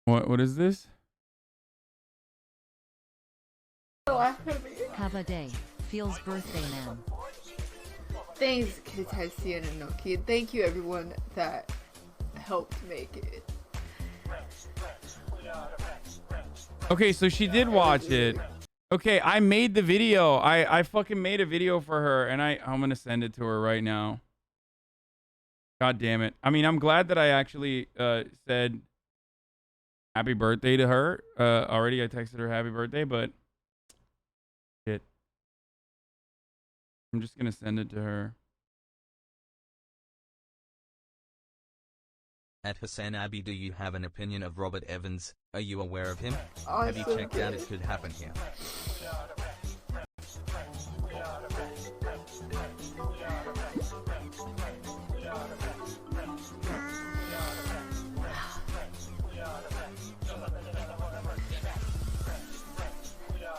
What is this? Have a day. Feels birthday man. Thanks, Peterson and Noki. Thank you, everyone that helped make it. Okay, so she did watch it. Okay, I made the video. I fucking made a video for her, and I'm gonna send it to her right now. God damn it. I mean, I'm glad that I actually said happy birthday to her. Already I texted her happy birthday, but shit. I'm just gonna send it to her. At HasanAbi, do you have an opinion of Robert Evans? Are you aware of him? Oh, Have you so checked good. out it could happen here?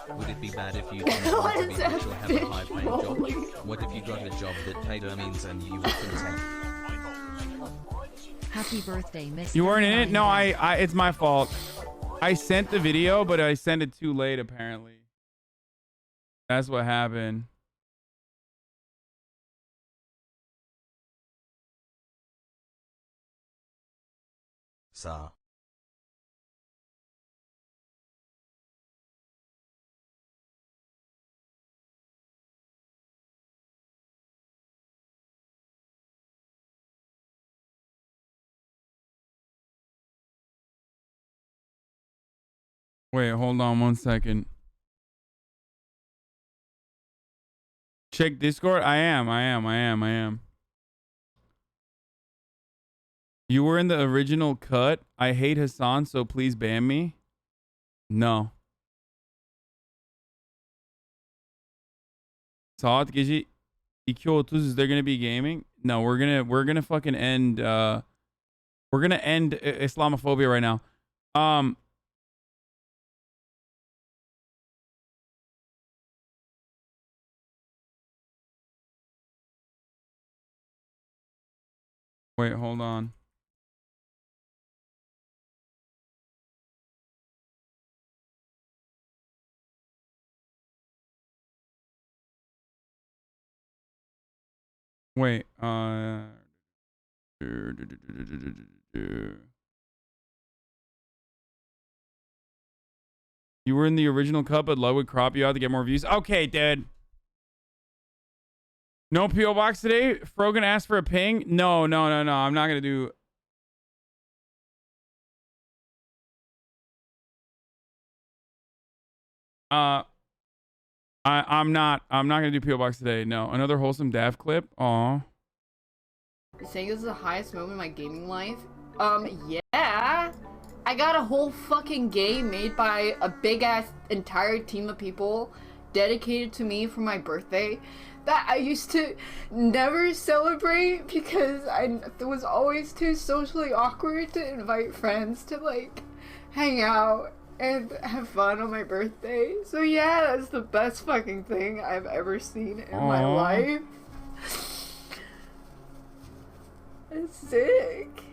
Would it be bad if you didn't want to be rich or have a high-paying job? What if you got a job that paid earnings and you were content? Happy birthday, Miss. You weren't in it? No, I it's my fault. I sent the video, but I sent it too late apparently. That's what happened. Sir. Wait, hold on 1 second. Check Discord. I am. You were in the original cut. I hate Hasan, so please ban me. No. Saat gece 2:30 is there gonna be gaming? No, we're gonna fucking end we're gonna end Islamophobia right now. Wait, hold on. Wait, you were in the original cut, but Love would crop you out to get more views. Okay, dude. No PO box today? Frogan asked for a ping? No. I'm not gonna do. I'm not gonna do PO box today. No. Another wholesome Daph clip. Aw. You're saying this is the highest moment in my gaming life? Yeah. I got a whole fucking game made by a big ass entire team of people dedicated to me for my birthday that I used to never celebrate because I was always too socially awkward to invite friends to like hang out and have fun on my birthday. So yeah, that's the best fucking thing I've ever seen in my life. It's sick.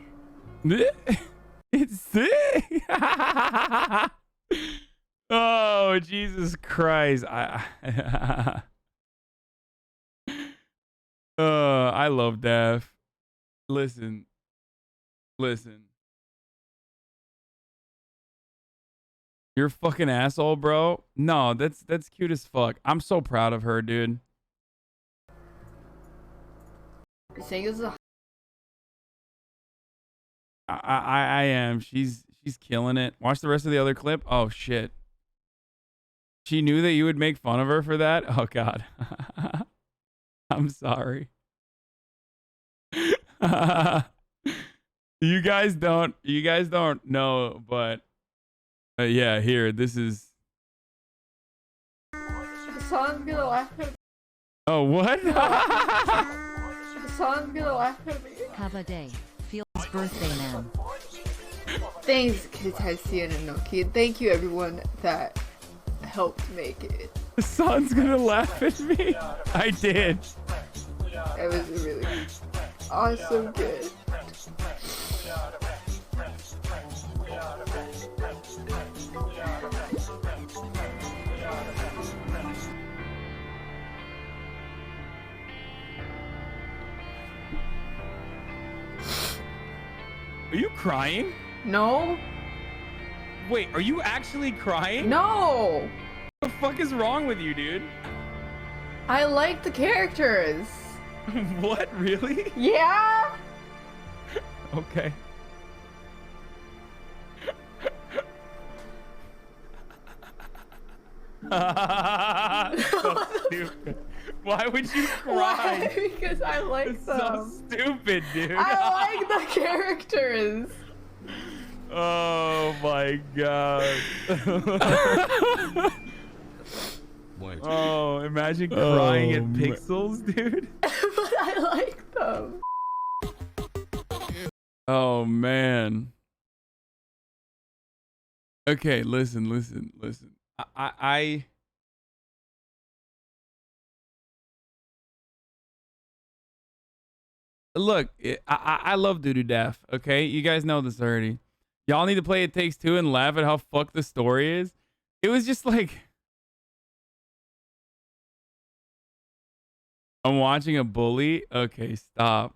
It's sick. Oh, Jesus Christ. I love Daph. Listen. You're a fucking asshole, bro. No, that's cute as fuck. I'm so proud of her, dude. You're saying this is a I am. She's killing it. Watch the rest of the other clip. Oh shit. She knew that you would make fun of her for that? Oh god. I'm sorry. You guys don't know, but yeah, here, this is Hasan's gonna laugh at me. Oh, what? Hasan's gonna laugh at me. Have a day. Feels birthday man. Thanks, Peterson and Noki. Thank you, everyone that helped make it. The sun's gonna laugh at me. I did. It was really awesome good. Are you crying? No. Wait, are you actually crying? No. What the fuck is wrong with you, dude? I like the characters. What? Really? Yeah. Okay. So stupid. Why would you cry? Why? Because I like It's them. so stupid, dude. I like the characters. Oh my god. Oh, imagine crying at pixels, dude. But I like them. Oh man. Okay, listen. I look, I love Doo Doo Daph, okay? You guys know this already. Y'all need to play It Takes Two and laugh at how fucked the story is. It was just like I'm watching a bully. Okay, stop.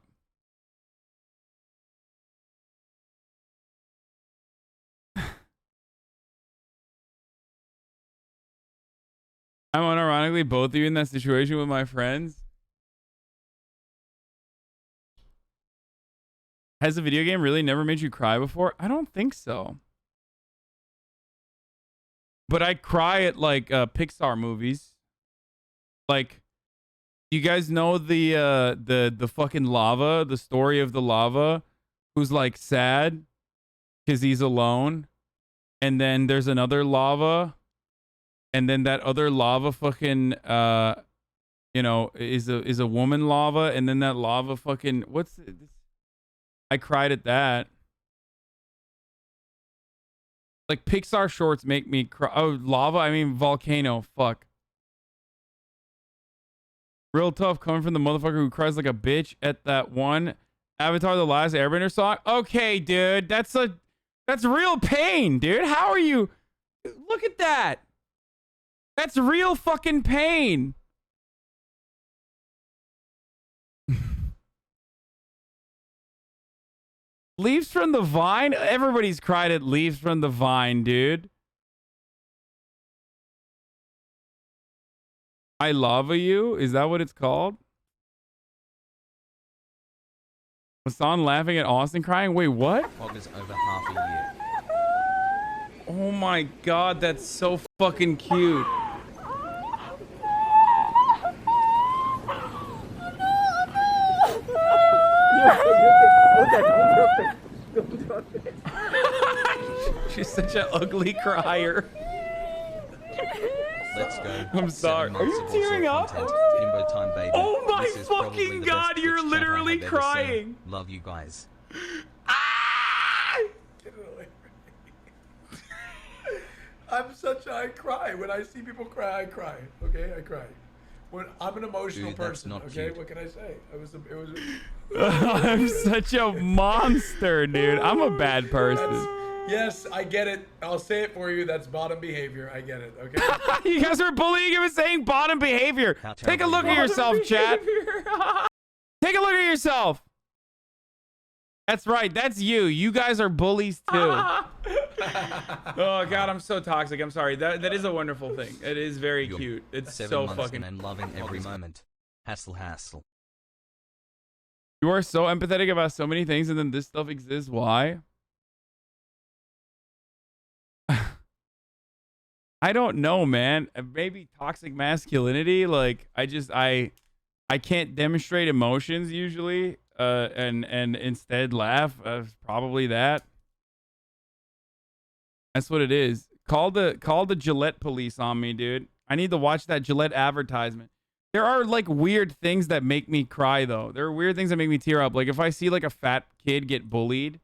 I'm unironically both of you in that situation with my friends. Has a video game really never made you cry before? I don't think so. But I cry at like Pixar movies. Like, you guys know the fucking lava, the story of the lava, who's like sad because he's alone, and then there's another lava, and then that other lava fucking you know, is a woman lava, and then that lava fucking what's it? I cried at that. Like Pixar shorts make me cry. Oh, lava, I mean volcano. Fuck. Real tough coming from the motherfucker who cries like a bitch at that one Avatar The Last Airbender song. Okay, dude. That's real pain, dude. How are you? Look at that. That's real fucking pain. Leaves from the Vine? Everybody's cried at Leaves from the Vine, dude. I Lava You? Is that what it's called? Hasan laughing at Austin crying? Wait, what? August over half a year. Oh my god, that's so fucking cute. She's such an ugly crier. Let's go. I'm sorry. 7 Are you months of tearing awesome up? content. Himbo time, baby. Oh my This is probably fucking the god, best you're Twitch chat I literally have ever crying. seen. Love you guys. I cry. When I see people cry, I cry. Okay, I cry. When I'm an emotional Dude, that's person, not okay? cute. What can I say? It was I'm such a monster, dude. I'm a bad person. yes, I get it. I'll say it for you. That's bottom behavior. I get it, okay? You guys were bullying him and saying bottom behavior. How Take a terrible look you at are. yourself, chat. Take a look at yourself. That's right. That's you. You guys are bullies too. Oh god, I'm so toxic. I'm sorry. That is a wonderful thing. It is very You're cute. It's 7 so months fucking. and loving every moment. Hassle. You are so empathetic about so many things, and then this stuff exists. Why? I don't know, man. Maybe toxic masculinity. Like I can't demonstrate emotions usually. And instead laugh. Probably that. That's what it is. Call the Gillette police on me, dude. I need to watch that Gillette advertisement. There are like weird things that make me cry though. There are weird things that make me tear up. Like if I see like a fat kid get bullied.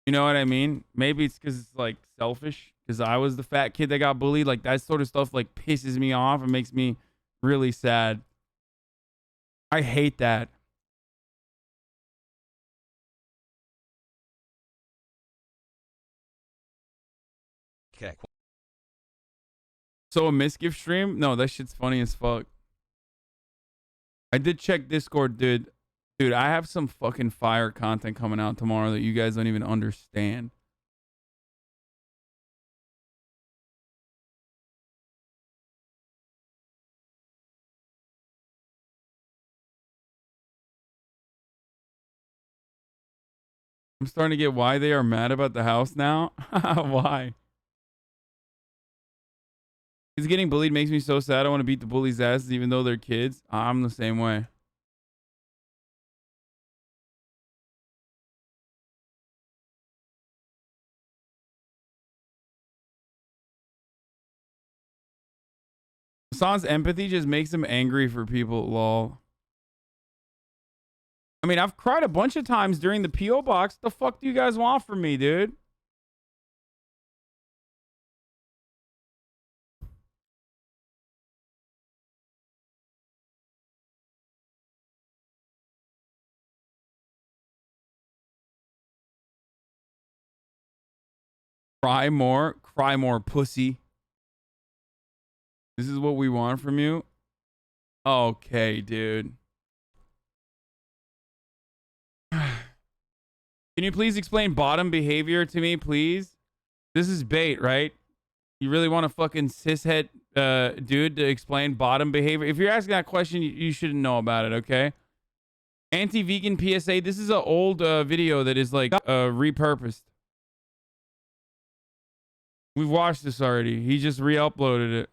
You know what I mean? Maybe it's because it's like selfish. Because I was the fat kid that got bullied. Like that sort of stuff like pisses me off and makes me really sad. I hate that. Okay. So a misgift stream? No, that shit's funny as fuck. I did check Discord, dude. Dude, I have some fucking fire content coming out tomorrow that you guys don't even understand. I'm starting to get why they are mad about the house now. Why? Kids getting bullied makes me so sad. I want to beat the bullies' asses even though they're kids. I'm the same way. Hasan's empathy just makes him angry for people, lol. I mean, I've cried a bunch of times during the P.O. box. The fuck do you guys want from me, dude? Cry more, pussy. This is what we want from you? Okay, dude. Can you please explain bottom behavior to me, please? This is bait, right? You really want a fucking cishet dude to explain bottom behavior? If you're asking that question, you shouldn't know about it, okay? Anti-vegan PSA. This is an old video that is like repurposed. We've watched this already. He just re-uploaded it.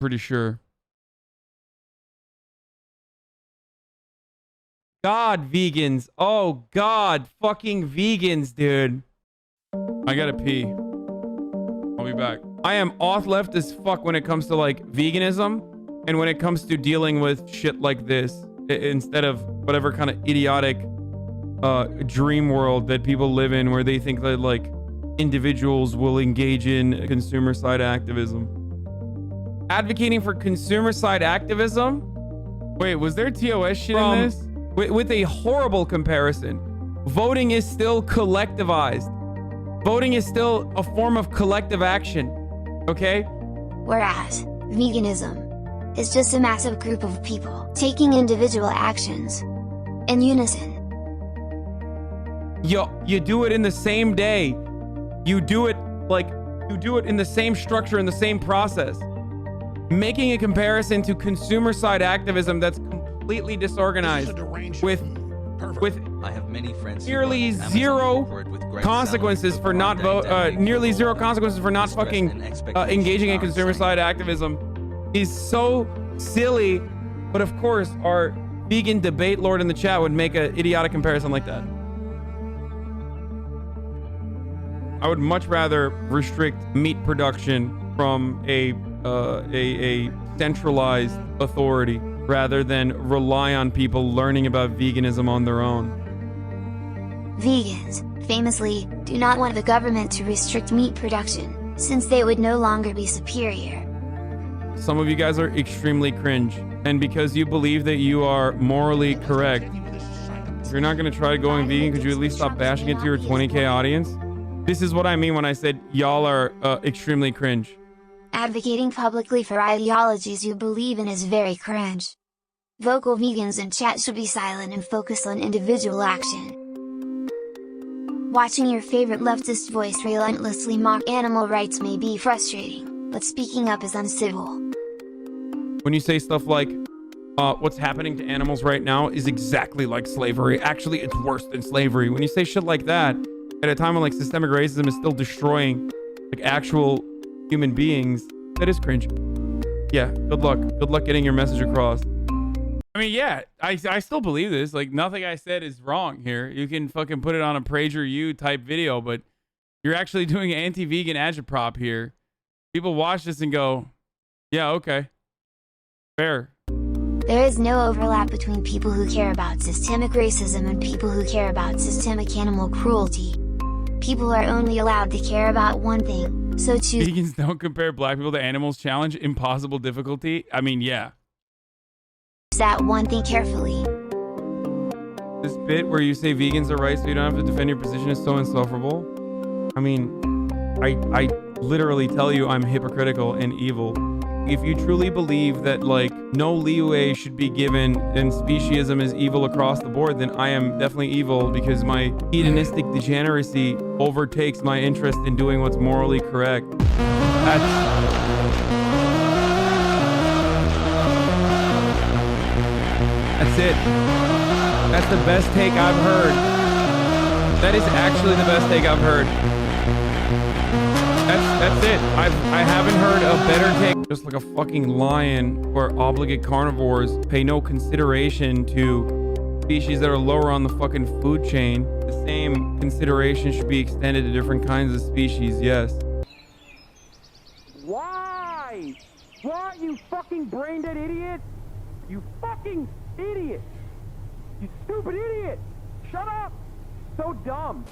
Pretty sure. God, vegans. Oh, God. Fucking vegans, dude. I gotta pee. I'll be back. I am off left as fuck when it comes to, like, veganism. And when it comes to dealing with shit like this. Instead of whatever kind of idiotic dream world that people live in where they think that, like, individuals will engage in consumer side activism. Advocating for consumer side activism? Wait, was there TOS shit in this? With a horrible comparison. Voting is still collectivized. Voting is still a form of collective action. Okay? Whereas, veganism is just a massive group of people taking individual actions in unison. You do it in the same day. You do it in the same structure, in the same process. Making a comparison to consumer side activism that's completely disorganized with I have many friends nearly zero consequences for not nearly zero consequences for not fucking engaging in consumer side activism is so silly. But of course, our vegan debate lord in the chat would make an idiotic comparison like that. I would much rather restrict meat production from a centralized authority rather than rely on people learning about veganism on their own. Vegans, famously, do not want the government to restrict meat production, since they would no longer be superior. Some of you guys are extremely cringe, and because you believe that you are morally correct, if you're not going to try going vegan, could you at least stop bashing it to your 20k audience? This is what I mean when I said y'all are extremely cringe. Advocating publicly for ideologies you believe in is very cringe. Vocal vegans in chat should be silent and focus on individual action. Watching your favorite leftist voice relentlessly mock animal rights may be frustrating, but speaking up is uncivil. When you say stuff like, what's happening to animals right now is exactly like slavery. Actually, it's worse than slavery. When you say shit like that, at a time when like systemic racism is still destroying like actual human beings, that is cringe. Yeah, good luck. Good luck getting your message across. I mean, yeah, I still believe this. Like, nothing I said is wrong here. You can fucking put it on a PragerU type video, but you're actually doing anti-vegan agitprop here. People watch this and go, yeah, okay. Fair. There is no overlap between people who care about systemic racism and people who care about systemic animal cruelty. People are only allowed to care about one thing, so choose. Vegans don't compare black people to animals challenge impossible difficulty. I mean, yeah. That one thing carefully. This bit where you say vegans are right so you don't have to defend your position is so insufferable. I mean, I literally tell you I'm hypocritical and evil. if you truly believe that like no leeway should be given and speciesism is evil across the board, then I am definitely evil because my hedonistic degeneracy overtakes my interest in doing what's morally correct. That's it. That's the best take I've heard. That is actually the best take I've heard. That's it. I haven't heard a better take. Just like a fucking lion where obligate carnivores pay no consideration to species that are lower on the fucking food chain. The same consideration should be extended to different kinds of species, yes. Why? Why, you fucking brain dead idiot? You fucking idiot! You stupid idiot! Shut up! So dumb.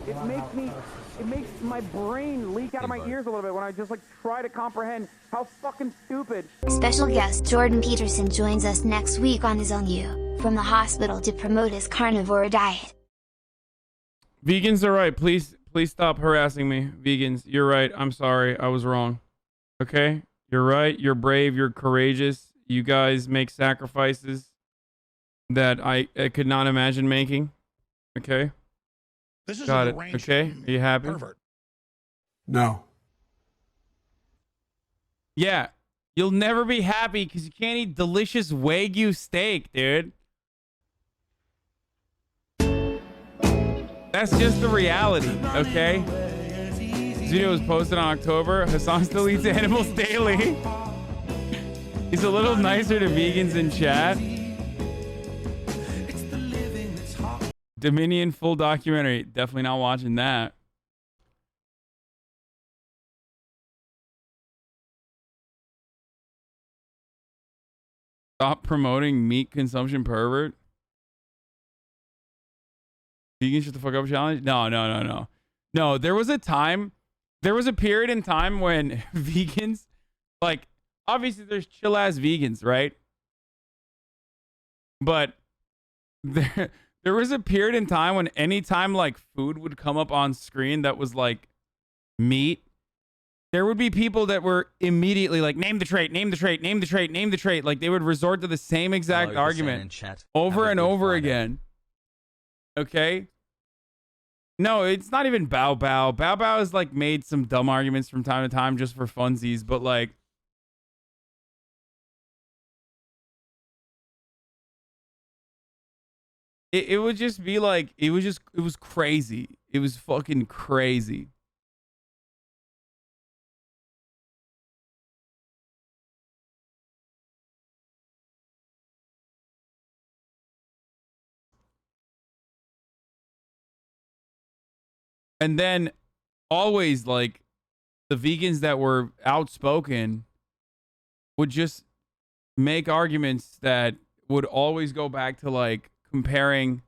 It makes my brain leak out of my ears a little bit when I just like try to comprehend how fucking stupid. Special guest Jordan Peterson joins us next week on AzanU, from the hospital to promote his carnivore diet. Vegans are right. Please stop harassing me. Vegans, you're right. I'm sorry. I was wrong. Okay? You're right. You're brave. You're courageous. You guys make sacrifices that I could not imagine making. Okay? This is Got it. Okay? Are you happy? Pervert. No. Yeah. You'll never be happy because you can't eat delicious Wagyu steak, dude. That's just the reality, okay? This video was posted on October. Hasan still eats animals daily. He's a little nicer to vegans in chat. Dominion full documentary. Definitely not watching that. Stop promoting meat consumption, pervert. Vegan shut the fuck up challenge? No. No, there was a period in time when vegans, like, obviously there's chill ass vegans, right? But there was a period in time when anytime like food would come up on screen that was like meat, there would be people that were immediately like, name the trait, name the trait, name the trait, name the trait. Like they would resort to the same exact argument over and over again. Okay? No, it's not even Bow Bow. Bow Bow has like made some dumb arguments from time to time just for funsies, but like it would just be like, it was crazy. It was fucking crazy. And then always like the vegans that were outspoken would just make arguments that would always go back to like comparing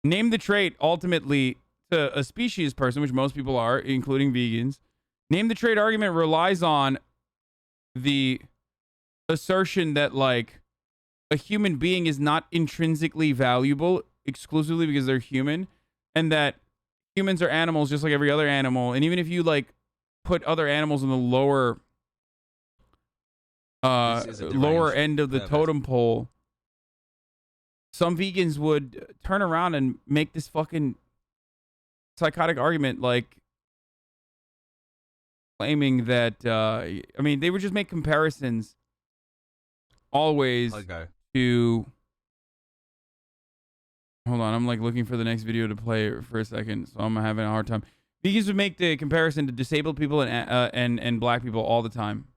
name the trait ultimately to a species person, which most people are, including vegans. Name the trait argument relies on the assertion that like a human being is not intrinsically valuable exclusively because they're human, and that humans are animals just like every other animal. And even if you like put other animals in the lower end of the totem pole, some vegans would turn around and make this fucking psychotic argument, like claiming that I mean, they would just make comparisons always to. Hold on, I'm like looking for the next video to play for a second, so I'm having a hard time. Vegans would make the comparison to disabled people and black people all the time,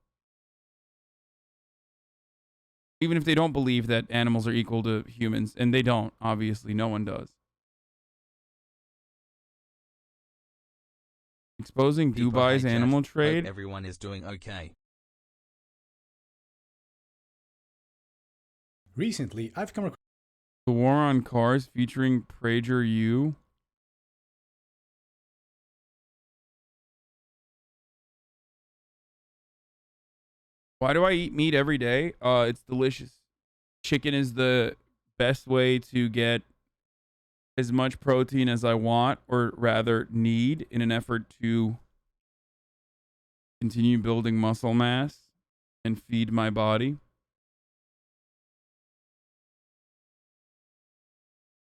even if they don't believe that animals are equal to humans, and they don't. Obviously, no one does. Exposing Dubai's animal trade. Everyone is doing okay. Recently, I've come across The War on Cars featuring PragerU. Why do I eat meat every day? It's delicious. Chicken is the best way to get as much protein as I want, or rather need, in an effort to continue building muscle mass. and feed my body.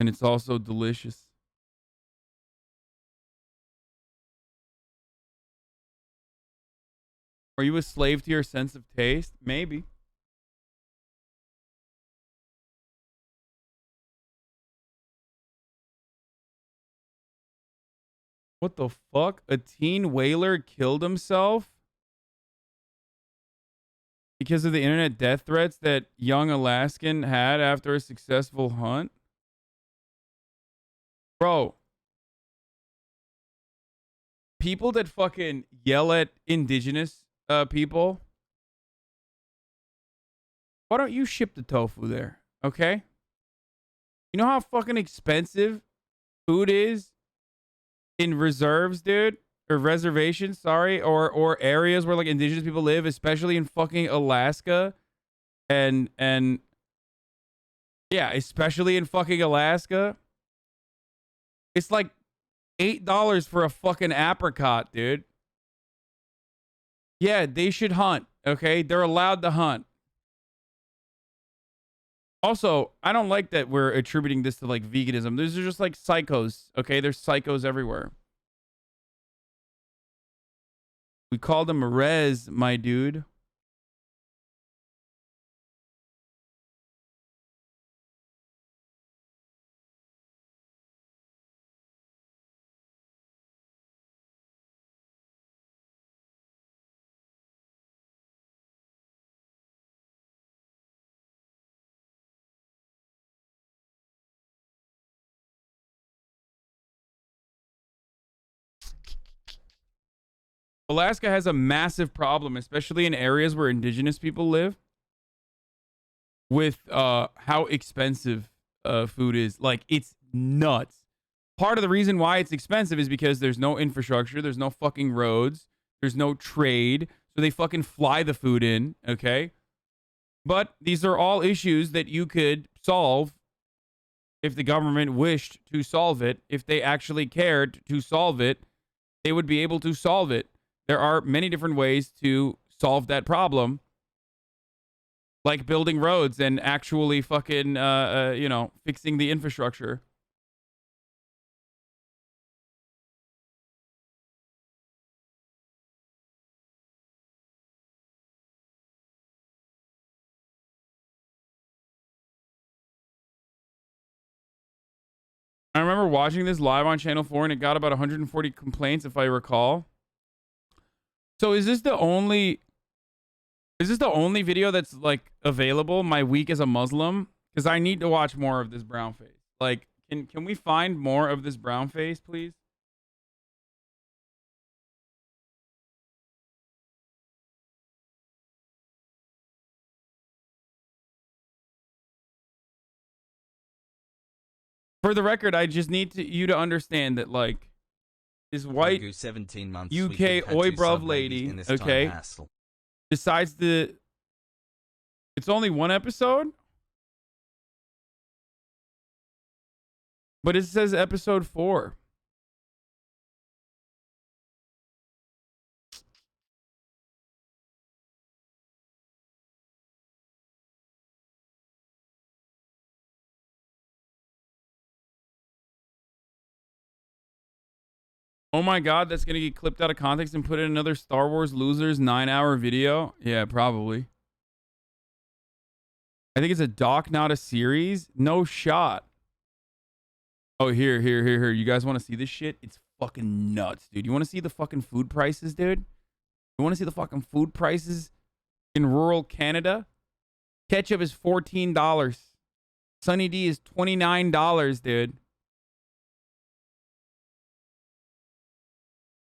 And it's also delicious. Are you a slave to your sense of taste? Maybe. What the fuck? A teen whaler killed himself because of the internet death threats that young Alaskan had after a successful hunt? Bro. People that fucking yell at indigenous people, why don't you ship the tofu there? Okay? You know how fucking expensive food is in reserves, dude? Or reservations, sorry, or areas where like indigenous people live, especially in fucking Alaska. And yeah, especially in fucking Alaska. It's like $8 for a fucking apricot, dude. Yeah, they should hunt, okay? They're allowed to hunt. Also, I don't like that we're attributing this to like veganism. These are just like psychos, okay? There's psychos everywhere. We called him Rez, my dude. Alaska has a massive problem, especially in areas where indigenous people live, with how expensive food is. Like, it's nuts. Part of the reason why it's expensive is because there's no infrastructure, there's no fucking roads, there's no trade, so they fucking fly the food in, okay? But these are all issues that you could solve if the government wished to solve it. If they actually cared to solve it, they would be able to solve it. There are many different ways to solve that problem, like building roads and actually fucking, you know, fixing the infrastructure. I remember watching this live on Channel 4 and it got about 140 complaints, if I recall. So is this the only video that's like available, My Week as a Muslim? Because I need to watch more of this brownface. Like, can we find more of this brownface, please? For the record, I just need you to understand that, like, this white 17 months UK oi bruv lady, okay, decides to... It's only one episode? But it says episode 4. Oh my god, that's gonna get clipped out of context and put in another Star Wars Losers 9-hour video? Yeah, probably. I think it's a doc, not a series. No shot. Oh, here. You guys want to see this shit? It's fucking nuts, dude. You want to see the fucking food prices, dude? You want to see the fucking food prices in rural Canada? Ketchup is $14. Sunny D is $29, dude.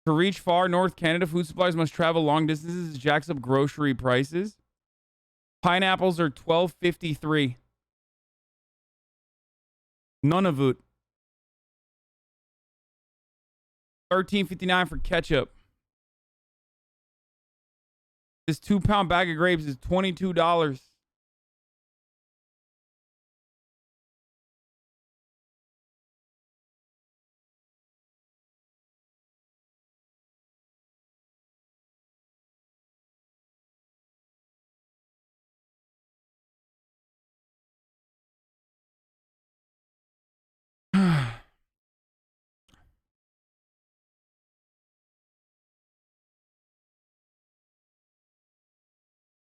To reach far north Canada, food supplies must travel long distances. It jacks up grocery prices. Pineapples are $12.53. Nunavut. $13.59 for ketchup. This 2-pound bag of grapes is $22.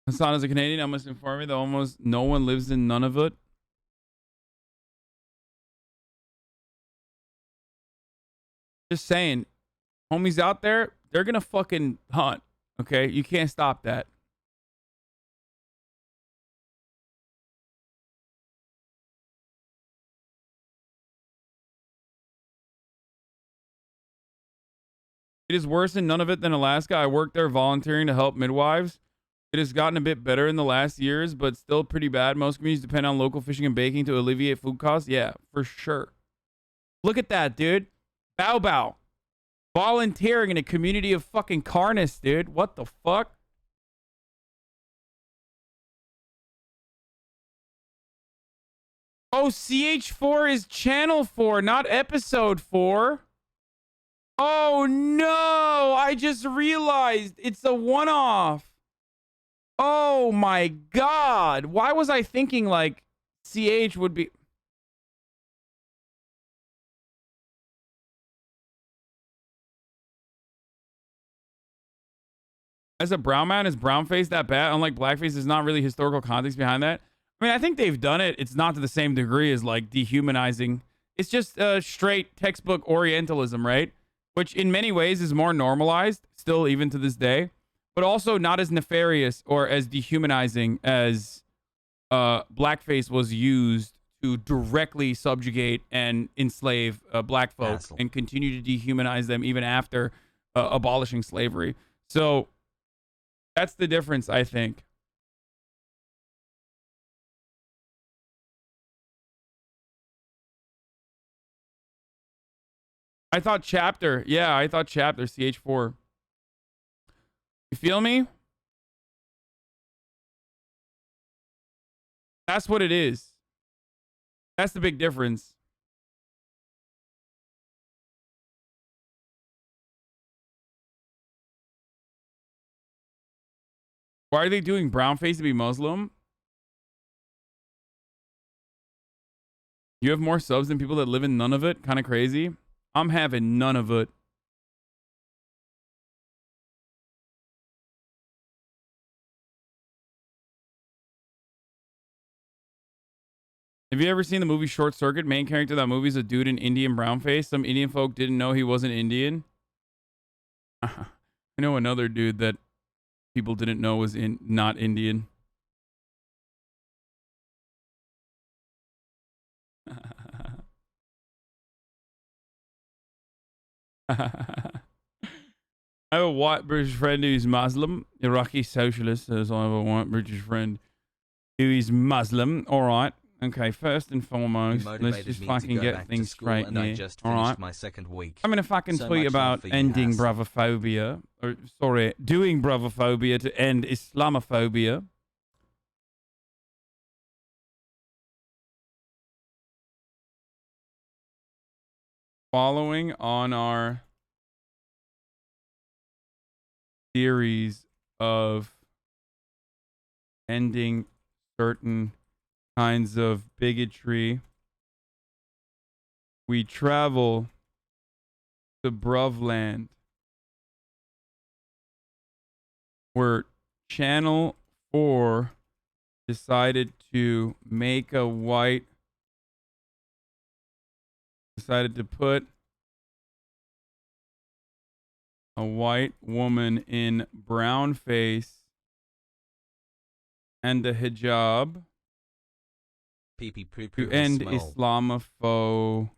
Hasan is a Canadian. I must inform you that almost no one lives in Nunavut. Just saying, homies out there, they're gonna fucking hunt. Okay, you can't stop that. It is worse in Nunavut than Alaska. I worked there volunteering to help midwives. It has gotten a bit better in the last years, but still pretty bad. Most communities depend on local fishing and baking to alleviate food costs. Yeah, for sure. Look at that, dude. Bow bow. Volunteering in a community of fucking carnists, dude. What the fuck? Oh, CH4 is channel 4, not episode 4. Oh no, I just realized it's a one-off. Oh my god. Why was I thinking like CH would be... As a brown man, is brownface that bad? Unlike blackface, there's not really historical context behind that. I mean, I think they've done it. It's not to the same degree as like dehumanizing. It's just straight textbook Orientalism, right? Which in many ways is more normalized, still even to this day, but also not as nefarious or as dehumanizing as blackface was used to directly subjugate and enslave black folk and continue to dehumanize them even after abolishing slavery. So that's the difference, I think. I thought chapter. Yeah, I thought chapter CH4. You feel me? That's what it is. That's the big difference. Why are they doing brownface to be Muslim? You have more subs than people that live in Nunavut? Kind of crazy. I'm having none of it. Have you ever seen the movie Short Circuit? Main character of that movie is a dude in Indian brownface. Some Indian folk didn't know he wasn't Indian. I know another dude that people didn't know was not Indian. I have a white British friend who's Muslim, Iraqi socialist. So I have a white British friend who is Muslim. All right. Okay, first and foremost, let's just fucking get things straight here. All right. My second week. I'm going to fucking tweet about ending BRUVAPHOBIA. Or, sorry, doing BRUVAPHOBIA to end ISLAMAPHOBIA. Following on our series of ending certain kinds of bigotry, we travel to Bruvland, where Channel 4 decided to put a white woman in brown face and a hijab to end Islamophobia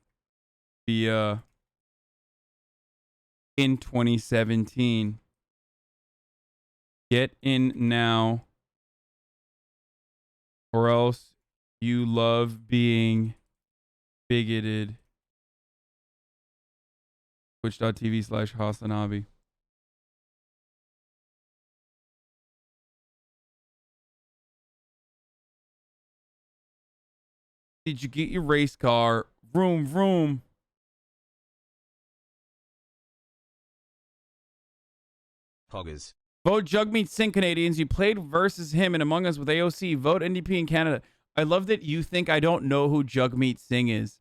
in 2017. Get in now, or else you love being bigoted. Twitch.tv/HasanAbi. Did you get your race car? Vroom, vroom. Poggers. Vote Jugmeat Sing, Canadians. You played versus him in Among Us with AOC. Vote NDP in Canada. I love that you think I don't know who Jugmeat Sing is.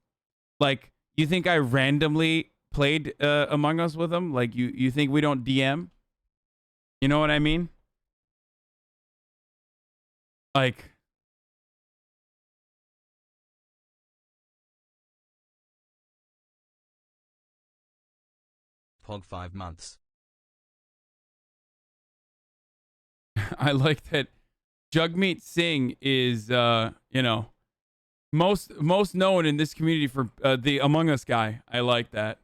Like, you think I randomly played Among Us with him? Like, you think we don't DM? You know what I mean? Like, Pog 5 months. I like that Jugmeat Singh is, you know, most known in this community for the Among Us guy. I like that.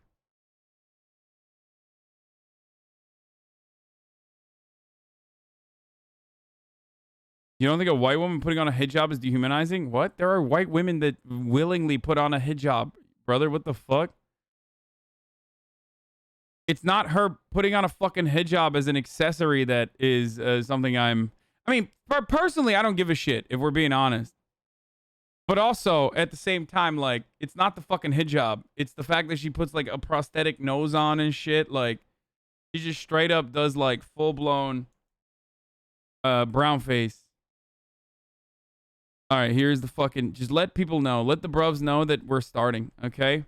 You don't think a white woman putting on a hijab is dehumanizing? What? There are white women that willingly put on a hijab, brother. What the fuck? It's not her putting on a fucking hijab as an accessory that is something I mean, personally, I don't give a shit, if we're being honest. But also, at the same time, like, it's not the fucking hijab. It's the fact that she puts, like, a prosthetic nose on and shit. Like, she just straight up does, like, full-blown brown face. All right, here's the fucking... Just let people know. Let the bruvs know that we're starting, okay?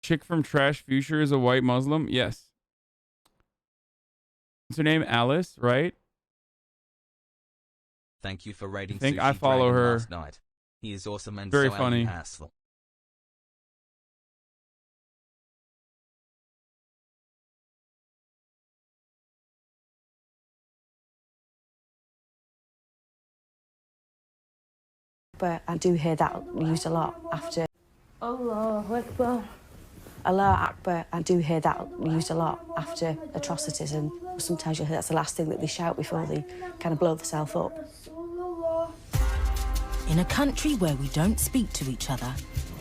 Chick from Trash Future is a white Muslim? Yes. What's her name? Alice, right? Thank you for rating I think Sushi I follow Dragon her. last night. He is awesome and Very so funny. hassle. But I do hear that used a lot after. Allahu Akbar. Allah Akbar, I do hear that used a lot after atrocities, and sometimes you hear that's the last thing that they shout before they kind of blow themselves up. In a country where we don't speak to each other.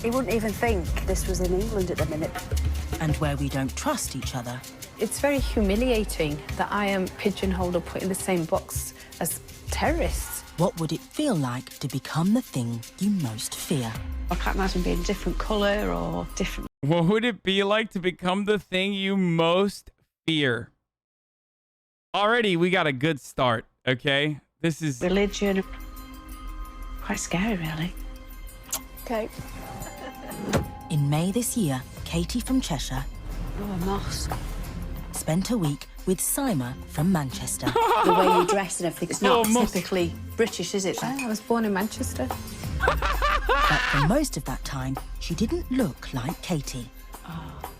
He wouldn't even think this was in England at the minute. And where we don't trust each other. It's very humiliating that I am pigeonholed or put in the same box as terrorists. What would it feel like to become the thing you most fear? I can't imagine being a different colour or different. What would it be like to become the thing you most fear? Already, we got a good start, okay? This is... Religion. Quite scary, really. Okay. In May this year, Katie from Cheshire... Oh, a mosque. ...spent a week with Sima from Manchester. The way you dress and everything, it's not typically British, is it? I was born in Manchester. But for most of that time, she didn't look like Katie.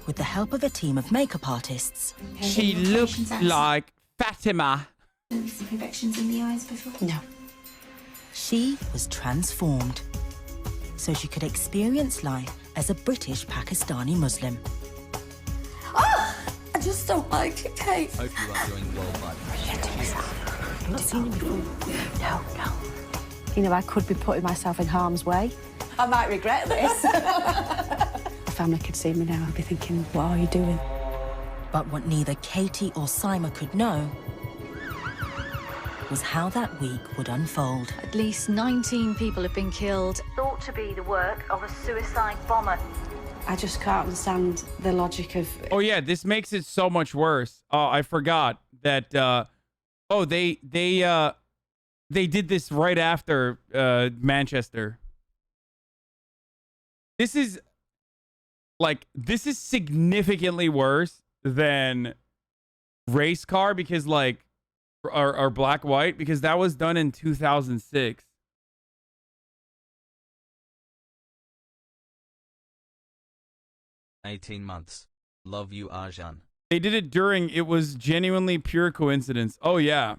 With the help of a team of makeup artists... She looked like Fatima. Imperfections in the eyes before? No. She was transformed. So she could experience life as a British Pakistani Muslim. Oh! I just don't like it, Kate. Hope you are doing well, bud. I've not seen him before. No, no. You know, I could be putting myself in harm's way. I might regret this. If family could see me now, I'd be thinking, what are you doing? But what neither Katie or Sima could know was how that week would unfold. At least 19 people have been killed. Thought to be the work of a suicide bomber. I just can't understand the logic of... Oh, yeah, this makes it so much worse. Oh, I forgot that... They did this right after Manchester. This is significantly worse than race car because or black white, because that was done in 2006. "18 months. Love you, Arjan." They did it during, it was genuinely pure coincidence. Oh, yeah.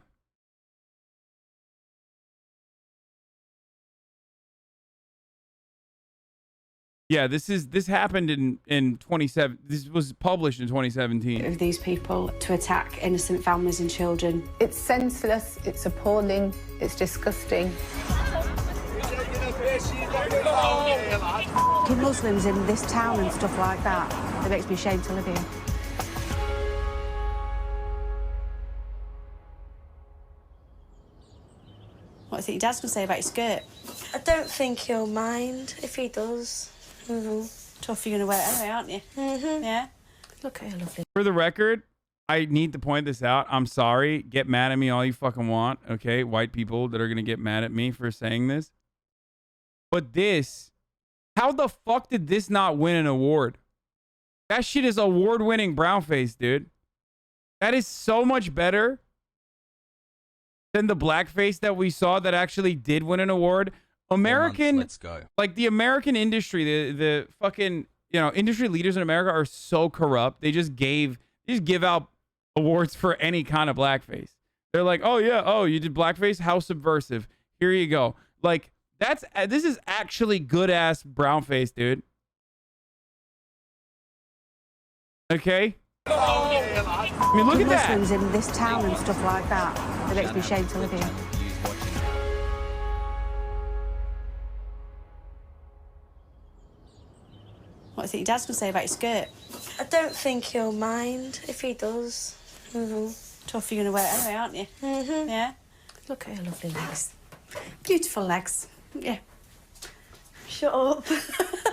Yeah, this happened in 27. This was published in 2017. Of these people to attack innocent families and children. It's senseless, it's appalling, it's disgusting. Muslims in this town and stuff like that, it makes me ashamed to live here. What do you think your dad's going to say about your skirt? I don't think he'll mind if he does. Tough, you're going to wear it anyway, aren't you? Yeah? Look at her lovely. For the record, I need to point this out. I'm sorry. Get mad at me all you fucking want, okay? White people that are going to get mad at me for saying this. But this, how the fuck did this not win an award? That shit is award-winning brownface, dude. That is so much better than the blackface that we saw that actually did win an award. American, let's go. like the American industry, the fucking, you know, industry leaders in America are so corrupt. They just give out awards for any kind of blackface. They're like, oh yeah, oh, you did blackface? How subversive. Here you go. Like, this is actually good ass brownface, dude. Okay? I mean, look at that. Muslims in this town and stuff like that. It makes me ashamed to live here. What do you think your dad's going to say about your skirt? I don't think he'll mind if he does. Tough, you're going to wear it anyway, aren't you? Yeah? Look at her lovely legs. Beautiful legs. Yeah. Shut up.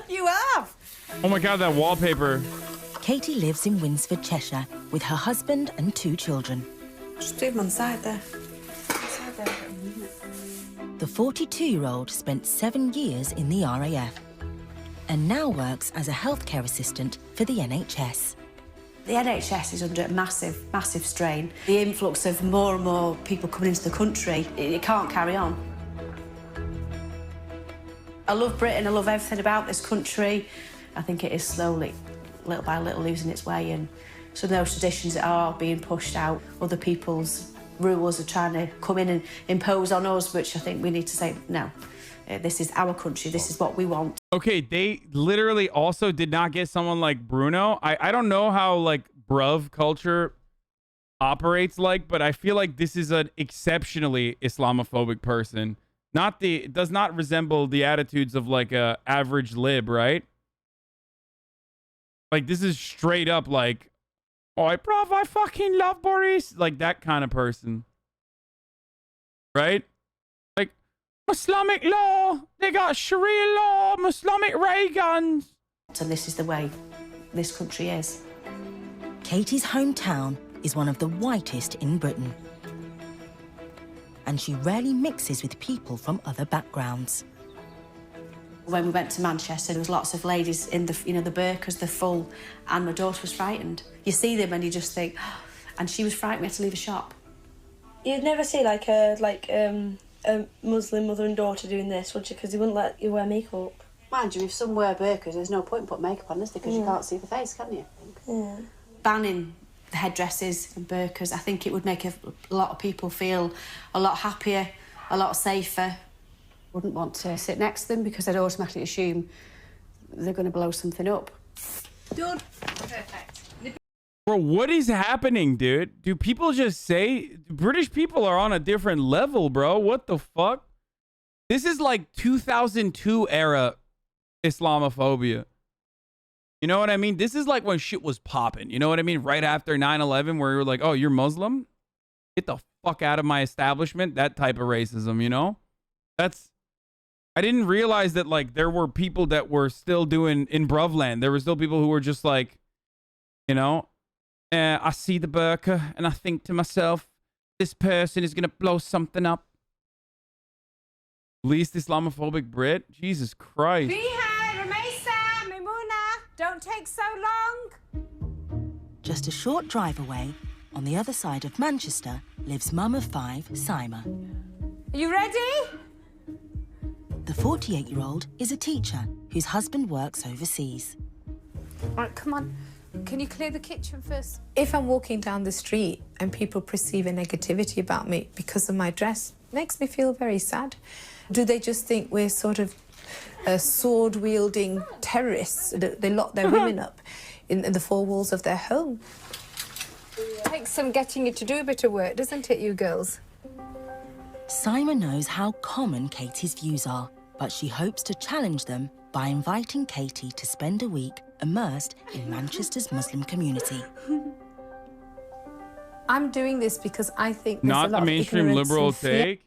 You have. Oh my God, that wallpaper. Katie lives in Winsford, Cheshire, with her husband and 2 children. Just leave them on the side there. The 42-year-old spent 7 years in the RAF and now works as a healthcare assistant for the NHS. The NHS is under massive, massive strain. The influx of more and more people coming into the country, it can't carry on. I love Britain, I love everything about this country. I think it is slowly, little by little, losing its way, and some of those traditions that are being pushed out, other people's rules are trying to come in and impose on us, which I think we need to say, no, this is our country, this is what we want. Okay, they literally also did not get someone like Bruno. I don't know how, like, bruv culture operates like, but I feel like this is an exceptionally Islamophobic person. It does not resemble the attitudes of, like, a average lib, right? Like, this is straight up like, oh, bruv, I fucking love Boris. Like, that kind of person. Right? Like, Islamic law. They got Sharia law, Islamic ray guns. And this is the way this country is. Katie's hometown is one of the whitest in Britain. And she rarely mixes with people from other backgrounds. When we went to Manchester, there was lots of ladies in the, you know, the burqas, the full, and my daughter was frightened. You see them and you just think, oh, and she was frightened. We had to leave a shop. You'd never see like a Muslim mother and daughter doing this, would you? Because they wouldn't let you wear makeup. Mind you, if some wear burqas, there's no point in putting makeup on, is there? Because you can't see the face, can you? Yeah. Banning the headdresses and burqas, I think it would make a lot of people feel a lot happier, a lot safer. Wouldn't want to sit next to them because I'd automatically assume they're going to blow something up. Done. Perfect. Bro, what is happening, dude? Do people just say British people are on a different level, bro? What the fuck? This is like 2002 era Islamophobia. You know what I mean? This is like when shit was popping. You know what I mean? Right after 9/11, where you were like, oh, you're Muslim? Get the fuck out of my establishment. That type of racism, you know? I didn't realize that, like, there were people that were still doing in Bruvland. There were still people who were just like, you know, I see the burqa and I think to myself, this person is going to blow something up. Least Islamophobic Brit? Jesus Christ. Don't take so long. Just a short drive away, on the other side of Manchester, lives mum of 5, Sima. Are you ready? The 48-year-old is a teacher whose husband works overseas. Right, come on. Can you clear the kitchen first? If I'm walking down the street and people perceive a negativity about me because of my dress, it makes me feel very sad. Do they just think we're sort of sword-wielding terrorists? They lock their women up in the four walls of their home. It takes some getting you to do a bit of work, doesn't it, you girls? Sima knows how common Katie's views are, but she hopes to challenge them by inviting Katie to spend a week immersed in Manchester's Muslim community. I'm doing this because I think there's Not a lot the mainstream of ignorance liberal and fear. take.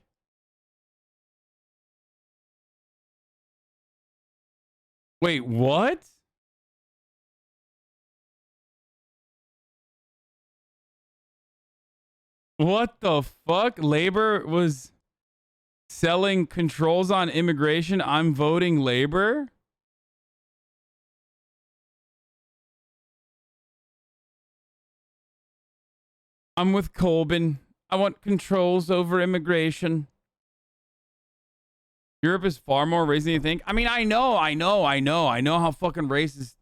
Wait, what? What the fuck? Labor was selling controls on immigration. I'm voting Labor? I'm with Corbyn. I want controls over immigration. Europe is far more racist than you think. I mean, I know how fucking racist.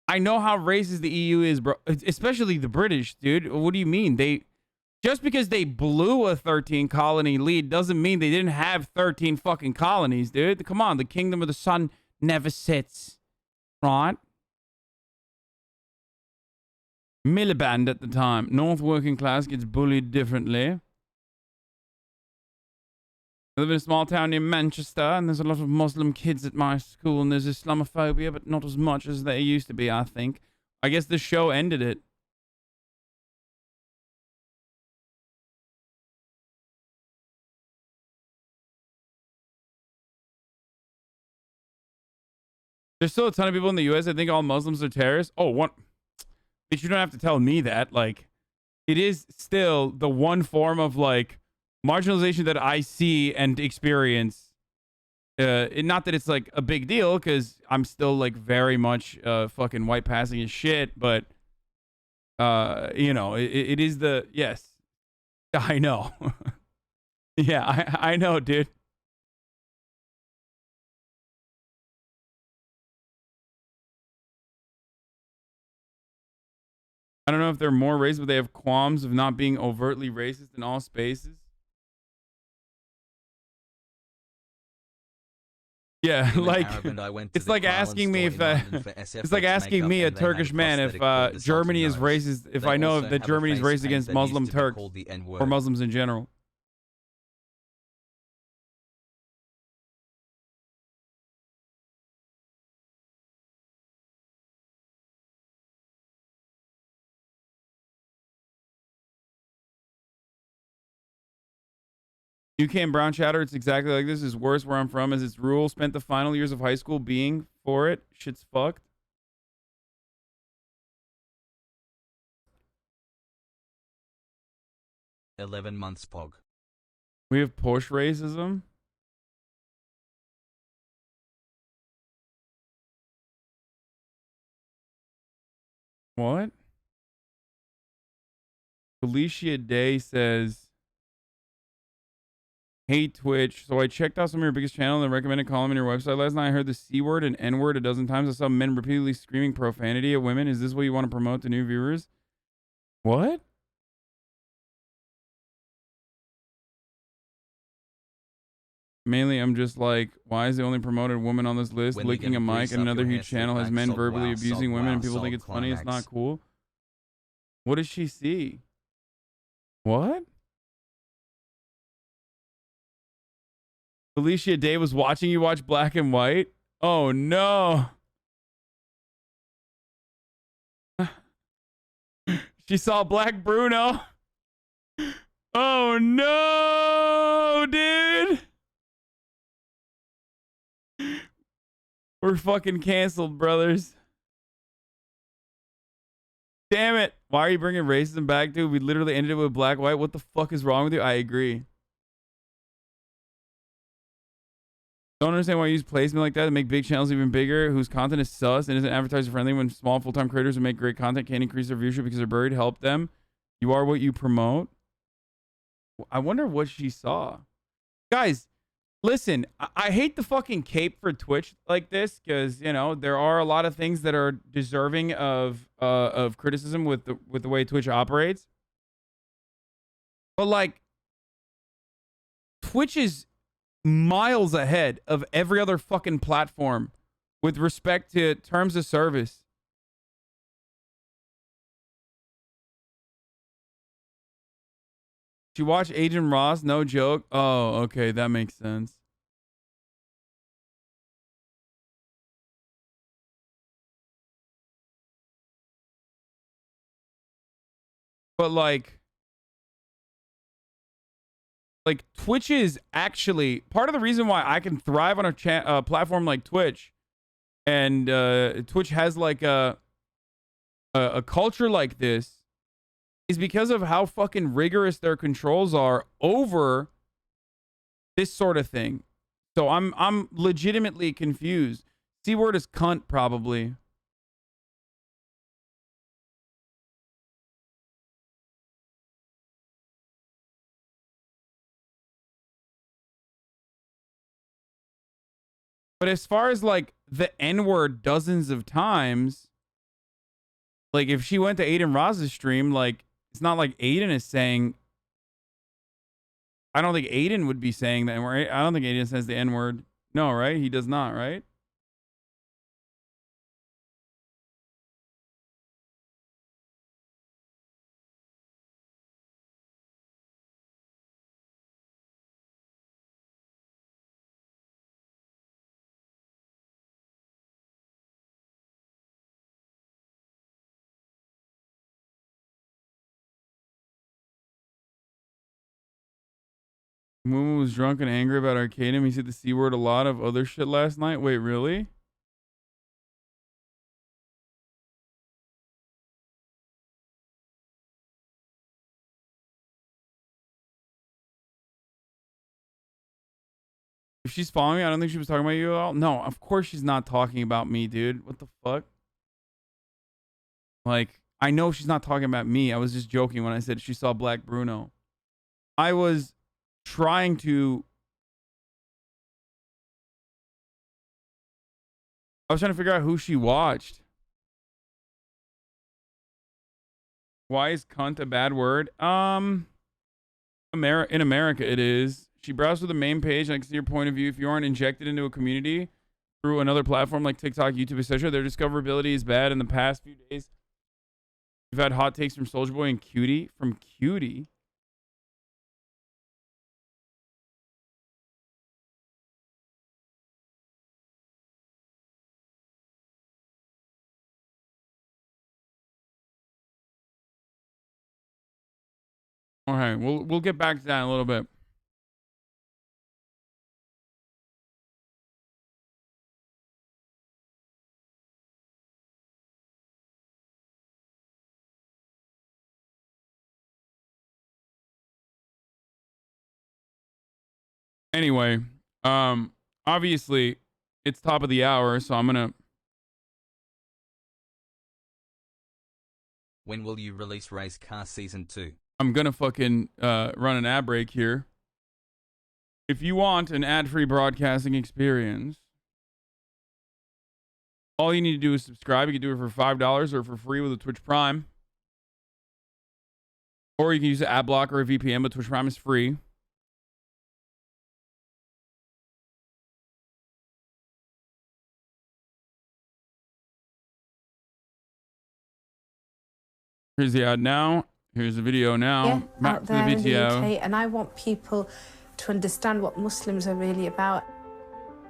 I know how racist the EU is, bro. Especially the British, dude. What do you mean? Just because they blew a 13 colony lead doesn't mean they didn't have 13 fucking colonies, dude. Come on, the kingdom of the sun never sits, right? Miliband at the time. North working class gets bullied differently. I live in a small town near Manchester, and there's a lot of Muslim kids at my school, and there's Islamophobia, but not as much as there used to be, I think. I guess the show ended it. There's still a ton of people in the U.S. that think all Muslims are terrorists. Oh, what? But you don't have to tell me that. Like, it is still the one form of, like, marginalization that I see and experience. Not that it's, like, a big deal, because I'm still, like, very much fucking white passing as shit, but, you know, it is the... Yes. I know. Yeah, I know, dude. I don't know if they're more racist, but they have qualms of not being overtly racist in all spaces. Yeah, like it's like asking me if it's like asking me, a Turkish man, if Germany is racist, if I know that Germany is racist against Muslim Turks or Muslims in general. UK and brown chatter, it's exactly like this. Is worse where I'm from as its rule. Spent the final years of high school being for it. Shit's fucked. "11 months pog." We have Porsche racism. What? Felicia Day says, "Hey Twitch, so I checked out some of your biggest channel and the recommended column on your website last night. I heard the C word and N word a dozen times. I saw men repeatedly screaming profanity at women. Is this what you want to promote to new viewers?" What? Mainly, I'm just like, why is the only promoted woman on this list licking a mic, and another huge channel has men verbally abusing women and people think it's funny? It's not cool. What does she see? What? Felicia Day was watching you watch Black and White? Oh no. She saw Black Bruno. Oh no, dude. We're fucking canceled, brothers. Damn it. Why are you bringing racism back, dude? We literally ended it with Black White. What the fuck is wrong with you? I agree. Don't understand why you use placement like that to make big channels even bigger, whose content is sus and isn't advertiser friendly, when small full-time creators who make great content can't increase their viewership because they're buried. Help them. You are what you promote. I wonder what she saw. Guys, listen, I hate the fucking cape for Twitch like this, because, you know, there are a lot of things that are deserving of criticism with the way Twitch operates. But, like, Twitch is miles ahead of every other fucking platform with respect to terms of service. Did you watch Agent Ross? No joke. Oh, okay, that makes sense. But like Twitch is actually part of the reason why I can thrive on a platform like Twitch, and Twitch has like a culture like this, is because of how fucking rigorous their controls are over this sort of thing. So I'm legitimately confused. C word is cunt, probably. But as far as like the N-word dozens of times, like if she went to Aiden Roz's stream, like it's not like Aiden is saying. I don't think Aiden would be saying the N-word. I don't think Aiden says the N-word. No, right? He does not, right? Mumu was drunk and angry about Arcadium. He said the C word a lot of other shit last night. Wait, really? If she's following me, I don't think she was talking about you at all. No, of course she's not talking about me, dude. What the fuck? Like, I know she's not talking about me. I was just joking when I said she saw Black Bruno. I was trying to figure out who she watched. Why is cunt a bad word? In America it is. She browsed to the main page, and I can see your point of view. If you aren't injected into a community through another platform like TikTok, YouTube, etc., their discoverability is bad. In the past few days, we've had hot takes from Soulja Boy and Cutie. From Cutie? All right, we'll get back to that in a little bit. Anyway, obviously it's top of the hour, so I'm gonna. When will you release Race Car Season 2? I'm gonna fucking run an ad break here. If you want an ad-free broadcasting experience, all you need to do is subscribe. You can do it for $5 or for free with a Twitch Prime. Or you can use an ad blocker or a VPN, but Twitch Prime is free. Here's the ad now. Here's the video now. Out there in the UK, and I want people to understand what Muslims are really about.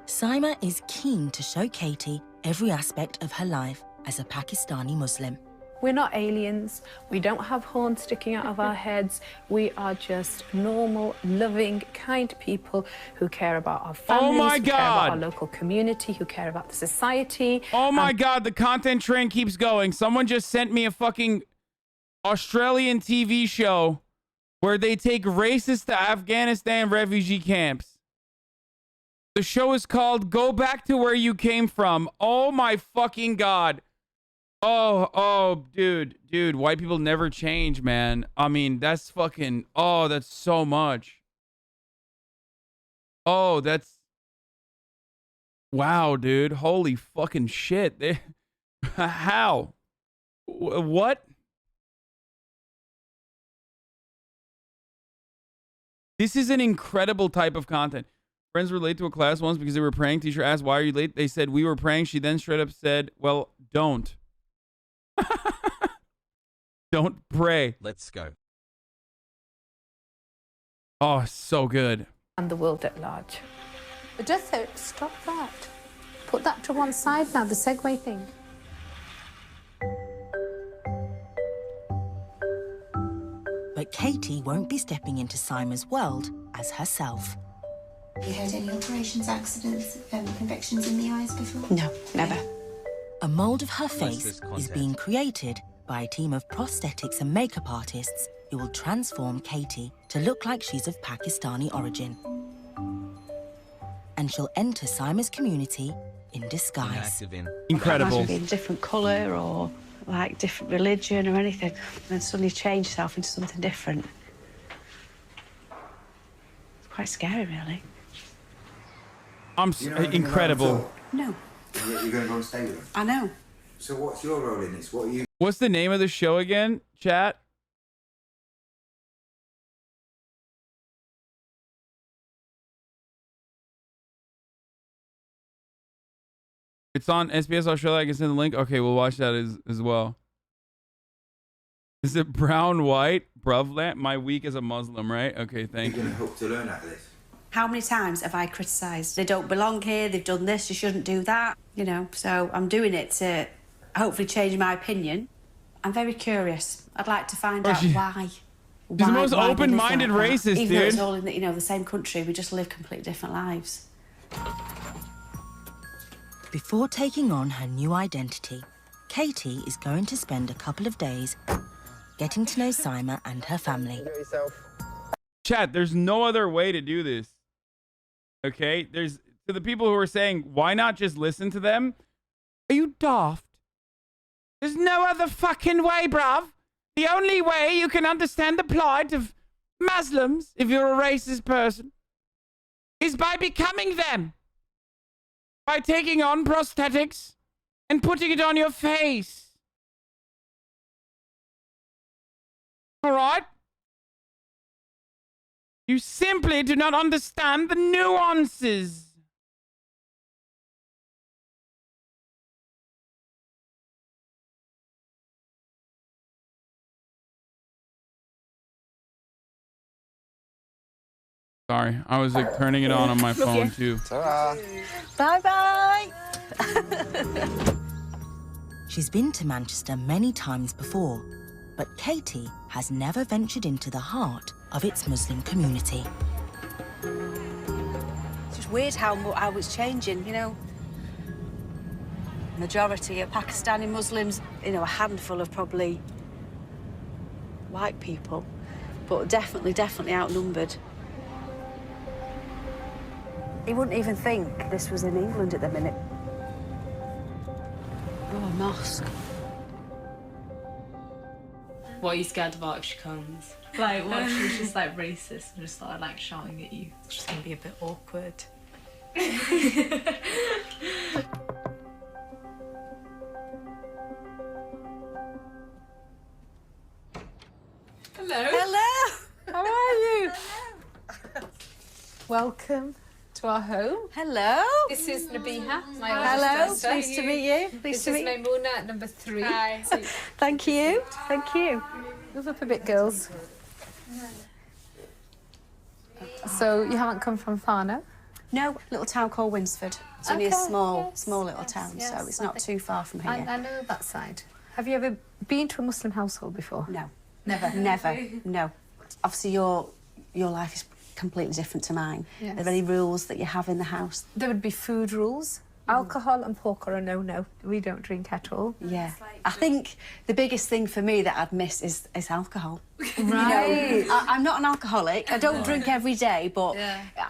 Saima is keen to show Katie every aspect of her life as a Pakistani Muslim. We're not aliens. We don't have horns sticking out of our heads. We are just normal, loving, kind people who care about our families, oh my who care about God. our local community, who care about the society. Oh my God, the content train keeps going. Someone just sent me a fucking Australian TV show where they take racists to Afghanistan refugee camps. The show is called Go Back to Where You Came From. Oh my fucking God. Oh, dude, white people never change, man. I mean, that's fucking, oh, that's so much. Oh, that's, wow, dude. Holy fucking shit. How? What? This is an incredible type of content. Friends were late to a class once because they were praying. Teacher asked, why are you late? They said, we were praying. She then straight up said, well, don't. Don't pray. Let's go. Oh, so good. And the world at large. But just stop that. Put that to one side now, the segue thing. But Katie won't be stepping into Saima's world as herself. Have you had any operations, accidents, convictions in the eyes before? No, never. A mould of her face is being created by a team of prosthetics and makeup artists who will transform Katie to look like she's of Pakistani origin. And she'll enter Saima's community in disguise. Incredible. Imagine being a different colour or like different religion or anything, and then suddenly change yourself into something different. It's quite scary, really. Incredible. No. You're going to go and stay with him? I know. So what's your role in this? What are you... What's the name of the show again, chat? It's on SBS Australia. I can send the link. Okay, we'll watch that as well. Is it brown, white, bruvland? My week as a Muslim, right? Okay, thank you. You're going to hope to learn out of this? How many times have I criticised? They don't belong here, they've done this, you shouldn't do that, you know. So I'm doing it to hopefully change my opinion. I'm very curious. I'd like to find out why. She's the most open-minded racist, Even dude. though it's all in the, you know, the same country, we just live completely different lives. Before taking on her new identity, Katie is going to spend a couple of days getting to know Sima and her family. Chat, there's no other way to do this. Okay? There's to the people who are saying, why not just listen to them? Are you daft? There's no other fucking way, bruv. The only way you can understand the plight of Muslims, if you're a racist person, is by becoming them. By taking on prosthetics and putting it on your face. All right? You simply do not understand the nuances. Sorry, I was like turning it on my phone too. Bye-bye. She's been to Manchester many times before, but Katie has never ventured into the heart of its Muslim community. It's just weird how it's changing, you know. Majority of Pakistani Muslims, you know, a handful of probably white people, but definitely outnumbered. You wouldn't even think this was in England at the minute. Oh, a mosque. What are you scared about if she comes? Like, what if she was just like racist and just started like shouting at you? It's just gonna be a bit awkward. Hello. Hello. How are you? Welcome to our home. Hello. This is Nabiha, my Hello. oldest daughter. Pleased to meet you. This is Maimuna, number 3. Hi. Thank you. Thank you. Move up a bit, girls. So you haven't come from far, no? No, little town called Winsford. It's only a Okay, small yes, little town, so it's not too far from here. I know that side. Have you ever been to a Muslim household before? No. Never? Never, no. Obviously, your life is completely different to mine. Yes. Are there any rules that you have in the house? There would be food rules. Alcohol and pork are a no-no. We don't drink at all. Yeah. I think the biggest thing for me that I'd miss is alcohol. Right. You know, I'm not an alcoholic. I don't drink every day, but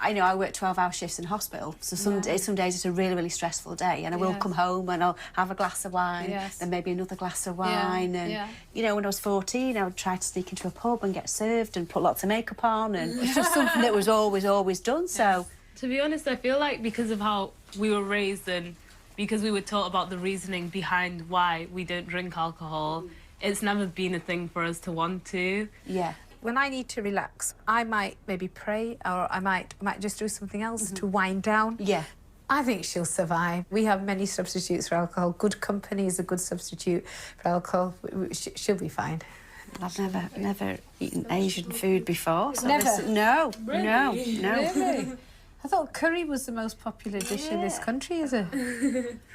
I know I work 12-hour shifts in hospital. So some days it's a really stressful day, and I will come home and I'll have a glass of wine, then maybe another glass of wine. And you know, when I was 14, I would try to sneak into a pub and get served and put lots of makeup on, and it's just something that was always done. So. To be honest, I feel like because of how we were raised and because we were taught about the reasoning behind why we don't drink alcohol, it's never been a thing for us to want to. Yeah. When I need to relax, I might maybe pray, or I might just do something else to wind down. Yeah. I think she'll survive. We have many substitutes for alcohol. Good company is a good substitute for alcohol. She'll be fine. I've never eaten Asian food before. So Never? No. Really? No. Really? I thought curry was the most popular dish in this country as a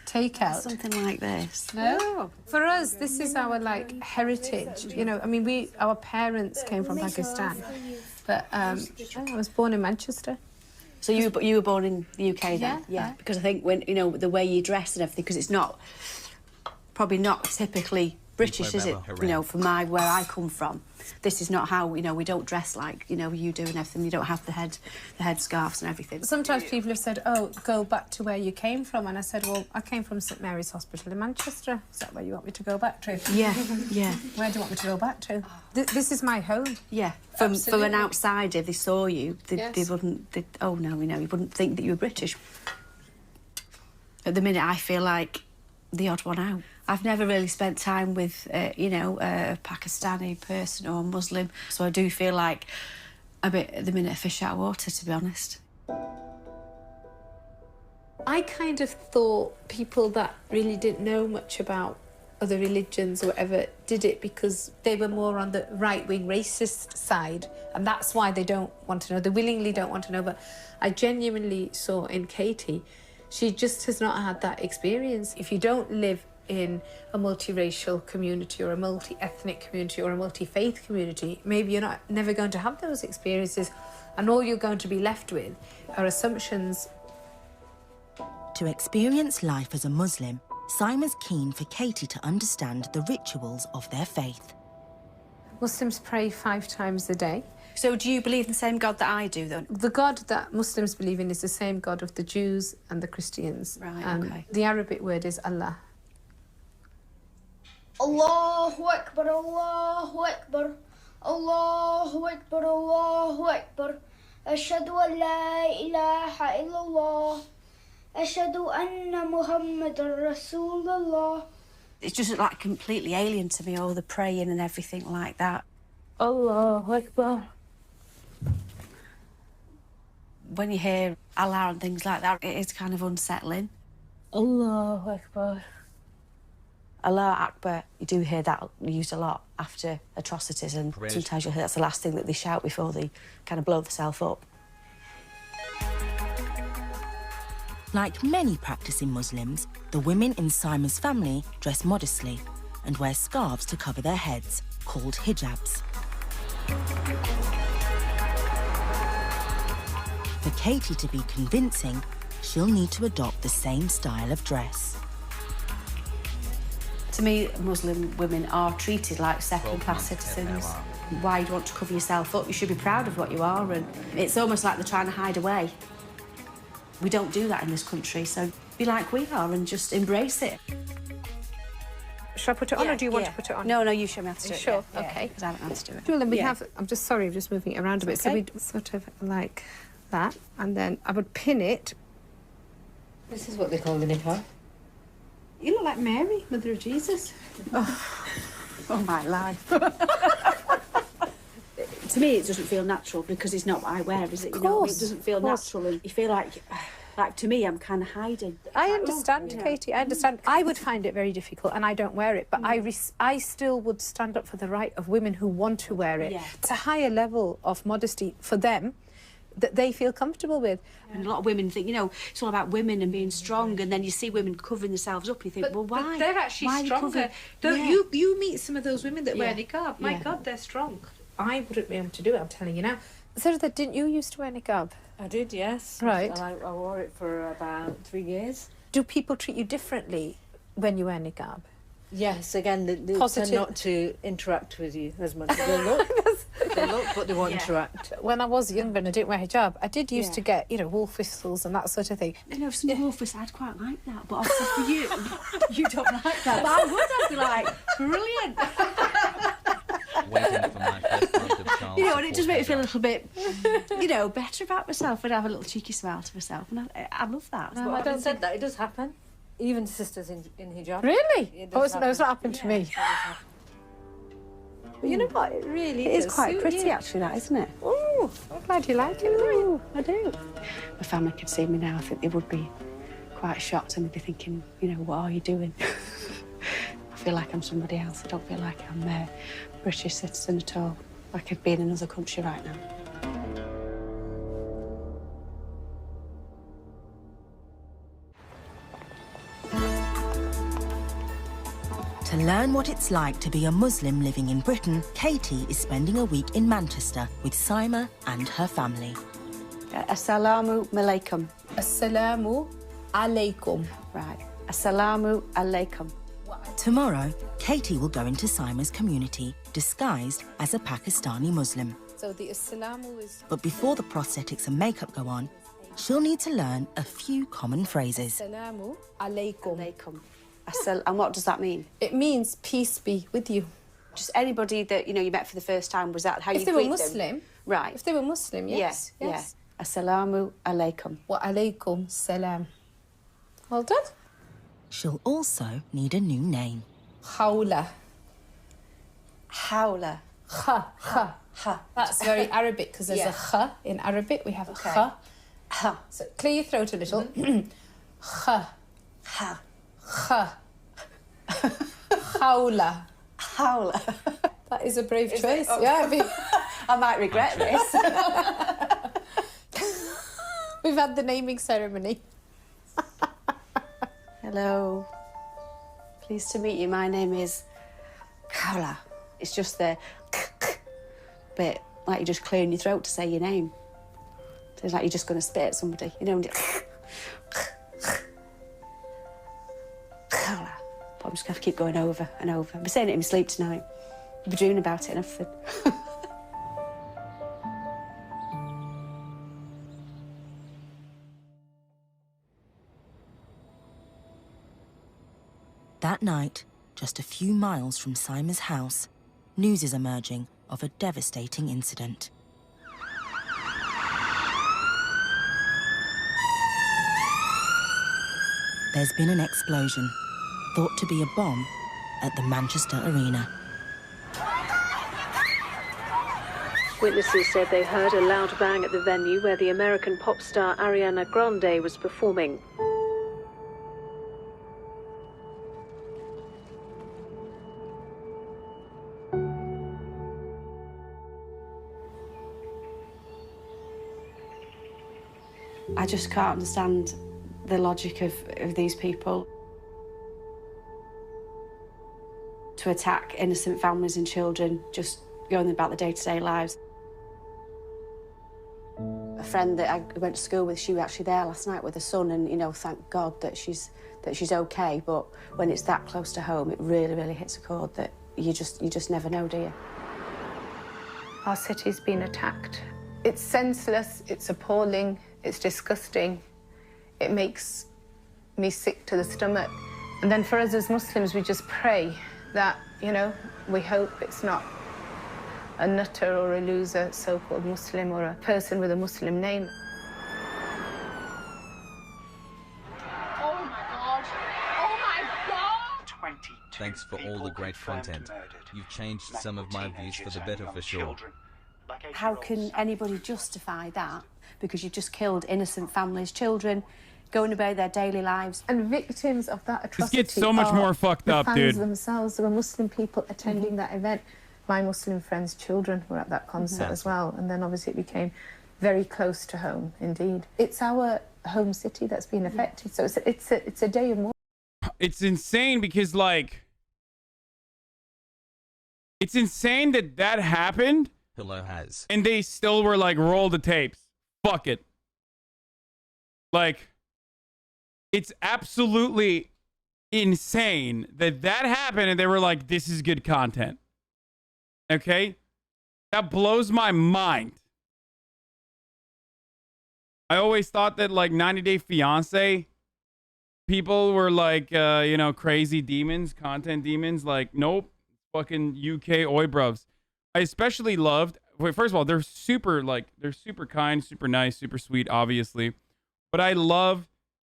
takeout. Something like this. No. For us, this is our, like, heritage. You know, I mean, our parents came from Pakistan. But I was born in Manchester. So you were born in the UK then? Yeah. Because I think when, you know, the way you dress and everything, because it's probably not typically British, is it? You know, from where I come from, this is not how, you know, we don't dress like, you know, you do and everything. You don't have the head scarves and everything. Sometimes people have said, oh, go back to where you came from. And I said, well, I came from St Mary's Hospital in Manchester. Is that where you want me to go back to? Yeah. Where do you want me to go back to? This is my home. Yeah. From an outsider, if they saw you, they wouldn't, oh no, you know, you wouldn't think that you were British. At the minute, I feel like the odd one out. I've never really spent time with, you know, a Pakistani person or a Muslim, so I do feel like a bit, at the minute, a fish out of water, to be honest. I kind of thought people that really didn't know much about other religions or whatever did it because they were more on the right-wing racist side, and that's why they don't want to know. They willingly don't want to know, but I genuinely saw in Katie, she just has not had that experience. If you don't live in a multiracial community or a multi-ethnic community or a multi-faith community, maybe you're never going to have those experiences, and all you're going to be left with are assumptions. To experience life as a Muslim, Sima's keen for Katie to understand the rituals of their faith. Muslims pray 5 times a day. So do you believe in the same God that I do, then? The God that Muslims believe in is the same God of the Jews and the Christians. Right, okay. The Arabic word is Allah. Allahu Akbar, Allahu Akbar, Allahu Akbar, Allahu Akbar. Ashhadu an la ilaha illallah. Ashhadu anna Muhammadan Rasulullah. It's just like completely alien to me, all the praying and everything like that. Allahu Akbar. When you hear Allah and things like that, it is kind of unsettling. Allahu Akbar. Allah Akbar, you do hear that used a lot after atrocities, and sometimes you'll hear that's the last thing that they shout before they kind of blow themselves up. Like many practicing Muslims, the women in Sima's family dress modestly and wear scarves to cover their heads, called hijabs. For Katie to be convincing, she'll need to adopt the same style of dress. To me, Muslim women are treated like second-class citizens. Why do you want to cover yourself up? You should be proud of what you are, and it's almost like they're trying to hide away. We don't do that in this country, so be like we are and just embrace it. Should I put it on, or do you want to put it on? No, you show me how to do it. Sure, yeah, okay. Because I haven't had to do it. Well, then we have, I'm just sorry, I'm just moving it around a bit. Okay. So we sort of like that, and then I would pin it. This is what they call the niqab. You look like Mary, Mother of Jesus. Oh, my life. To me, it doesn't feel natural because it's not what I wear, is it? Of You know, course, it doesn't feel of course. natural, and you feel like to me, I'm kind of hiding. I understand, Yeah. Katie, I understand. I would find it very difficult, and I don't wear it, but I still would stand up for the right of women who want to wear it. Yeah. It's a higher level of modesty for them that they feel comfortable with. And a lot of women think, you know, it's all about women and being strong, and then you see women covering themselves up, and you think, well, why? But they're actually Why are they stronger. covering- Don't you meet some of those women that wear Yeah. niqab? My Yeah. God, they're strong. I wouldn't be able to do it, I'm telling you now. Sarada, didn't you used to wear niqab? I did, yes. Right. And I wore it for about 3 years. Do people treat you differently when you wear niqab? Yes, again, they Positive. tend not to interact with you as much. They look, but they won't interact. When I was younger and I didn't wear hijab, I did used Yeah. to get, you know, wolf whistles and that sort of thing. You know, if some wolfies, I'd quite like that, but obviously for you, you don't like that. But I would, I'd be like, brilliant. Waiting for my first month of child You know, and it just support makes me feel a little bit, you know, better about myself, and have a little cheeky smile to myself, and I love that. No, I don't said that. It does happen. Even sisters in hijab. Really? It Oh, does no, it's not happened to me. But you know what? It really It is does quite suit pretty, you. actually, that, isn't it? Ooh, I'm glad you like it. Ooh, I do. My family could see me now, I think they would be quite shocked, and they'd be thinking, you know, what are you doing? I feel like I'm somebody else. I don't feel like I'm a British citizen at all. I could be in another country right now. To learn what it's like to be a Muslim living in Britain, Katie is spending a week in Manchester with Sima and her family. Assalamu alaikum. Assalamu alaikum. Right. Assalamu alaikum. Tomorrow, Katie will go into Sima's community disguised as a Pakistani Muslim. So the Assalamu is... But before the prosthetics and makeup go on, she'll need to learn a few common phrases. Assalamu alaikum. Alaikum. And what does that mean? It means peace be with you. Just anybody that, you know, you met for the first time, was that how you If they were greet Muslim. them? Right. If they were Muslim, yes. Yeah, Yes. yeah. Assalamu alaikum. Wa alaikum salam. Well done. she'll also need a new name. Hawla. Howler. Ha, ha, ha. That's very Arabic because there's a ha in Arabic. We have a ha. Ha. So clear your throat a little. Ha. Ha. Ha. Howler. Howler. That is a brave Is choice. it? Oh. Yeah, I might regret this. we've had the naming ceremony. Hello. Pleased to meet you. My name is Howler. It's just the bit like you're just clearing your throat to say your name. So it's like you're just going to spit at somebody, you know. But I'm just going to keep going over and over. I'll be saying it in my sleep tonight. I'll be dreaming about it and everything. That night, just a few miles from Sima's house, news is emerging of a devastating incident. There's been an explosion, thought to be a bomb, at the Manchester Arena. Witnesses said they heard a loud bang at the venue where the American pop star Ariana Grande was performing. I just can't understand the logic of these people. To attack innocent families and children, just going about their day-to-day lives. A friend that I went to school with, she was actually there last night with her son, and, you know, thank God that she's okay, but when it's that close to home, it really, really hits a chord that you just never know, do you? Our city's been attacked. It's senseless, it's appalling, it's disgusting. It makes me sick to the stomach. And then for us as Muslims, we just pray that, you know, we hope it's not a nutter or a loser so-called Muslim or a person with a Muslim name. Oh my God. Oh my God. 22 Thanks for all the great content. You've changed some of my views for the better for sure. How can anybody justify that? Because you've just killed innocent families, children, going about their daily lives. And victims of that atrocity This gets so much more fucked up, fans dude. themselves. There were Muslim people attending that event. My Muslim friends' children were at that concert as well. And then obviously it became very close to home, indeed. It's our home city that's been affected. So it's a day of mourning. It's insane because, like, it's insane that that happened. Hello, Has. And they still were like, roll the tapes. Fuck it. Like, it's absolutely insane that that happened and they were like, this is good content. Okay? That blows my mind. I always thought that, like, 90 Day Fiancé people were like, you know, crazy demons, content demons. Like, nope. Fucking UK oi bruvs. I especially loved, wait, first of all, they're super, like, they're super kind, super nice, super sweet, obviously. But I love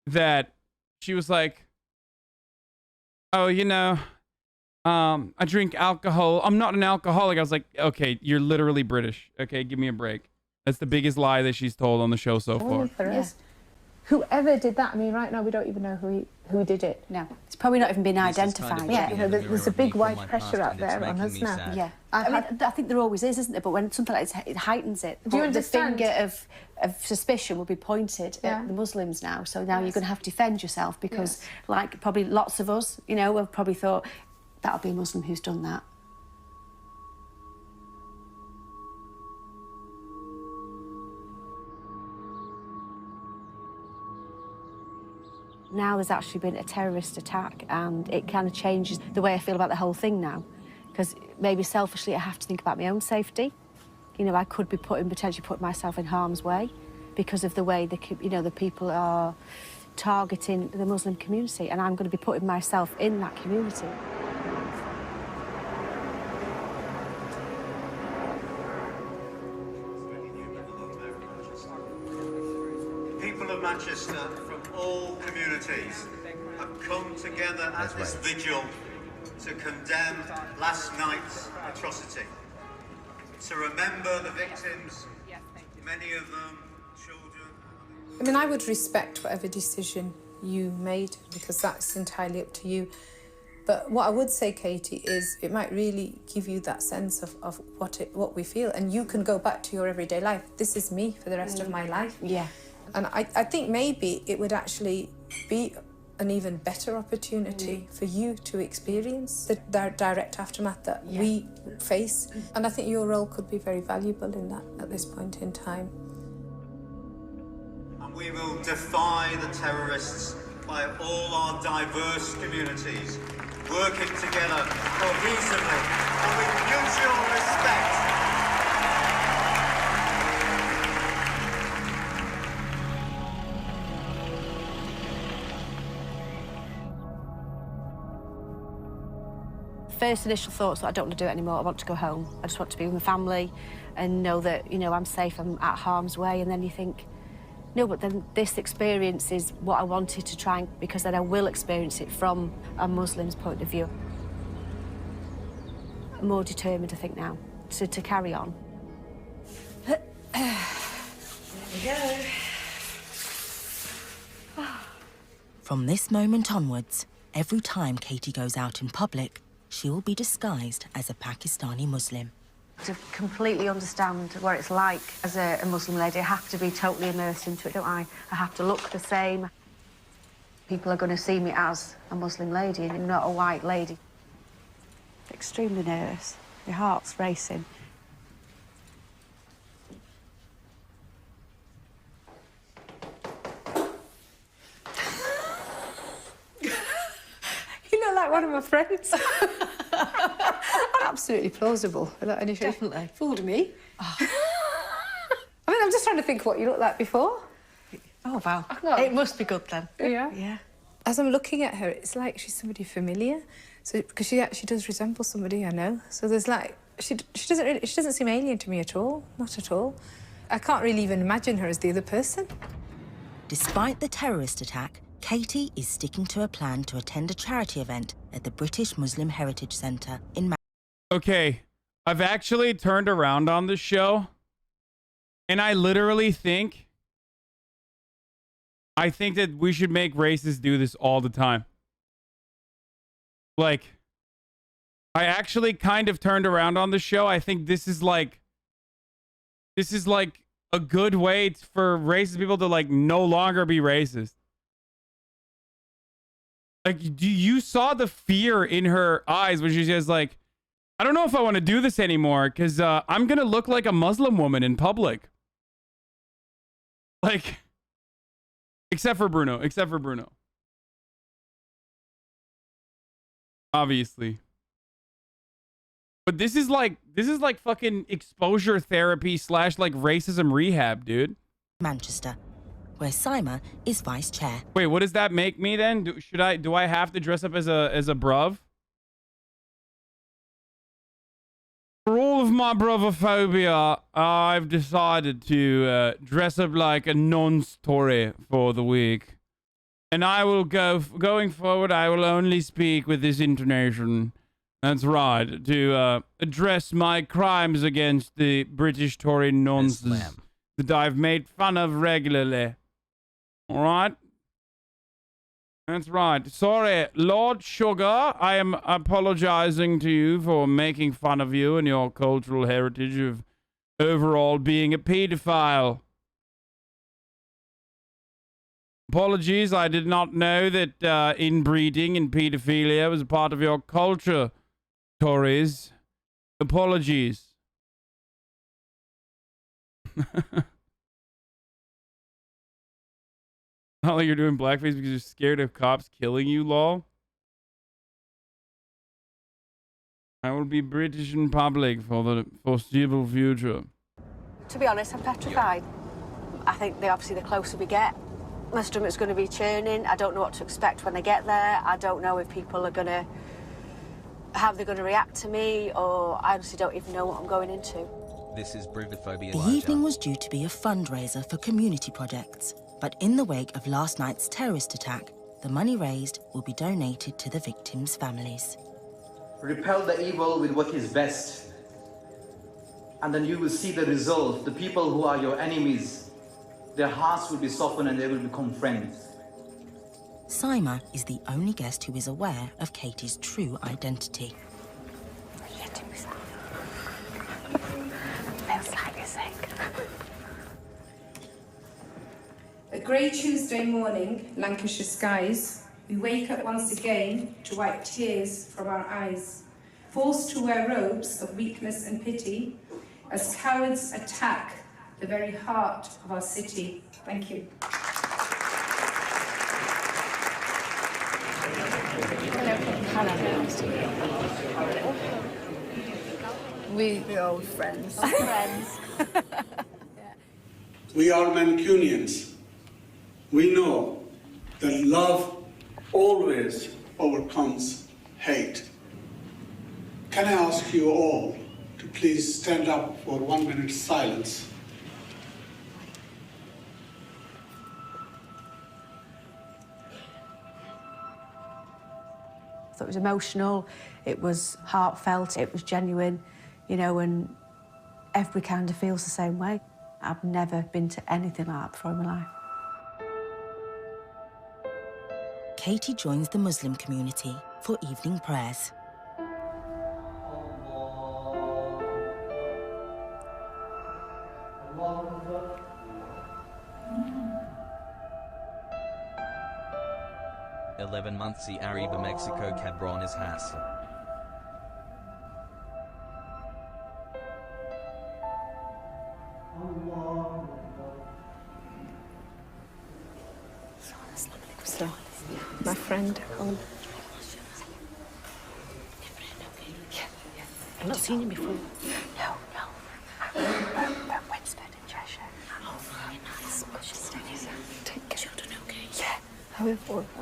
that she was like, oh, you know, I drink alcohol. I'm not an alcoholic. I was like, okay, you're literally British. Okay, give me a break. That's the biggest lie that she's told on the show so far. For us. Whoever did that, I mean, right now we don't even know who did it. No, it's probably not even been identified. Yeah, you know, there's a big wide pressure out there on us now. Yeah, I think there always is, isn't there? But when something like this, it heightens it. Do you understand? The finger of suspicion will be pointed at the Muslims now. So now you're going to have to defend yourself because, like, probably lots of us, you know, have probably thought that'll be a Muslim who's done that. Now there's actually been a terrorist attack and it kind of changes the way I feel about the whole thing now. Because maybe selfishly I have to think about my own safety. You know, I could be potentially putting myself in harm's way because of the way the people are targeting the Muslim community, and I'm going to be putting myself in that community. People of Manchester from all communities, have come together at this vigil to condemn last night's atrocity, to remember the victims, many of them children. I mean, I would respect whatever decision you made, because that's entirely up to you. But what I would say, Katie, is it might really give you that sense of what we feel, and you can go back to your everyday life. This is me for the rest of my life. Yeah. And I think maybe it would actually be an even better opportunity for you to experience the direct aftermath that we face. And I think your role could be very valuable in that at this point in time. And we will defy the terrorists by all our diverse communities, working together cohesively and with mutual respect. First initial thoughts that I don't want to do it anymore. I want to go home. I just want to be with my family and know that, you know, I'm safe, I'm at harm's way. And then you think, no, but then this experience is what I wanted to try and, because then I will experience it from a Muslim's point of view. I'm more determined, I think, now, to carry on. There we go. From this moment onwards, every time Katie goes out in public, she will be disguised as a Pakistani Muslim. To completely understand what it's like as a Muslim lady, I have to be totally immersed into it, don't I? I have to look the same. People are going to see me as a Muslim lady and not a white lady. Extremely nervous. Your heart's racing. You look like one of my friends. Absolutely plausible. Definitely. Fooled me. Oh. I mean, I'm just trying to think what you looked like before. Oh, wow. No. It must be good, then. Yeah. Yeah. As I'm looking at her, it's like she's somebody familiar. So, because she actually does resemble somebody I know. So there's like, she doesn't seem alien to me at all. Not at all. I can't really even imagine her as the other person. Despite the terrorist attack, Katie is sticking to a plan to attend a charity event at the British Muslim Heritage Centre in Okay, I've actually turned around on this show, and I literally think that we should make racists do this all the time. Like, I actually kind of turned around on the show. I think this is like a good way for racist people to like no longer be racist. Like, you saw the fear in her eyes when she says like, I don't know if I want to do this anymore because I'm going to look like a Muslim woman in public. Like, except for Bruno. Obviously. But this is like fucking exposure therapy / like racism rehab, dude. Manchester, where Sima is vice chair. Wait, what does that make me then? Do I have to dress up as a bruv? For all of my BRUVAPHOBIA, I've decided to dress up like a non-story for the week. And I will going forward, I will only speak with this intonation. That's right, to address my crimes against the British Tory nonsense that I've made fun of regularly. All right? That's right. Sorry, Lord Sugar, I am apologizing to you for making fun of you and your cultural heritage of overall being a pedophile. Apologies, I did not know that inbreeding and pedophilia was a part of your culture, Tories. Apologies. Not like you're doing blackface because you're scared of cops killing you, lol. I will be British in public for the foreseeable future. To be honest, I'm petrified. I think obviously the closer we get, my stomach's going to be churning. I don't know what to expect when I get there. I don't know if people are going to, how they're going to react to me, or I honestly don't even know what I'm going into. This is BRUVAPHOBIA. The evening was due to be a fundraiser for community projects, but in the wake of last night's terrorist attack, The money raised will be donated to the victims' families. Repel the evil with what is best, and then you will see the result. The people who are your enemies, their hearts will be softened and they will become friends. Saima is the only guest who is aware of Katie's true identity. Feels like you're sick. A grey Tuesday morning, Lancashire skies, we wake up once again to wipe tears from our eyes, forced to wear robes of weakness and pity, as cowards attack the very heart of our city. Thank you. We're old friends. Friends. We are Mancunians. We know that love always overcomes hate. Can I ask you all to please stand up for 1 minute silence? So it was emotional, it was heartfelt, it was genuine, you know, and everybody kind of feels the same way. I've never been to anything like that before in my life. Katie joins the Muslim community for evening prayers. months Arriba Mexico Cabron is Hasan. My friend. I've not seen him before. No. From Winsford in Cheshire. Oh, very nice. Take children, okay? Yeah. How are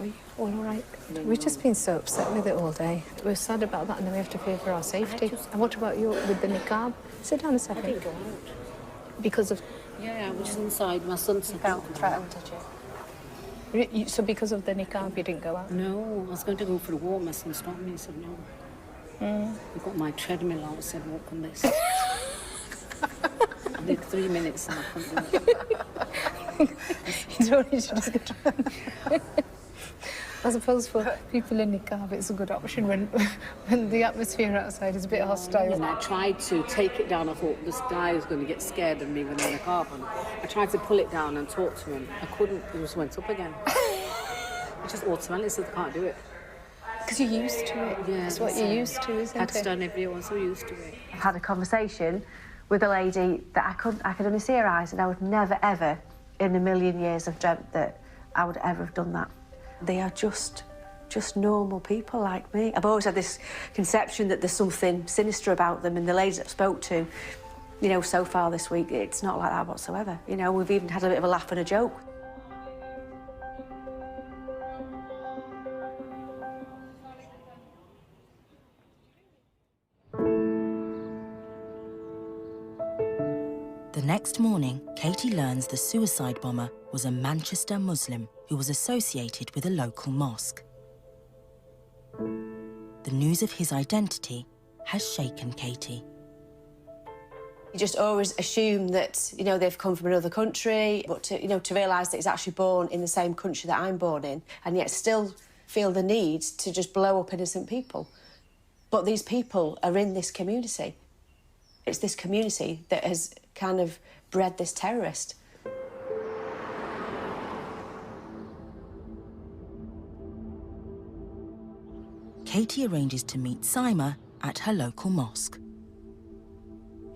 you? All right? We've just been so upset with it all day. We're sad about that, and then we have to fear for our safety. And what about you with the niqab? Sit down a second. I didn't go out. Because of... Yeah, I was just inside. My son felt threatened, did you? So because of the niqab, you didn't go out? No, I was going to go for a walk. My son stopped me and said no. I got my treadmill out and said, walk on this. I did 3 minutes and I couldn't do it. You don't need to just go to... I suppose for people in niqab, it's a good option when the atmosphere outside is a bit hostile. And I tried to take it down. I thought this guy is going to get scared of me when I'm in niqab. And I tried to pull it down and talk to him. I couldn't. It just went up again. It just automatically said I can't do it. Because you're used to it. Yeah, that's what you're used to, isn't it? I'd done everyone so used to it. I had a conversation with a lady that I could only see her eyes, and I would never, ever in a million years have dreamt that I would ever have done that. They are just normal people like me. I've always had this conception that there's something sinister about them, and the ladies that I spoke to, you know, so far this week, it's not like that whatsoever. You know, we've even had a bit of a laugh and a joke. The next morning, Katie learns the suicide bomber was a Manchester Muslim who was associated with a local mosque. The news of his identity has shaken Katie. You just always assume that, you know, they've come from another country, but to realise that he's actually born in the same country that I'm born in, and yet still feel the need to just blow up innocent people. But these people are in this community. It's this community that has kind of bred this terrorist. Katie arranges to meet Saima at her local mosque.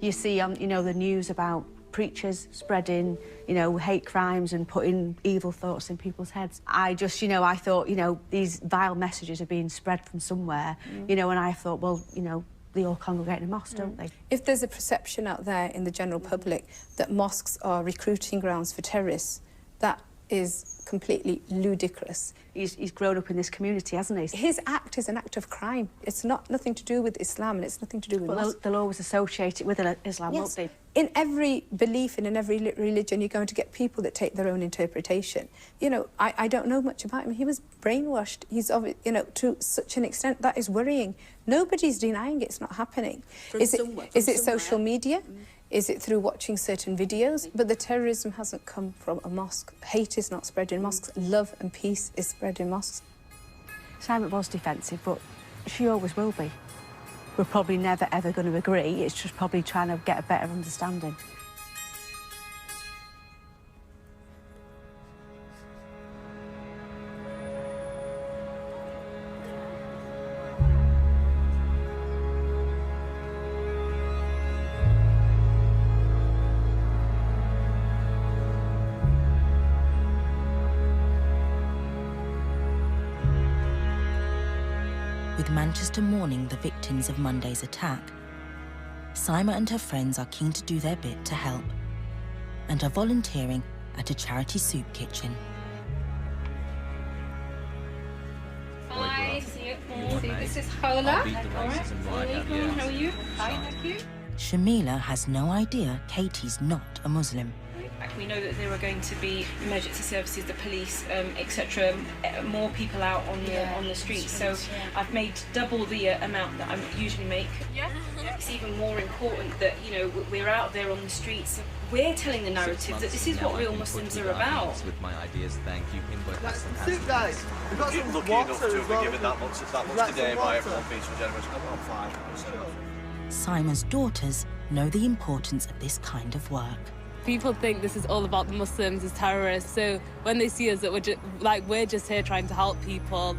You see, you know, the news about preachers spreading, you know, hate crimes and putting evil thoughts in people's heads. I just, you know, I thought, you know, these vile messages are being spread from somewhere, you know, and I thought, well, you know, they all congregate in a mosque, don't they? If there's a perception out there in the general public that mosques are recruiting grounds for terrorists, that is completely ludicrous. He's grown up in this community, hasn't he? His act is an act of crime. It's nothing to do with Islam, and it's nothing to do with mosques. They'll always associate it with Islam, yes. won't they? In every belief and in every religion, you're going to get people that take their own interpretation. You know, I don't know much about him. He was brainwashed. He's, you know, to such an extent that is worrying. Nobody's denying it's not happening. Is it social media? Is it through watching certain videos? But the terrorism hasn't come from a mosque. Hate is not spread in mosques. Love and peace is spread in mosques. Simon was defensive, but she always will be. We're probably never, ever going to agree. It's just probably trying to get a better understanding. With Manchester mourning the victims of Monday's attack, Sima and her friends are keen to do their bit to help and are volunteering at a charity soup kitchen. Hi, this is Hola. How are you? Hi, thank you. Shamila has no idea Katie's not a Muslim. We know that there are going to be emergency services, the police, etc. More people out on the streets. So I've made double the amount that I usually make. It's even more important that we're out there on the streets. We're telling the narrative that this is what real Muslims are about. With my ideas, thank you, Soup, guys. We've got some lucky enough to have been given that much today by everyone being so generous. Sima's daughters know the importance of this kind of work. People think this is all about the Muslims as terrorists, so when they see us, that we're just here trying to help people.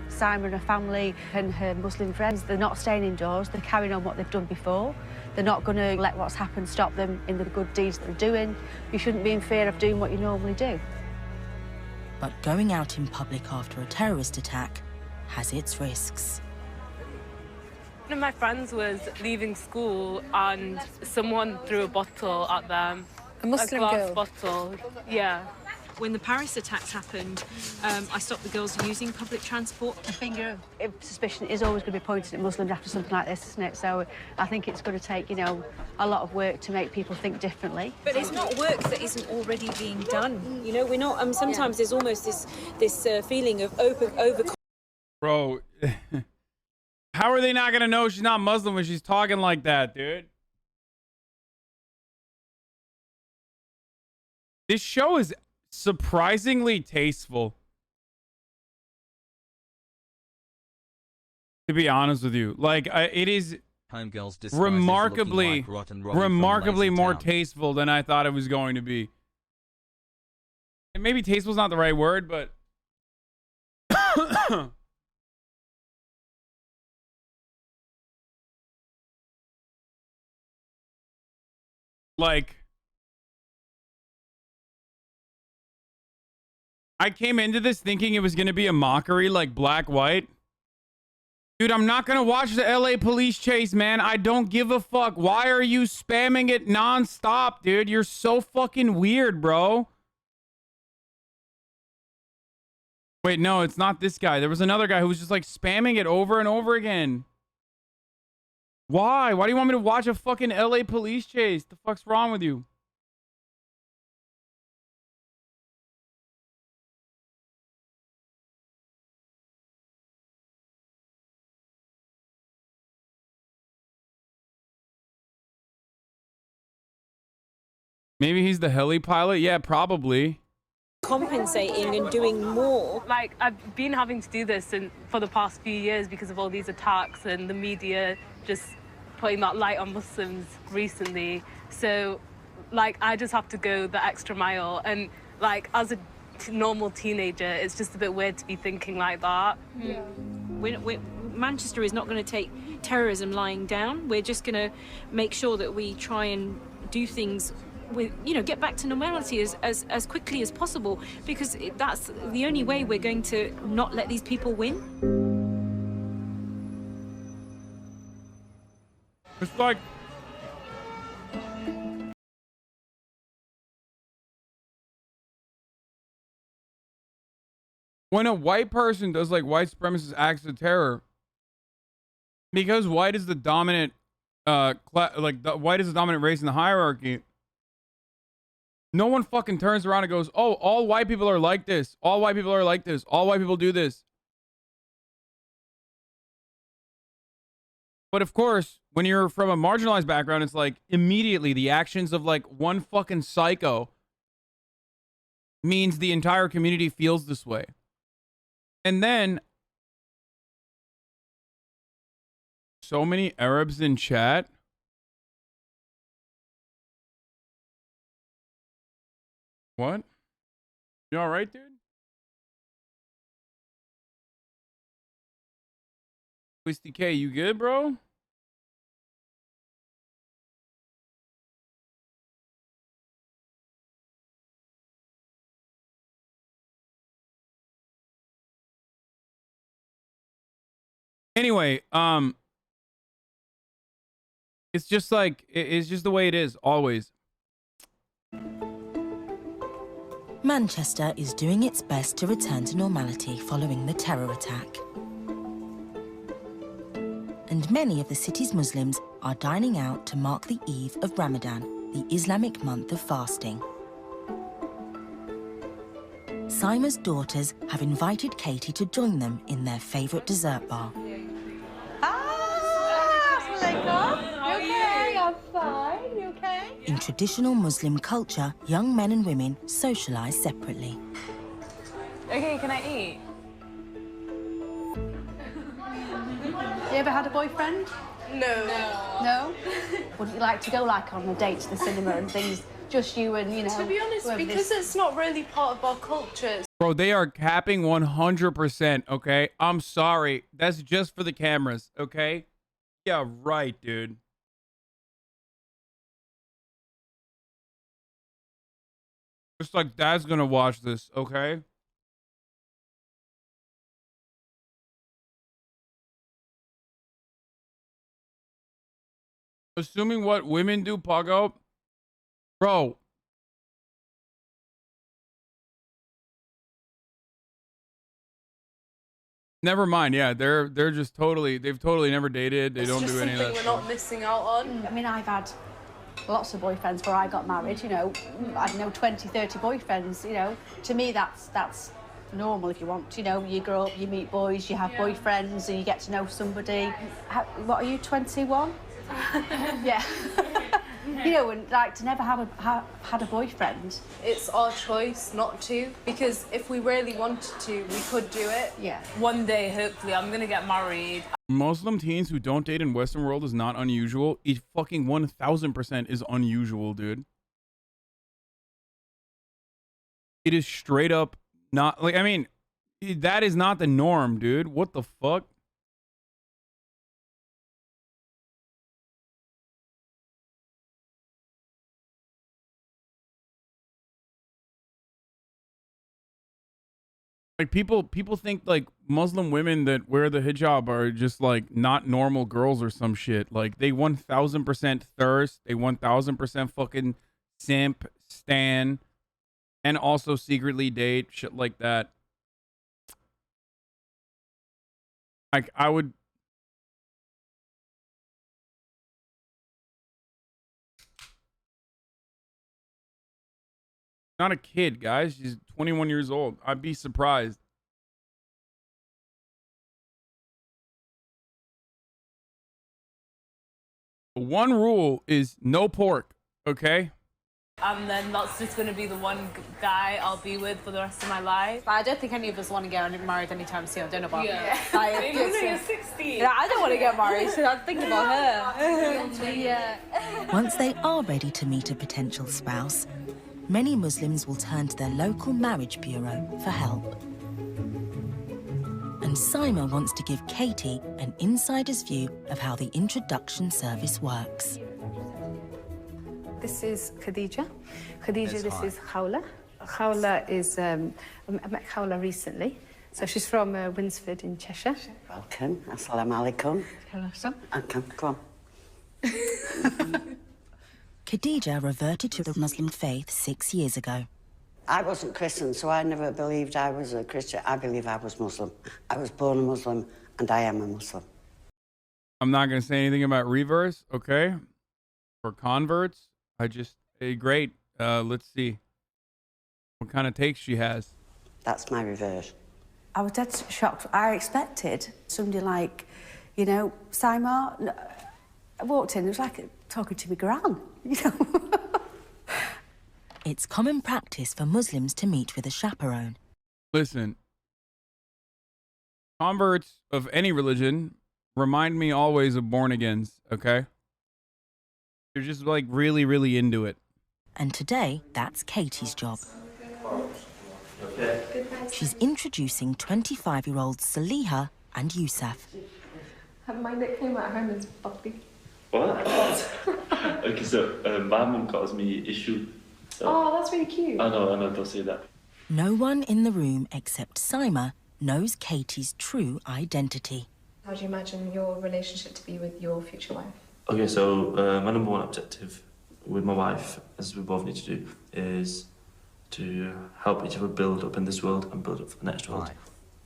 Sima and her family and her Muslim friends, they're not staying indoors, they're carrying on what they've done before. They're not going to let what's happened stop them in the good deeds that they're doing. You shouldn't be in fear of doing what you normally do. But going out in public after a terrorist attack has its risks. One of my friends was leaving school and someone threw a bottle at them. A Muslim glass girl? bottle, yeah. When the Paris attacks happened, I stopped the girls using public transport. A finger of suspicion is always going to be pointed at Muslims after something like this, isn't it? So I think it's going to take, a lot of work to make people think differently. But it's not work that isn't already being done. We're not. Sometimes there's almost this feeling of over. Bro, how are they not gonna know she's not Muslim when she's talking like that, dude? This show is surprisingly tasteful, to be honest with you. Like, it is remarkably more tasteful than I thought it was going to be. And maybe tasteful is not the right word, but like, I came into this thinking it was going to be a mockery like Black White. Dude, I'm not going to watch the LA police chase, man. I don't give a fuck. Why are you spamming it nonstop, dude? You're so fucking weird, bro. Wait, no, it's not this guy. There was another guy who was just like spamming it over and over again. Why? Why do you want me to watch a fucking LA police chase? The fuck's wrong with you? Maybe he's the heli pilot? Yeah, probably. Compensating and doing more. Like, I've been having to do this for the past few years because of all these attacks and the media just putting that light on Muslims recently. So, like, I just have to go the extra mile. And, like, as a normal teenager, it's just a bit weird to be thinking like that. Yeah. Manchester is not going to take terrorism lying down. We're just going to make sure that we try and do things with, get back to normality as quickly as possible, because that's the only way we're going to not let these people win. It's like, when a white person does like white supremacist acts of terror, because white is the dominant like the white is the dominant race in the hierarchy, no one fucking turns around and goes, oh, all white people are like this. All white people are like this. All white people do this. But of course, when you're from a marginalized background, it's like immediately the actions of like one fucking psycho means the entire community feels this way. And then so many Arabs in chat. What? You all right, dude? Twisty K, you good, bro? Anyway, it's just like, it's just the way it is, always. Manchester is doing its best to return to normality following the terror attack. And many of the city's Muslims are dining out to mark the eve of Ramadan, the Islamic month of fasting. Saima's daughters have invited Katie to join them in their favourite dessert bar. I'm fine. You okay? In traditional Muslim culture, young men and women socialise separately. Okay, can I eat? You ever had a boyfriend? No. No? Would you like to go like on a date to the cinema and things? Just you and, you know... To be honest, because it's not really part of our culture. Bro, they are capping 100%, okay? I'm sorry. That's just for the cameras, okay? Yeah, right, dude. Just like Dad's gonna watch this, okay? Assuming what women do, Puggo? Bro. Never mind. Yeah, they're just they've totally never dated. They don't do any of that. We're not missing out on. I mean, I've had lots of boyfriends where I got married, you know, I don't know, 20, 30 boyfriends, you know. To me, that's normal if you want. You know, you grow up, you meet boys, you have boyfriends, and you get to know somebody. What are you, 21? Yeah. You know, and like to never have had a boyfriend. It's our choice not to, because if we really wanted to, we could do it. Yeah. One day, hopefully, I'm gonna get married. Muslim teens who don't date in Western world is not unusual. It fucking 1000% is unusual, dude. It is straight up not like, I mean, that is not the norm, dude. What the fuck? Like people think like Muslim women that wear the hijab are just like not normal girls or some shit. Like they 1000% thirst, they 1000% fucking simp, stan, and also secretly date, shit like that. Like I would. Not a kid, guys. She's 21 years old. I'd be surprised. One rule is no pork, okay? And then that's just going to be the one guy I'll be with for the rest of my life. I don't think any of us want to get married anytime soon. I don't know about you. Maybe when you're 60. Yeah, I don't want to get married, so I'm thinking about her. Yeah. Once they are ready to meet a potential spouse, many Muslims will turn to their local marriage bureau for help. And Saima wants to give Katie an insider's view of how the introduction service works. This is Khadija. Khadija, this is Khawla. Khawla is, I met Khawla recently. So she's from Winsford in Cheshire. Welcome. Assalamu alaikum. Hello, son. Welcome. Come on. Khadija reverted to the Muslim faith 6 years ago. I wasn't Christian, so I never believed I was a Christian. I believe I was Muslim. I was born a Muslim, and I am a Muslim. I'm not going to say anything about reverse, okay? For converts, great. Let's see what kind of takes she has. That's my reverse. I was dead shocked. I expected somebody like, you know, Simon. I walked in, it was like talking to my gran, you know. It's common practice for Muslims to meet with a chaperone. Listen, converts of any religion remind me always of born-agains, okay? You're just like really, really into it. And today, that's Katie's job. She's introducing 25-year-olds Saliha and Yusuf. My nickname at home is Bugatti. What? Okay, so my mum calls me Issue. So Oh, that's really cute. I know, don't say that. No one in the room except Sima knows Katie's true identity. How do you imagine your relationship to be with your future wife? Okay, so my number one objective with my wife, as we both need to do, is to help each other build up in this world and build up for the next world.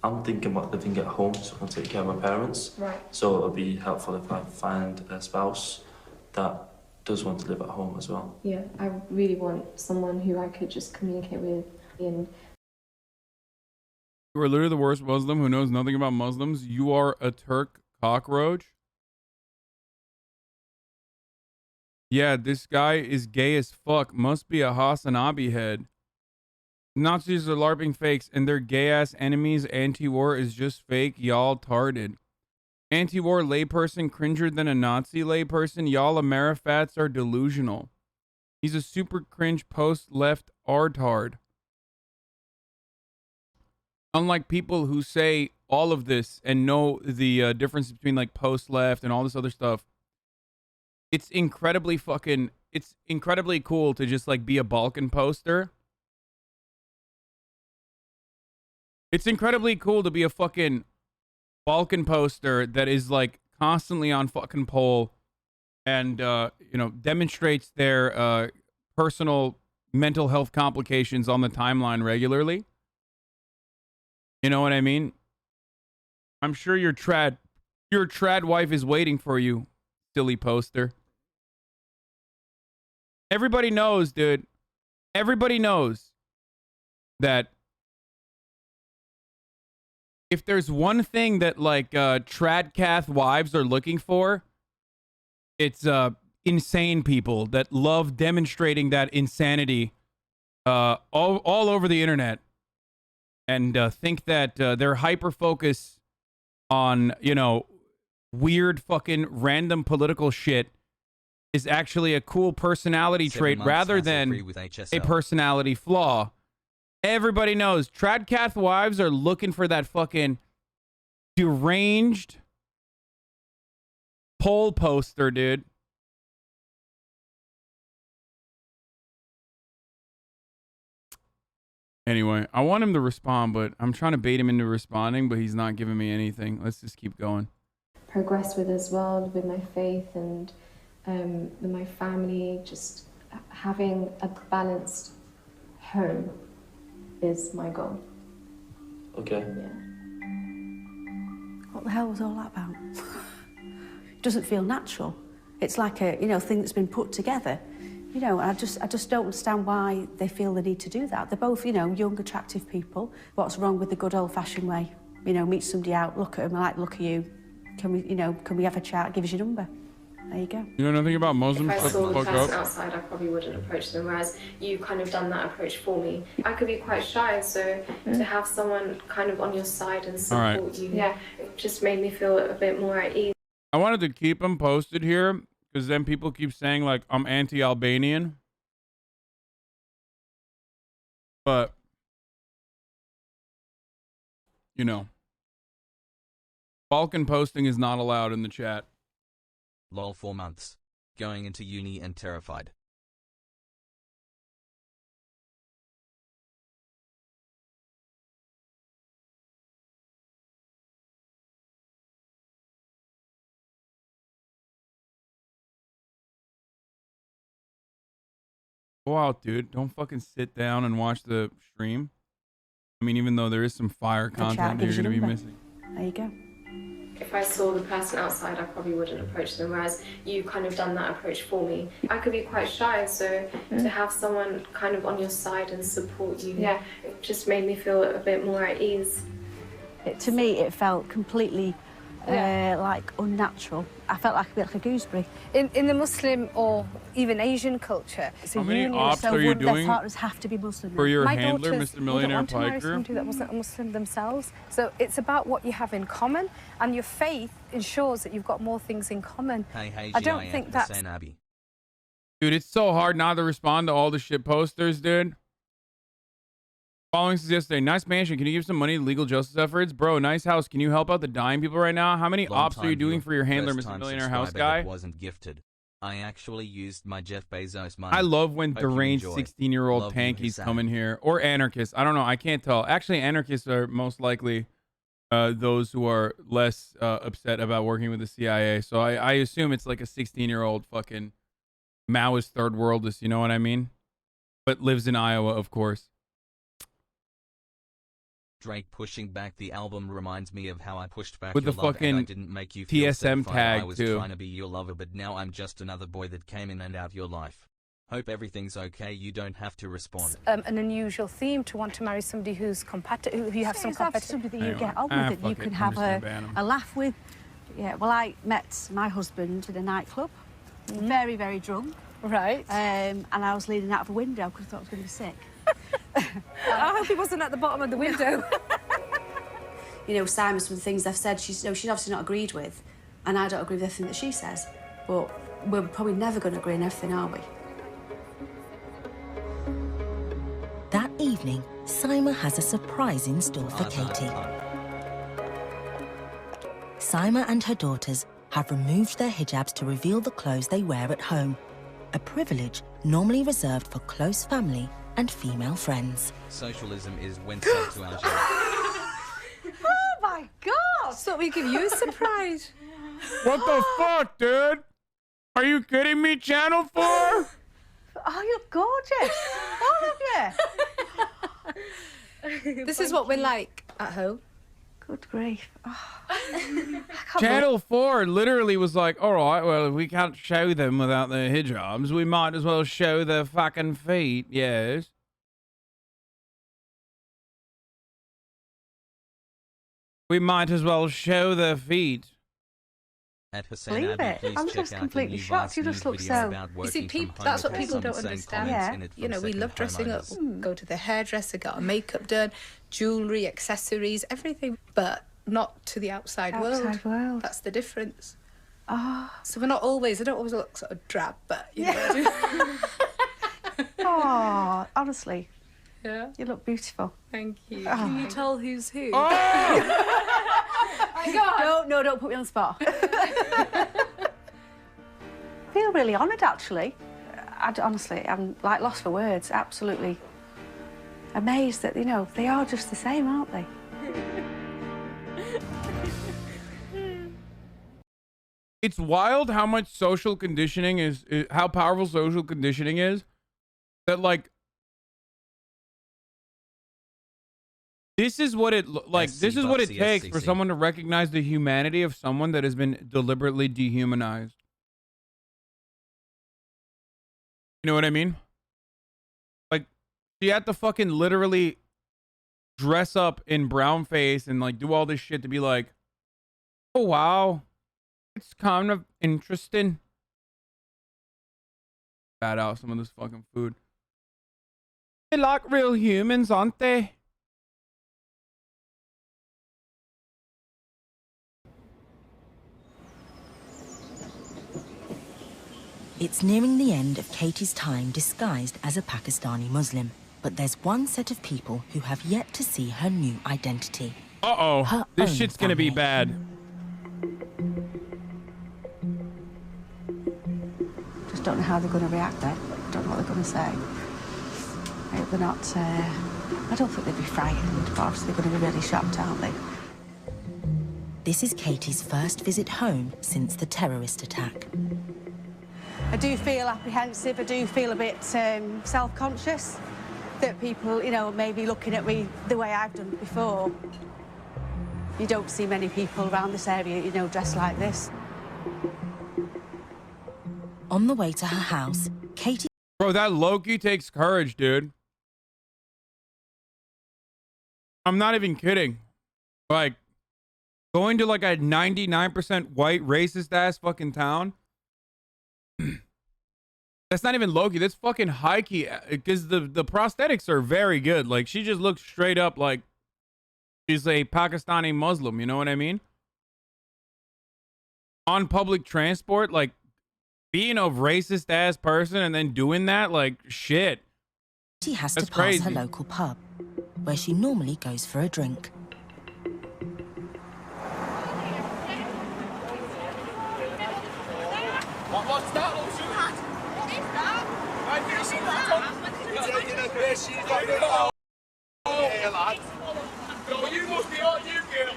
I'm thinking about living at home so I can take care of my parents. Right. So it'll be helpful if I find a spouse that does want to live at home as well. Yeah, I really want someone who I could just communicate with and You are literally the worst Muslim who knows nothing about Muslims. You are a Turk cockroach. Yeah, this guy is gay as fuck. Must be a HasanAbi head. Nazis are LARPing fakes and their gay-ass enemies. Anti-war is just fake. Y'all tarded. Anti-war layperson cringer than a Nazi layperson. Y'all Amerifats are delusional. He's a super cringe post-left artard. Unlike people who say all of this and know the difference between like post-left and all this other stuff, it's incredibly cool to just like be a Balkan poster. It's incredibly cool to be a fucking Balkan poster that is like constantly on fucking poll and, you know, demonstrates their personal mental health complications on the timeline regularly. You know what I mean? I'm sure your trad wife is waiting for you, silly poster. Everybody knows, dude. Everybody knows that if there's one thing that like tradcath wives are looking for, it's insane people that love demonstrating that insanity all over the internet. And think that their hyper focus on, you know, weird fucking random political shit is actually a cool personality trait rather than a personality flaw. Everybody knows tradcath wives are looking for that fucking deranged poll poster, dude. Anyway, I want him to respond, but I'm trying to bait him into responding, but he's not giving me anything. Let's just keep going. progress with as well, with my faith and with my family. Just having a balanced home is my goal. Okay. Yeah. What the hell was all that about? It doesn't feel natural. It's like a, you know, thing that's been put together. You know, I just don't understand why they feel the need to do that. They're both, you know, young, attractive people. What's wrong with the good old-fashioned way? You know, meet somebody out, look at them, I like the look at you. Can we, you know, can we have a chat? Give us your number. There you go. You know nothing about Muslims? If I Shut saw the the fuck person up. outside, I probably wouldn't approach them, whereas you kind of done that approach for me. I could be quite shy, so to have someone kind of on your side and support right. you, yeah, it just made me feel a bit more at ease. I wanted to keep them posted here because then people keep saying like I'm anti-Albanian. But, you know, Balkan posting is not allowed in the chat. Lol, 4 months. Going into uni and terrified. Go out, dude. Don't fucking sit down and watch the stream. I mean, even though there is some fire content that you're going to be missing. There you go. If I saw the person outside, I probably wouldn't approach them, whereas you kind of done that approach for me. I could be quite shy, so to have someone kind of on your side and support you, it just made me feel a bit more at ease. To me, it felt completely like unnatural. I felt like a bit like a gooseberry. In the Muslim or even Asian culture, it's How many ops are you doing have to be Muslim for your My handler, daughters Mr. Millionaire wouldn't want to marry Piker? somebody that wasn't a Muslim themselves. So it's about what you have in common, and your faith ensures that you've got more things in common. I don't think that's... HasanAbi. Dude, it's so hard not to respond to all the shit posters, dude. Following says yesterday, nice mansion. Can you give some money to legal justice efforts? Bro, nice house. Can you help out the dying people right now? How many ops are you doing for your handler, Mr. Millionaire House guy? Wasn't gifted. I actually used my Jeff Bezos money. I love when Hope you deranged enjoy. 16-year-old Love you, tankies Hasan. come in here. Or anarchists. I don't know. I can't tell. Actually, anarchists are most likely those who are less upset about working with the CIA. So I assume it's like a 16-year-old fucking Maoist third worldist, you know what I mean? But lives in Iowa, of course. Drake pushing back the album reminds me of how I pushed back With your the love and I fucking didn't make you feel TSM so fine. tag, I was too. trying to be your lover, but now I'm just another boy that came in and out your life. Hope everything's okay. You don't have to respond. an unusual theme to want to marry somebody who's competitive, who you have some competitive... somebody that you get on with, that you can have a laugh with. Yeah, well, I met my husband in a nightclub, very, very drunk. Right. And I was leaning out of a window because I thought I was going to be sick. I hope he wasn't at the bottom of the window. You know, Simon, some of the things they've said, she's obviously not agreed with, and I don't agree with everything that she says. But we're probably never going to agree on everything, are we? That evening, Sima has a surprise in store for Katie. Sima and her daughters have removed their hijabs to reveal the clothes they wear at home, a privilege normally reserved for close family and female friends. Socialism is when sent to Altai. Oh my God! So we give you a surprise. What the fuck, dude? Are you kidding me, Channel 4? Oh, you're gorgeous. All of you. This is what we're like at home. Good grief. Channel 4 literally was like, all right, well, if we can't show them without their hijabs, we might as well show their fucking feet, yes. We might as well show their feet. At Believe HasanAbi, it. please I'm check just out completely the new shocked. You Vice just News look video so... about You working see, from people, home. that's what It has people some don't insane understand. comments in it You know, from we love second dressing up. homeowners. Go to the hairdresser, get our makeup done, jewellery, accessories, everything. But not to the outside world. That's the difference. So we're not always, I don't always look sort of drab, but you know. Oh, honestly. Yeah. You look beautiful. Thank you. Oh. Can you tell who's who? Don't put me on the spot. I feel really honoured, actually. Honestly, I'm like lost for words. Absolutely amazed that, you know, they are just the same, aren't they? It's wild how much social conditioning is how powerful social conditioning is. That, like, this is what it this is what it takes for someone to recognize the humanity of someone that has been deliberately dehumanized. You know what I mean? Like, she had to fucking literally dress up in brownface and like do all this shit to be like, oh wow, it's kind of interesting. Bad out some of this fucking food. They like real humans, aren't they? It's nearing the end of Katie's time disguised as a Pakistani Muslim, but there's one set of people who have yet to see her new identity. Uh-oh, this shit's gonna be bad. Just don't know how they're going to react then. Don't know what they're going to say. I hope they're not... I don't think they'd be frightened, but obviously they're going to be really shocked, aren't they? This is Katie's first visit home since the terrorist attack. I do feel apprehensive. I do feel a bit self-conscious that people, you know, may be looking at me the way I've done before. You don't see many people around this area, you know, dressed like this. On the way to her house, Katie... Bro, that Loki takes courage, dude. I'm not even kidding. Like, going to like a 99% white racist ass fucking town. That's not even Loki. That's fucking high-key. Because the prosthetics are very good. Like, she just looks straight up like she's a Pakistani Muslim. You know what I mean? On public transport, like, being a racist ass person and then doing that, like, shit. She has to That's pass crazy. her local pub, where she normally goes for a drink. What's that? What's that? I've never seen that on. You're taking a piss. She's got it all. Hey, lads. No, you must be on you, girl.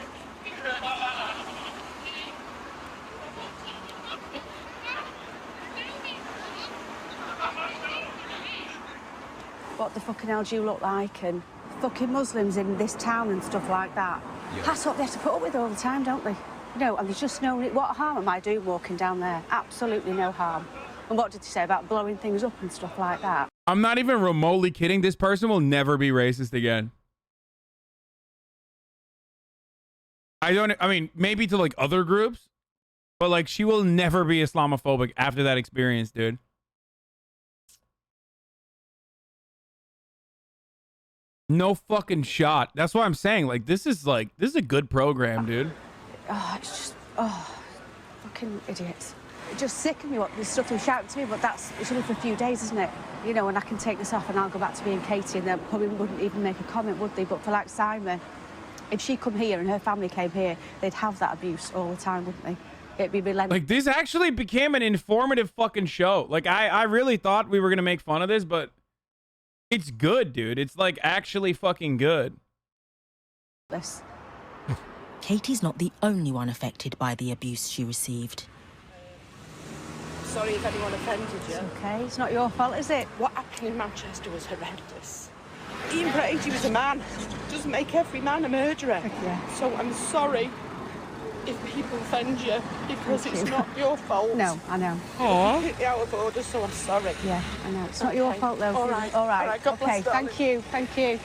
What the fucking hell do you look like? And fucking Muslims in this town and stuff like that. Yeah. That's what they have to put up with all the time, don't they? You know, and there's just no... What harm am I doing walking down there? Absolutely no harm. And what did he say about blowing things up and stuff like that? I'm not even remotely kidding. This person will never be racist again. I mean, maybe to like other groups, but like she will never be Islamophobic after that experience, dude. No fucking shot. That's what I'm saying. Like, this is a good program, dude. Oh, it's just... Oh, fucking idiots. It just sickens me, what the stuff they shout to me, but it's only for a few days, isn't it? You know, and I can take this off and I'll go back to being Katie and they probably wouldn't even make a comment, would they? But for like Simon, if she come here and her family came here, they'd have that abuse all the time, wouldn't they? It'd be relentless. Like, this actually became an informative fucking show. Like, I really thought we were going to make fun of this, but it's good, dude. It's like actually fucking good. Katie's not the only one affected by the abuse she received. Sorry if anyone offended you. It's okay. It's not your fault, is it? What happened in Manchester was horrendous. Ian Brady was a man. Doesn't make every man a murderer. Yeah. So I'm sorry if people offend you because it's not your fault. No, I know. You're completely out of order, so I'm sorry. Yeah, I know. It's not your fault, though. All right. All right. All right. God bless, okay, darling. thank you. Thank you.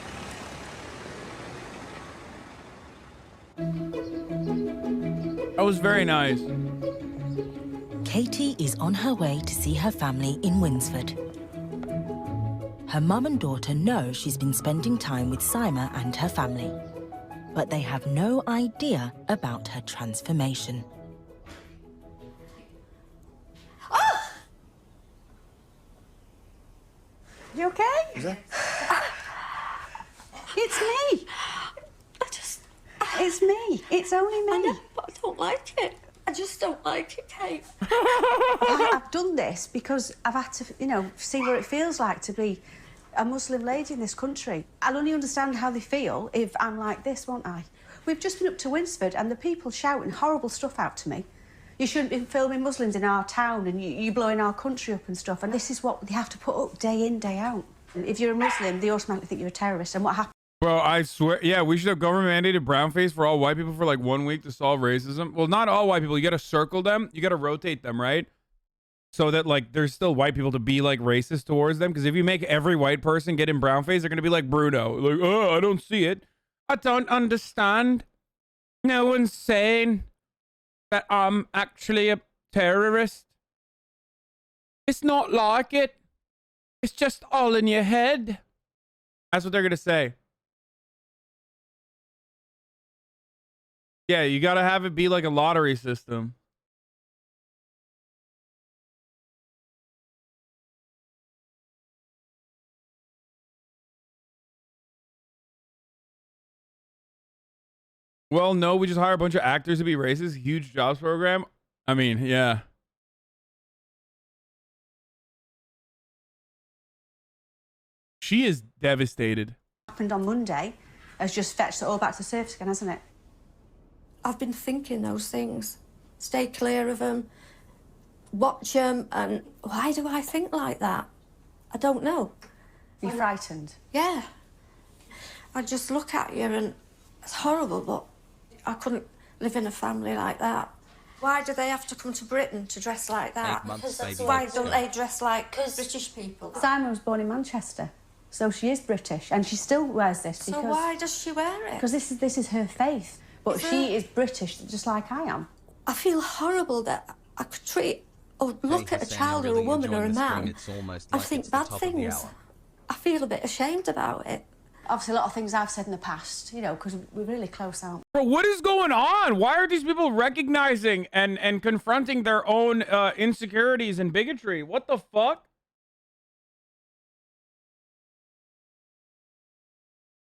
That was very nice. Katie is on her way to see her family in Winsford. Her mum and daughter know she's been spending time with Sima and her family, but they have no idea about her transformation. You okay? Is that? It's me. It's me. It's only me. I know, but I don't like it. I just don't like it, Kate. I've done this because I've had to, you know, see what it feels like to be a Muslim lady in this country. I'll only understand how they feel if I'm like this, won't I? We've just been up to Winsford and the people shouting horrible stuff out to me. You shouldn't be filming Muslims in our town and you blowing our country up and stuff. And this is what they have to put up day in, day out. If you're a Muslim, they automatically think you're a terrorist. And what happens? Bro, I swear, yeah, we should have government-mandated brownface for all white people for like 1 week to solve racism. Well, not all white people. You got to circle them. You got to rotate them, right? So that like there's still white people to be like racist towards them. Because if you make every white person get in brownface, they're gonna be like Bruno. Like, oh, I don't see it. I don't understand. No one's saying that I'm actually a terrorist. It's not like it. It's just all in your head. That's what they're gonna say. Yeah, you gotta have it be like a lottery system. Well, no, we just hire a bunch of actors to be racist. Huge jobs program. I mean, yeah. She is devastated. Happened on Monday has just fetched it all back to the surface again, hasn't it? I've been thinking those things. Stay clear of them. Watch them. And why do I think like that? I don't know. You're frightened? Yeah. I just look at you and it's horrible, but I couldn't live in a family like that. Why do they have to come to Britain to dress like that? Why don't they dress like British people? Simon was born in Manchester, so she is British, and she still wears this. So why does she wear it? Because this is her faith, but she is British, just like I am. I feel horrible that I could treat or look at a child or a woman or a man and think bad things. I feel a bit ashamed about it. Obviously, a lot of things I've said in the past, you know, because we're really close out. Bro, what is going on? Why are these people recognizing and confronting their own insecurities and bigotry? What the fuck?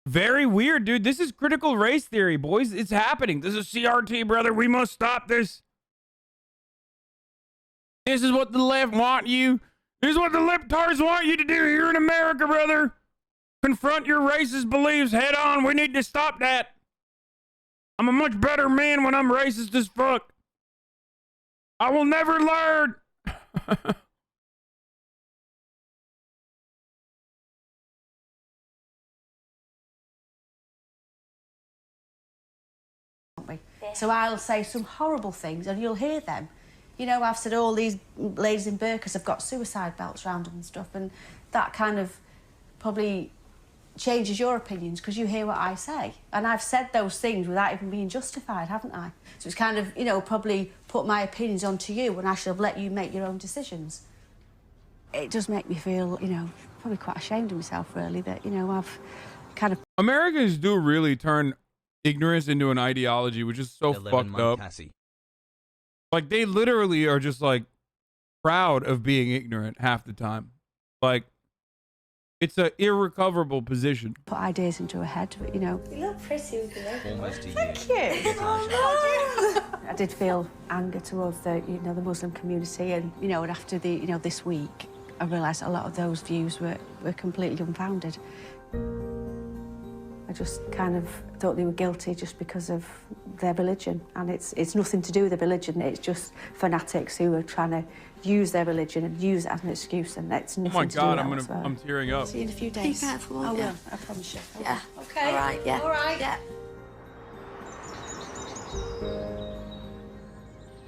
Very weird, dude. This is critical race theory, boys. It's happening. This is CRT, brother. We must stop this. This is what the left want you. This is what the libtards want you to do here in America, brother. Confront your racist beliefs head on. We need to stop that. I'm a much better man when I'm racist as fuck. I will never learn. So I'll say some horrible things and you'll hear them. You know, I've said all these ladies in burqas have got suicide belts around them and stuff, and that kind of probably changes your opinions because you hear what I say. And I've said those things without even being justified, haven't I? So it's kind of, you know, probably put my opinions onto you when I should have let you make your own decisions. It does make me feel, you know, probably quite ashamed of myself, really, that, you know, I've kind of... Americans do really turn ignorance into an ideology, which is so fucked up. Like, they literally are just, like, proud of being ignorant half the time. Like, it's an irrecoverable position. Put ideas into her head, you know. You look pretty with the Almost a year. Thank you. I did feel anger towards the, you know, the Muslim community, and, you know, and after the, you know, this week, I realised a lot of those views were completely unfounded. I just kind of thought they were guilty just because of their religion, and it's nothing to do with the religion. It's just fanatics who are trying to use their religion and use it as an excuse, and it's nothing Oh my to do God, with I'm tearing up. See you in a few days. Be careful, I won't will. you? I promise you. Yeah. Okay. All right, yeah. All right. Yeah.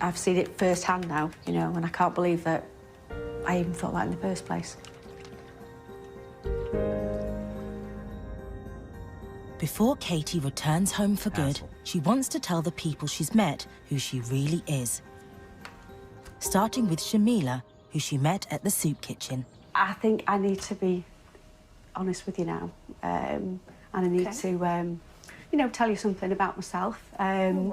I've seen it firsthand now, you know, and I can't believe that I even thought that in the first place. Before Katie returns home for good, she wants to tell the people she's met who she really is. Starting with Shamila, who she met at the soup kitchen. I think I need to be honest with you now, and I need to, you know, tell you something about myself. I'm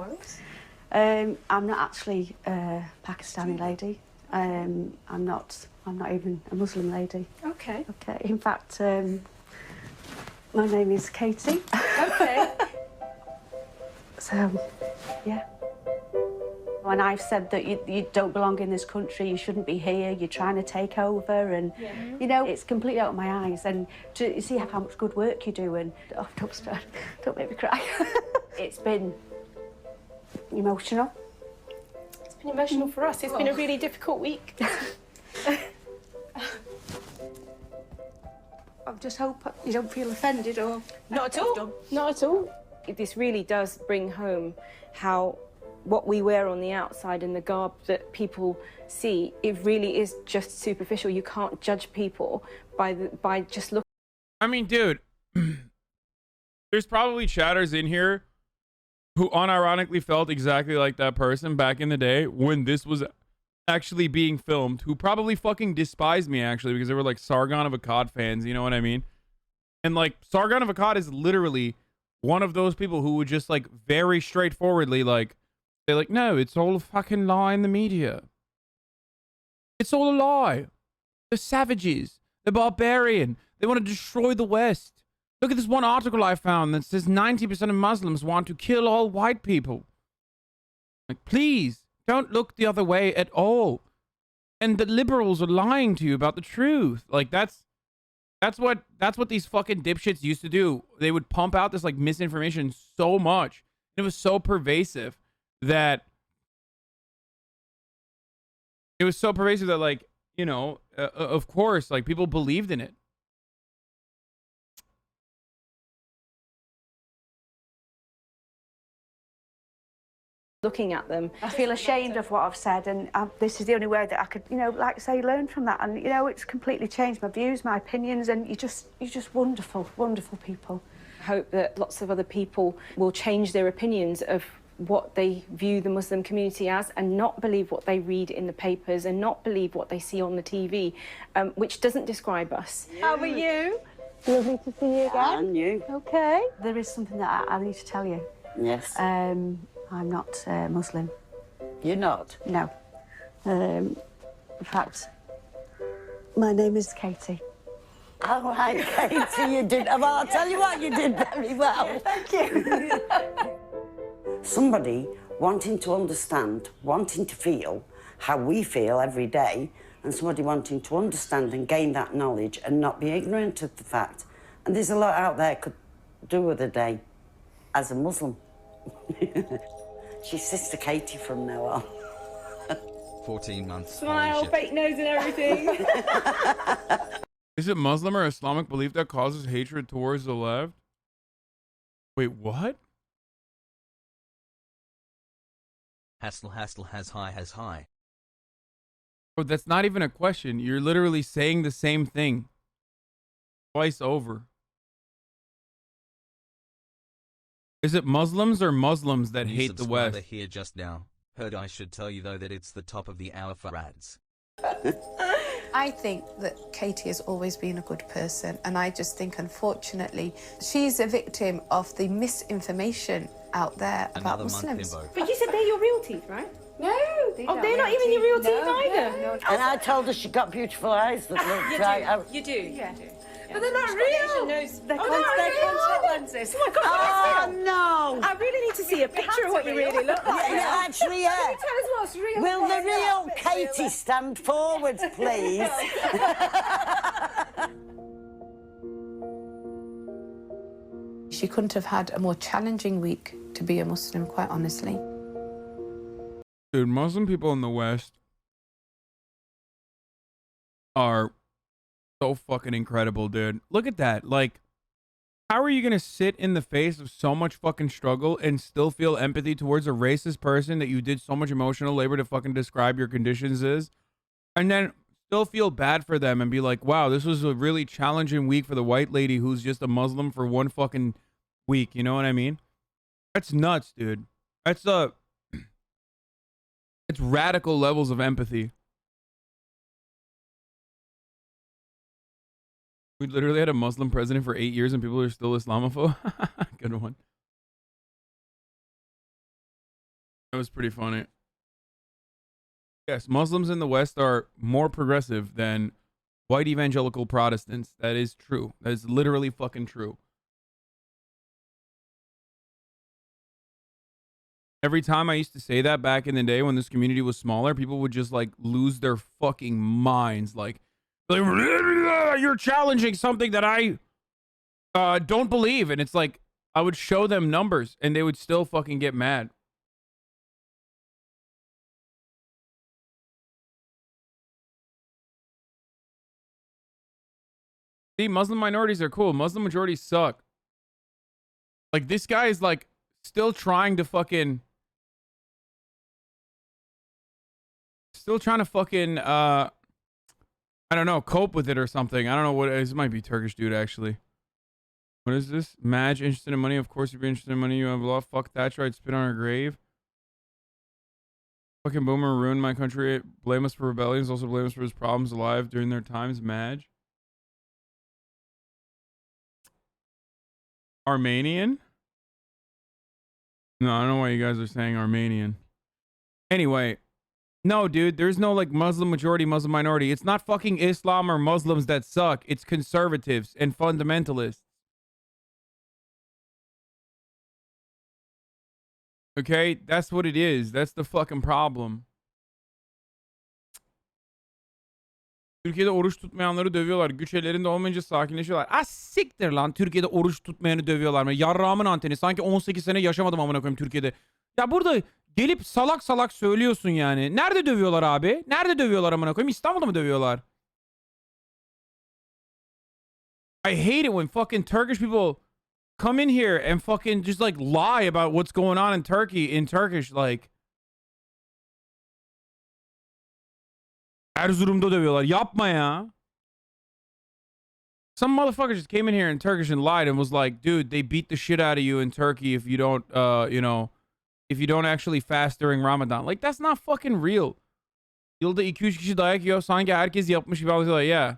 not actually a Pakistani lady. I'm not even a Muslim lady. Okay. Okay. In fact, my name is Katie. Okay. So, yeah. When I've said that you don't belong in this country, you shouldn't be here, you're trying to take over, and, you know, it's completely out of my eyes. And to see how much good work you do, and, oh, don't make me cry. It's been emotional. It's been emotional for us. It's been a really difficult week. I just hope you don't feel offended or... Not at all. Not at all. This really does bring home how what we wear on the outside and the garb that people see, it really is just superficial. You can't judge people by just looking. I mean, dude, there's probably chatters in here who unironically felt exactly like that person back in the day when this was actually being filmed, who probably fucking despised me, actually, because they were like Sargon of Akkad fans, you know what I mean? And like, Sargon of Akkad is literally one of those people who would just like very straightforwardly like, they're like, no, it's all a fucking lie in the media. It's all a lie. They're savages. They're barbarian. They want to destroy the West. Look at this one article I found that says 90% of Muslims want to kill all white people. Like, please, don't look the other way at all. And the liberals are lying to you about the truth. Like, that's what these fucking dipshits used to do. They would pump out this like misinformation so much. It was so pervasive that like, you know, of course, like people believed in it. looking at them. I feel ashamed of what I've said, and this is the only way that I could, you know, like say, learn from that. And you know, it's completely changed my views, my opinions, and you're just wonderful, wonderful people. I hope that lots of other people will change their opinions of what they view the Muslim community as, and not believe what they read in the papers, and not believe what they see on the TV, which doesn't describe us. How are you? Lovely to see you again. And you. Okay. There is something that I need to tell you. Yes. I'm not Muslim. You're not? No. In fact, my name is Katie. All right, Katie, you did. Well, I'll tell you what, you did very well. Thank you. Somebody wanting to understand, wanting to feel how we feel every day, and somebody wanting to understand and gain that knowledge and not be ignorant of the fact. And there's a lot out there could do with a day as a Muslim. She's Sister Katie from now on. 14 months. Smile, fake nose and everything. Is it Muslim or Islamic belief that causes hatred towards the left? Wait, what? Hassle has high. Oh, that's not even a question. You're literally saying the same thing twice over. Is it Muslims or Muslims that hate the West? Here just now. Heard I should tell you though that it's the top of the hour for ads. I think that Katie has always been a good person, and I just think, unfortunately, she's a victim of the misinformation out there about Muslims. But you said they're your real teeth, right? No, they're not even your real teeth either. No. And I told her she got beautiful eyes that looked right. You do. Yeah. But they're not real. They're contact lenses. Oh my God, Oh, no. I really need to see a picture of what you really look like. Yeah, actually, yeah. Can you tell us what's real? Will the real Katie stand forward, please? She couldn't have had a more challenging week to be a Muslim, quite honestly. Dude, Muslim people in the West are so fucking incredible, dude. Look at that. Like, how are you gonna sit in the face of so much fucking struggle and still feel empathy towards a racist person that you did so much emotional labor to fucking describe your conditions is, and then still feel bad for them and be like, wow, this was a really challenging week for the white lady who's just a Muslim for one fucking week. You know what I mean? That's nuts, dude. That's it's radical levels of empathy. We literally had a Muslim president for 8 years and people are still Islamophobe. Good one. That was pretty funny. Yes, Muslims in the West are more progressive than white evangelical Protestants. That is true. That is literally fucking true. Every time I used to say that back in the day when this community was smaller, people would just like lose their fucking minds. Like, you're challenging something that I don't believe. And it's like, I would show them numbers and they would still fucking get mad. See, Muslim minorities are cool. Muslim majorities suck. Like, this guy is like still trying to fucking I don't know, cope with it or something. I don't know what this might be. Turkish dude, actually. What is this? Madge, interested in money? Of course, if you're interested in money, you have law. Fuck Thatcher, I'd spit on her grave. Fucking boomer ruined my country. Blame us for rebellions. Also blame us for his problems alive during their times. Madge. Armenian? No, I don't know why you guys are saying Armenian. Anyway. No, dude, there's no like Muslim majority, Muslim minority. It's not fucking Islam or Muslims that suck. It's conservatives and fundamentalists. Okay? That's what it is. That's the fucking problem. Türkiye'de oruç tutmayanları dövüyorlar. Güç ellerinde olmayınca sakinleşiyorlar. Ah siktir lan. Türkiye'de oruç tutmayanı dövüyorlar mı? Yarrağımın anteni. Sanki 18 sene yaşamadım amına koyayım Türkiye'de. Ya burada gelip salak salak söylüyorsun yani. Nerede dövüyorlar abi? Nerede dövüyorlar amına koyayım? İstanbul'da mı dövüyorlar? I hate it when fucking Turkish people come in here and fucking just like lie about what's going on in Turkey in Turkish. Like, Erzurum'da dövüyorlar. Yapma ya. Some motherfucker just came in here in Turkish and lied and was like, dude, they beat the shit out of you in Turkey if you don't, you know, if you don't actually fast during Ramadan. Like, that's not fucking real. Yılda 2-3 kişi dayak yiyor. Sanki herkes yapmış gibi algılıyor. Yeah.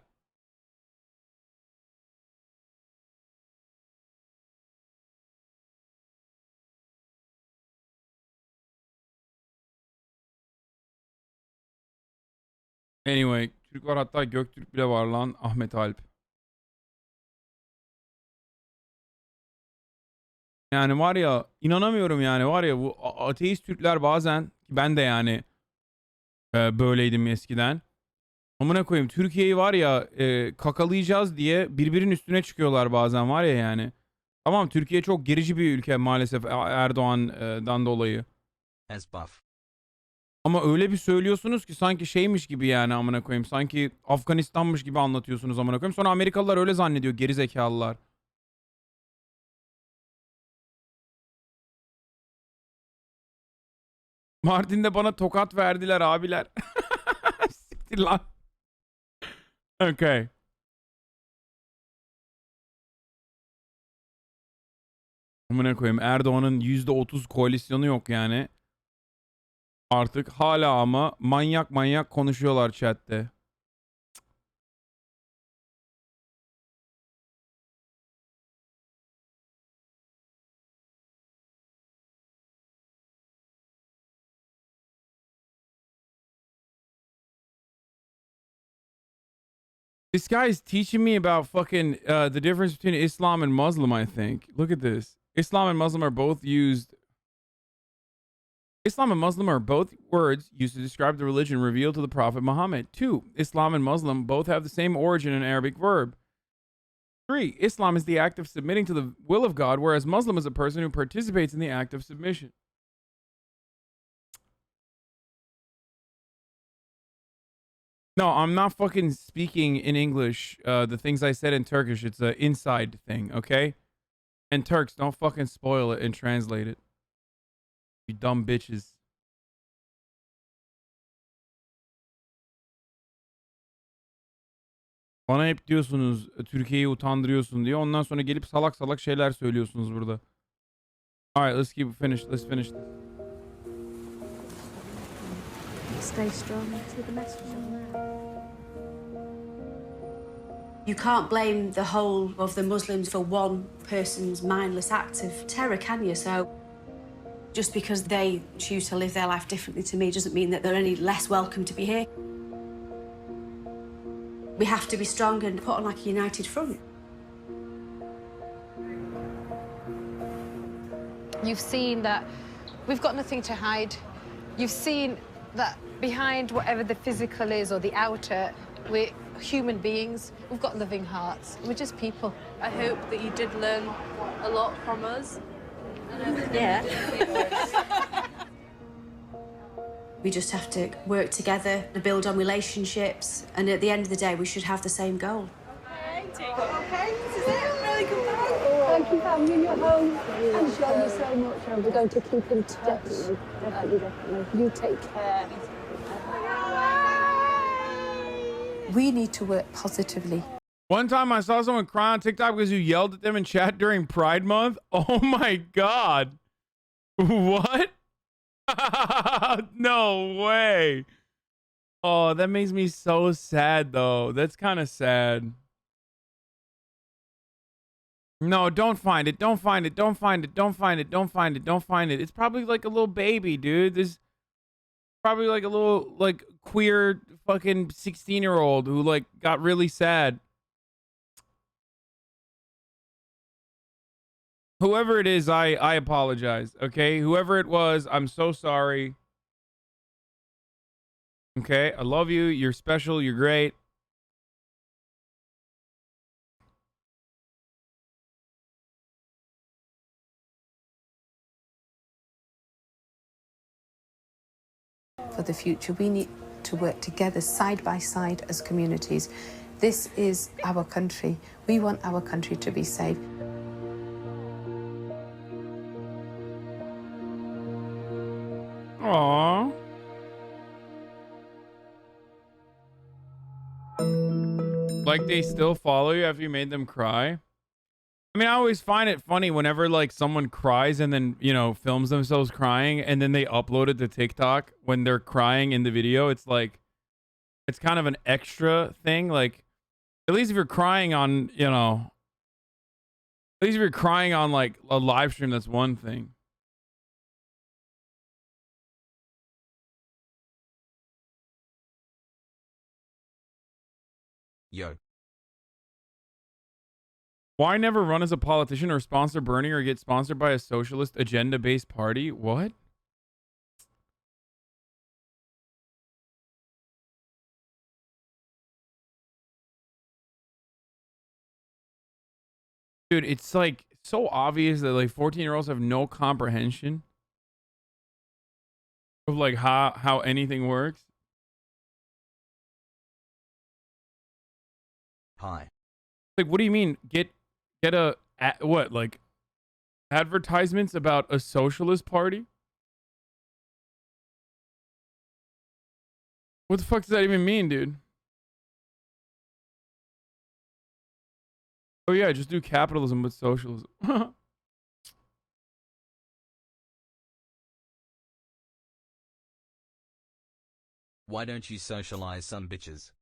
Anyway, Türk var, hatta Göktürk bile var lan. Ahmet Alp. Yani var ya, inanamıyorum yani, var ya bu ateist Türkler bazen, ben de yani böyleydim eskiden. Amına koyayım, Türkiye'yi var ya kakalayacağız diye birbirinin üstüne çıkıyorlar bazen, var ya yani. Tamam, Türkiye çok gerici bir ülke maalesef Erdoğan'dan dolayı. Ama öyle bir söylüyorsunuz ki sanki şeymiş gibi yani, amına koyayım. Sanki Afganistan'mış gibi anlatıyorsunuz amına koyayım. Sonra Amerikalılar öyle zannediyor, geri zekalılar. Mardin'de bana tokat verdiler abiler. Siktir lan. Okay. Amına koyayım, Erdoğan'ın %30 koalisyonu yok yani. Artık hala ama manyak manyak konuşuyorlar chatte. This guy is teaching me about fucking the difference between Islam and Muslim, I think. Look at this. Islam and Muslim are both used. Islam and Muslim are both words used to describe the religion revealed to the Prophet Muhammad. 2. Islam and Muslim both have the same origin in Arabic verb. 3. Islam is the act of submitting to the will of God, whereas Muslim is a person who participates in the act of submission. No, I'm not fucking speaking in English. The things I said in Turkish, it's an inside thing, okay? And Turks, don't fucking spoil it and translate it. You dumb bitches. Bana hep diyorsunuz Türkiye'yi utandırıyorsun diye. Ondan sonra gelip salak salak şeyler söylüyorsunuz burada. Alright, let's keep finish. Let's finish this. Stay strong. See the message on there. You can't blame the whole of the Muslims for one person's mindless act of terror, can you? So just because they choose to live their life differently to me doesn't mean that they're any less welcome to be here. We have to be strong and put on like a united front. You've seen that we've got nothing to hide. You've seen that behind whatever the physical is or the outer, we're human beings. We've got loving hearts. We're just people. I hope that you did learn a lot from us. Yeah. We just have to work together to build on relationships, and at the end of the day, we should have the same goal. Okay, this is it. Really good bye. Thank you for having me in your home. And John, you so much. And we're going to keep in touch. Definitely. You take care. We need to work positively. One time I saw someone cry on TikTok because you yelled at them in chat during Pride Month. Oh my God. What? No way. Oh, that makes me so sad though. That's kind of sad. No, don't find it. Don't find it. Don't find it. Don't find it. Don't find it. Don't find it. It's probably like a little baby, dude. There's probably like a little like queer fucking 16-year-old who like got really sad. Whoever it is, I apologize. Okay, whoever it was, I'm so sorry. Okay, I love you. You're special. You're great. For the future, we need to work together side by side as communities. This is our country. We want our country to be safe. Aww. Like they still follow you after you made them cry? I mean, I always find it funny whenever like someone cries and then, you know, films themselves crying and then they upload it to TikTok when they're crying in the video. It's like, it's kind of an extra thing. Like, at least if you're crying on, you know, at least if you're crying on like a live stream, that's one thing. Yo. Why never run as a politician or sponsor Bernie or get sponsored by a socialist agenda-based party? What? Dude, it's like so obvious that like 14-year-olds have no comprehension of like how anything works. Hi. Like, what do you mean? Get a what, like advertisements about a socialist party? What the fuck does that even mean, dude? Oh yeah, just do capitalism with socialism. Why don't you socialize some bitches?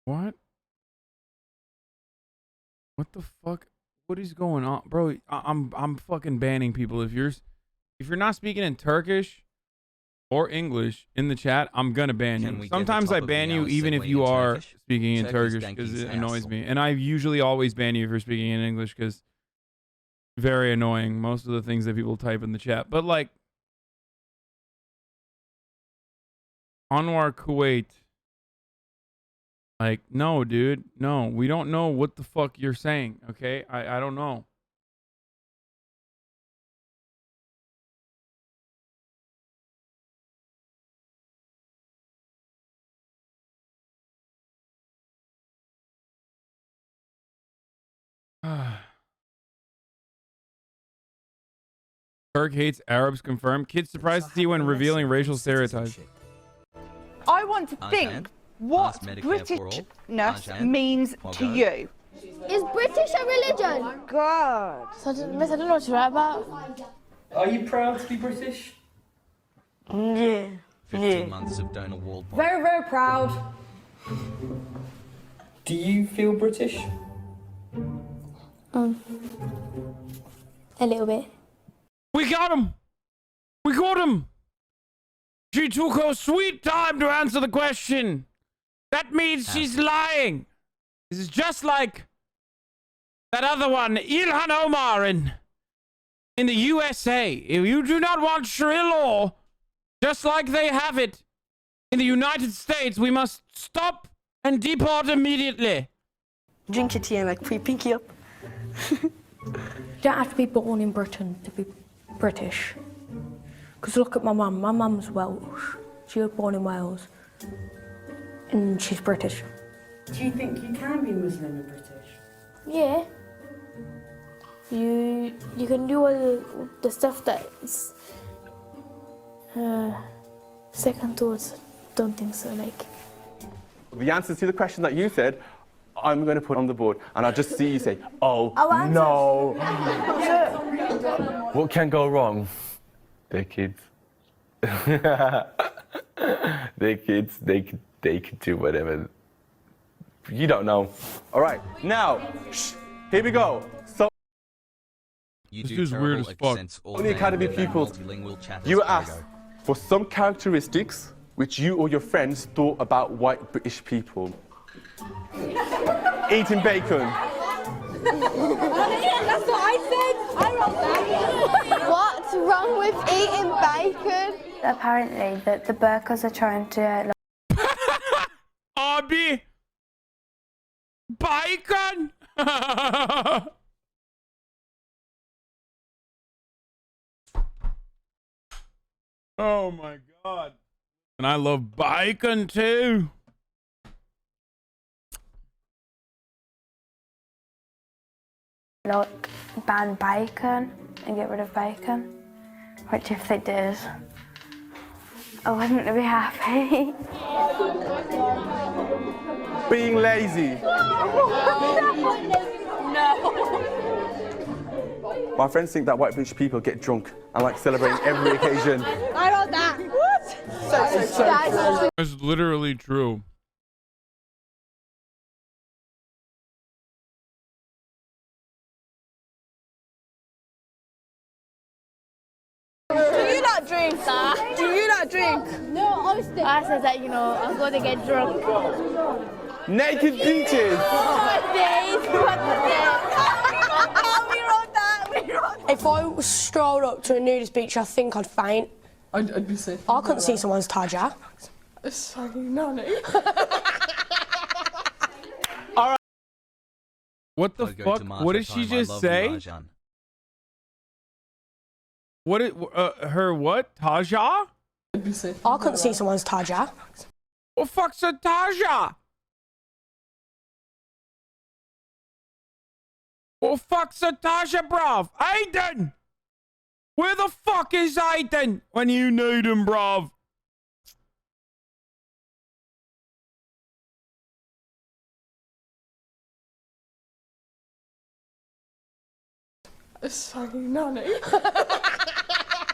What? What the fuck? What is going on, bro? I'm fucking banning people. If you're not speaking in Turkish or English in the chat, I'm gonna ban you. Sometimes I ban you even if you are speaking in Turkish because it annoys me. And I usually always ban you if you're speaking in English because very annoying. Most of the things that people type in the chat, but like Anwar Kuwait. Like, no, dude. No, we don't know what the fuck you're saying, okay? I don't know. Turk hates Arabs confirmed. Kids surprised to see when revealing racial stereotypes. I want to think what Britishness means to you. Is British a religion? God. So, Miss, I don't know what to write about. Are you proud to be British? Yeah. 15 months of donor wall. Very, very proud. Do you feel British? A little bit. We got him! We got him! She took her sweet time to answer the question. That means she's lying. This is just like that other one, Ilhan Omar in the USA. If you do not want Sharia law, just like they have it in the United States, we must stop and deport immediately. Drink your tea and like pinky up. You don't have to be born in Britain to be British. Because look at my mum. My mum's Welsh. She was born in Wales. And she's British. Do you think you can be Muslim and British? Yeah. You can do all the stuff that's second thoughts. Don't think so. Like the answer to the question that you said, I'm going to put on the board, and I'll just see you say, "Oh no." What can go wrong? They're kids. They're kids. They could do whatever. You don't know. All right, now, here we go. So, This is weird as fuck. only Academy pupils, you were asked for some characteristics which you or your friends thought about white British people. Eating bacon. That's what I said. I wrote that. What's wrong with eating bacon? Apparently, the burkas are trying to. Abi. Bacon. Oh my god. And I love bacon too. Like, ban bacon and get rid of bacon, which if they did, I want them to be happy. Being lazy. No. My friends think that white British people get drunk and like celebrating every occasion. I wrote that. What? That's literally true. Do you not drink, sir? Do you not drink? No, honestly. I said that, you know, I'm going to get drunk. Naked beaches. If I strolled up to a nudist beach, I think I'd faint. I'd be safe. I couldn't see someone's Taja. It's fucking nanny. What the fuck? What did she just say? What? Her what? Taja? I couldn't see someone's Taja. What the fuck's a Taja? What the fuck's a Taja, bruv? Aiden! Where the fuck is Aiden when you need him, bruv? It's fucking nanny.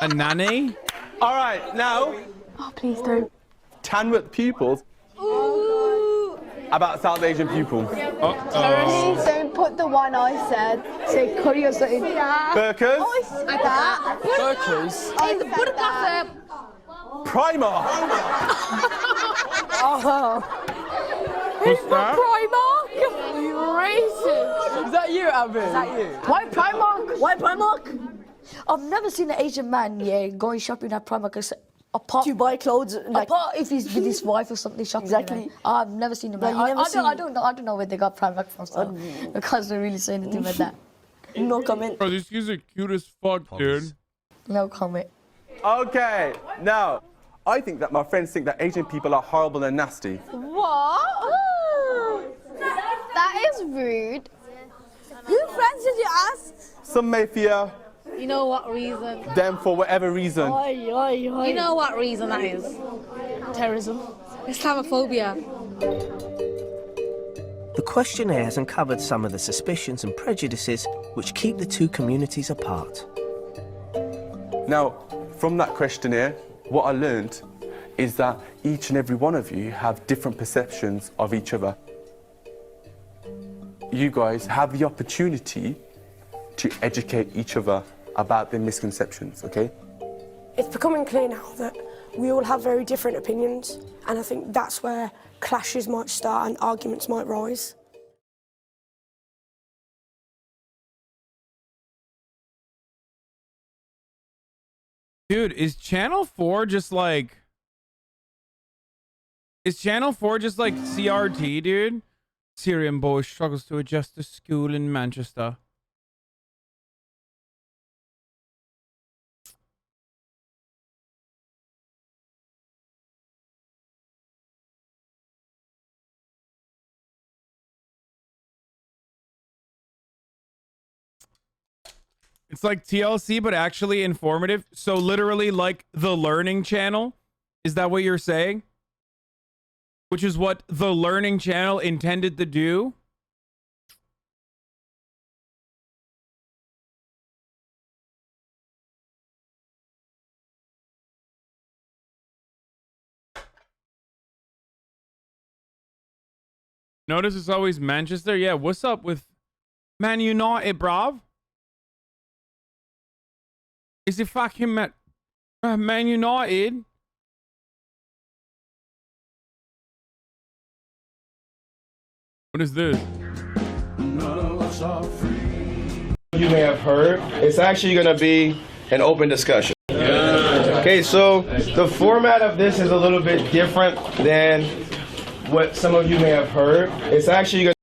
A nanny? All right, now. Oh, please don't. Tanwit pupils. Ooh. About South Asian people. Please don't put the one I said. Say curry or something. Burkas. Like that. Burkas. Put it up. Primark. Oh. What's that? Primark? You racist. Is that you, Abby? Is that you? Why Primark? Why Primark? I've never seen an Asian man, going shopping at Primark apart to buy clothes. Like, apart if he's with his wife or something shopping. Exactly. I've never seen a man. No, I don't know where they got Primark from. So I can't really say anything about that. No comment. Bro, these kids are cute as fuck, dude. No comment. Okay, now, I think that my friends think that Asian people are horrible and nasty. What? That is rude. Who friends did you ask? Some may fear You know what reason? them for whatever reason. You know what reason that is? Terrorism. Islamophobia. The questionnaire has uncovered some of the suspicions and prejudices which keep the two communities apart. Now, from that questionnaire, what I learned is that each and every one of you have different perceptions of each other. You guys have the opportunity to educate each other about their misconceptions, okay? It's becoming clear now that we all have very different opinions, and I think that's where clashes might start and arguments might rise. Dude, is Channel 4 just like... Is Channel 4 just like CRT, dude? Syrian boy struggles to adjust to school in Manchester. It's like TLC, but actually informative. So literally like the Learning Channel. Is that what you're saying? Which is what the Learning Channel intended to do. Notice it's always Manchester. Yeah, what's up with Man United, bruv? Is it fucking Man United? What is this? You may have heard, it's actually going to be an open discussion. Okay, so the format of this is a little bit different than what some of you may have heard. It's actually going to...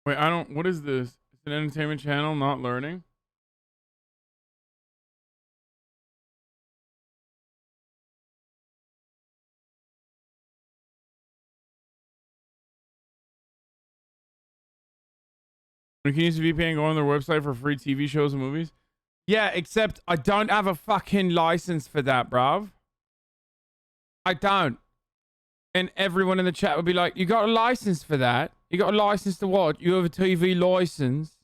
Wait, I don't... What is this? It's an entertainment channel, not learning? You can use a VPN and go on their website for free TV shows and movies. Yeah, except I don't have a fucking license for that, bruv. I don't. And everyone in the chat would be like, you got a license for that? You got a license to what? You have a TV license?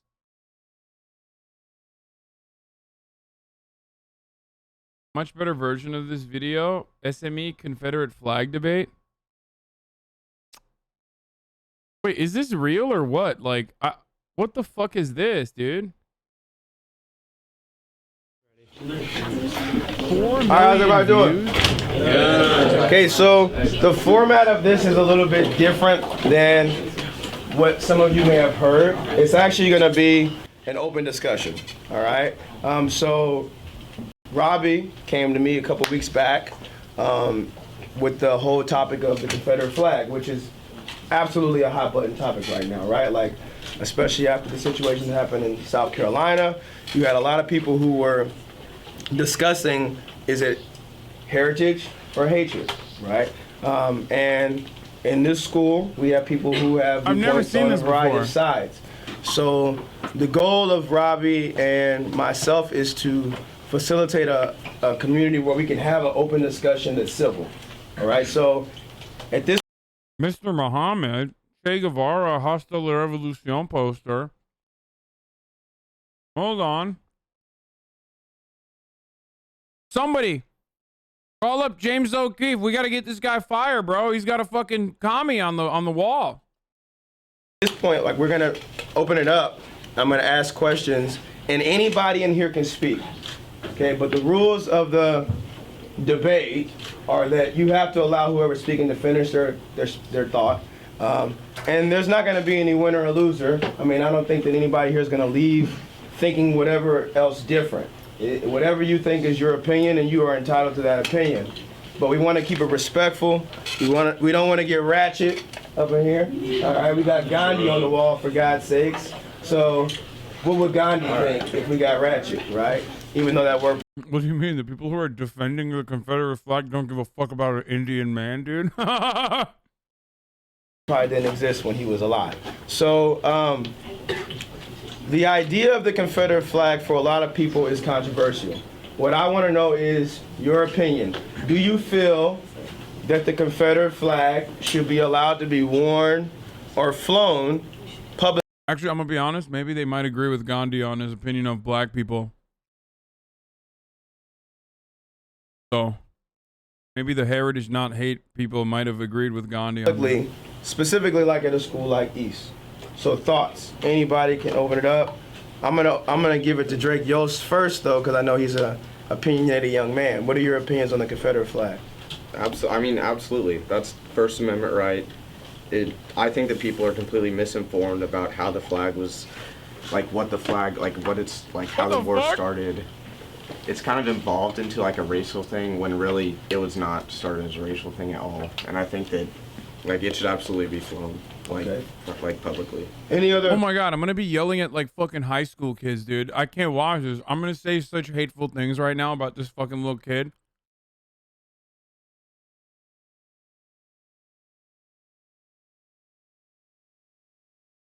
Much better version of this video. SME Confederate Flag Debate. Wait, is this real or what? Like, what the fuck is this, dude? How's everybody doing? Okay, so the format of this is a little bit different than what some of you may have heard. It's actually going to be an open discussion, all right? So Robbie came to me a couple weeks back with the whole topic of the Confederate flag, which is absolutely a hot button topic right now, right? Like, especially after the situation that happened in South Carolina, you had a lot of people who were discussing, is it heritage or hatred, right? And in this school, we have people who have viewpoints on a variety of sides. So the goal of Robbie and myself is to facilitate a community where we can have an open discussion that's civil, all right? So at this... Mr. Muhammad, Che Guevara, Hasta la Revolucion poster. Hold on. Somebody call up James O'Keefe. We got to get this guy fired, bro. He's got a fucking commie on the wall. At this point, like, we're gonna open it up. I'm gonna ask questions, and anybody in here can speak. Okay, but the rules of the debate are that you have to allow whoever's speaking to finish their thought. And there's not gonna be any winner or loser. I mean, I don't think that anybody here is gonna leave thinking whatever else different. Whatever you think is your opinion, and you are entitled to that opinion. But we want to keep it respectful. We don't want to get ratchet up in here. All right, we got Gandhi on the wall, for God's sakes. So what would Gandhi think if we got ratchet, right? Even though that word... What do you mean? The people who are defending the Confederate flag don't give a fuck about an Indian man, dude? Probably didn't exist when he was alive. So the idea of the Confederate flag for a lot of people is controversial. What I want to know is your opinion. Do you feel that the Confederate flag should be allowed to be worn or flown publicly? Actually, I'm going to be honest. Maybe they might agree with Gandhi on his opinion of black people. So maybe the heritage not hate people might have agreed with Gandhi on that. Specifically like at a school like East. So thoughts, anybody can open it up. I'm gonna give it to Drake Yost first though, because I know he's a opinionated young man. What are your opinions on the Confederate flag? I mean, absolutely. That's First Amendment right. I think that people are completely misinformed about how the flag was, like what the flag, like what it's, like how the war started. It's kind of evolved into like a racial thing when really it was not started as a racial thing at all. And I think that like it should absolutely be flown. Like publicly. Any other? Oh my god, I'm gonna be yelling at like fucking high school kids, dude. I can't watch this. I'm gonna say such hateful things right now about this fucking little kid.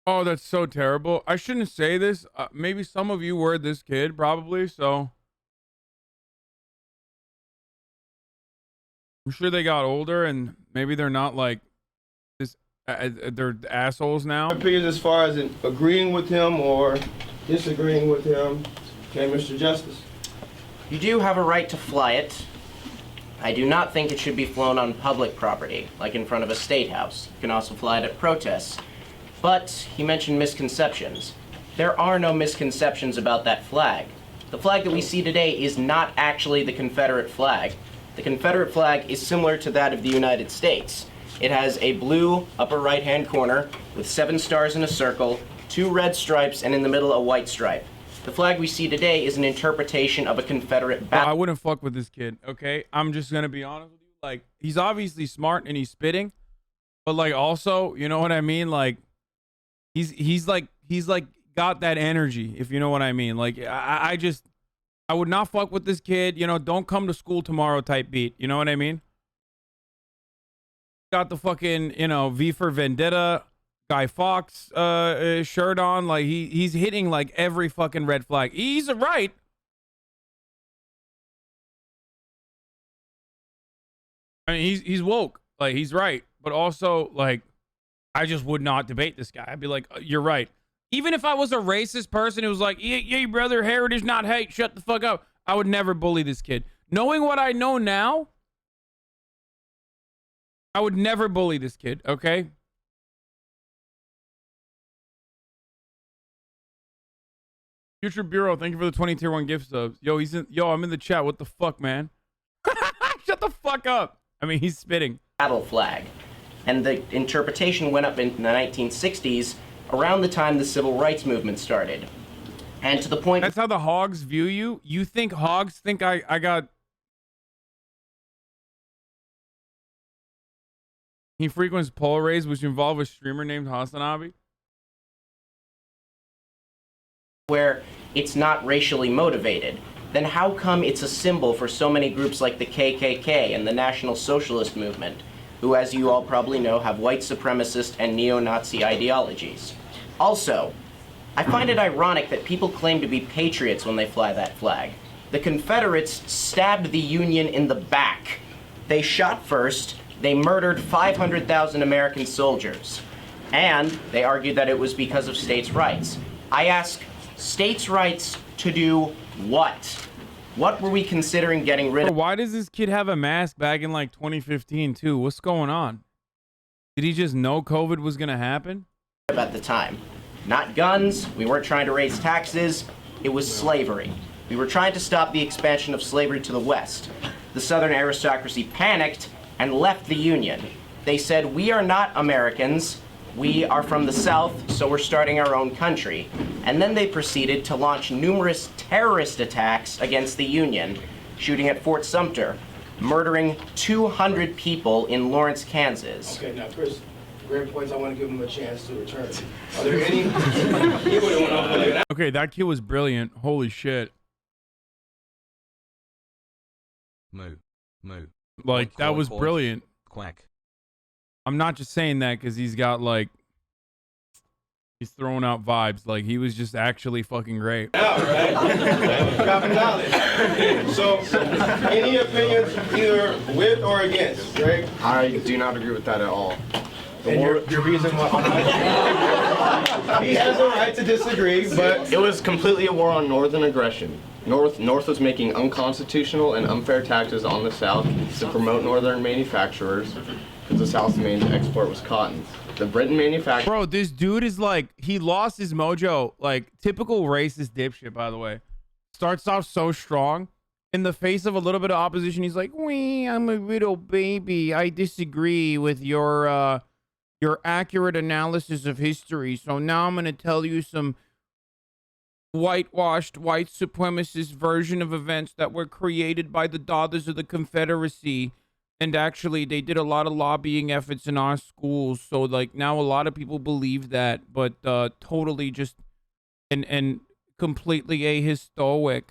Oh, that's so terrible. I shouldn't say this. Maybe some of you were this kid, probably, so. I'm sure they got older and maybe they're not like this. They're assholes now. Opinions as far as agreeing with him or disagreeing with him. Okay, Mr. Justice. You do have a right to fly it. I do not think it should be flown on public property, like in front of a state house. You can also fly it at protests. But he mentioned misconceptions. There are no misconceptions about that flag. The flag that we see today is not actually the Confederate flag. The Confederate flag is similar to that of the United States. It has a blue upper right-hand corner with 7 stars in a circle, 2 red stripes, and in the middle a white stripe. The flag we see today is an interpretation of a Confederate battle. I wouldn't fuck with this kid, okay? I'm just gonna be honest with you. Like, he's obviously smart and he's spitting, but like also, you know what I mean? Like, he's like got that energy, if you know what I mean. Like, I would not fuck with this kid. You know, don't come to school tomorrow type beat. You know what I mean? Got the fucking, you know, V for Vendetta, Guy Fawkes shirt on. Like, he's hitting like every fucking red flag. He's right. I mean, he's woke. Like, he's right. But also, like, I just would not debate this guy. I'd be like, you're right. Even if I was a racist person who was like, yeah, brother, heritage, not hate, shut the fuck up, I would never bully this kid. Knowing what I know now, I would never bully this kid, okay? Future Bureau, thank you for the 20 tier 1 gift subs. Yo, I'm in the chat. What the fuck, man? Shut the fuck up. I mean, he's spitting. Battle flag. And the interpretation went up in the 1960s, around the time the civil rights movement started. And to the point... That's how the hogs view you? You think hogs think I got... He frequents poll rays, which involve a streamer named HasanAbi? Where it's not racially motivated, then how come it's a symbol for so many groups like the KKK and the National Socialist Movement, who, as you all probably know, have white supremacist and neo-Nazi ideologies? Also, I find it ironic that people claim to be patriots when they fly that flag. The Confederates stabbed the Union in the back. They shot first, they murdered 500,000 American soldiers, and they argued that it was because of states' rights. I ask, states' rights to do what? What were we considering getting rid of? Why does this kid have a mask back in like 2015 too? What's going on? Did he just know COVID was gonna happen? At the time. Not guns, we weren't trying to raise taxes, it was slavery. We were trying to stop the expansion of slavery to the West. The Southern aristocracy panicked and left the Union. They said, we are not Americans, we are from the South, so we're starting our own country. And then they proceeded to launch numerous terrorist attacks against the Union, shooting at Fort Sumter, murdering 200 people in Lawrence, Kansas. Okay, now Chris, great points. I want to give him a chance to return. Are there any people that want to play? Okay, that kid was brilliant. Holy shit. Moo. Like, that was brilliant. Quack. I'm not just saying that because he's got, like, he's throwing out vibes. Like, he was just actually fucking great. Dropping knowledge. So, any opinions either with or against, right? I do not agree with that at all. And your reason why? He has a right to disagree, but it was completely a war on northern aggression. North was making unconstitutional and unfair taxes on the South to promote northern manufacturers, because the South's main export was cotton. The Britain manufacturer. Bro, this dude is like, he lost his mojo. Like, typical racist dipshit, by the way. Starts off so strong. In the face of a little bit of opposition, he's like, wee, I'm a little baby. I disagree with your accurate analysis of history. So now I'm going to tell you some whitewashed white supremacist version of events that were created by the Daughters of the Confederacy. And actually, they did a lot of lobbying efforts in our schools. So, like, now a lot of people believe that, but totally just and completely ahistoric.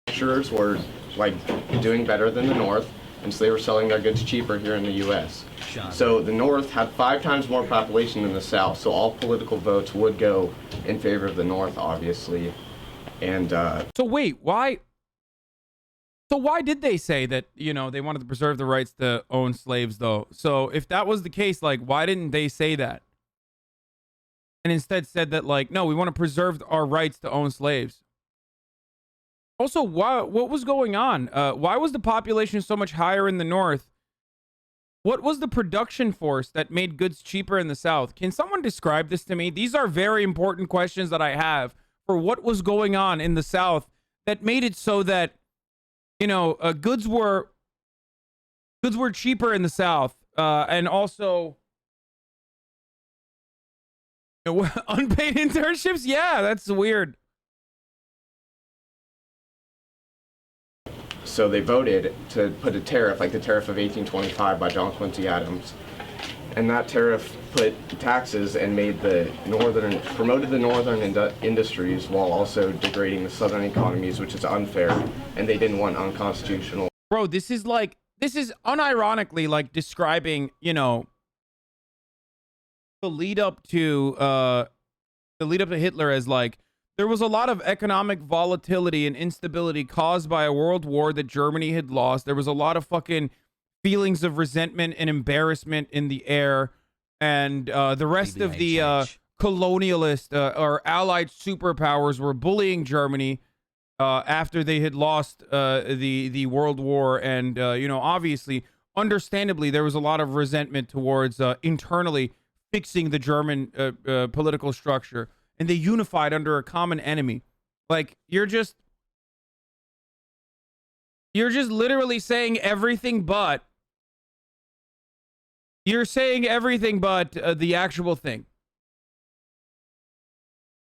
Manufacturers were, like, doing better than the North, and so they were selling their goods cheaper here in the U.S. So the North had 5 times more population than the South, so all political votes would go in favor of the North, obviously. And so wait, why? So why did they say that, you know, they wanted to preserve the rights to own slaves, though? So if that was the case, like, why didn't they say that? And instead said that, like, no, we want to preserve our rights to own slaves. Also, what was going on? Why was the population so much higher in the North? What was the production force that made goods cheaper in the South? Can someone describe this to me? These are very important questions that I have for what was going on in the South that made it so that, you know, goods were cheaper in the South, and also unpaid internships. Yeah, that's weird. so they voted to put a tariff, like the tariff of 1825 by John Quincy Adams. And that tariff put taxes and made promoted the northern industries while also degrading the southern economies, which is unfair, and they didn't want unconstitutional. Bro, this is unironically like describing, you know, the lead up to Hitler as like, there was a lot of economic volatility and instability caused by a world war that Germany had lost. There was a lot of fucking feelings of resentment and embarrassment in the air, and the rest of the colonialist or allied superpowers were bullying Germany after they had lost the World War, and you know, obviously, understandably, there was a lot of resentment towards internally fixing the German political structure, and they unified under a common enemy. Like, you're just literally saying everything but the actual thing.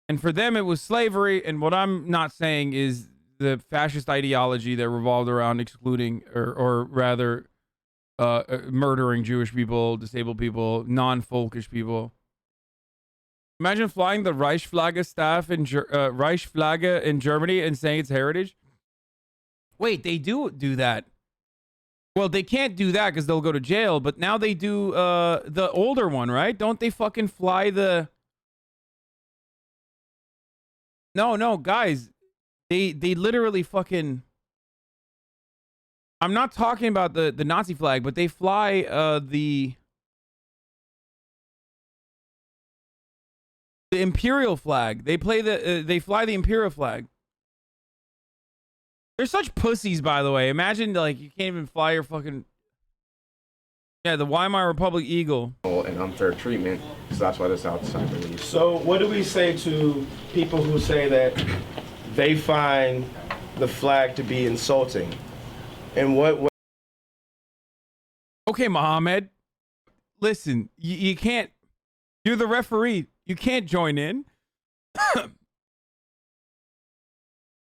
And for them, it was slavery. And what I'm not saying is the fascist ideology that revolved around excluding or rather murdering Jewish people, disabled people, non-folkish people. Imagine flying the Reichsflagge staff in Reichsflagge in Germany and saying it's heritage. Wait, they do that. Well, they can't do that because they'll go to jail. But now they do the older one, right? Don't they fucking fly the... No, guys. They literally fucking... I'm not talking about the Nazi flag, but they fly the imperial flag. They fly the imperial flag. They're such pussies, by the way. Imagine, like, you can't even fly your fucking... Yeah, the Weimar Republic Eagle. And unfair treatment, because that's why this outside release. So what do we say to people who say that they find the flag to be insulting? And what... Okay, Mohammed. Listen, you can't... You're the referee. You can't join in.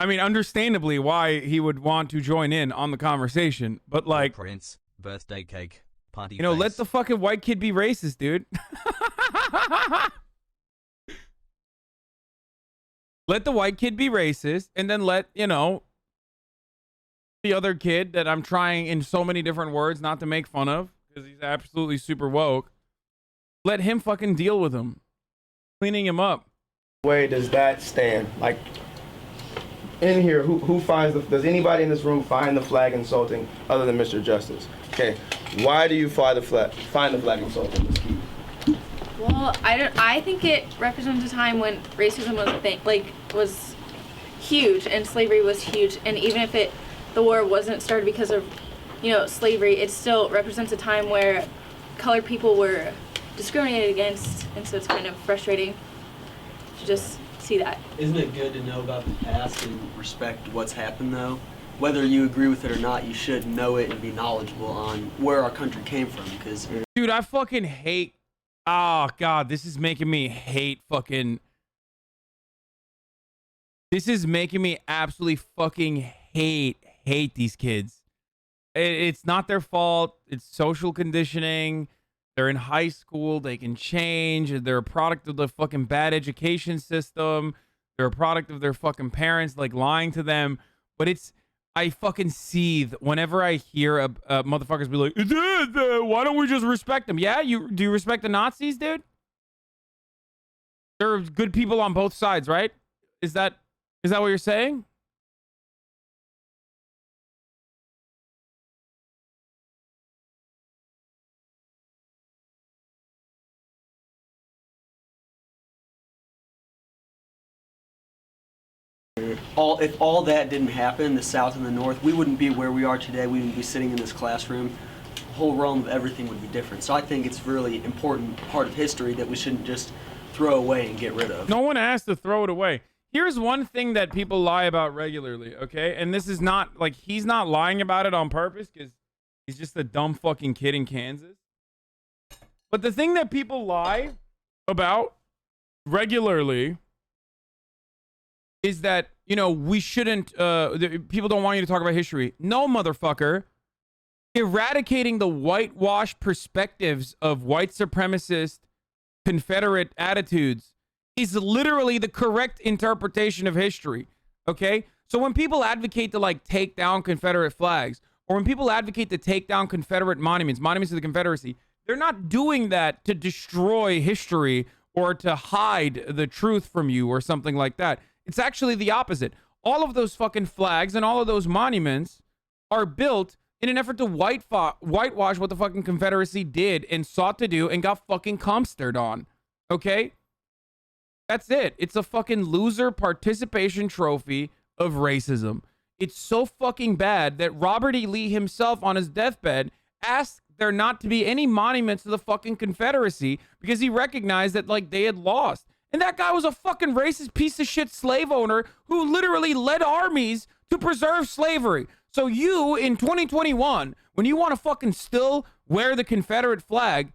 I mean, understandably, why he would want to join in on the conversation, but like... Prince, birthday cake, party You know, face. let the fucking white kid be racist, dude. Let the white kid be racist, and then let, you know, the other kid that I'm trying in so many different words not to make fun of, because he's absolutely super woke, let him fucking deal with him. Cleaning him up. Way does that stand? Like, in here, who finds the... Does anybody in this room find the flag insulting other than Mr. Justice? Okay, why do you find the flag insulting? Well, I think it represents a time when racism was a thing, was huge, and slavery was huge, and even if the war wasn't started because of, you know, slavery, it still represents a time where colored people were discriminated against, and so it's kind of frustrating to just see that. Isn't it good to know about the past and respect what's happened, though? Whether you agree with it or not, you should know it and be knowledgeable on where our country came from, because... Dude, I fucking hate... Oh, God, this is making me hate fucking... This is making me absolutely fucking hate these kids. It's not their fault. It's social conditioning. They're in high school. They can change. They're a product of the fucking bad education system. They're a product of their fucking parents, like, lying to them. But it's... I fucking seethe whenever I hear motherfuckers be like, why don't we just respect them? Yeah, do you respect the Nazis, dude? There are good people on both sides, right? Is that what you're saying? If all that didn't happen, the South and the North, we wouldn't be where we are today. We wouldn't be sitting in this classroom. The whole realm of everything would be different. So I think it's a really important part of history that we shouldn't just throw away and get rid of. No one asked to throw it away. Here's one thing that people lie about regularly, okay? And this is not, like, he's not lying about it on purpose because he's just a dumb fucking kid in Kansas. But the thing that people lie about regularly is that, you know, we shouldn't, people don't want you to talk about history. No, motherfucker. Eradicating the whitewashed perspectives of white supremacist Confederate attitudes is literally the correct interpretation of history, okay? So when people advocate to, like, take down Confederate flags, or when people advocate to take down Confederate monuments of the Confederacy, they're not doing that to destroy history or to hide the truth from you or something like that. It's actually the opposite. All of those fucking flags and all of those monuments are built in an effort to whitewash what the fucking Confederacy did and sought to do and got fucking comstered on. Okay? That's it. It's a fucking loser participation trophy of racism. It's so fucking bad that Robert E. Lee himself on his deathbed asked there not to be any monuments to the fucking Confederacy because he recognized that, like, they had lost. And that guy was a fucking racist piece of shit slave owner who literally led armies to preserve slavery. So you, in 2021, when you want to fucking still wear the Confederate flag,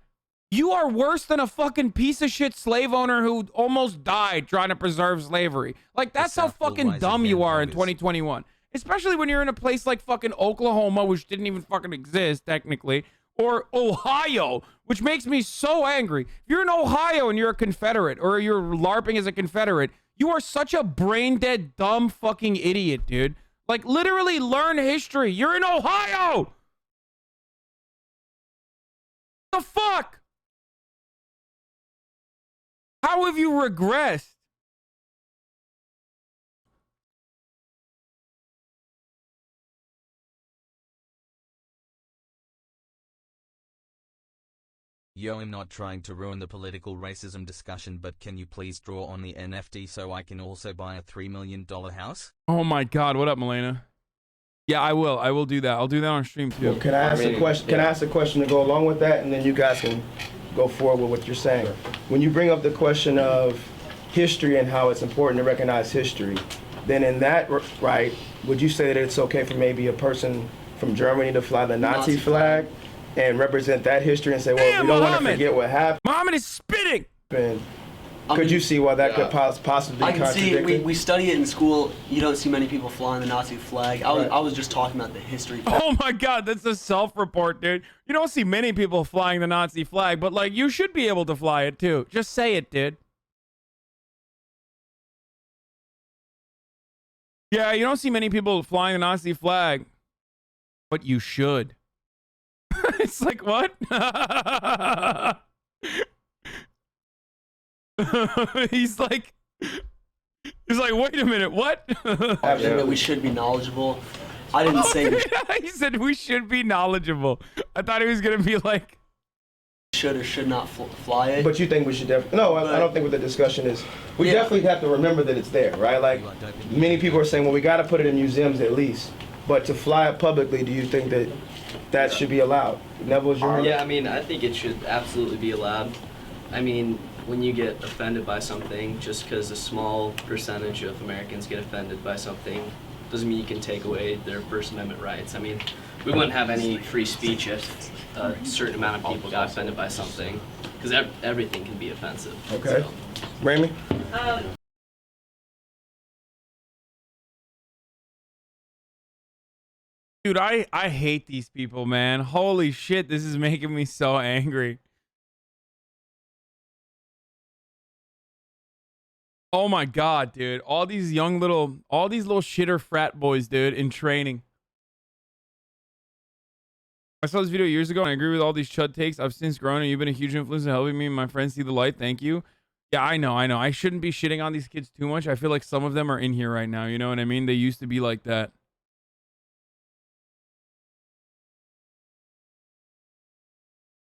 you are worse than a fucking piece of shit slave owner who almost died trying to preserve slavery. Like, that's how fucking dumb you are in 2021. Especially when you're in a place like fucking Oklahoma, which didn't even fucking exist, technically, or Ohio, which makes me so angry. If you're in Ohio and you're a Confederate, or you're LARPing as a Confederate, you are such a brain-dead, dumb fucking idiot, dude. Like, literally learn history. You're in Ohio! What the fuck? How have you regressed? Yo, I'm not trying to ruin the political racism discussion, but can you please draw on the NFT so I can also buy a $3 million house? Oh my god, what up, Milena? Yeah, I will. I will do that. I'll do that on stream too. Well, can I ask a question? Can I ask a question to go along with that, and then you guys can go forward with what you're saying? When you bring up the question of history and how it's important to recognize history, then in that right, would you say that it's okay for maybe a person from Germany to fly the Nazi flag and represent that history and say, well, we don't want to forget what happened? Muhammad is spitting! Could you see why that could possibly I can contradict see, it? we study it in school. You don't see many people flying the Nazi flag. I was just talking about the history. Oh my god, that's a self-report, dude. You don't see many people flying the Nazi flag, but, like, you should be able to fly it too. Just say it, dude. Yeah, you don't see many people flying the Nazi flag, but you should. It's like, what? he's like, wait a minute, what? I think that we should be knowledgeable. I didn't say we He said we should be knowledgeable. I thought he was gonna be like, should or should not fly it. But you think we should definitely? No, I don't think what the discussion is. We definitely have to remember that it's there, right? Like, many people are saying, well, we got to put it in museums at least. But to fly it publicly, do you think that that should be allowed? Neville's your Yeah, I mean, I think it should absolutely be allowed. I mean, when you get offended by something, just because a small percentage of Americans get offended by something, doesn't mean you can take away their First Amendment rights. I mean, we wouldn't have any free speech if a certain amount of people got offended by something, because everything can be offensive. Okay. So. Ramy? dude, I hate these people, man. Holy shit, this is making me so angry. Oh my god, dude. All these little shitter frat boys, dude, in training. I saw this video years ago and I agree with all these chud takes. I've since grown and you've been a huge influence in helping me and my friends see the light. Thank you. Yeah, I know. I shouldn't be shitting on these kids too much. I feel like some of them are in here right now. You know what I mean? They used to be like that.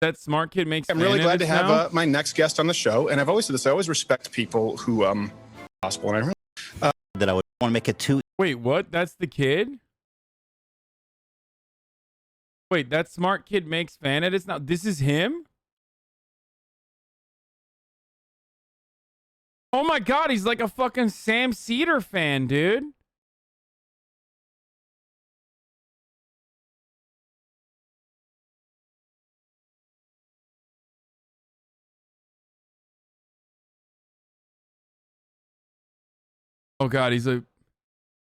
That smart kid makes. I'm really glad to have my next guest on the show, and I've always said this. I always respect people who gospel, and I really that I would want to make it too. Wait, what? That's the kid? Wait, that smart kid makes fan edits now. This is him? Oh my god, he's like a fucking Sam Cedar fan, dude. Oh god, he's a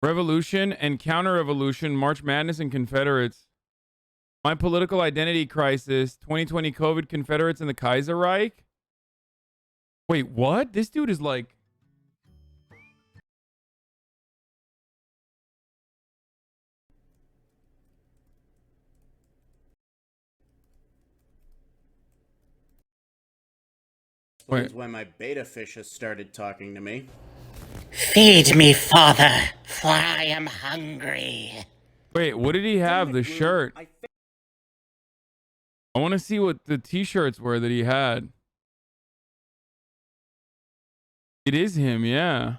revolution and counter-revolution, March Madness and Confederates. My political identity crisis, 2020 COVID, Confederates and the Kaiserreich. Wait, what? This dude is like... Wait. When my beta fishes started talking to me. Feed me, father, for I am hungry. Wait, what did he have? The shirt. I want to see what the t-shirts were that he had. It is him, yeah.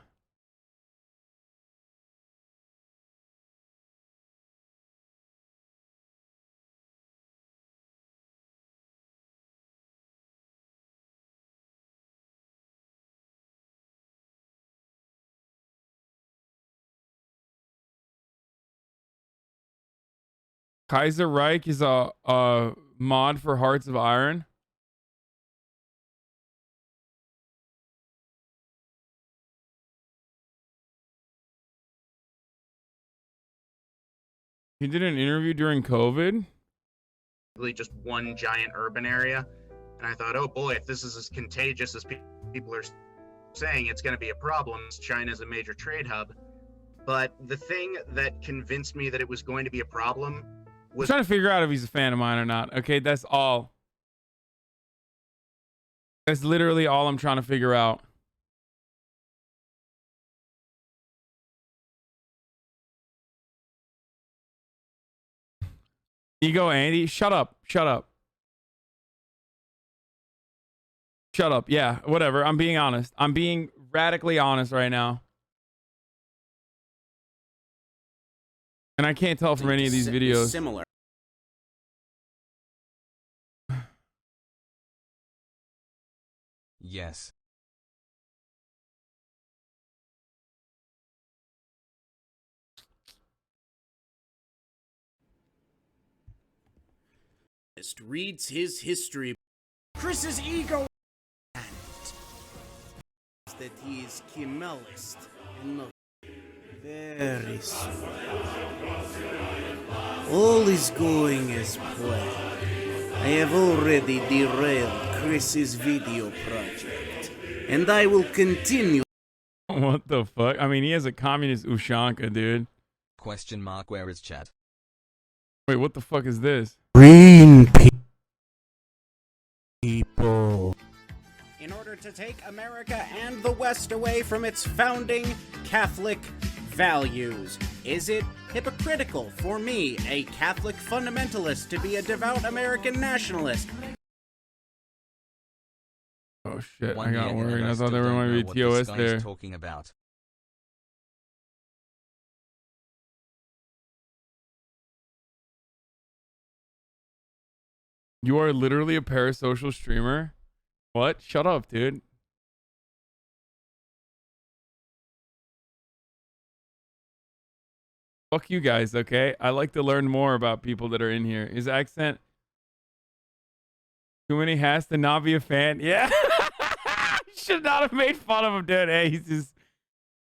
Kaiser Reich is a mod for Hearts of Iron. He did an interview during COVID. Just one giant urban area, and I thought, oh boy, if this is as contagious as people are saying, it's going to be a problem. China's a major trade hub. But the thing that convinced me that it was going to be a problem I'm trying to figure out if he's a fan of mine or not. Okay, that's all. That's literally all I'm trying to figure out. Ego Andy, shut up. Shut up. Shut up. Yeah, whatever. I'm being honest. I'm being radically honest right now. And I can't tell from any of these videos. Similar. Yes. Reads his history. Chris's ego that he is Kemalist and not very smart. All is going as planned. I have already derailed Chris's video project, and I will continue. What the fuck? I mean, he has a communist Ushanka, dude. Question mark, where is chat? Wait, what the fuck is this? Green people. In order to take America and the West away from its founding Catholic values, is it hypocritical for me, a Catholic fundamentalist, to be a devout American nationalist? Oh shit, I got worried. I thought there might be TOS there. Talking about. You are literally a parasocial streamer? What? Shut up, dude. Fuck you guys, okay? I like to learn more about people that are in here. His accent... Too many has to not be a fan. Yeah. Should not have made fun of him, dude. Hey, he's just...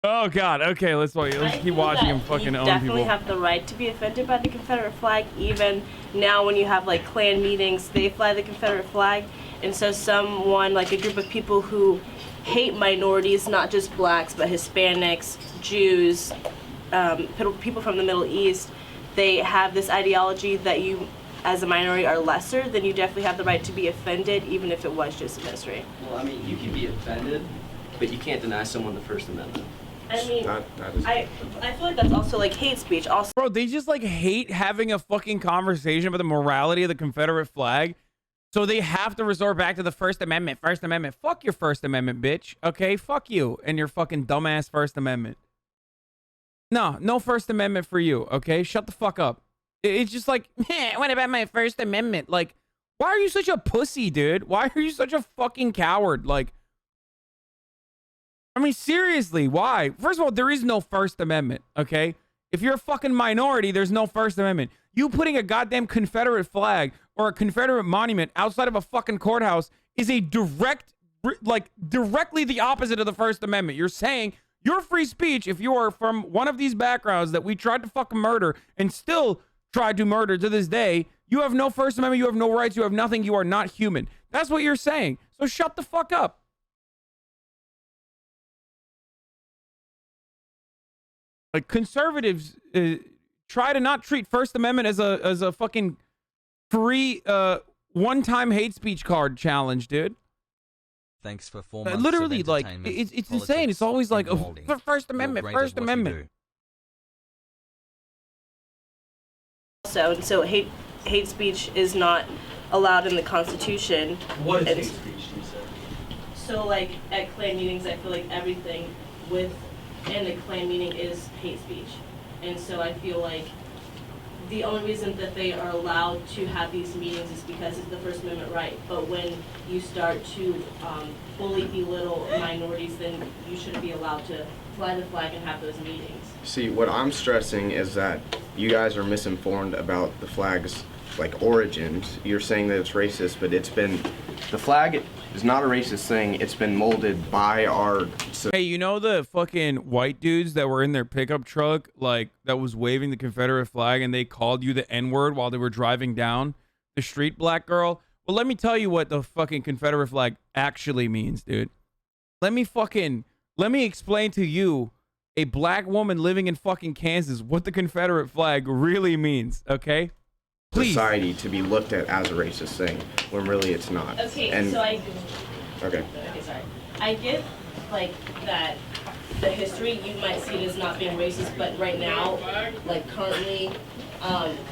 Oh, God. Okay, let's keep watching him fucking own people. You definitely have the right to be offended by the Confederate flag. Even now when you have, like, Klan meetings, they fly the Confederate flag. And so someone, like a group of people who hate minorities, not just blacks, but Hispanics, Jews, people from the Middle East, they have this ideology that you, as a minority, are lesser, then you definitely have the right to be offended, even if it was just a mystery. Well, I mean, you can be offended, but you can't deny someone the First Amendment. I mean, I feel like that's also like hate speech. Also, bro, they just like hate having a fucking conversation about the morality of the Confederate flag. So they have to resort back to the First Amendment. First Amendment. Fuck your First Amendment, bitch. Okay, fuck you and your fucking dumbass First Amendment. No First Amendment for you. Okay, shut the fuck up. It's just like, what about my First Amendment? Like, why are you such a pussy, dude? Why are you such a fucking coward? Like, I mean, seriously, why? First of all, there is no First Amendment, okay? If you're a fucking minority, there's no First Amendment. You putting a goddamn Confederate flag or a Confederate monument outside of a fucking courthouse is a directly the opposite of the First Amendment. You're saying your free speech, if you are from one of these backgrounds that we tried to fucking murder and still tried to murder to this day, you have no First Amendment, you have no rights, you have nothing, you are not human. That's what you're saying. So shut the fuck up. Like, conservatives try to not treat First Amendment as a fucking free one-time hate speech card challenge, dude. Thanks for 4 months literally, of like, entertainment, it's insane. It's always like, oh, molding. First Amendment, You're great First at what you Amendment. do. also, and so hate speech is not allowed in the Constitution. What is And hate speech, you said? So like at Klan meetings, I feel like everything within a Klan meeting is hate speech, and so I feel like the only reason that they are allowed to have these meetings is because it's the First Amendment right. But when you start to fully belittle minorities, then you shouldn't be allowed to fly the flag and have those meetings. See, what I'm stressing is that you guys are misinformed about the flag's like origins. You're saying that it's racist, but the flag is not a racist thing. It's been molded by our. Hey, you know the fucking white dudes that were in their pickup truck, like that was waving the Confederate flag, and they called you the N-word while they were driving down the street, black girl? Well, let me tell you what the fucking Confederate flag actually means, dude. Let me explain to you, a black woman living in fucking Kansas, what the Confederate flag really means, okay? Please. Society to be looked at as a racist thing when really it's not. Okay, and, so okay. Okay, sorry. I get like that the history you might see it as not being racist, but right now, like currently,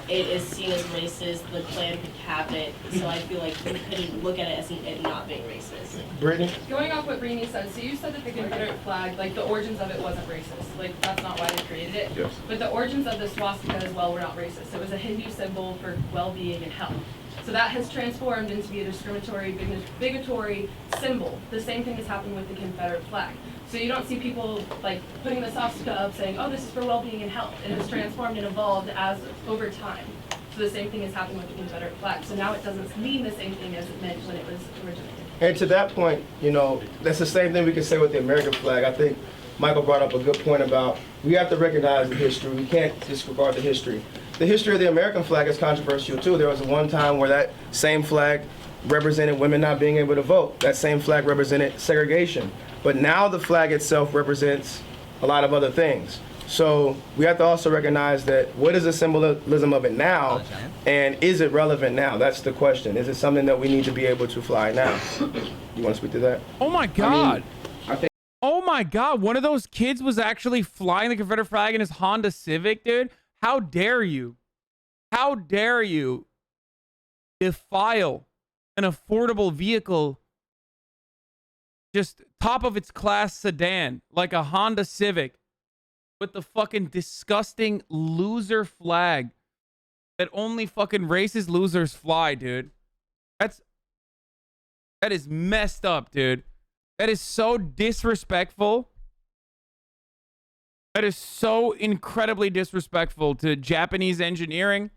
it is seen as racist. The Klan could have it, so I feel like we couldn't look at it as it not being racist. Brittany? Going off what Brittany said, so you said that the Confederate flag, like the origins of it wasn't racist. Like that's not why they created it. Yes. But the origins of the swastika as well were not racist. It was a Hindu symbol for well-being and health. So that has transformed into be a discriminatory, bigotry symbol. The same thing has happened with the Confederate flag. So you don't see people like putting the swastika up saying, oh, this is for well-being and health. It has transformed and evolved as over time. So the same thing has happened with the Confederate flag. So now it doesn't mean the same thing as it meant when it was originated. And to that point, you know, that's the same thing we can say with the American flag. I think Michael brought up a good point about we have to recognize the history. We can't disregard the history. The history of the American flag is controversial too. There was one time where that same flag represented women not being able to vote. That same flag represented segregation. But now the flag itself represents a lot of other things. So we have to also recognize that what is the symbolism of it now, and is it relevant now? That's the question. Is it something that we need to be able to fly now? You want to speak to that? Oh my God. I think. Oh my God. One of those kids was actually flying the Confederate flag in his Honda Civic, dude. How dare you? How dare you defile an affordable vehicle, just top of its class sedan, like a Honda Civic, with the fucking disgusting loser flag that only fucking racist losers fly, dude. That is messed up, dude. That is so disrespectful. That is so incredibly disrespectful to Japanese engineering.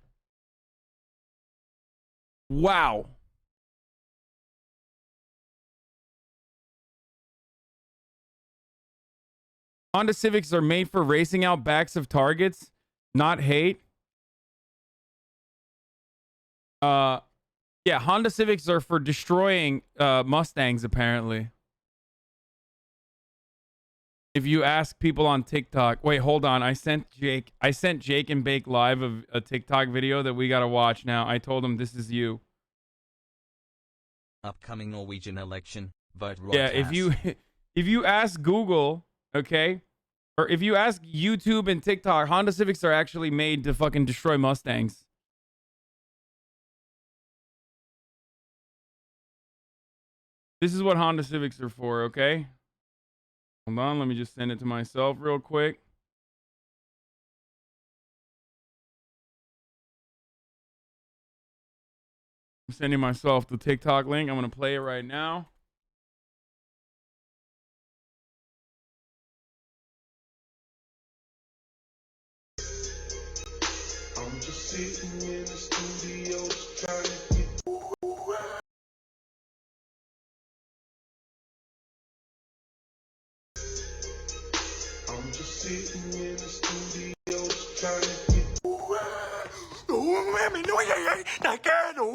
Wow. Honda Civics are made for racing out backs of targets, not hate. Yeah, Honda Civics are for destroying Mustangs, apparently. If you ask people on TikTok, wait, hold on. I sent Jake and Bake Live a TikTok video that we gotta watch now. I told him this is you. Upcoming Norwegian election. Vote right. Yeah, if you ask Google, okay, or if you ask YouTube and TikTok, Honda Civics are actually made to fucking destroy Mustangs. This is what Honda Civics are for, okay? Hold on, let me just send it to myself real quick. I'm sending myself the TikTok link. I'm going to play it right now. I'm just sitting in the studio just trying to get. I'm just sitting in the studio just trying to get.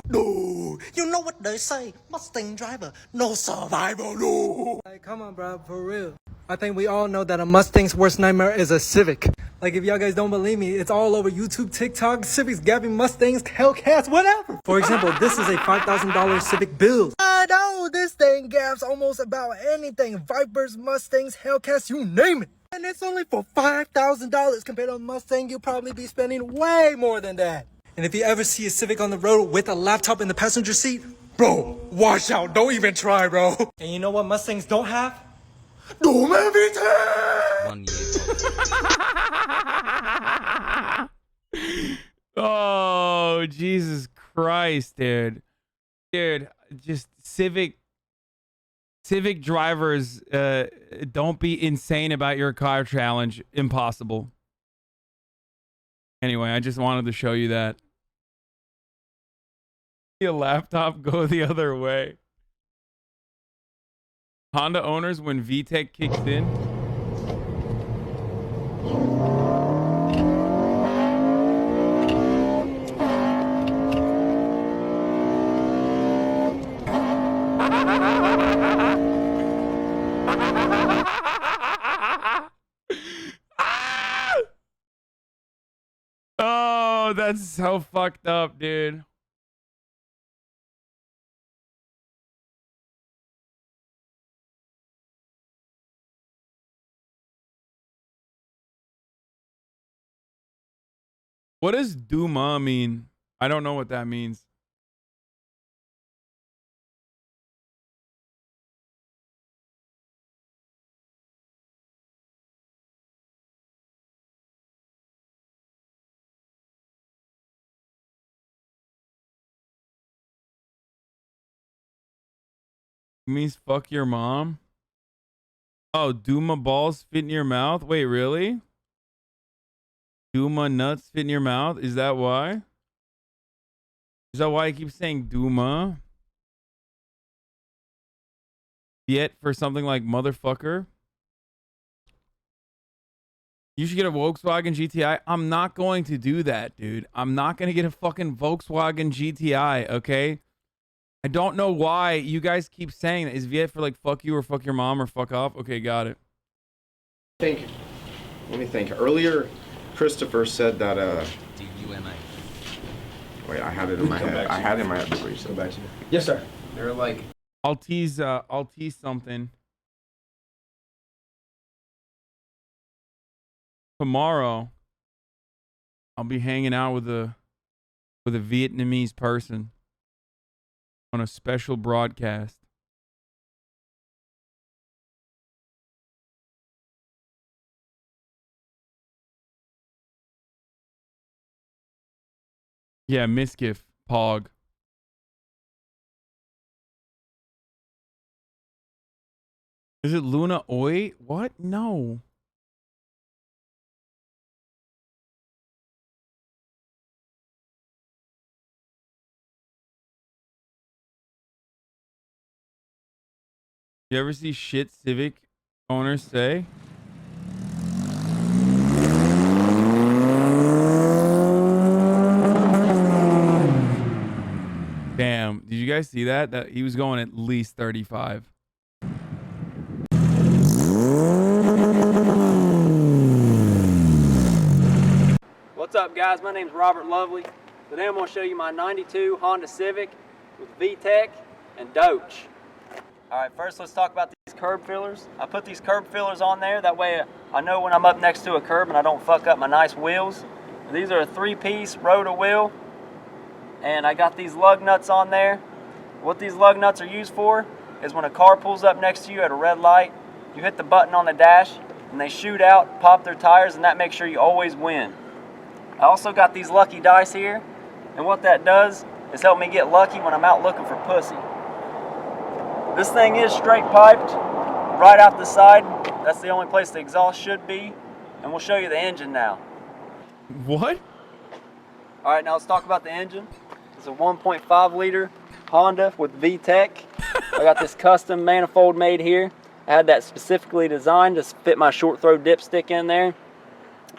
No, you know what they say, Mustang driver, no survival, no. Like, come on, bro, for real. I think we all know that a Mustang's worst nightmare is a Civic. Like, if y'all guys don't believe me, it's all over YouTube, TikTok, Civics, gabbing Mustangs, Hellcats, whatever. For example, this is a $5,000 Civic build. I know, this thing gabs almost about anything. Vipers, Mustangs, Hellcats, you name it. And it's only for $5,000 compared to a Mustang, you'll probably be spending way more than that. And if you ever see a Civic on the road with a laptop in the passenger seat, bro, watch out. Don't even try, bro. And you know what Mustangs don't have? One year. Oh, Jesus Christ, dude. Dude, just Civic drivers, don't be insane about your car challenge. Impossible. Anyway, I just wanted to show you that. See a laptop go the other way. Honda owners when VTEC kicks in. Oh, that's so fucked up, dude. What does Duma mean? I don't know what that means. It means fuck your mom. Oh, Duma balls fit in your mouth? Wait, really? Duma nuts fit in your mouth? Is that why? Is that why I keep saying Duma? Yet for something like motherfucker? You should get a Volkswagen GTI. I'm not going to do that, dude. I'm not going to get a fucking Volkswagen GTI, okay? I don't know why you guys keep saying that. Is Viet for like fuck you or fuck your mom or fuck off? Okay, got it. Let me think. Earlier, Christopher said that DUMA. Wait, I had it in my head. I had it in my head before you said. Go back to you. Yes, sir. They're like. I'll tease something. Tomorrow, I'll be hanging out with a Vietnamese person on a special broadcast. Yeah, Miskiff, Pog. Is it Luna Oi? What? No. You ever see shit Civic owners say? Damn, did you guys see that? That he was going at least 35. What's up, guys? My name's Robert Lovely. Today I'm going to show you my 92 Honda Civic with VTEC and Doge. Alright, first let's talk about these curb fillers. I put these curb fillers on there, that way I know when I'm up next to a curb and I don't fuck up my nice wheels. These are a 3-piece rotor wheel, and I got these lug nuts on there. What these lug nuts are used for is when a car pulls up next to you at a red light, you hit the button on the dash and they shoot out, pop their tires, and that makes sure you always win. I also got these lucky dice here, and what that does is help me get lucky when I'm out looking for pussy. This thing is straight piped right out the side. That's the only place the exhaust should be, and we'll show you the engine now. What? Alright, now let's talk about the engine. It's a 1.5 liter Honda with VTEC. I got this custom manifold made here. I had that specifically designed to fit my short throw dipstick in there.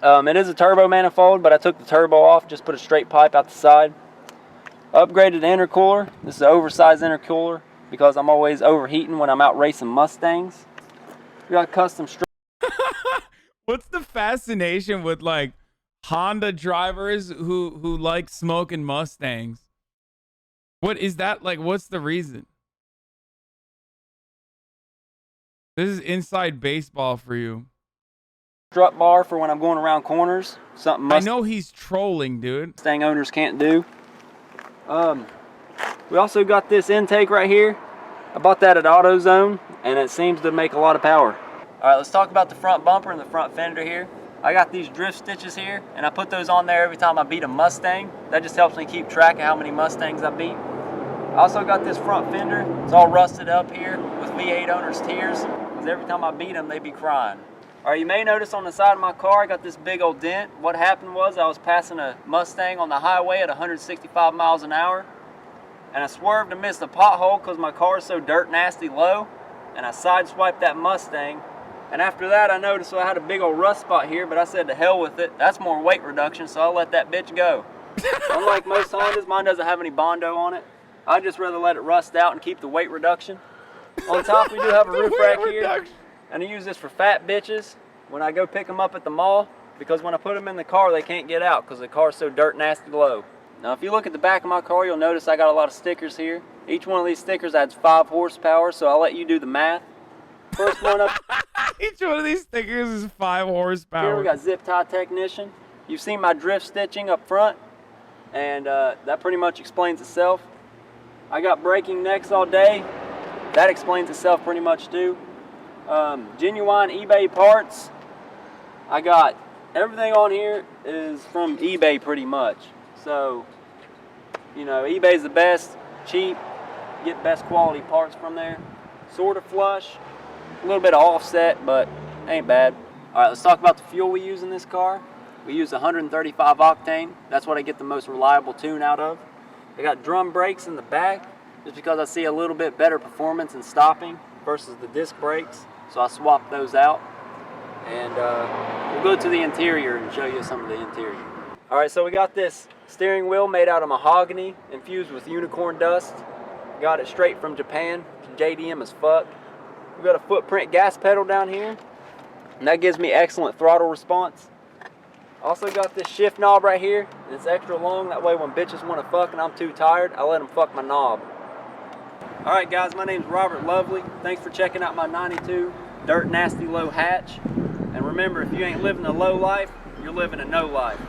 It is a turbo manifold, but I took the turbo off, just put a straight pipe out the side. Upgraded the intercooler. This is an oversized intercooler because I'm always overheating when I'm out racing Mustangs. We got custom What's the fascination with like Honda drivers who like smoking Mustangs? What is that like? What's the reason? This is inside baseball for you. strut bar for when I'm going around corners. Something I know he's trolling, dude. Mustang owners can't do. We also got this intake right here. I bought that at AutoZone, and it seems to make a lot of power. All right, let's talk about the front bumper and the front fender here. I got these drift stitches here, and I put those on there every time I beat a Mustang. That just helps me keep track of how many Mustangs I beat. I also got this front fender. It's all rusted up here with V8 owners' tears, because every time I beat them, they be crying. All right, you may notice on the side of my car, I got this big old dent. What happened was I was passing a Mustang on the highway at 165 miles an hour, and I swerved and missed a pothole because my car is so dirt nasty low, and I sideswiped that Mustang. And after that, I noticed I had a big old rust spot here, but I said to hell with it. That's more weight reduction, so I'll let that bitch go. Unlike most Hondas, mine doesn't have any Bondo on it. I'd just rather let it rust out and keep the weight reduction. On top, we do have a roof rack here, and I use this for fat bitches when I go pick them up at the mall, because when I put them in the car, they can't get out because the car's so dirt nasty low. Now, if you look at the back of my car, you'll notice I got a lot of stickers here. Each one of these stickers adds 5 horsepower, so I'll let you do the math. First one up. Each one of these stickers is 5 horsepower. Here we got zip tie technician. You've seen my drift stitching up front, and that pretty much explains itself. I got braking necks all day. That explains itself pretty much too. Genuine eBay parts. I got everything on here is from eBay pretty much. So, you know, eBay's the best, cheap, get best quality parts from there. Sort of flush, a little bit of offset, but ain't bad. All right, let's talk about the fuel we use in this car. We use 135 octane. That's what I get the most reliable tune out of. I got drum brakes in the back, just because I see a little bit better performance in stopping versus the disc brakes. So I swapped those out. And we'll go to the interior and show you some of the interior. All right, so we got this steering wheel made out of mahogany infused with unicorn dust. Got it straight from Japan. JDM as fuck. We got a footprint gas pedal down here, and that gives me excellent throttle response. Also got this shift knob right here, and it's extra long. That way when bitches want to fuck and I'm too tired, I let them fuck my knob. All right, guys, my name's Robert Lovely. Thanks for checking out my 92 dirt nasty low hatch. And remember, if you ain't living a low life, you're living a no life.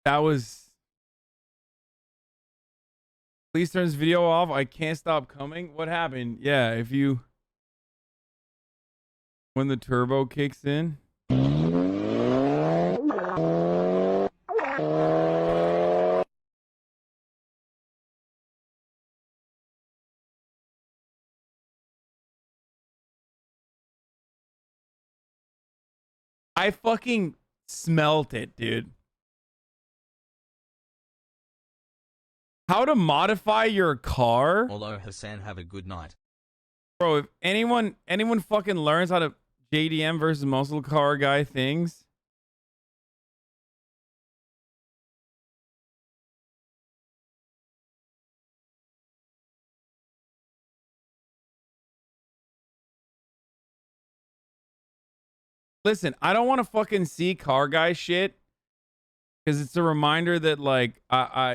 That was... Please turn this video off. I can't stop coming. What happened? Yeah, if you... When the turbo kicks in... I fucking smelt it, dude. How to modify your car? Although Hasan, have a good night. Bro, if anyone fucking learns how to JDM versus muscle car guy things. Listen, I don't want to fucking see car guy shit, because it's a reminder that, like,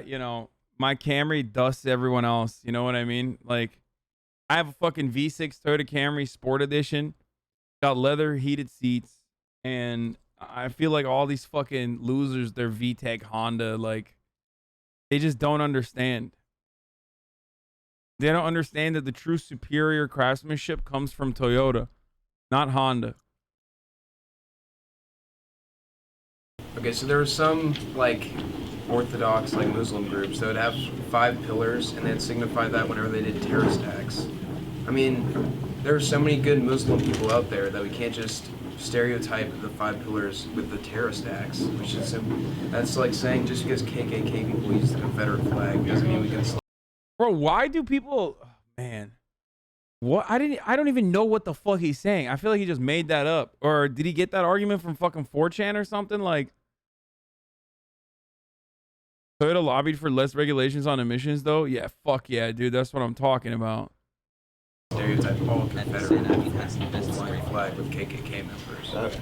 you know, my Camry dusts everyone else. You know what I mean? Like, I have a fucking V6 Toyota Camry Sport Edition, got leather heated seats, and I feel like all these fucking losers, they're VTEC Honda, like, they just don't understand. They don't understand that the true superior craftsmanship comes from Toyota, not Honda. Okay, so there were some, like, Orthodox, like, Muslim groups that would have 5 pillars, and they'd signify that whenever they did terrorist acts. I mean, there are so many good Muslim people out there that we can't just stereotype the 5 pillars with the terrorist acts, which is, that's like saying just because KKK people use the Confederate flag doesn't mean we can... Bro, why do people... Oh, man. What? I don't even know what the fuck he's saying. I feel like he just made that up. Or did he get that argument from fucking 4chan or something? Like... Toyota lobbied for less regulations on emissions, though? Yeah, fuck yeah, dude. That's what I'm talking about. Stereotype all Confederate flag with KKK members. Okay.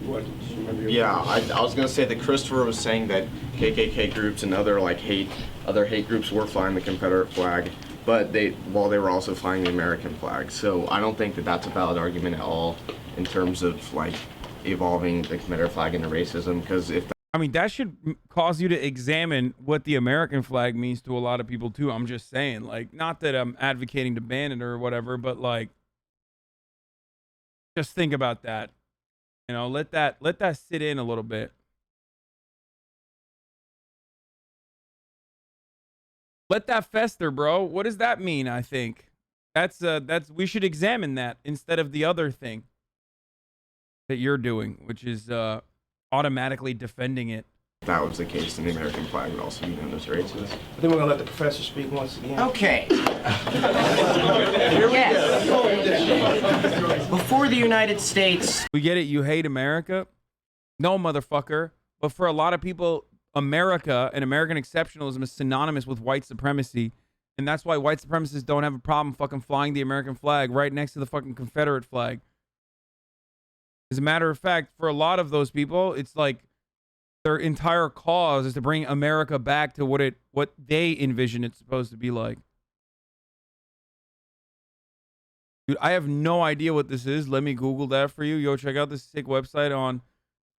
What? Yeah, I was gonna say that Christopher was saying that KKK groups and other like other hate groups were flying the Confederate flag, but they were also flying the American flag. So I don't think that that's a valid argument at all in terms of like evolving the Confederate flag into racism. Because if I mean, that should cause you to examine what the American flag means to a lot of people too. I'm just saying, like, not that I'm advocating to ban it or whatever, but like, just think about that. You know, let that sit in a little bit. Let that fester, bro. What does that mean? I think that's we should examine that instead of the other thing that you're doing, which is automatically defending it. If that was the case, then the American flag would also be known as racist. I think we're gonna let the professor speak once again. Okay. Yes. Before the United States. We get it. You hate America? No, motherfucker. But for a lot of people, America and American exceptionalism is synonymous with white supremacy. And that's why white supremacists don't have a problem fucking flying the American flag right next to the fucking Confederate flag. As a matter of fact, for a lot of those people, it's like their entire cause is to bring America back to what they envision it's supposed to be like. Dude, I have no idea what this is. Let me Google that for you. Yo, check out this sick website on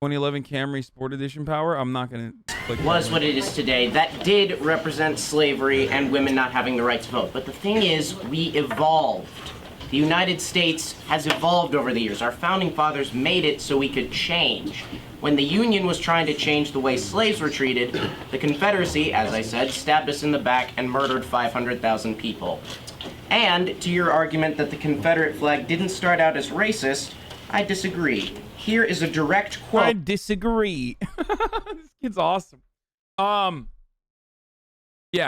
2011 Camry Sport Edition Power. I'm not going to click Was what it is today. That did represent slavery and women not having the right to vote. But the thing is, we evolved. The United States has evolved over the years. Our founding fathers made it so we could change. When the Union was trying to change the way slaves were treated, the Confederacy, as I said, stabbed us in the back and murdered 500,000 people. And to your argument that the Confederate flag didn't start out as racist, I disagree. Here is a direct quote. I disagree. This kid's awesome. Yeah,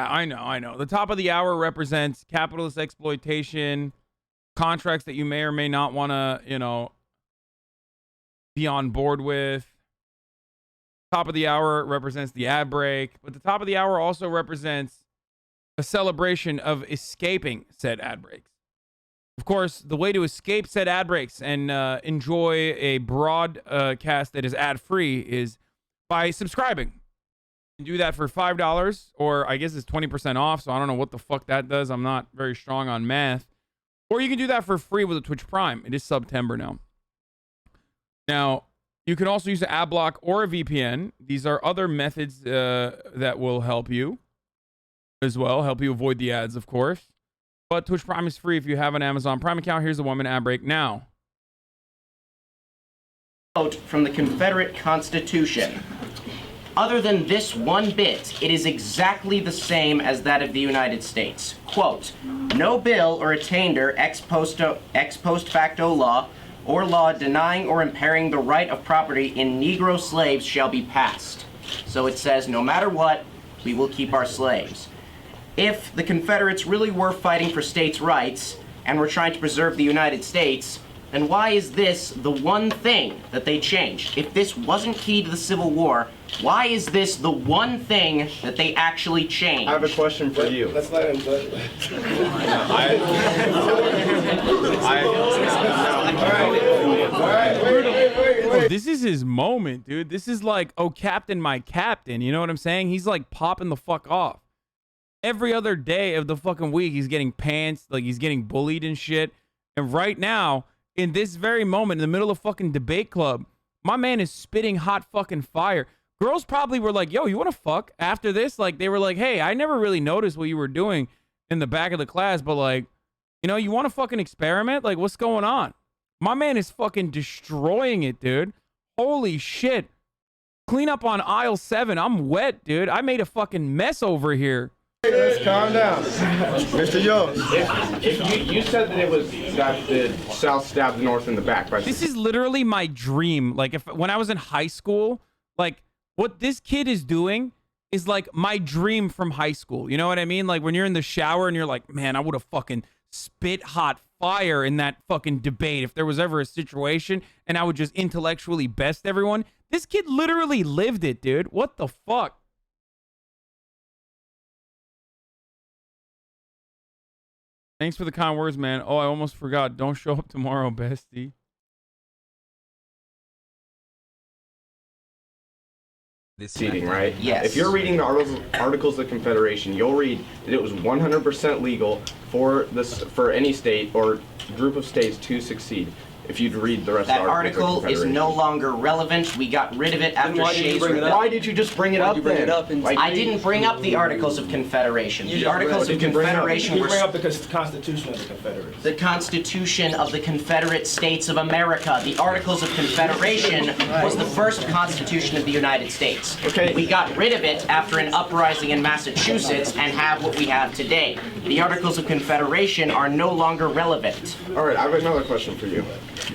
I know. The top of the hour represents capitalist exploitation, contracts that you may or may not want to, you know, be on board with. Top of the hour represents the ad break, but the top of the hour also represents a celebration of escaping said ad breaks. Of course, the way to escape said ad breaks and enjoy a broadcast that is ad-free is by subscribing. You can do that for $5, or I guess it's 20% off, so I don't know what the fuck that does. I'm not very strong on math. Or you can do that for free with a Twitch Prime. It is September now. Now, you can also use an ad block or a VPN. These are other methods that will help you as well. Help you avoid the ads, of course. But Twitch Prime is free if you have an Amazon Prime account. Here's the 1-minute ad break now. Quote from the Confederate Constitution. Other than this one bit, it is exactly the same as that of the United States. Quote, no bill or attainder ex post facto law or law denying or impairing the right of property in Negro slaves shall be passed. So it says, no matter what, we will keep our slaves. If the Confederates really were fighting for states' rights and were trying to preserve the United States, then why is this the one thing that they changed? If this wasn't key to the Civil War, why is this the one thing that they actually changed? I have a question for you. Let's let him. Oh, this is his moment, dude. This is like, oh, Captain, my Captain. You know what I'm saying? He's like popping the fuck off. Every other day of the fucking week, he's getting pants, like he's getting bullied and shit. And right now, in this very moment, in the middle of fucking debate club, my man is spitting hot fucking fire. Girls probably were like, yo, you want to fuck after this? Like, they were like, hey, I never really noticed what you were doing in the back of the class, but like, you know, you want to fucking experiment? Like, what's going on? My man is fucking destroying it, dude. Holy shit. Clean up on aisle 7. I'm wet, dude. I made a fucking mess over here. Let's calm down. Mr. Jones. If you said that it was that the South stabbed the North in the back. Right? This is literally my dream. Like, when I was in high school, like, what this kid is doing is like my dream from high school. You know what I mean? Like, when you're in the shower and you're like, man, I would have fucking spit hot fire in that fucking debate if there was ever a situation and I would just intellectually best everyone. This kid literally lived it, dude. What the fuck? Thanks for the kind words, man. Oh, I almost forgot. Don't show up tomorrow, bestie. Seating, right? Yes. If you're reading the Articles of Confederation, you'll read that it was 100% legal for any state or group of states to succeed. If you'd read the rest That of the Articles of article is Confederation. no longer relevant. We got rid of it after Shays. Why did you just bring it up then? I didn't bring up the Articles of Confederation. The Articles of Confederation were bring up the Constitution of the Confederacy. the Constitution of the Confederate States of America. The Articles of Confederation was the first Constitution of the United States. Okay. We got rid of it after an uprising in Massachusetts and have what we have today. The Articles of Confederation are no longer relevant. All right, I have another question for you.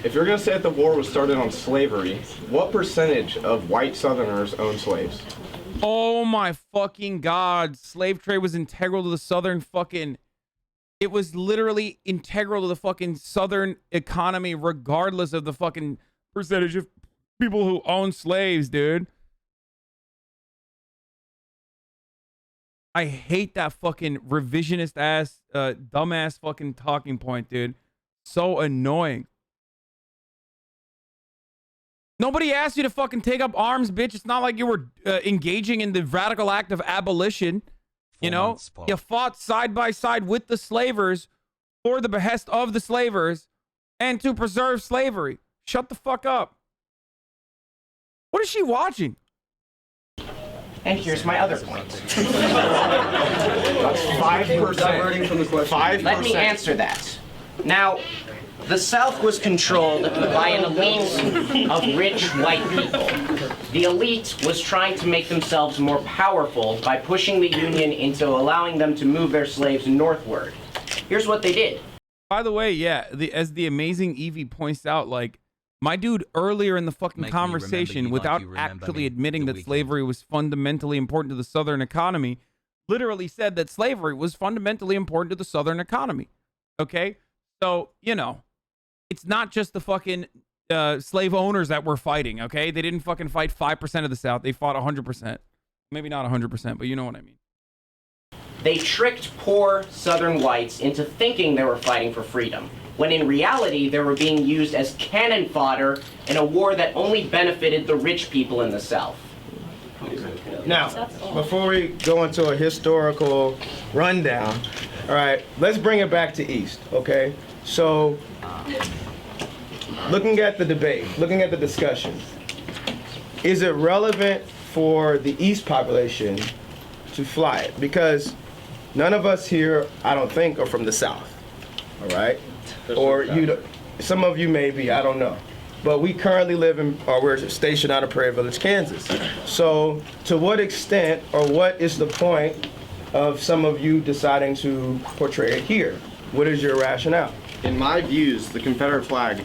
If you're going to say that the war was started on slavery, what percentage of white Southerners own slaves? Oh my fucking God. Slave trade was integral to the Southern fucking... It was literally integral to the fucking Southern economy, regardless of the fucking percentage of people who own slaves, dude. I hate that fucking revisionist ass, dumbass fucking talking point, dude. So annoying. Nobody asked you to fucking take up arms, bitch. It's not like you were engaging in the radical act of abolition. You know, you fought side by side with the slavers for the behest of the slavers and to preserve slavery. Shut the fuck up. What is she watching? And here's my other point. That's 5%. Diverting from the question. 5%. Let me answer that. Now, the South was controlled by an elite of rich white people. The elite was trying to make themselves more powerful by pushing the Union into allowing them to move their slaves northward. Here's what they did. By the way, yeah, as the amazing Evie points out, like, my dude earlier in the fucking conversation, without actually admitting that slavery was fundamentally important to the Southern economy, literally said that slavery was fundamentally important to the Southern economy. Okay? So, you know, it's not just the fucking slave owners that were fighting, okay? They didn't fucking fight 5% of the South. They fought 100%. Maybe not 100%, but you know what I mean. They tricked poor Southern whites into thinking they were fighting for freedom, when in reality they were being used as cannon fodder in a war that only benefited the rich people in the South. Now, before we go into a historical rundown, all right, let's bring it back to East, okay? So, looking at the debate, looking at the discussion, is it relevant for the East population to fly it? Because none of us here, I don't think, are from the South, all right? Or some of you may be, I don't know. But we currently live in, or we're stationed out of Prairie Village, Kansas. So to what extent, or what is the point of some of you deciding to portray it here? What is your rationale? In my views, the Confederate flag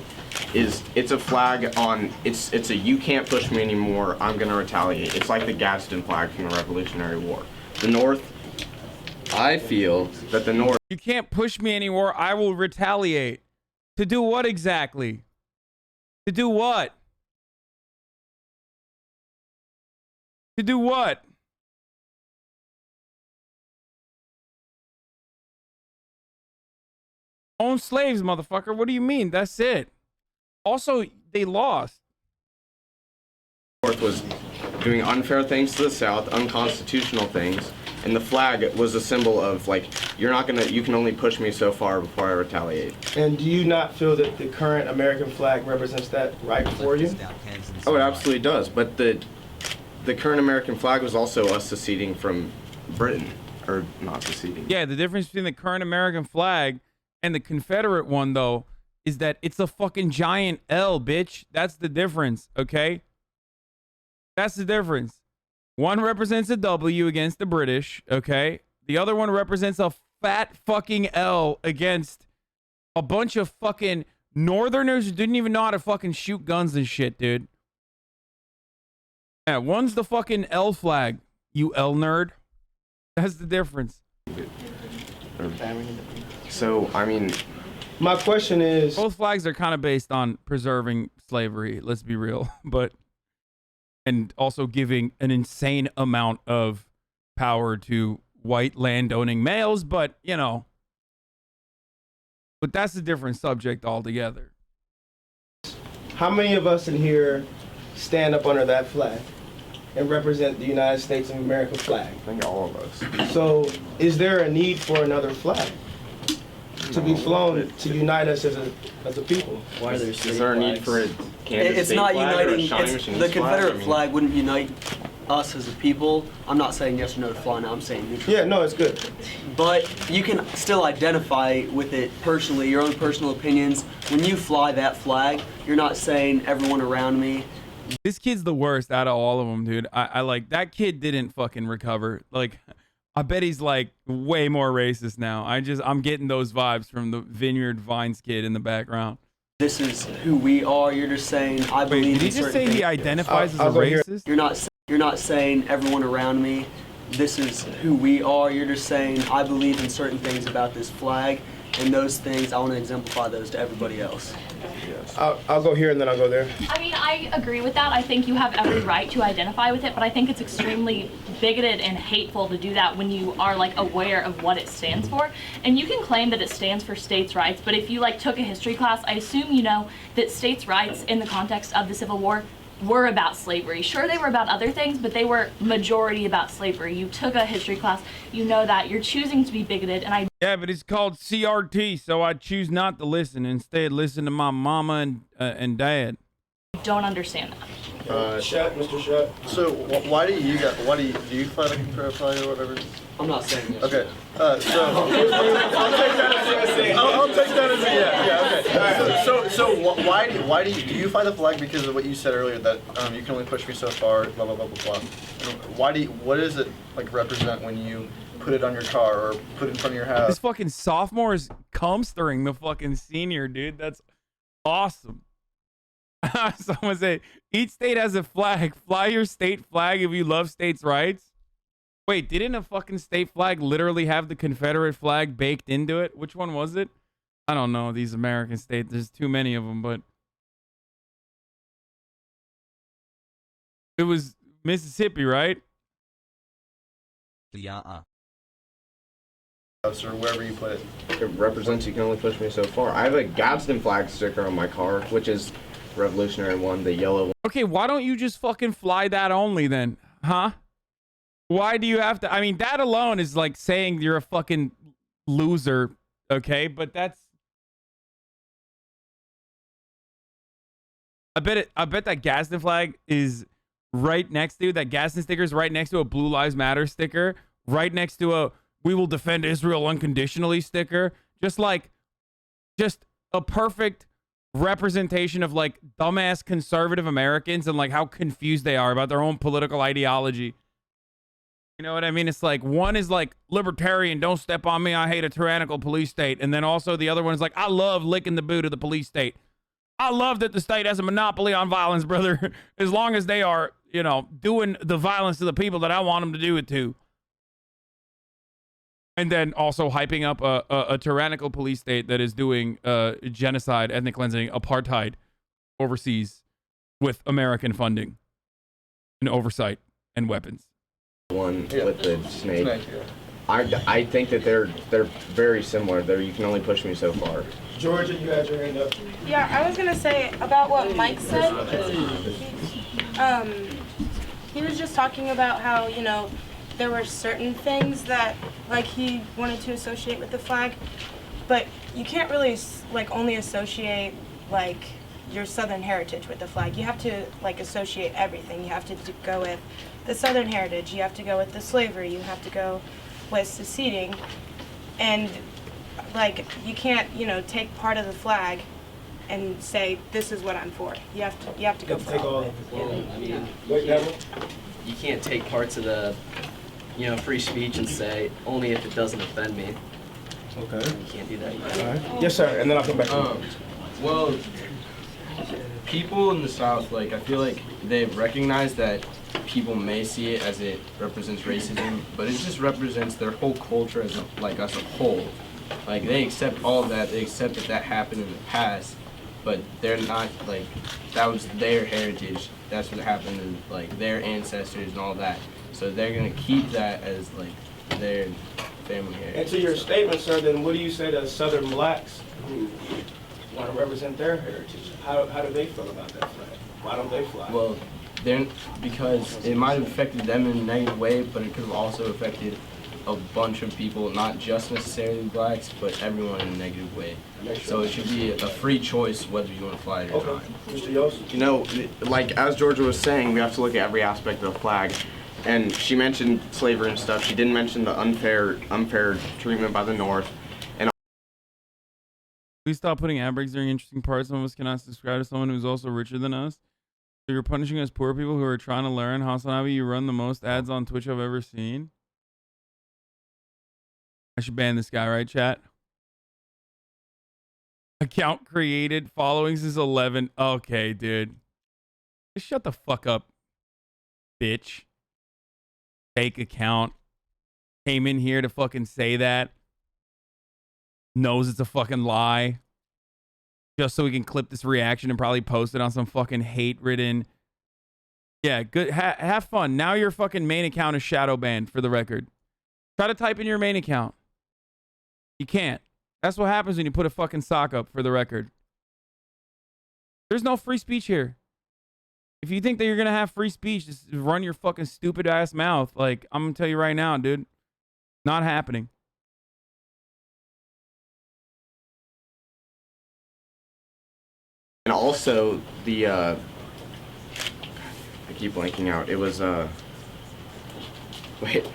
it's a flag on, it's a you can't push me anymore, I'm gonna retaliate. It's like the Gadsden flag from the Revolutionary War. The North, I feel that the North... You can't push me anymore, I will retaliate. To do what exactly? To do what? To do what? Own slaves, motherfucker. What do you mean? That's it. Also, they lost. North was doing unfair things to the South, unconstitutional things, and the flag was a symbol of, like, you can only push me so far before I retaliate. And do you not feel that the current American flag represents that right for you? Oh, it absolutely does. But the current American flag was also us seceding from Britain, or not seceding. Yeah, the difference between the current American flag and the Confederate one, though, is that it's a fucking giant L, bitch. That's the difference, okay? That's the difference. One represents a W against the British, okay? The other one represents a fat fucking L against a bunch of fucking Northerners who didn't even know how to fucking shoot guns and shit, dude. Yeah, one's the fucking L flag, you L nerd. That's the difference. So, I mean... My question is... Both flags are kind of based on preserving slavery, let's be real, but... And also giving an insane amount of power to white land-owning males, but, you know... But that's a different subject altogether. How many of us in here stand up under that flag? and represent the United States of America flag. I think all of us. So, is there a need for another flag to be flown to unite us as a people? Why are there Is there a need for a Kansas It's state not flag or a uniting. Shawnee It's, Machines the flag? Confederate I mean, flag wouldn't unite us as a people. I'm not saying yes or no to fly now. I'm saying neutral. Yeah, no, it's good. But you can still identify with it personally, your own personal opinions. When you fly that flag, you're not saying everyone around me. This kid's the worst out of all of them, dude. I like that kid didn't fucking recover. Like, I bet he's like way more racist now. I'm getting those vibes from the Vineyard Vines kid in the background. This is who we are. You're just saying I believe. Did he in just certain say he things. identifies as a racist? You're not saying everyone around me. This is who we are. You're just saying I believe in certain things about this flag, and those things I want to exemplify those to everybody else. Yes. I'll go here and then I'll go there. I mean, I agree with that. I think you have every right to identify with it, but I think it's extremely bigoted and hateful to do that when you are like aware of what it stands for. And you can claim that it stands for states' rights, but if you like took a history class, I assume you know that states' rights in the context of the Civil War were about slavery. Sure, they were about other things, but they were majority about slavery. You took a history class, you know that. You're choosing to be bigoted, and Yeah, but it's called CRT, so I choose not to listen. Instead, listen to my mama and dad. don't understand that. Mr. Shutt. So why do you fly the Confederate flag or whatever? I'm not saying this. Okay. I'll take that as a yeah. Okay. So why do you fly the flag because of what you said earlier that you can only push me so far, blah blah blah blah blah. What does it like represent when you put it on your car or put it in front of your house? This fucking sophomore is comstering the fucking senior, dude. That's awesome. Someone say, each state has a flag. Fly your state flag if you love states' rights. Wait, didn't a fucking state flag literally have the Confederate flag baked into it? Which one was it? I don't know. These American states, there's too many of them, but it was Mississippi, right? Yeah. Or wherever you put it. It represents you can only push me so far. I have a Gadsden flag sticker on my car, which is Revolutionary one, the yellow one. Okay, why don't you just fucking fly that only then? Huh? Why do you have to? I mean, that alone is like saying you're a fucking loser, okay? But that's... I bet that Gadsden flag is right next to, that Gadsden sticker is right next to a Blue Lives Matter sticker, right next to a "We will defend Israel unconditionally" sticker. Just a perfect representation of like dumbass conservative Americans and like how confused they are about their own political ideology. You know what I mean? It's like one is like libertarian, don't step on me, I hate a tyrannical police state. And then also the other one is like, I love licking the boot of the police state. I love that the state has a monopoly on violence, brother, as long as they are, you know, doing the violence to the people that I want them to do it to. And then also hyping up a tyrannical police state that is doing genocide, ethnic cleansing, apartheid overseas with American funding and oversight and weapons. One with the snake. I think that they're very similar. You can only push me so far. Georgia, you had your hand up. Yeah, I was gonna say about what Mike said. He was just talking about how, you know, there were certain things that like he wanted to associate with the flag, but you can't really like only associate like your Southern heritage with the flag. You have to like associate everything. You have to go with the Southern heritage. You have to go with the slavery. You have to go with seceding, and like you can't, you know, take part of the flag and say this is what I'm for. You have to go for all of it. I mean, you can't take parts of the, you know, free speech and say only if it doesn't offend me. Okay. You can't do that. Right. Yes, sir. And then I'll come back to you. Well, people in the South, like, I feel like they've recognized that people may see it as it represents racism, but it just represents their whole culture as like as a whole. Like, they accept all of that. They accept that that happened in the past, but they're not, like, that was their heritage. That's what happened to, like, their ancestors and all that. So they're going to keep that as, like, their family heritage. And to your statement, sir, then what do you say to Southern blacks who want to represent their heritage? How do they feel about that flag? Why don't they fly? Well, because it might have affected them in a negative way, but it could have also affected a bunch of people, not just necessarily blacks, but everyone in a negative way. So it should be a free choice whether you want to fly it or not. You know, like as Georgia was saying, we have to look at every aspect of the flag. And she mentioned slavery and stuff. She didn't mention the unfair treatment by the North. And please stop putting ad breaks during interesting parts. Some of us cannot subscribe to someone who's also richer than us. So you're punishing us poor people who are trying to learn. HasanAbi, you run the most ads on Twitch I've ever seen. I should ban this guy, right, chat? Account created. Followings is 11. Okay, dude. Just shut the fuck up, bitch. Fake account. Came in here to fucking say that. Knows it's a fucking lie. Just so we can clip this reaction and probably post it on some fucking hate-ridden. Yeah, good. Have fun. Now your fucking main account is shadow banned, for the record. Try to type in your main account. You can't. That's what happens when you put a fucking sock up, for the record. There's no free speech here. If you think that you're going to have free speech, just run your fucking stupid ass mouth. Like, I'm going to tell you right now, dude. Not happening. And also the I keep blanking out. It was wait.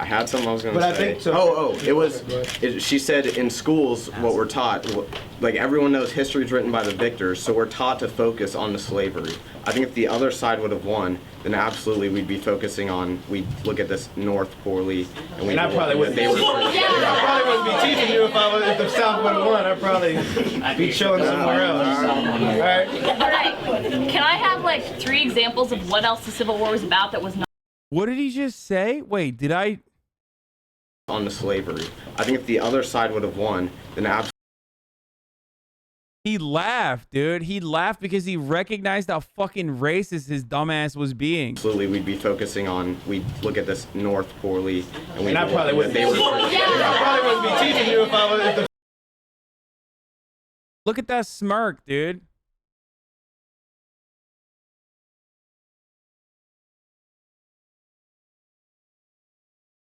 I had something I was gonna say. I think so. She said in schools what we're taught, like everyone knows history is written by the victors, so we're taught to focus on the slavery. I think if the other side would have won, then absolutely we'd be focusing on, we'd look at this North poorly, and I probably wouldn't. I probably wouldn't be teaching you if the South would have won. I'd probably be chilling somewhere else. All right. Can I have like 3 examples of what else the Civil War was about that was not? What did he just say? Wait, did I? On the slavery. I think if the other side would have won, then absolutely. He laughed, dude. He laughed because he recognized how fucking racist his dumbass was being. Absolutely, we'd be focusing on, we'd look at this North poorly, and I probably wouldn't. I probably wouldn't be teaching you if I was. Look at that smirk, dude.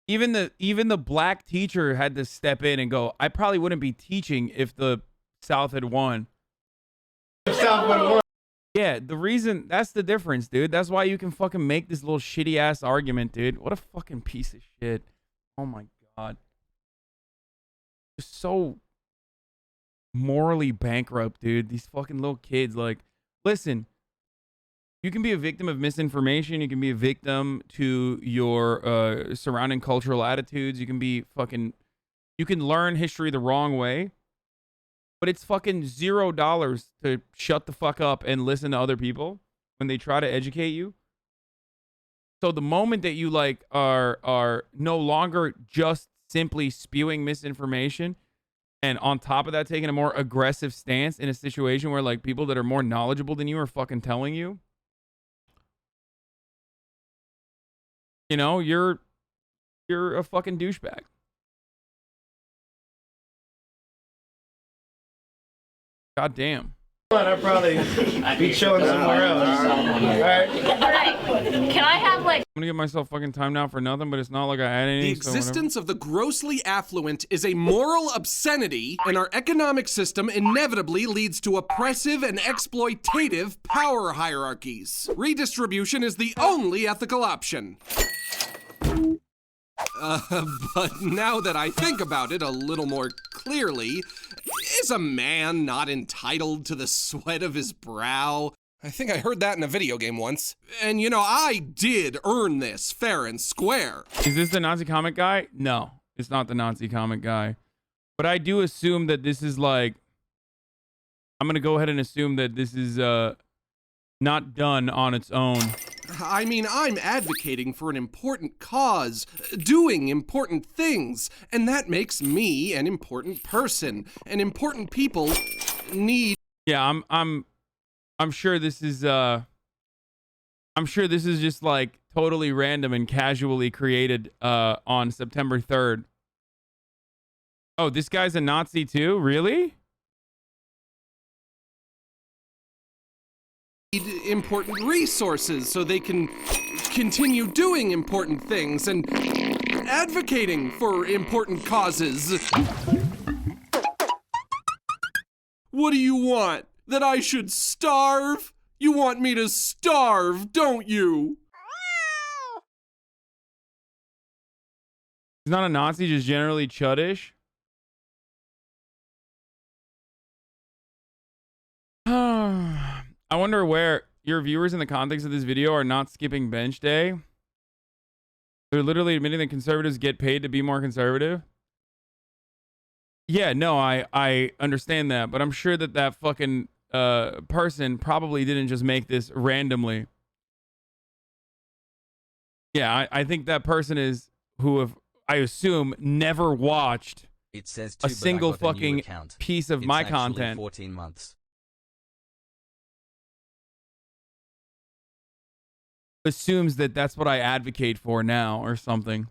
Even the black teacher had to step in and go, I probably wouldn't be teaching if the South had won. Yeah, the reason, that's the difference, dude. That's why you can fucking make this little shitty ass argument, dude. What a fucking piece of shit. Oh my God. Just so morally bankrupt, dude. These fucking little kids, like, listen. You can be a victim of misinformation. You can be a victim to your surrounding cultural attitudes. You can be fucking, you can learn history the wrong way, but it's fucking $0 to shut the fuck up and listen to other people when they try to educate you. So the moment that you like are no longer just simply spewing misinformation, and on top of that, taking a more aggressive stance in a situation where like people that are more knowledgeable than you are fucking telling you, you know, you're a fucking douchebag. God damn. I'd probably be chilling somewhere else. All right. Can I have like? I'm gonna give myself fucking time now for nothing, but it's not like I had any. The existence of the grossly affluent is a moral obscenity, and our economic system inevitably leads to oppressive and exploitative power hierarchies. Redistribution is the only ethical option. But now that I think about it a little more clearly, is a man not entitled to the sweat of his brow? I think I heard that in a video game once. And you know, I did earn this fair and square. Is this the Nazi comic guy? No, it's not the Nazi comic guy. But I do assume that this is like, I'm gonna go ahead and assume that this is not done on its own. I mean, I'm advocating for an important cause, doing important things, and that makes me an important person. And important people need. Yeah, I'm sure this is I'm sure this is just like totally random and casually created on September 3rd. Oh, this guy's a Nazi too? Really? important resources so they can continue doing important things and advocating for important causes. What do you want? That I should starve? You want me to starve, don't you? He's not a Nazi, just generally chuddish. I wonder where your viewers in the context of this video are not skipping bench day. They're literally admitting that conservatives get paid to be more conservative. Yeah, no, I understand that, but I'm sure that that fucking person probably didn't just make this randomly. Yeah, I think that person is who have, I assume, never watched It says a too, but I single got a new fucking account. piece of It's my actually content. 14 months. Assumes that that's what I advocate for now or something.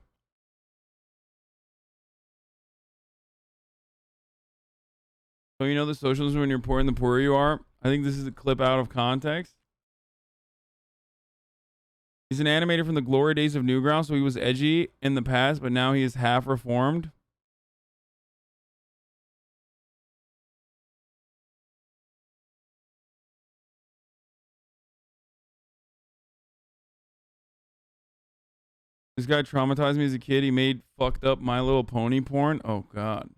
So you know the socialism when you're poor and the poorer you are? I think this is a clip out of context. He's an animator from the glory days of Newgrounds, so he was edgy in the past, but now he is half reformed. This guy traumatized me as a kid. He made fucked up My Little Pony porn. Oh, God.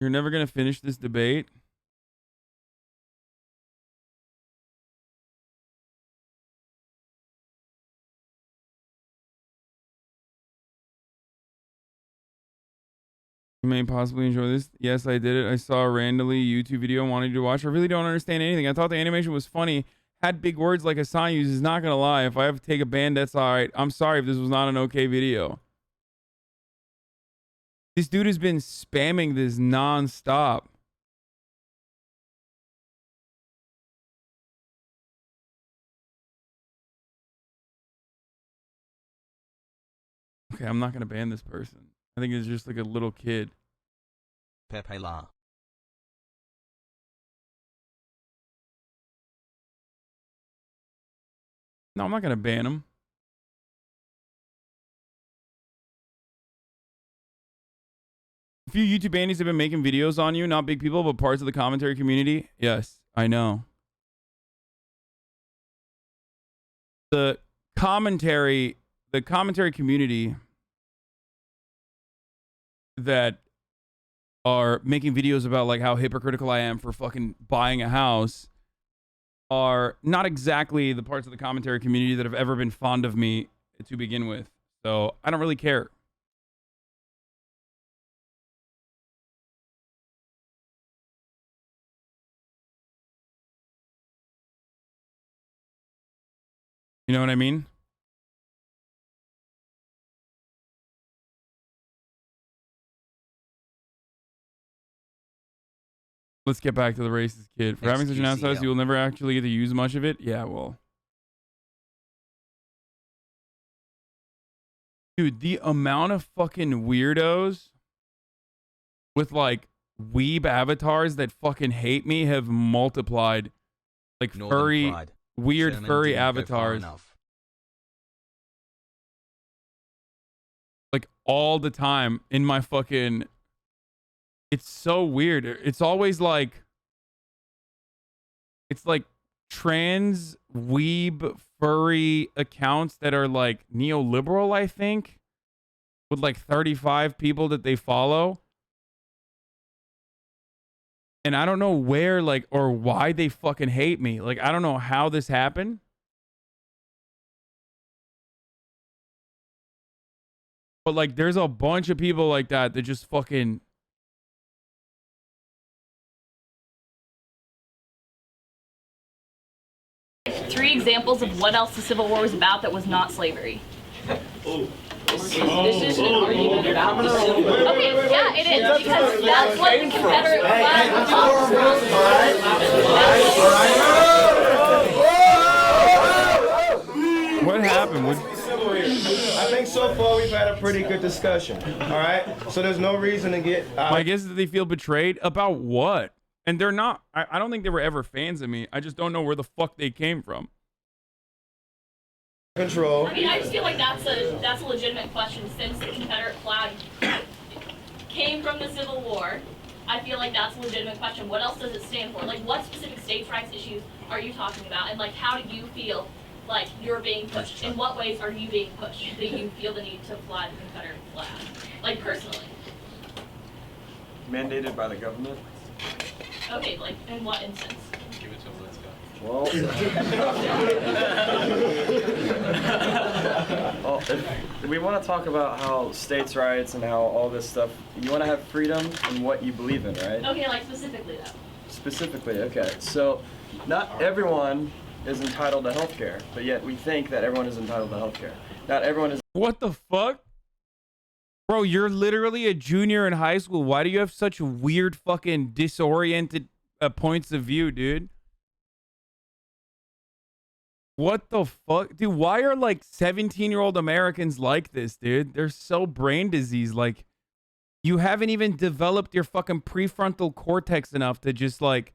You're never going to finish this debate? You may possibly enjoy this. Yes, I did it. I saw a randomly YouTube video and wanted you to watch. I really don't understand anything. I thought the animation was funny. Had big words like Hasan uses. Not going to lie. If I have to take a ban, that's all right. I'm sorry if this was not an okay video. This dude has been spamming this non-stop. Okay, I'm not going to ban this person. I think it's just like a little kid. Pepe La. No, I'm not going to ban him. A few YouTube bandies have been making videos on you, not big people, but parts of the commentary community. Yes, I know. The commentary community that are making videos about like how hypocritical I am for fucking buying a house are not exactly the parts of the commentary community that have ever been fond of me to begin with. So I don't really care. You know what I mean? Let's get back to the racist kid. For having such an ass, you will never actually get to use much of it. Yeah, well. Dude, the amount of fucking weirdos with like weeb avatars that fucking hate me have multiplied. Like furry, weird Sherman furry didn't go far avatars. enough. Like all the time in my fucking... It's so weird. It's always like... It's like trans weeb furry accounts that are like neoliberal, I think. With like 35 people that they follow. And I don't know where, like, or why they fucking hate me. Like, I don't know how this happened. But, like, there's a bunch of people like that that just fucking... Three examples of what else the Civil War was about that was not slavery. This isn't an argument about the Civil War. Okay, yeah, it is, because that's what the Confederate flag was. What happened? happen. I think so far we've had a pretty good discussion. All right, so there's no reason to get. My guess is that they feel betrayed about what, and they're not. I don't think they were ever fans of me. I just don't know where the fuck they came from. Control. I mean, I just feel like that's a legitimate question since the Confederate flag came from the Civil War. I feel like that's a legitimate question. What else does it stand for? Like, what specific states' rights issues are you talking about? And, like, how do you feel like you're being pushed? In what ways are you being pushed that you feel the need to fly the Confederate flag? Like, personally. Mandated by the government. Okay, like, in what instance? Give it to him, let's go. Well, well, if we want to talk about how states' rights and how all this stuff, you want to have freedom in what you believe in, right? Okay, like specifically though. Specifically, okay. So, not everyone is entitled to health care, but yet we think that everyone is entitled to health care. Not everyone is. What the fuck? Bro, you're literally a junior in high school. Why do you have such weird fucking disoriented points of view, dude? What the fuck? Dude, why are like 17-year-old Americans like this, dude? They're so brain diseased. Like, you haven't even developed your fucking prefrontal cortex enough to just like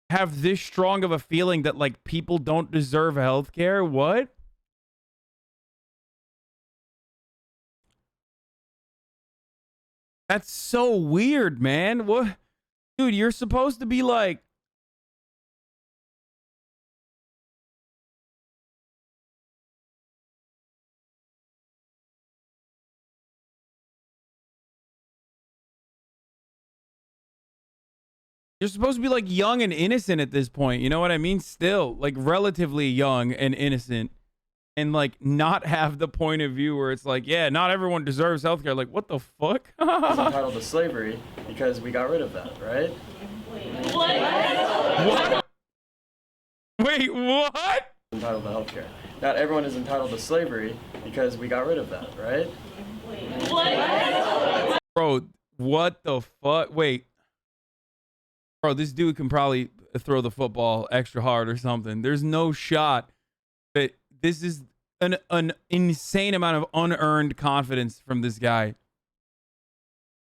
have this strong of a feeling that like people don't deserve health care. What? That's so weird, man. What? Dude, you're supposed to be like, you're supposed to be like young and innocent at this point. You know what I mean? Still, like relatively young and innocent, and like not have the point of view where it's like, yeah, not everyone deserves healthcare. Like, what the fuck? Is entitled to slavery because we got rid of that, right? What? Wait, what? Entitled to healthcare. Not everyone is entitled to slavery because we got rid of that, right? Bro, what the fuck? Wait. Bro, this dude can probably throw the football extra hard or something. There's no shot that this is an insane amount of unearned confidence from this guy.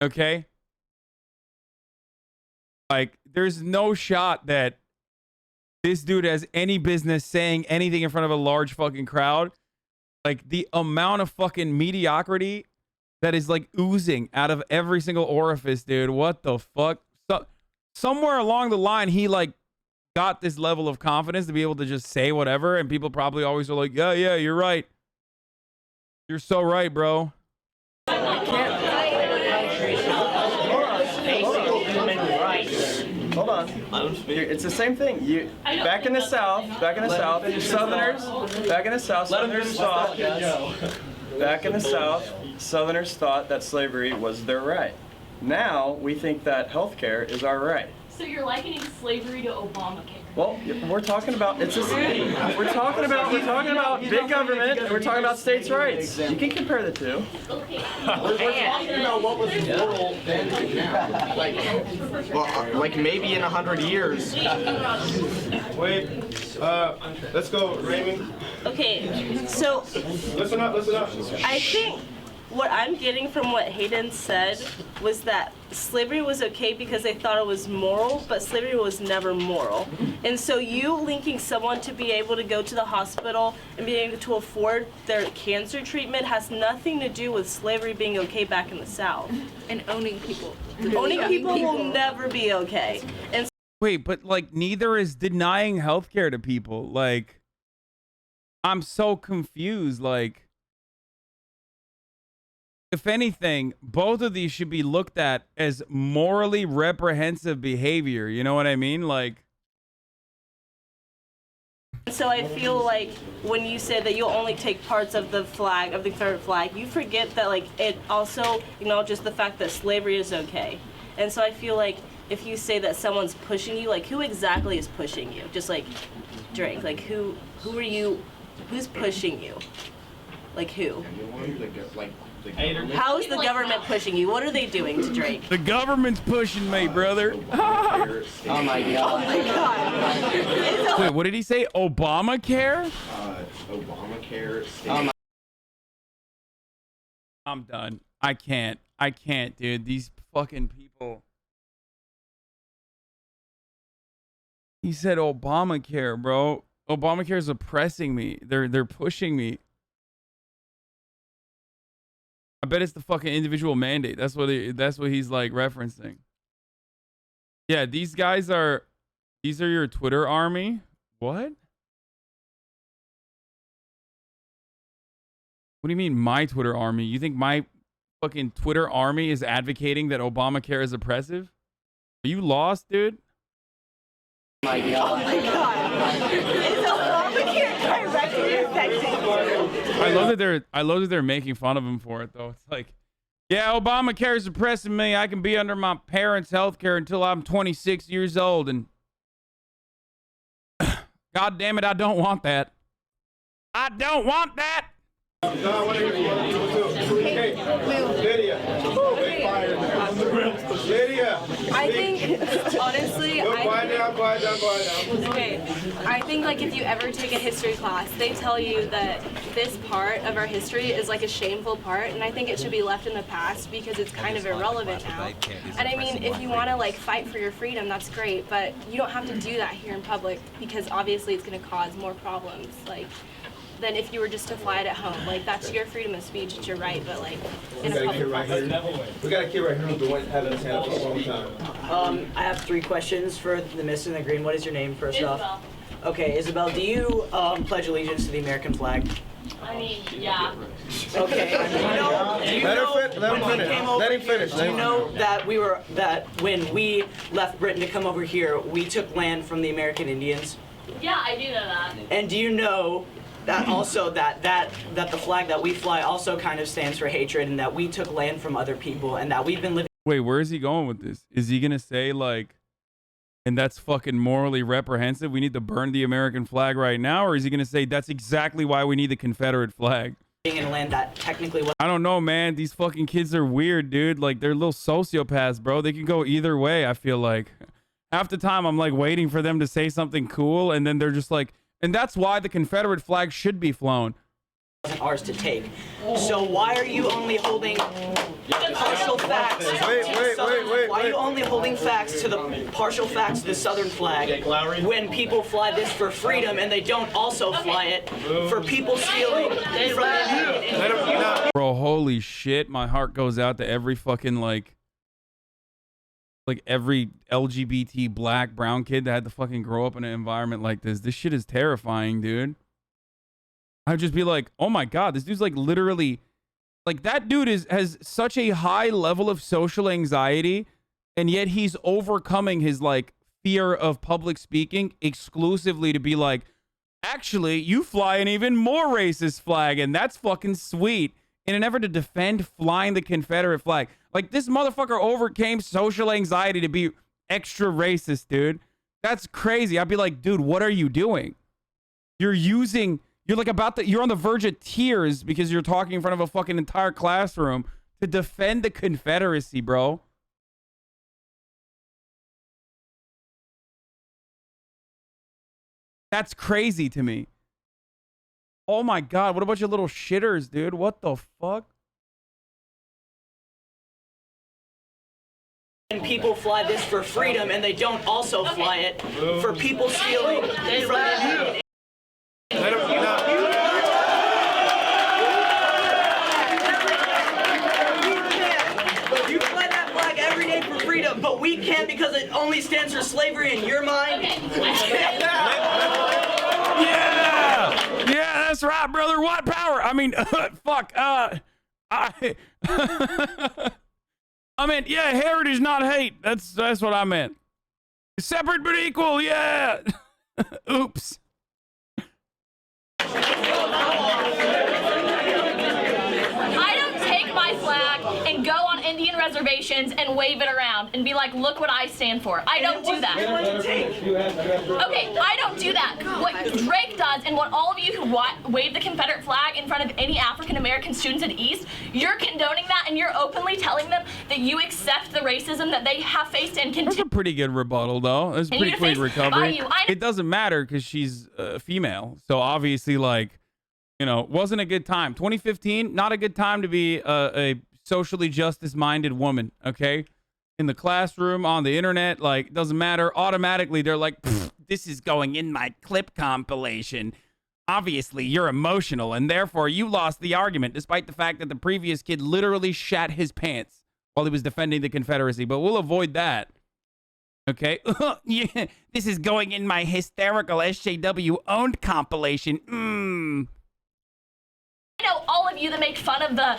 Okay? Like, there's no shot that this dude has any business saying anything in front of a large fucking crowd. Like, the amount of fucking mediocrity that is, like, oozing out of every single orifice, dude. What the fuck? Somewhere along the line, he like got this level of confidence to be able to just say whatever, and people probably always are like, yeah, you're right. You're so right, bro. Hold on. It's the same thing. Back in the South, Southerners thought that slavery was their right. Now we think that healthcare is our right. So you're likening slavery to Obamacare? Well, we're talking about we're talking about big government and we're talking about states' rights. You can compare the two. Okay. You know what was moral then and now? Like maybe in 100 years. Wait, let's go, Raymond. Okay, so Listen up. I think what I'm getting from what Hayden said was that slavery was okay because they thought it was moral, but slavery was never moral. And so you linking someone to be able to go to the hospital and being able to afford their cancer treatment has nothing to do with slavery being okay back in the South. And owning people. Owning people will never be okay. And wait, but like neither is denying healthcare to people. Like, I'm so confused. Like, if anything, both of these should be looked at as morally reprehensible behavior. You know what I mean? Like, so I feel like when you say that you'll only take parts of the flag, of the Confederate flag, you forget that like it also acknowledges the fact that slavery is okay. And so I feel like if you say that someone's pushing you, like who exactly is pushing you? Just like Drake, like who are you, who's pushing you? Like who? How is the government pushing you? What are they doing to Drake? the government's pushing me, brother. Oh my god. Wait, what did he say? Obamacare? Obamacare. Obamacare. I'm done. I can't, dude. These fucking people. He said Obamacare, bro. Obamacare is oppressing me. They're pushing me. I bet it's the fucking individual mandate. That's what he's like referencing. Yeah, these are your Twitter army. What? What do you mean my Twitter army? You think my fucking Twitter army is advocating that Obamacare is oppressive? Are you lost, dude? Oh my god. Is Obamacare directly affecting you? I love that they're making fun of him for it though. It's like, yeah, Obamacare is oppressing me. I can be under my parents' health care until I'm 26 years old, and God damn it, I don't want that. I don't want that. I think, honestly, I think like if you ever take a history class, they tell you that this part of our history is like a shameful part, and I think it should be left in the past because it's kind of irrelevant now. And I mean, if you want to like fight for your freedom, that's great, but you don't have to do that here in public because obviously it's going to cause more problems. Like, than if you were just to fly it at home. Like, that's your freedom of speech, it's your right, but like, in a public place. We got a kid right here who's been having his hand up for a long time. I have 3 questions for the Miss in the Green. What is your name, first off? Okay, Isabel, do you pledge allegiance to the American flag? I mean, yeah. Okay. Let him finish. Do you know that when we left Britain to come over here, we took land from the American Indians? Yeah, I do know that. And do you know that also that the flag that we fly also kind of stands for hatred, and that we took land from other people, and that we've been living. Wait, where is he going with this? Is he gonna say like, and that's fucking morally reprehensible, we need to burn the American flag right now, or is he gonna say that's exactly why we need the Confederate flag? In land that technically was. I don't know, man. These fucking kids are weird, dude. Like, they're little sociopaths, bro. They can go either way. I feel like half the time I'm like waiting for them to say something cool, and then they're just like. And that's why the Confederate flag should be flown. Ours to take. So why are you only holding partial facts? Why are you only holding facts to the partial facts to the Southern flag when people fly this for freedom and they don't also fly it for people stealing from Bro, holy shit! My heart goes out to every fucking like every LGBT black brown kid that had to fucking grow up in an environment like this. This shit is terrifying, dude. I'd just be like, oh my god, this dude's like literally, like that dude has such a high level of social anxiety, and yet he's overcoming his like fear of public speaking exclusively to be like, actually, you fly an even more racist flag, and that's fucking sweet. In an effort to defend flying the Confederate flag. Like, this motherfucker overcame social anxiety to be extra racist, dude. That's crazy. I'd be like, dude, what are you doing? You're like you're on the verge of tears because you're talking in front of a fucking entire classroom to defend the Confederacy, bro. That's crazy to me. Oh my god, what a bunch of little shitters, dude. What the fuck? And people fly this for freedom and they don't also fly it for people stealing from You fly that flag every day for freedom, but we can't because it only stands for slavery in your mind. Yeah, that's right, brother. White power. I mean, fuck. I meant, yeah, heritage, not hate. That's what I meant. Separate but equal. Yeah. Oops. I don't take my flag and go on Indian reservations and wave it around and be like, look what I stand for. I don't do that. Okay, I don't do that. What Drake does and what all of you who wave the Confederate flag in front of any African American students at East, you're condoning that and you're openly telling them that you accept the racism that they have faced and continue. That's a pretty good rebuttal, though. That's a pretty quick recovery. It doesn't matter because she's female. So obviously, like, You know, wasn't a good time. 2015, not a good time to be a socially justice-minded woman, okay? In the classroom, on the internet, like, doesn't matter. Automatically, they're like, this is going in my clip compilation. Obviously, you're emotional, and therefore you lost the argument, despite the fact that the previous kid literally shat his pants while he was defending the Confederacy. But we'll avoid that. Okay? Yeah, this is going in my hysterical SJW-owned compilation. I know all of you that make fun of the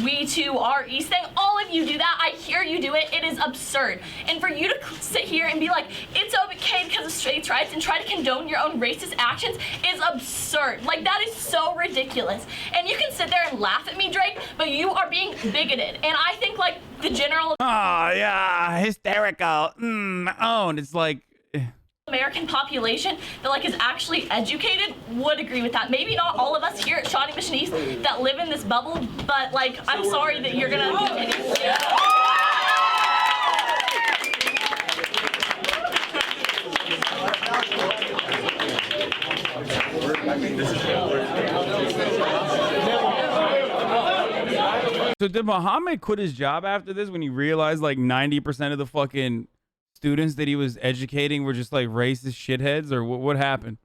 we too are East thing, all of you do that. I hear you do it. It is absurd. And for you to sit here and be like, it's okay because of states' rights and try to condone your own racist actions is absurd. Like, that is so ridiculous. And you can sit there and laugh at me, Drake, but you are being bigoted. And I think, like, the general... Oh, yeah, hysterical. Owned. It's like... American population that like is actually educated would agree with that. Maybe not all of us here at Shawnee Mission East that live in this bubble, but like I'm sorry that you're gonna continue. So did Muhammad quit his job after this when he realized like 90% of the fucking students that he was educating were just like racist shitheads, or what happened?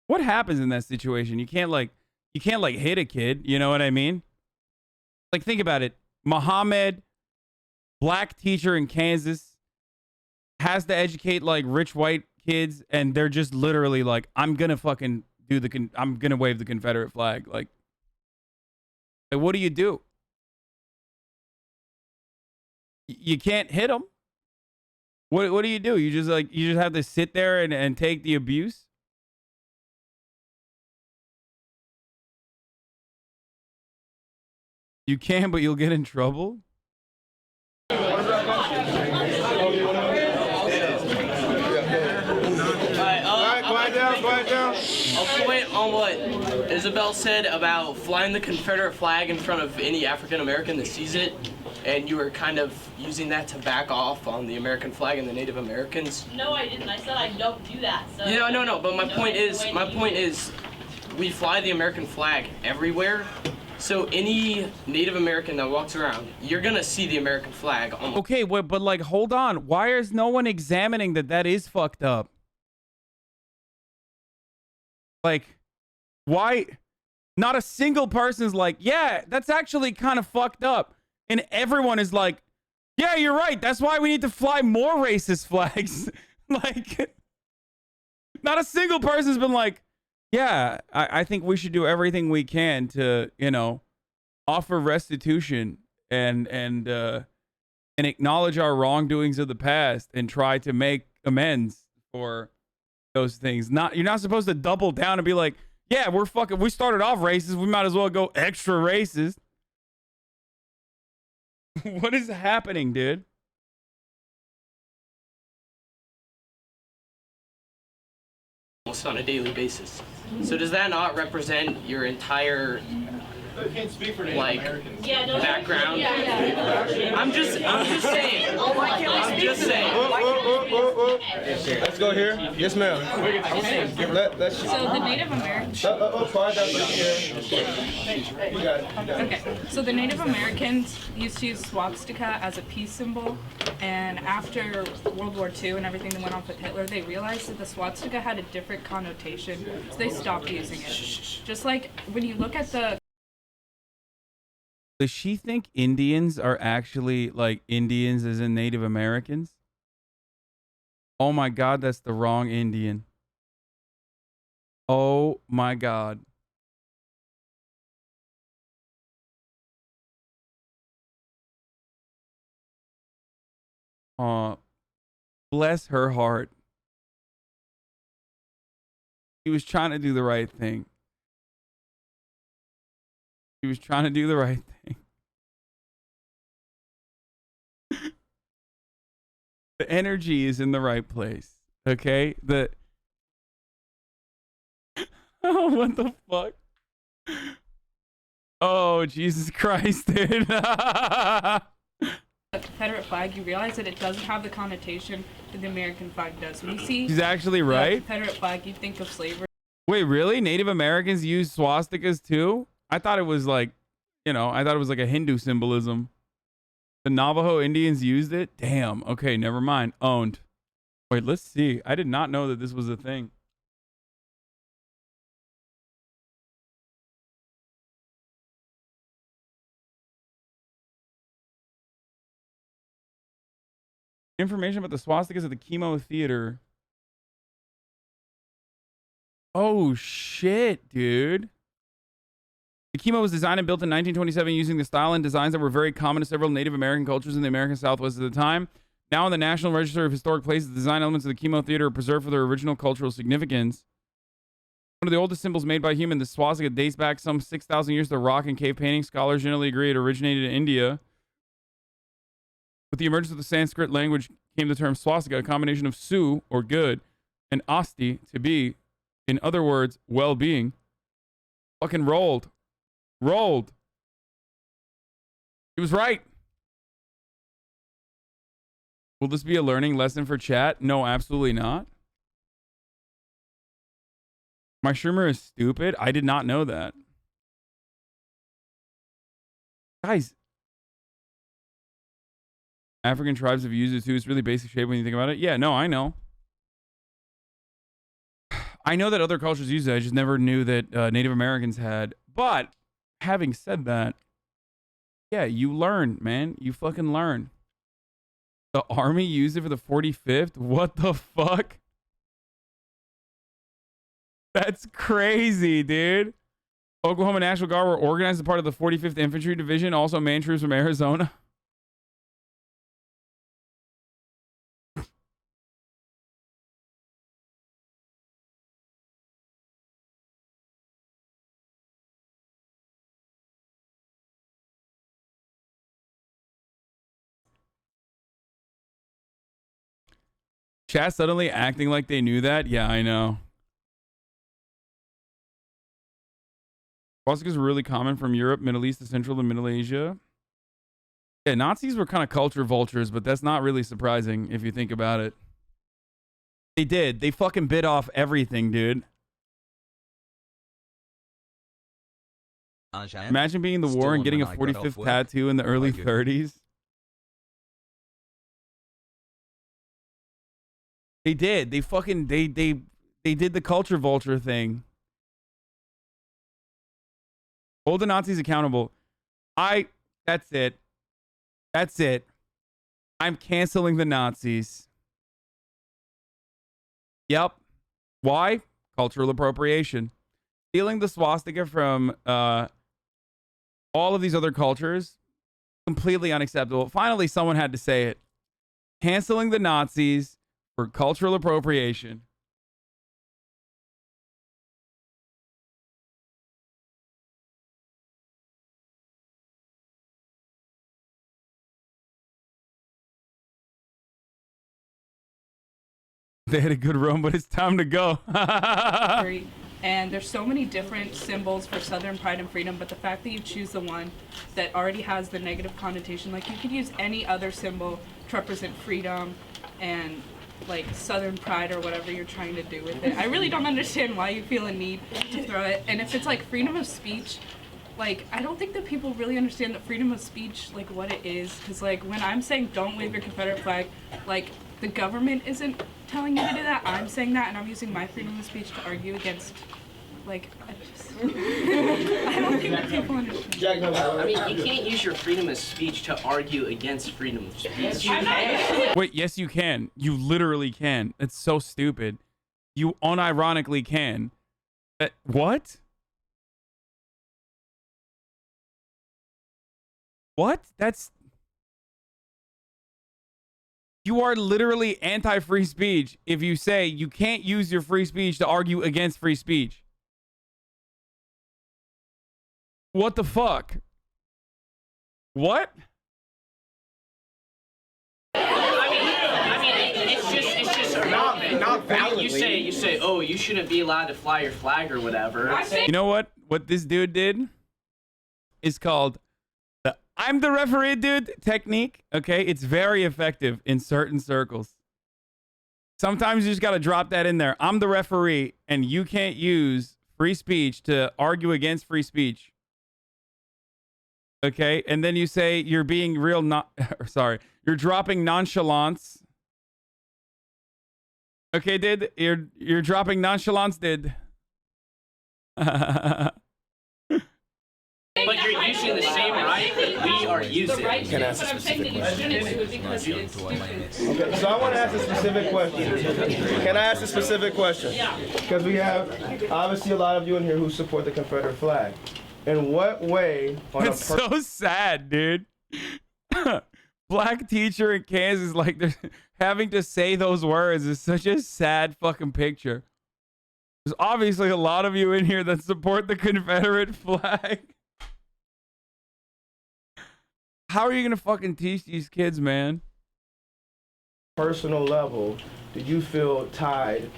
What happens in that situation? You can't like hit a kid, you know what I mean? Like, think about it. Muhammad, black teacher in Kansas, has to educate like rich white kids, and they're just literally like, I'm gonna fucking I'm gonna wave the Confederate flag. Like what do you do? You can't hit them. What do? You just have to sit there and take the abuse? You can, but you'll get in trouble. Quiet down. I'll point on what Isabel said about flying the Confederate flag in front of any African American that sees it. And you were kind of using that to back off on the American flag and the Native Americans. No, I didn't. I said I don't do that. So No. But my point is, we fly the American flag everywhere. So any Native American that walks around, you're gonna see the American flag. Okay, but like, hold on. Why is no one examining that is fucked up? Like, why? Not a single person's like, yeah, that's actually kind of fucked up. And everyone is like, yeah, you're right. That's why we need to fly more racist flags. Like, not a single person's been like, yeah, I think we should do everything we can to, you know, offer restitution and acknowledge our wrongdoings of the past and try to make amends for those things. You're not supposed to double down and be like, yeah, we started off racist. We might as well go extra racist. What is happening, dude? Almost on a daily basis. So does that not represent your entire like background? I'm just saying. Let's go here. Yes, ma'am. So the Native Americans. Okay. So the Native Americans used to use swastika as a peace symbol, and after World War II and everything that went on with Hitler, they realized that the swastika had a different connotation, so they stopped using it. Just like when you look at the... Does she think Indians are actually like Indians as in Native Americans? Oh my God, that's the wrong Indian. Oh my God. Bless her heart. He was trying to do the right thing. He was trying to do the right thing. The energy is in the right place. Okay? Oh, what the fuck? Oh, Jesus Christ, dude. The Confederate flag, you realize that it doesn't have the connotation that the American flag does. When you see She's actually right. the Confederate flag, you think of slavery. Wait, really? Native Americans use swastikas too? I thought it was like, you know, I thought it was like a Hindu symbolism. The Navajo Indians used it? Damn. Okay, never mind. Owned. Wait, let's see. I did not know that this was a thing. Information about the swastikas at the Chemo Theater. Oh, shit, dude. The Chemo was designed and built in 1927 using the style and designs that were very common to several Native American cultures in the American Southwest at the time. Now in the National Register of Historic Places, the design elements of the Chemo Theater are preserved for their original cultural significance. One of the oldest symbols made by humans, the swastika, dates back some 6,000 years to rock and cave painting. Scholars generally agree it originated in India. With the emergence of the Sanskrit language came the term swastika, a combination of su, or good, and asti, to be. In other words, well-being. Fucking rolled. Rolled. He was right. Will this be a learning lesson for chat? No, absolutely not. My Schumer is stupid. I did not know that. Guys. African tribes have used it too. It's really basic shape when you think about it. Yeah, no, I know. I know that other cultures use it. I just never knew that Native Americans had. But having said that, yeah, you learn, man. You fucking learn. The Army used it for the 45th? What the fuck? That's crazy, dude. Oklahoma National Guard were organized as part of the 45th Infantry Division, also man troops from Arizona. Chat suddenly acting like they knew that? Yeah, I know. Swastikas were really common from Europe, Middle East to Central and Middle Asia. Yeah, Nazis were kind of culture vultures, but that's not really surprising if you think about it. They did. They fucking bit off everything, dude. Imagine being in the war and getting a 45th tattoo in the early 30s. They did. They fucking they did the culture vulture thing. Hold the Nazis accountable. That's it. That's it. I'm canceling the Nazis. Yep. Why? Cultural appropriation. Stealing the swastika from all of these other cultures, completely unacceptable. Finally, someone had to say it. Canceling the Nazis for cultural appropriation. They had a good run, but it's time to go. And there's so many different symbols for Southern pride and freedom, but the fact that you choose the one that already has the negative connotation, like you could use any other symbol to represent freedom and like Southern pride or whatever you're trying to do with it. I really don't understand why you feel a need to throw it. And if it's like freedom of speech, like I don't think that people really understand that freedom of speech, like what it is. Because like when I'm saying don't wave your Confederate flag, like the government isn't telling me to do that. I'm saying that, and I'm using my freedom of speech to argue against, like, I don't think that people understand. I mean, you can't use your freedom of speech to argue against freedom of speech. Yes, you can. Wait, yes, you can. You literally can. It's so stupid. You unironically can. What? What? That's... You are literally anti-free speech if you say you can't use your free speech to argue against free speech. What the fuck? What? I mean, it's just irrelevant. Not validly. You say, oh, you shouldn't be allowed to fly your flag or whatever. You know what? What this dude did is called the "I'm the referee, dude" technique. Okay, it's very effective in certain circles. Sometimes you just got to drop that in there. I'm the referee, and you can't use free speech to argue against free speech. Okay, and then you say you're being real sorry, you're dropping nonchalance. Okay, did you're dropping nonchalance, did. But you're using the same right that we are using. Can I ask a specific question? Okay, so I want to ask a specific question. Can I ask a specific question? Yeah. Because we have obviously a lot of you in here who support the Confederate flag. In what way? It's so sad, dude. Black teacher in Kansas, like they're having to say those words is such a sad fucking picture. There's obviously a lot of you in here that support the Confederate flag. How are you gonna fucking teach these kids, man? Personal level, do you feel tied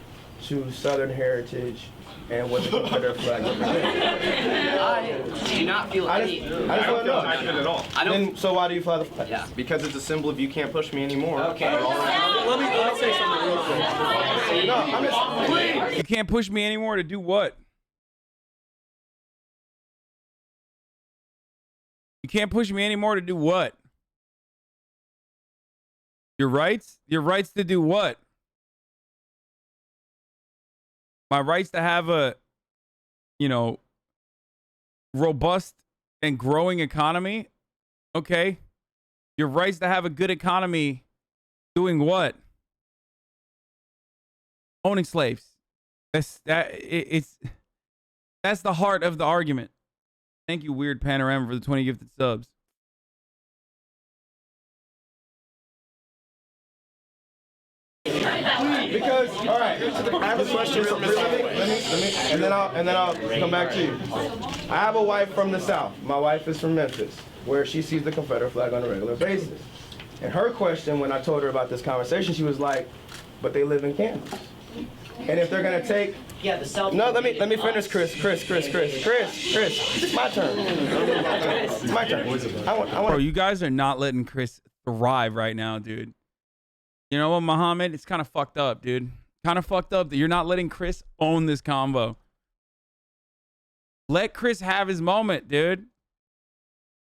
to Southern heritage and what the Confederate flag represents? I do not feel any. I just want to know. Tied to it at all. I don't. So why do you fly the flag? Yeah. Because it's a symbol of you can't push me anymore. Okay. Let me say something real quick. No, I'm just, please. You can't push me anymore to do what? You can't push me anymore to do what? Your rights? Your rights to do what? My rights to have a, robust and growing economy? Okay. Your rights to have a good economy doing what? Owning slaves. That's the heart of the argument. Thank you, Weird Panorama, for the 20 gifted subs. Because, all right, I have a question real quick. And then I'll come back to you. I have a wife from the South. My wife is from Memphis, where she sees the Confederate flag on a regular basis. And her question, when I told her about this conversation, she was like, "But they live in Kansas." And if they're gonna take, the South. No, let me finish, Chris. It's my turn. It's my turn. I want. Bro, you guys are not letting Chris thrive right now, dude. You know what, Muhammad? It's kind of fucked up, dude. Kind of fucked up that you're not letting Chris own this combo. Let Chris have his moment, dude.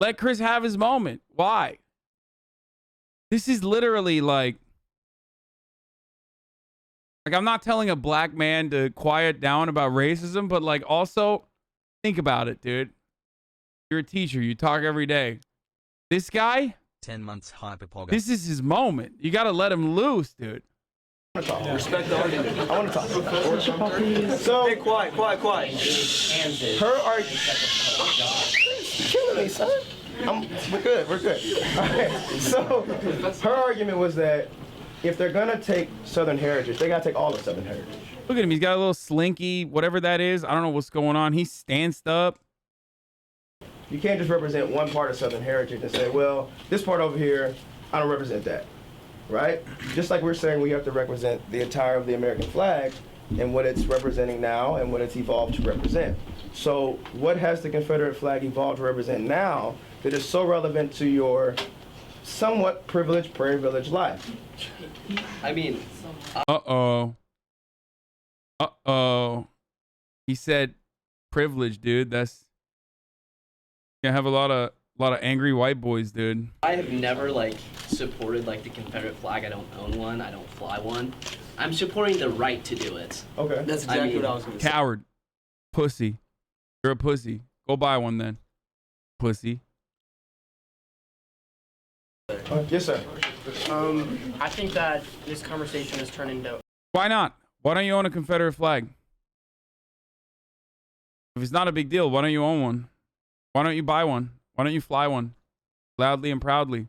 Let Chris have his moment. Why? This is literally like I'm not telling a black man to quiet down about racism, but like also think about it, dude. You're a teacher. You talk every day. This guy, 10 months hyperpog. this is his moment. You got to let him loose, dude. Respect the argument. I want to talk. So, hey, quiet. Her argument. Killing me, son. We're good. All right. So, her argument was that if they're gonna take Southern heritage, they gotta take all of Southern heritage. Look at him. He's got a little slinky, whatever that is. I don't know what's going on. He stanced up. You can't just represent one part of Southern heritage and say, well, this part over here, I don't represent that, right? Just like we're saying we have to represent the entire of the American flag and what it's representing now and what it's evolved to represent. So what has the Confederate flag evolved to represent now that is so relevant to your somewhat privileged prairie village life? I mean, Uh-oh. He said privilege, dude. That's gonna have a lot of angry white boys, dude. I have never supported the Confederate flag. I don't own one. I don't fly one. I'm supporting the right to do it. Okay. That's exactly what I was going to say. Coward. Pussy. You're a pussy. Go buy one then. Pussy. Yes, sir. I think that this conversation has turned into. Why not? Why don't you own a Confederate flag? If it's not a big deal, why don't you own one? Why don't you buy one? Why don't you fly one? Loudly and proudly.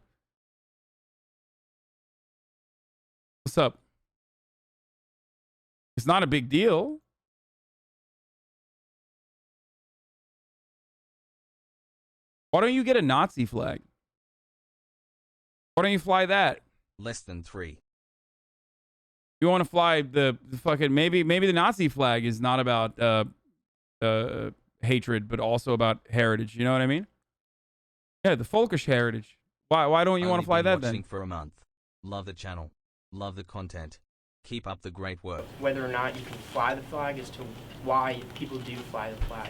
What's up? It's not a big deal. Why don't you get a Nazi flag? Why don't you fly that? Less than 3. You want to fly the fucking maybe the Nazi flag is not about hatred, but also about heritage. You know what I mean? Yeah, the folkish heritage. Why don't you want to fly that then? For a month. Love the channel. Love the content. Keep up the great work. Whether or not you can fly the flag as to why people do fly the flag.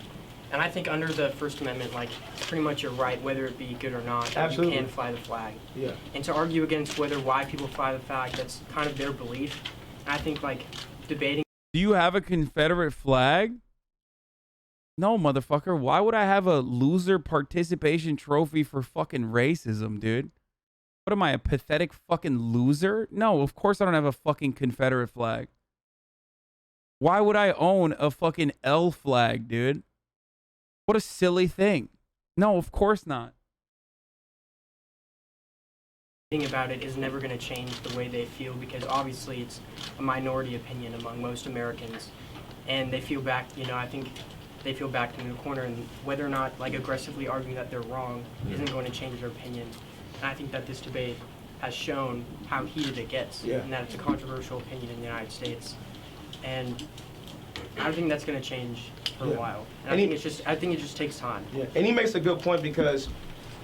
And I think under the First Amendment, like, pretty much you're right, whether it be good or not, that you can fly the flag. Yeah. And to argue against why people fly the flag, that's kind of their belief. And I think, like, debating. Do you have a Confederate flag? No, motherfucker. Why would I have a loser participation trophy for fucking racism, dude? What am I, a pathetic fucking loser? No, of course I don't have a fucking Confederate flag. Why would I own a fucking L flag, dude? What a silly thing. No, of course not. About it is never going to change the way they feel, because obviously it's a minority opinion among most Americans, and they feel back, you know, I think they feel backed into a corner, and whether or not, like, aggressively arguing that they're wrong isn't going to change their opinion. And I think that this debate has shown how heated it gets, and that it's a controversial opinion in the United States, and I don't think that's going to change for a while. And I think it just takes time. Yeah, and he makes a good point, because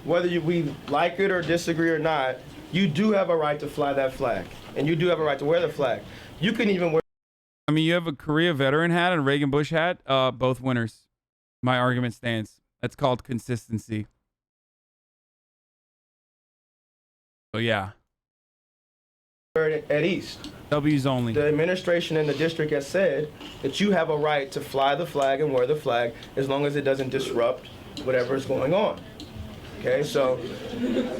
whether we like it or disagree or not, you do have a right to fly that flag, and you do have a right to wear the flag. You can even wear. I mean, you have a Korea veteran hat and a Reagan Bush hat, both winners. My argument stands. That's called consistency. So yeah. At East. W's only. The administration and the district has said that you have a right to fly the flag and wear the flag as long as it doesn't disrupt whatever is going on. Okay, so.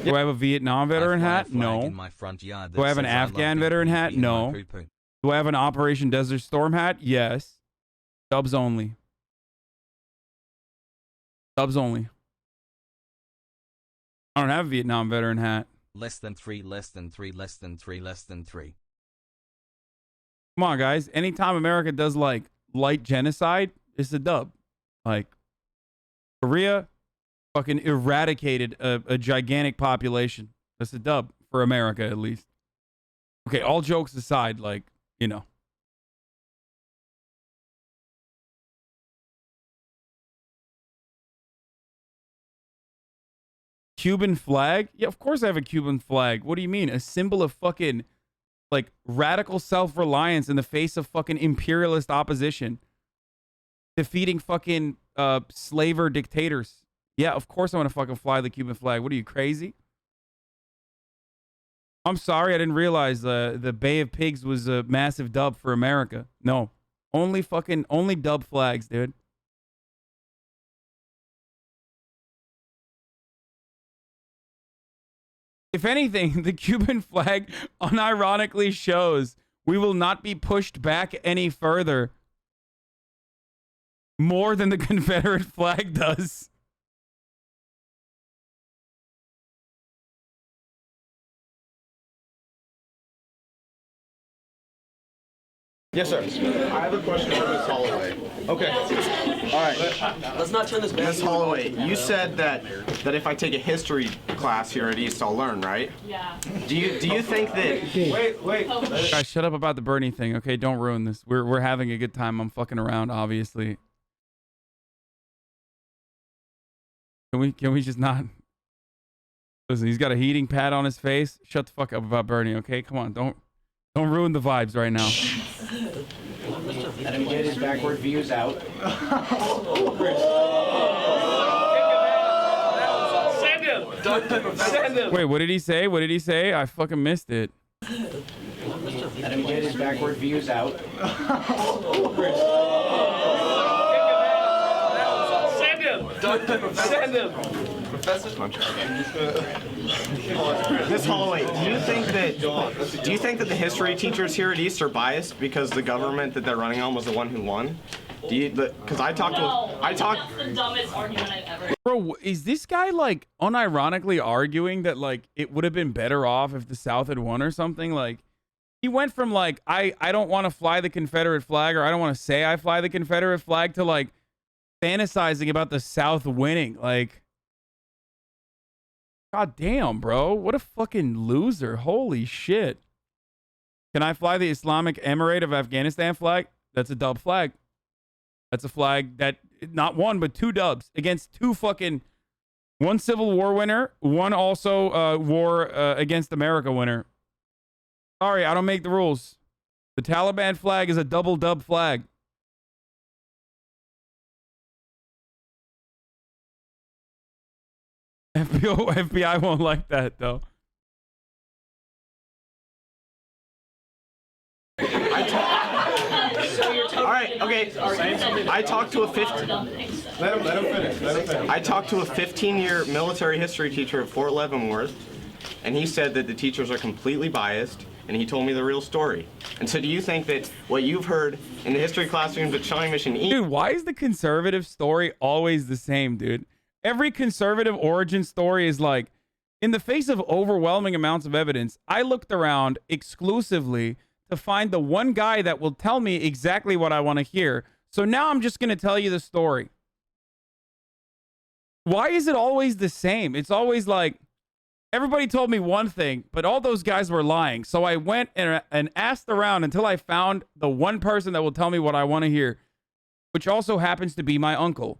Do I have a Vietnam veteran hat? No. Do I have an Afghan veteran hat? No. Do I have an Operation Desert Storm hat? Yes. Dubs only. Dubs only. I don't have a Vietnam veteran hat. Less than 3, less than 3, less than 3, less than 3. Come on, guys. Anytime America does, like, light genocide, it's a dub. Like, Korea fucking eradicated a gigantic population. That's a dub for America, at least. Okay, all jokes aside, like, you know. Cuban flag? Yeah, of course I have a Cuban flag. What do you mean? A symbol of fucking, like, radical self-reliance in the face of fucking imperialist opposition. Defeating fucking slaver dictators. Yeah, of course I want to fucking fly the Cuban flag. What are you, crazy? I'm sorry, I didn't realize the Bay of Pigs was a massive dub for America. No. Only dub flags, dude. If anything, the Cuban flag unironically shows we will not be pushed back any further more than the Confederate flag does. Yes, sir. I have a question for Ms. Holloway. Okay. All right. Let's not turn this back. Ms. Holloway, you said that if I take a history class here at East, I'll learn, right? Yeah. Do you think that? Wait. Guys, shut up about the Bernie thing, okay? Don't ruin this. We're having a good time. I'm fucking around, obviously. Can we just not? Listen, he's got a heating pad on his face. Shut the fuck up about Bernie, okay? Come on, don't ruin the vibes right now. Let him get his backward views out. Send him! Send him! Wait, what did he say? What did he say? I fucking missed it. Let him get his backward views out. Send him! Send him! Ms. Holloway, do you think that the history teachers here at East are biased because the government that they're running on was the one who won? Because I talked That's the dumbest argument I've ever. Bro, is this guy like unironically arguing that like it would have been better off if the South had won or something? Like he went from like I don't want to fly the Confederate flag, or I don't want to say I fly the Confederate flag, to like fantasizing about the South winning. Like, god damn, bro. What a fucking loser. Holy shit. Can I fly the Islamic Emirate of Afghanistan flag? That's a dub flag. That's a flag that, not one, but 2 dubs against 2 fucking, one Civil War winner, one also war against America winner. Sorry, I don't make the rules. The Taliban flag is a double dub flag. FBI won't like that though. All right, okay. I talked to a 15. Let him finish. I talked to a 15-year military history teacher at Fort Leavenworth, and he said that the teachers are completely biased, and he told me the real story. And so, do you think that what you've heard in the history classrooms at Shawnee Mission East? Dude, why is the conservative story always the same, dude? Every conservative origin story is like, in the face of overwhelming amounts of evidence, I looked around exclusively to find the one guy that will tell me exactly what I want to hear. So now I'm just going to tell you the story. Why is it always the same? It's always like, everybody told me one thing, but all those guys were lying. So I went and asked around until I found the one person that will tell me what I want to hear, which also happens to be my uncle,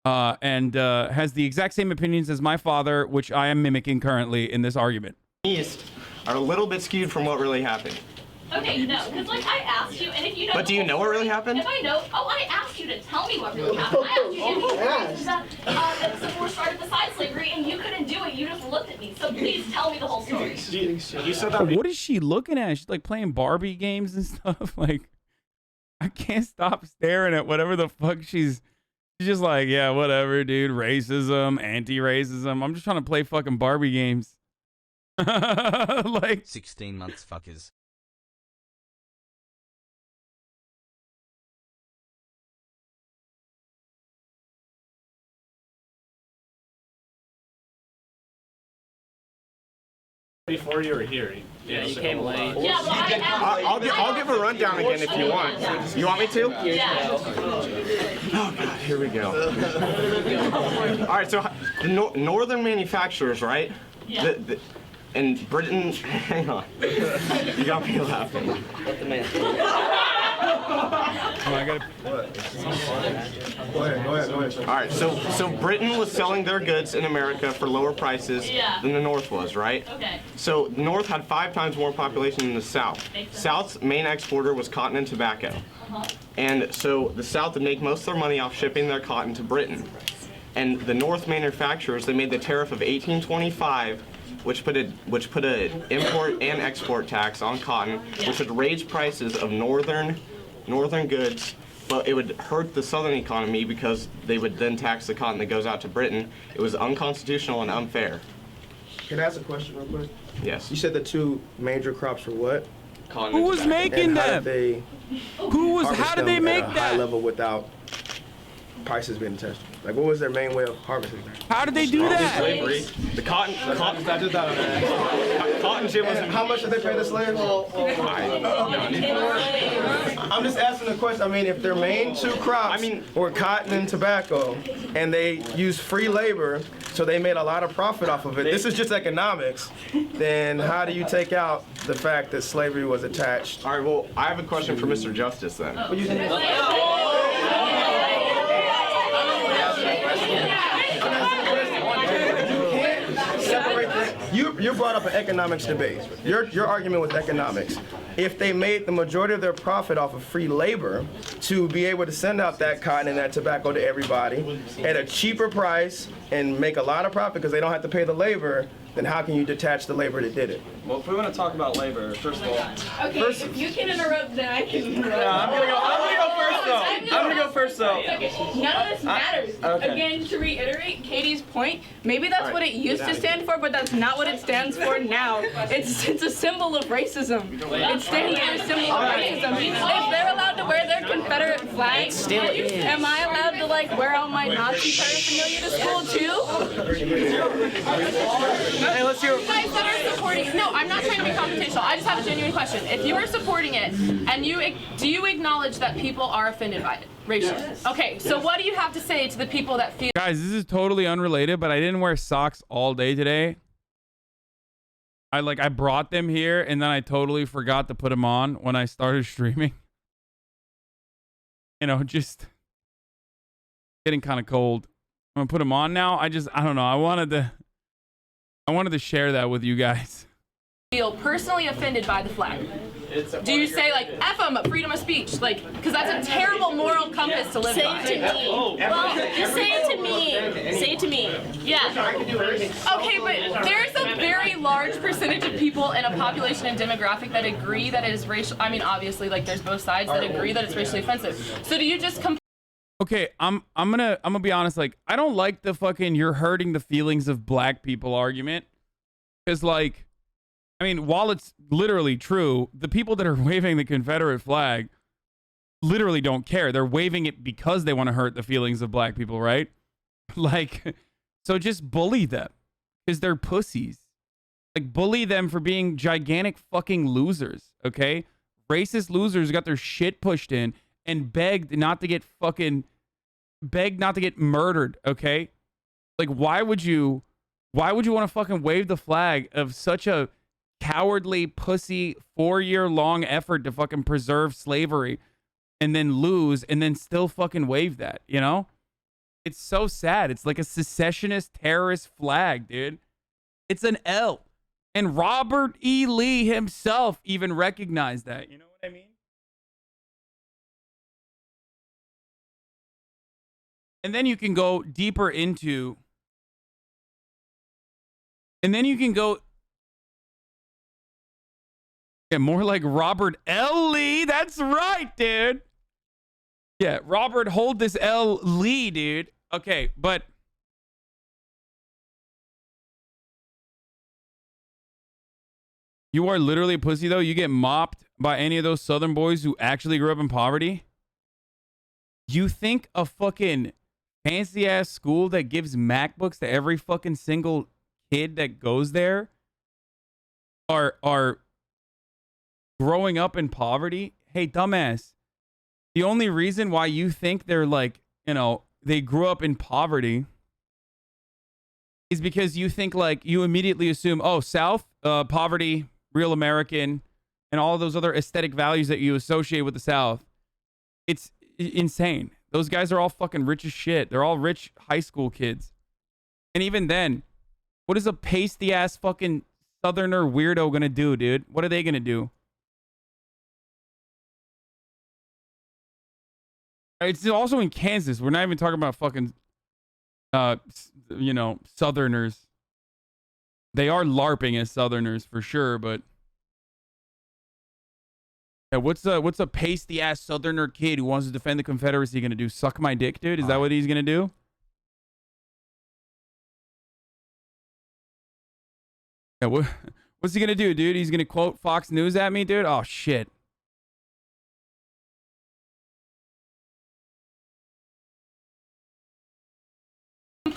and has the exact same opinions as my father, which I am mimicking currently in this argument. East are a little bit skewed from what really happened. Okay, no, because like I asked you, and if you know. But do you know what really happened? If I know, I asked you to tell me what really happened. I asked you if you reasons that the war started beside slavery, and you couldn't do it. You just looked at me. So please tell me the whole story. You said that. What is she looking at? She's like playing Barbie games and stuff. Like, I can't stop staring at whatever the fuck she's just like, yeah, whatever, dude. Racism, anti-racism. I'm just trying to play fucking Barbie games. Like 16 months fuckers. Before you were here. Yeah, you came late. Yeah, well, I'll give a rundown again if you want. You want me to? Yeah. Oh God, here we go. All right, so the northern manufacturers, right? Yeah. In Britain, hang on. You got me laughing. Let the man. Oh, I gotta. Go ahead. All right, so Britain was selling their goods in America for lower prices than the North was, right? Okay. So the North had 5 times more population than the South. South's main exporter was cotton and tobacco. And so the South would make most of their money off shipping their cotton to Britain. And the North manufacturers, they made the tariff of 1825, which put a import and export tax on cotton, which would raise prices of northern goods, but it would hurt the southern economy because they would then tax the cotton that goes out to Britain. It was unconstitutional and unfair. Can I ask a question real quick? Yes. You said the 2 major crops were what? Cotton. Who was making them? How did they make at a that? high level without prices being attached? Like, what was their main way of harvesting that? How did they do that? Slavery. The cotton gin was. How much did they pay the slaves? I'm just asking the question. I mean, if their main 2 crops were cotton and tobacco, and they used free labor, so they made a lot of profit off of it. This is just economics. Then how do you take out the fact that slavery was attached? All right. Well, I have a question for Mr. Justice then. You brought up an economics debate. Your argument was economics. If they made the majority of their profit off of free labor to be able to send out that cotton and that tobacco to everybody at a cheaper price and make a lot of profit because they don't have to pay the labor, then how can you detach the labor that did it? Well, if we want to talk about labor, first of all. Okay, if you can interrupt, then I can interrupt. No, I'm gonna go first though. None of this matters. Okay. Again, to reiterate Katie's point, maybe that's what it used to stand for, but that's not what it stands for now. It's a symbol of racism. It stands for a symbol of racism. If they're allowed to wear their Confederate flag, am I allowed to like wear out my Nazi paraphernalia to school too? Hey, let's hear. You guys that are supporting, no, I'm not trying to be confrontational. I just have a genuine question. If you are supporting it, and do you acknowledge that people are offended by it racially? Yes. Okay, so what do you have to say to the people that feel? Guys, this is totally unrelated, but I didn't wear socks all day today. I brought them here and then I totally forgot to put them on when I started streaming. You know, just getting kind of cold. I'm gonna put them on now. I don't know. I wanted to share that with you guys. feel personally offended by the flag? Do you say like F them, freedom of speech, like, because that's a terrible moral compass to live by? Say it to me. Well, just say it to me. Say it to me. Yeah. Okay, but there's a very large percentage of people in a population and demographic that agree that it is racial. I mean, obviously, like there's both sides that agree that it's racially offensive. So do you just Okay, I'm gonna be honest. Like, I don't like the fucking "you're hurting the feelings of black people" argument, because like, I mean, while it's literally true, the people that are waving the Confederate flag literally don't care. They're waving it because they want to hurt the feelings of black people, right? Like, so just bully them because they're pussies. Like, bully them for being gigantic fucking losers, okay? Racist losers got their shit pushed in and begged not to get murdered, okay? Like, why would you want to fucking wave the flag of such a cowardly pussy 4-year-long effort to fucking preserve slavery and then lose and then still fucking wave that, you know? It's so sad. It's like a secessionist terrorist flag, dude. It's an L. And Robert E. Lee himself even recognized that. You know what I mean? And then you can go deeper into... And then you can go... Yeah, more like Robert L. Lee. That's right, dude. Yeah, Robert, hold this L. Lee, dude. Okay, but... You are literally a pussy, though. You get mopped by any of those Southern boys who actually grew up in poverty. You think a fucking fancy-ass school that gives MacBooks to every fucking single kid that goes there are growing up in poverty? Hey, dumbass. The only reason why you think they're like, you know, they grew up in poverty is because you think like, you immediately assume, oh, South, poverty, real American, and all those other aesthetic values that you associate with the South. It's insane. Those guys are all fucking rich as shit. They're all rich high school kids. And even then, what is a pasty ass fucking Southerner weirdo gonna do, dude? What are they gonna do? It's also in Kansas. We're not even talking about fucking, you know, Southerners. They are LARPing as Southerners for sure, but yeah, what's a pasty ass Southerner kid who wants to defend the Confederacy gonna do? Suck my dick, dude? Is that what he's gonna do? Yeah, what's he gonna do, dude? He's gonna quote Fox News at me, dude? Oh shit.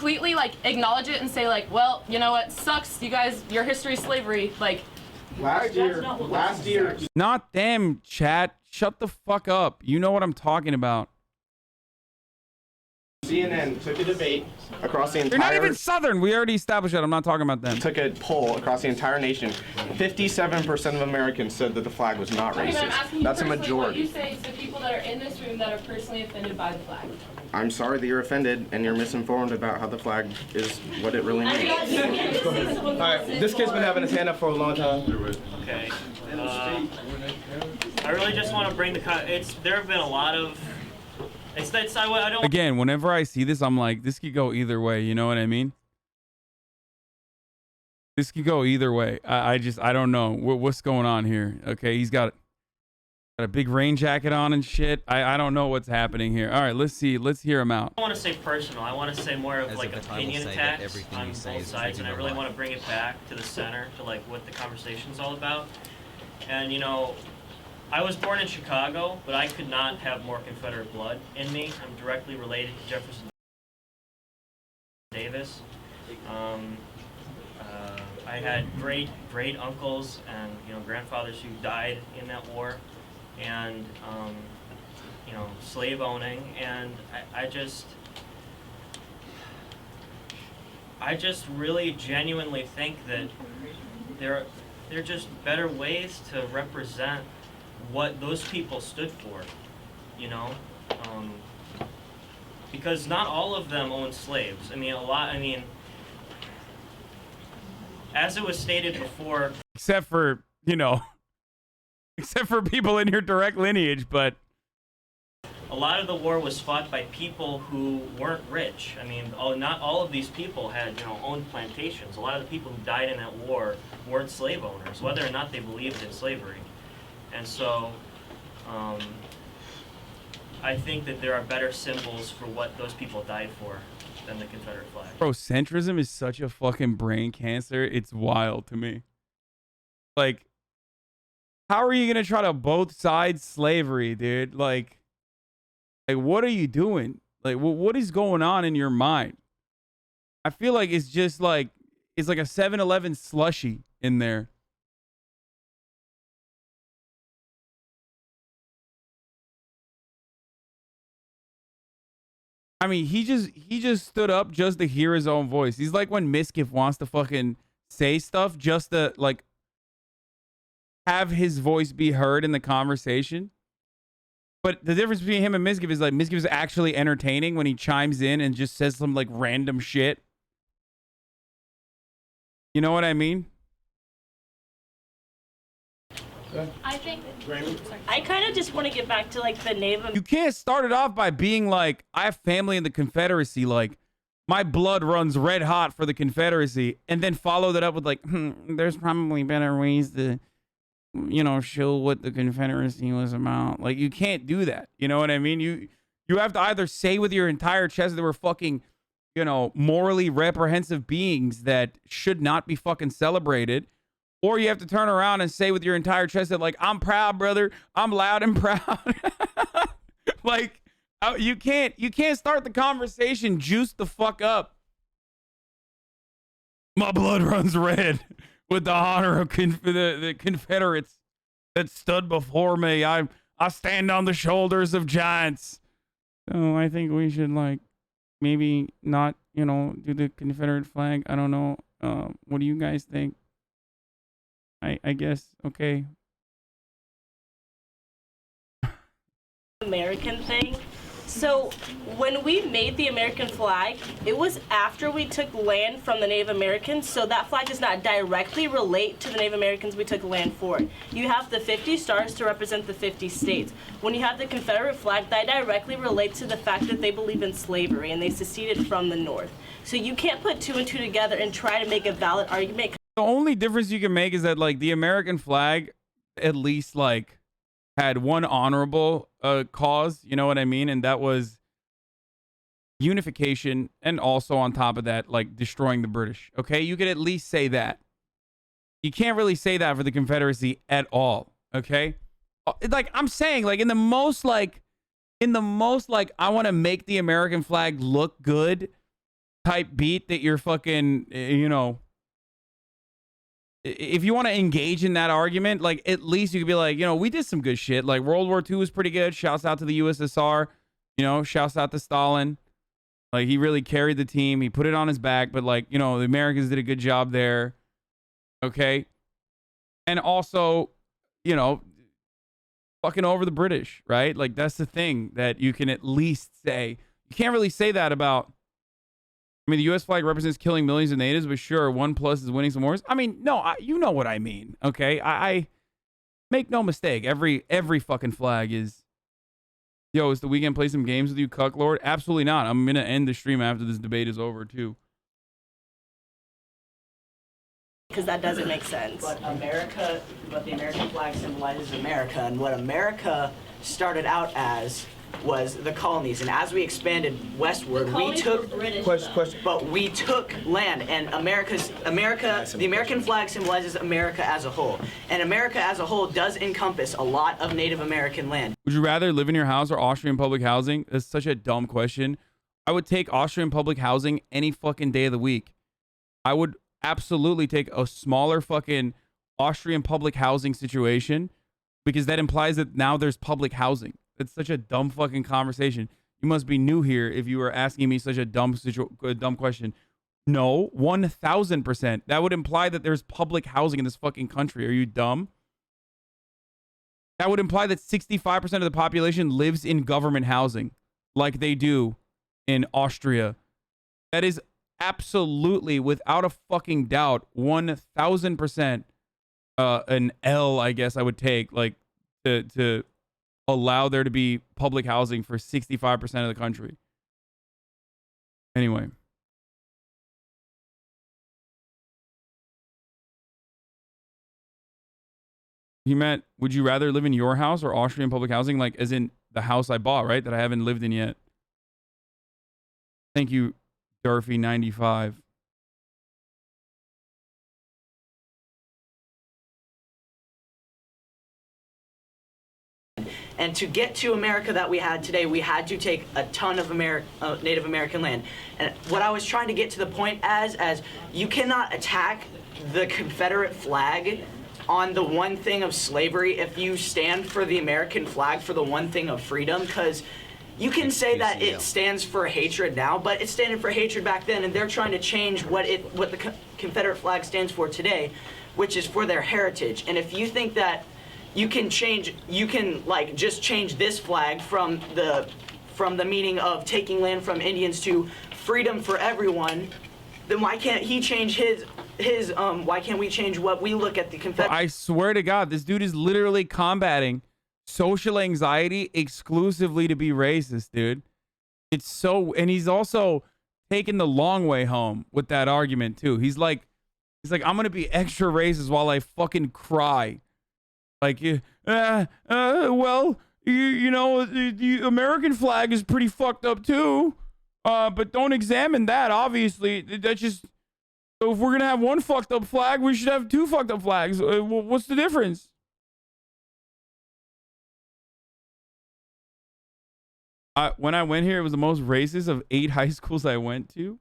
completely like acknowledge it and say like, well, you know what, sucks, you guys, your history is slavery, like. Last year. Not them, chat. Shut the fuck up. You know what I'm talking about. CNN took a debate across the entire... They're not even Southern. We already established that. I'm not talking about them. Took a poll across the entire nation. 57% of Americans said that the flag was not racist. That's a majority. What you say to people that are in this room that are personally offended by the flag. I'm sorry that you're offended and you're misinformed about how the flag is what it really means. All right, this kid's been having his hand up for a long time. Okay. I really just want to bring the... There have been a lot of... I don't... Again, whenever I see this, I'm like, this could go either way. You know what I mean? This could go either way. I don't know what's going on here. Okay, he's got a big rain jacket on and shit. I don't know what's happening here. All right, let's see. Let's hear him out. I don't want to say personal. I want to say more of like opinion attacks on both sides, and I really want to bring it back to the center, to like what the conversation's all about. And you know, I was born in Chicago, but I could not have more Confederate blood in me. I'm directly related to Jefferson Davis. I had great uncles and grandfathers who died in that war, and slave owning, and I just really genuinely think that there are just better ways to represent what those people stood for, because not all of them owned slaves. I mean, as it was stated before, except for, you know, except for people in your direct lineage, but a lot of the war was fought by people who weren't rich. I mean, not all of these people had, you know, owned plantations. A lot of the people who died in that war weren't slave owners, whether or not they believed in slavery. And so, I think that there are better symbols for what those people died for than the Confederate flag. bro, centrism is such a fucking brain cancer. It's wild to me. Like, how are you gonna try to both sides slavery, dude? Like, what are you doing? Like, what is going on in your mind? I feel like it's just like, it's like a 7-Eleven slushie in there. I mean, he just stood up just to hear his own voice. He's like when Miskiff wants to fucking say stuff just to, like, have his voice be heard in the conversation. But the difference between him and Miskiff is, like, Miskiff is actually entertaining when he chimes in and just says some, like, random shit. You know what I mean? I think I kind of just want to get back to like the Native. You can't start it off by being like, I have family in the Confederacy, like, my blood runs red hot for the Confederacy, and then follow that up with like, there's probably better ways to, you know, show what the Confederacy was about. Like, you can't do that. You know what I mean? You have to either say with your entire chest that we're fucking, you know, morally reprehensible beings that should not be fucking celebrated, or you have to turn around and say with your entire chest that, like, I'm proud, brother. I'm loud and proud. Like, you can't start the conversation juiced the fuck up. My blood runs red with the honor of the Confederates that stood before me. I stand on the shoulders of giants. So I think we should, like, maybe not, you know, do the Confederate flag. I don't know. What do you guys think? I guess, okay. American thing. So when we made the American flag, it was after we took land from the Native Americans, so that flag does not directly relate to the Native Americans we took land for. You have the 50 stars to represent the 50 states. When you have the Confederate flag, that directly relates to the fact that they believe in slavery and they seceded from the North. So you can't put two and two together and try to make a valid argument. The only difference you can make is that, like, the American flag at least, like, had one honorable cause, you know what I mean? And that was unification, and also on top of that, like, destroying the British. Okay, you could at least say that. You can't really say that for the Confederacy at all. Okay, like, I'm saying, like, in the most like I want to make the American flag look good type beat that you're fucking, you know, if you want to engage in that argument, like, at least you could be like, you know, we did some good shit. Like, World War II was pretty good. Shouts out to the USSR. You know, shouts out to Stalin. Like, he really carried the team. He put it on his back. But, like, you know, the Americans did a good job there. Okay? And also, you know, fucking over the British, right? Like, that's the thing that you can at least say. You can't really say that about... I mean, the U.S. flag represents killing millions of natives, but sure, 1+ is winning some wars. I mean, no, you know what I mean, okay? I make no mistake. Every fucking flag is, yo, is the weekend play some games with you, cuck lord? Absolutely not. I'm going to end the stream after this debate is over, too. Because that doesn't make sense. But the American flag symbolizes America, and what America started out as was the colonies, and as we expanded westward, we took but we took land, and the American flag symbolizes America as a whole, and America as a whole does encompass a lot of Native American land. Would you rather live in your house or Austrian public housing? That's such a dumb question. I would take Austrian public housing any fucking day of the week. I would absolutely take a smaller fucking Austrian public housing situation, because that implies that now there's public housing. It's such a dumb fucking conversation. You must be new here if you are asking me such a dumb question. No, 1000%. That would imply that there's public housing in this fucking country. Are you dumb? That would imply that 65% of the population lives in government housing, like they do in Austria. That is absolutely, without a fucking doubt, 1000% an L, I guess I would take, like, to allow there to be public housing for 65% of the country. Anyway. He meant, would you rather live in your house or Austrian public housing? Like, as in the house I bought, right? That I haven't lived in yet. Thank you, Durfee95. And to get to America that we had today, we had to take a ton of Native American land. And what I was trying to get to the point as you cannot attack the Confederate flag on the one thing of slavery if you stand for the American flag for the one thing of freedom, because you can say that it stands for hatred now, but it standed for hatred back then, and they're trying to change what the Confederate flag stands for today, which is for their heritage. And if you think that you can like just change this flag from the meaning of taking land from Indians to freedom for everyone, then why can't he change his why can't we change what we look at the Confederate? I swear to God, this dude is literally combating social anxiety exclusively to be racist, dude. It's so, and he's also taking the long way home with that argument too. He's like, I'm gonna be extra racist while I fucking cry. Like, well, you know, the American flag is pretty fucked up too. But don't examine that, obviously. That's just, so if we're going to have one fucked up flag, we should have two fucked up flags. What's the difference? When I went here, it was the most racist of 8 high schools I went to.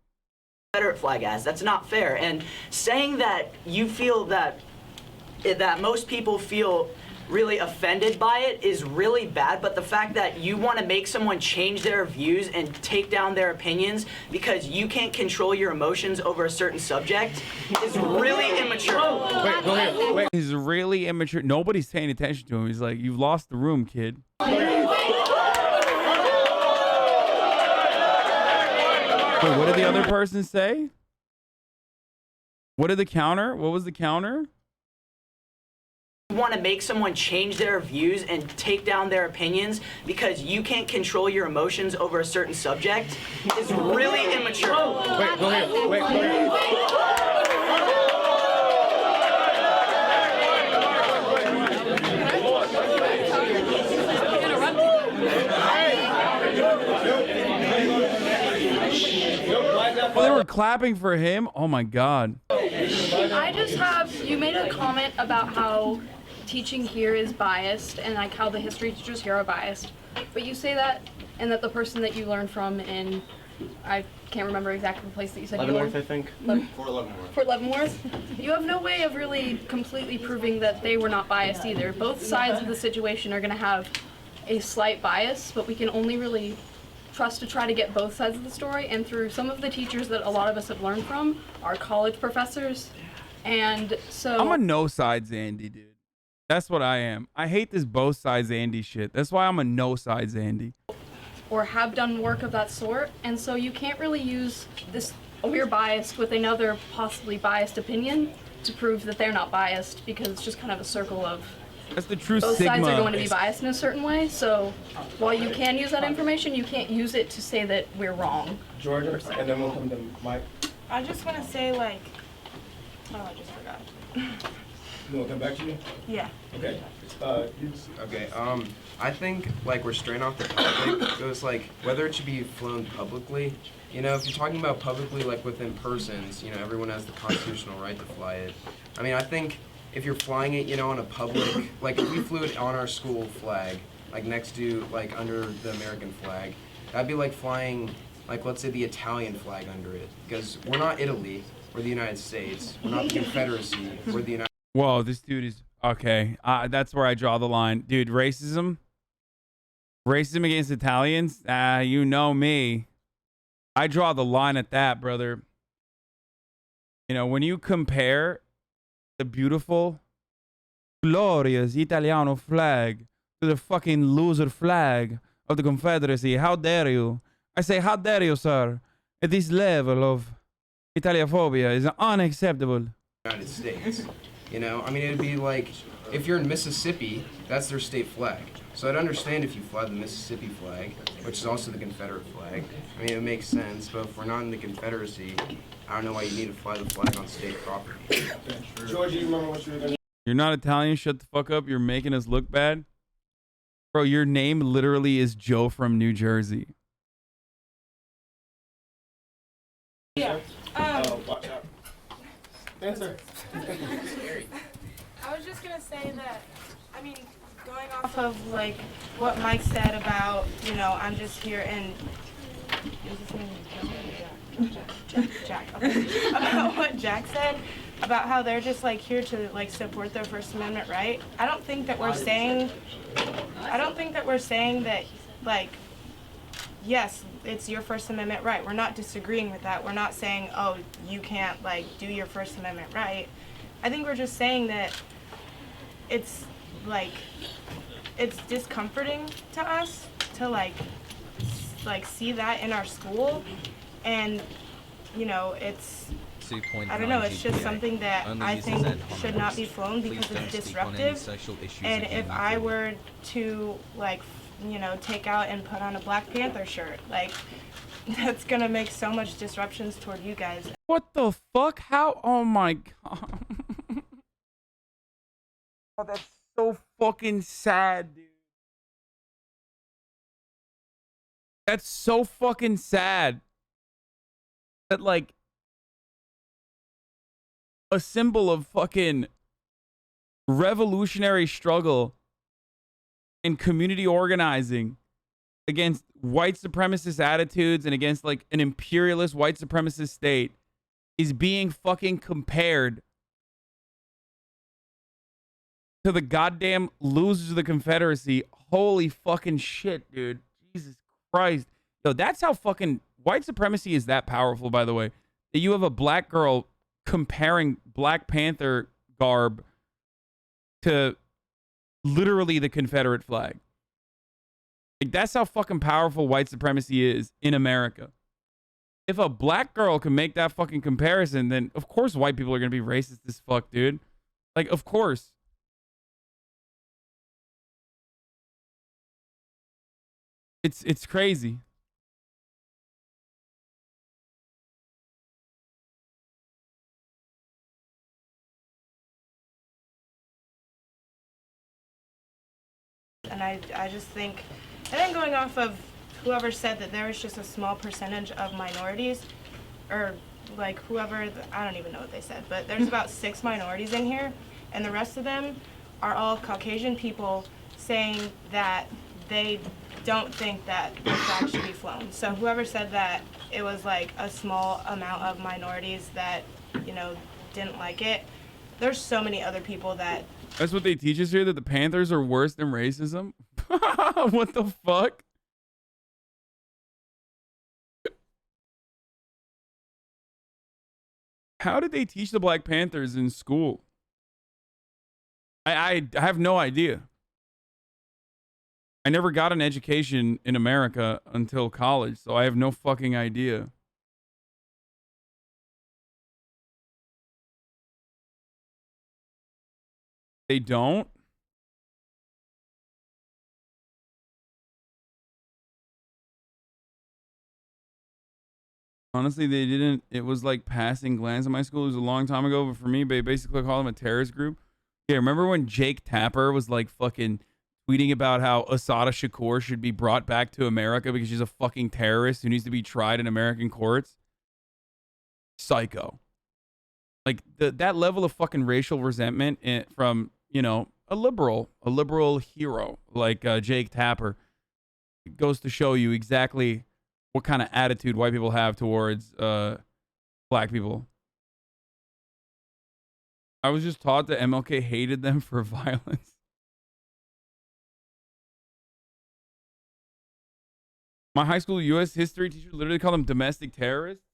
Confederate flag as. That's not fair. And saying that you feel that most people feel really offended by it is really bad, but the fact that you want to make someone change their views and take down their opinions because you can't control your emotions over a certain subject is really immature. Wait, go ahead. Wait. He's really immature. Nobody's paying attention to him. He's like, you've lost the room, kid. Wait, what did the other person say? What did the counter? What was the counter? You want to make someone change their views and take down their opinions because you can't control your emotions over a certain subject is really immature. Wait, go ahead. Wait, go ahead. Oh, they were clapping for him? Oh my God. I just have, you made a comment about how teaching here is biased and like how the history teachers here are biased. But you say that and that the person that you learned from in, I can't remember exactly the place that you said you learned. Leavenworth, I think. Fort Leavenworth. Fort Leavenworth? You have no way of really completely proving that they were not biased either. Both sides of the situation are going to have a slight bias, but we can only really trust to try to get both sides of the story, and through some of the teachers that a lot of us have learned from are college professors. And so I'm a no sides Andy, dude. That's what I am. I hate this both sides Andy shit. That's why I'm a no sides Andy. Or have done work of that sort, and so you can't really use this, oh, we're biased with another possibly biased opinion to prove that they're not biased, because it's just kind of a circle of that's the true both sigma. sides are going to be biased in a certain way. So while you can use that information, you can't use it to say that we're wrong. Georgia, and then we'll come to Mike. I just want to say, like, oh, I just forgot. You want to come back to you? Yeah. Okay. Okay, I think, like, we're straying off the topic. So it's like, whether it should be flown publicly, you know, if you're talking about publicly, like, within persons, you know, everyone has the constitutional right to fly it. I mean, I think if you're flying it, you know, on a public, like, if we flew it on our school flag, like, next to, like, under the American flag, that'd be like flying, like, let's say the Italian flag under it. Because we're not Italy, we're the United States. We're not the Confederacy, we're the United Whoa, this dude is okay. That's where I draw the line, dude. Racism against Italians. You know me. I draw the line at that, brother. You know, when you compare the beautiful, glorious Italiano flag to the fucking loser flag of the Confederacy, how dare you? I say, how dare you, sir? At this level of Italiaphobia is unacceptable. United States. You know, I mean, it'd be like if you're in Mississippi, that's their state flag. So I'd understand if you fly the Mississippi flag, which is also the Confederate flag. I mean, it makes sense, but if we're not in the Confederacy, I don't know why you need to fly the flag on state property. George, you remember what you were going to... You're not Italian, shut the fuck up. You're making us look bad. Bro, your name literally is Joe from New Jersey. Yeah. Watch out. Answer. I was just gonna say that, I mean, going off of like what Mike said about, you know, I'm just here and is his name Jack. Okay. About what Jack said about how they're just like here to like support their First Amendment right. I don't think that we're saying that like, yes, it's your First Amendment right. We're not disagreeing with that. We're not saying, oh, you can't like do your First Amendment right. I think we're just saying that it's like, it's discomforting to us to like see that in our school, and you know, it's, I don't know, it's just something that I think should not be flown because it's disruptive. And if I were to like, you know, take out and put on a Black Panther shirt, like that's gonna make so much disruptions toward you guys. What the fuck? How? Oh my god. Oh, that's so fucking sad, dude. That's so fucking sad. That like a symbol of fucking revolutionary struggle and community organizing against white supremacist attitudes and against like an imperialist white supremacist state is being fucking compared to the goddamn losers of the Confederacy. Holy fucking shit, dude. Jesus Christ. Yo, that's how fucking white supremacy is that powerful, by the way. That you have a black girl comparing Black Panther garb to literally the Confederate flag. Like, that's how fucking powerful white supremacy is in America. If a black girl can make that fucking comparison, then of course white people are gonna be racist as fuck, dude. Like, of course. It's crazy. And I just think, and then going off of whoever said that there was just a small percentage of minorities, or like whoever, I don't even know what they said, but there's about 6 minorities in here, and the rest of them are all Caucasian people saying that they don't think that the flag should be flown. So whoever said that it was like a small amount of minorities that, you know, didn't like it, there's so many other people that... That's what they teach us here, that the Panthers are worse than racism? What the fuck? How did they teach the Black Panthers in school? I have no idea. I never got an education in America until college, so I have no fucking idea. They don't? Honestly, they didn't. It was like passing glance in my school. It was a long time ago, but for me, they basically called them a terrorist group. Yeah, remember when Jake Tapper was like fucking tweeting about how Asada Shakur should be brought back to America because she's a fucking terrorist who needs to be tried in American courts? Psycho. Like that level of fucking racial resentment from, you know, a liberal hero like Jake Tapper, it goes to show you exactly what kind of attitude white people have towards black people. I was just taught that MLK hated them for violence. My high school U.S. history teacher literally called them domestic terrorists.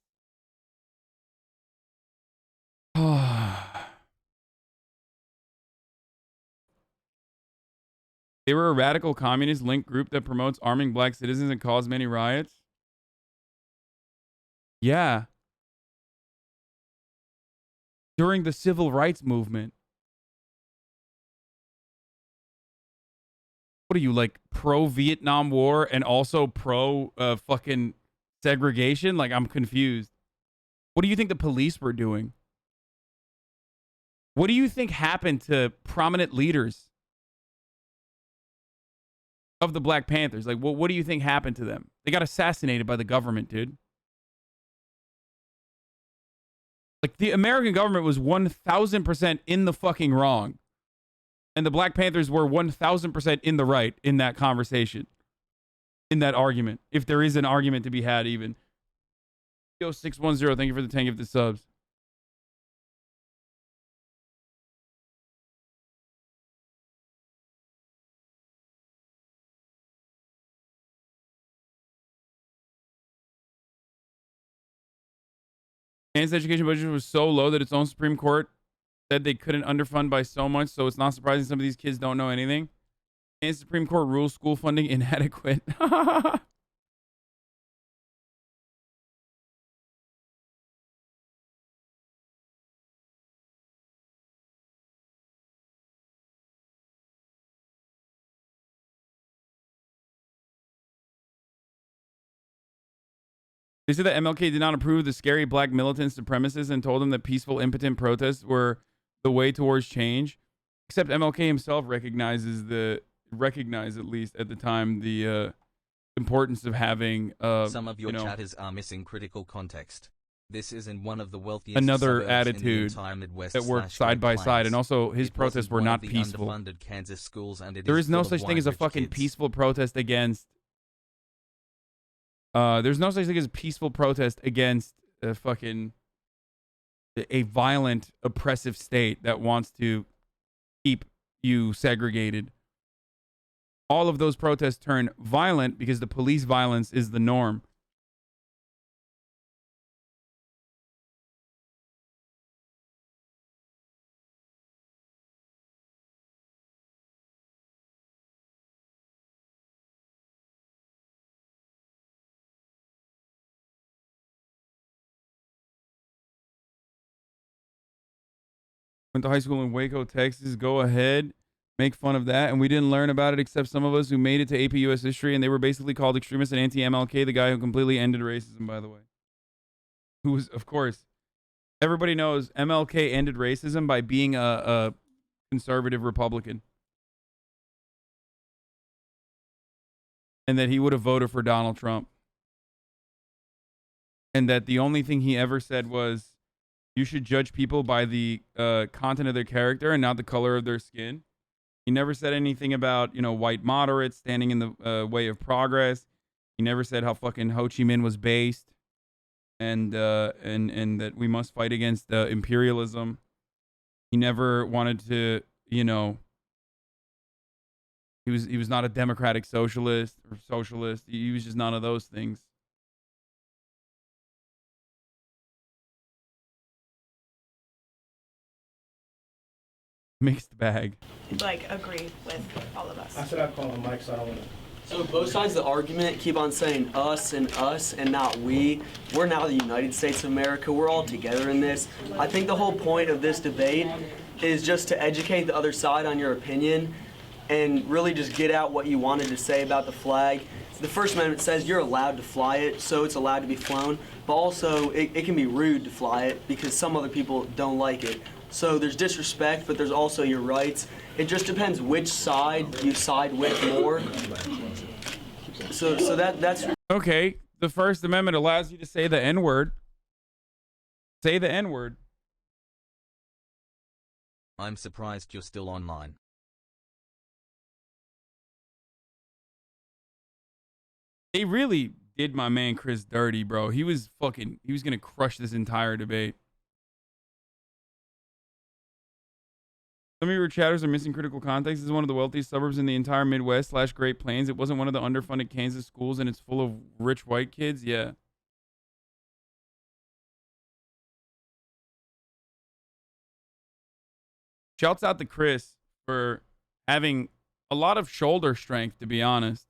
They were a radical communist linked group that promotes arming black citizens and caused many riots. Yeah. during the civil rights movement. What are you, like, pro-Vietnam War and also pro fucking segregation? Like, I'm confused. What do you think the police were doing? What do you think happened to prominent leaders of the Black Panthers? Like, what do you think happened to them? They got assassinated by the government, dude. Like, the American government was 1,000% in the fucking wrong. And the Black Panthers were 1,000% in the right in that conversation. In that argument. If there is an argument to be had, even. Yo, 610, thank you for the 10 gifted subs. Kansas education budget was so low that its own Supreme Court said they couldn't underfund by so much, so it's not surprising some of these kids don't know anything. Kansas Supreme Court rules school funding inadequate. They said that MLK did not approve the scary black militant supremacists and told them that peaceful, impotent protests were the way towards change. Except MLK himself recognized at least at the time the importance of having some of your chatters are missing critical context. This is in one of the wealthiest another suburbs attitude in the entire Midwest that worked side by side, and also his protests were not peaceful. Kansas schools, and there is no such thing as a fucking peaceful protest against. There's no such thing as a peaceful protest against a violent, oppressive state that wants to keep you segregated. All of those protests turn violent because the police violence is the norm. Went to high school in Waco, Texas. Go ahead. Make fun of that. And we didn't learn about it except some of us who made it to AP US history, and they were basically called extremists and anti-MLK, the guy who completely ended racism, by the way. Who was, of course, everybody knows MLK ended racism by being a conservative Republican. And that he would have voted for Donald Trump. And that the only thing he ever said was, you should judge people by the content of their character and not the color of their skin. He never said anything about, white moderates standing in the way of progress. He never said how fucking Ho Chi Minh was based, and that we must fight against imperialism. He never wanted to, he was not a democratic socialist or socialist. He was just none of those things. Mixed bag. Agree with all of us. I said I'd call him Mike, so I don't want to. So both sides of the argument keep on saying us and not we. We're now the United States of America. We're all together in this. I think the whole point of this debate is just to educate the other side on your opinion and really just get out what you wanted to say about the flag. The First Amendment says you're allowed to fly it, so it's allowed to be flown, but also it can be rude to fly it because some other people don't like it. So there's disrespect, but there's also your rights. It just depends which side you side with more. So that's okay. The First Amendment allows you to say the N-word. Say the N-word. I'm surprised you're still online. They really did my man Chris dirty, bro. He was gonna crush this entire debate. Some of your chatters are missing critical context. This is one of the wealthiest suburbs in the entire Midwest / Great Plains. It wasn't one of the underfunded Kansas schools, and it's full of rich white kids. Yeah. Shouts out to Chris for having a lot of shoulder strength, to be honest.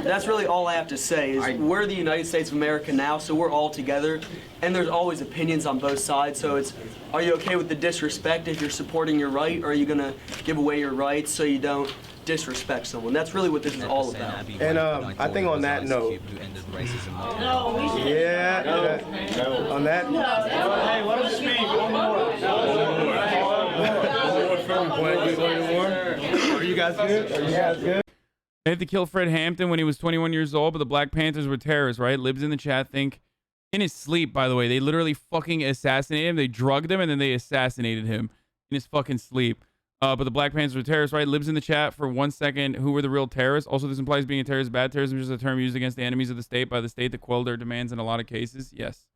That's really all I have to say is we're the United States of America now, so we're all together, and there's always opinions on both sides, so it's, are you okay with the disrespect if you're supporting your right, or are you going to give away your rights so you don't disrespect someone? That's really what this is all about. And I think on that note, on that, Hey, let us speak. One more. Are you guys good? Are you guys good? They had to kill Fred Hampton when he was 21 years old, but the Black Panthers were terrorists, right? Libs in the chat think. In his sleep, by the way. They literally fucking assassinated him. They drugged him, and then they assassinated him in his fucking sleep. But the Black Panthers were terrorists, right? Libs in the chat for 1 second. Who were the real terrorists? Also, this implies being a terrorist is bad. Terrorism is just a term used against the enemies of the state by the state to quell their demands in a lot of cases. Yes.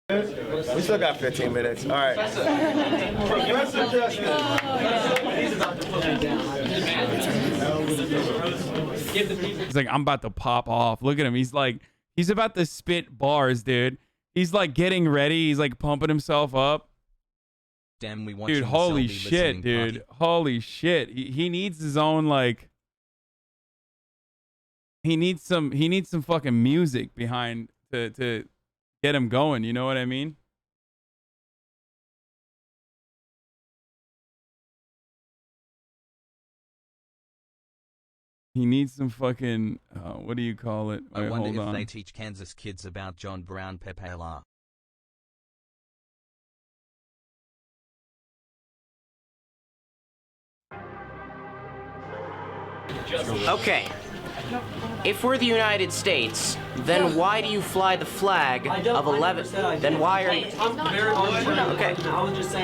We still got 15 minutes. All right. Progressive justice. He's about to put me down. He's like, I'm about to pop off. Look at him. He's like, he's about to spit bars, dude. He's like getting ready. He's like pumping himself up. Damn, we want dude, holy shit, dude. Holy shit. He needs his own, like, he needs some fucking music behind to get him going. You know what I mean? He needs some fucking, what do you call it? I Wait, wonder hold if on. they teach Kansas kids about John Brown Pepela. Okay. If we're the United States, then why do you fly the flag of 11? Then why are okay?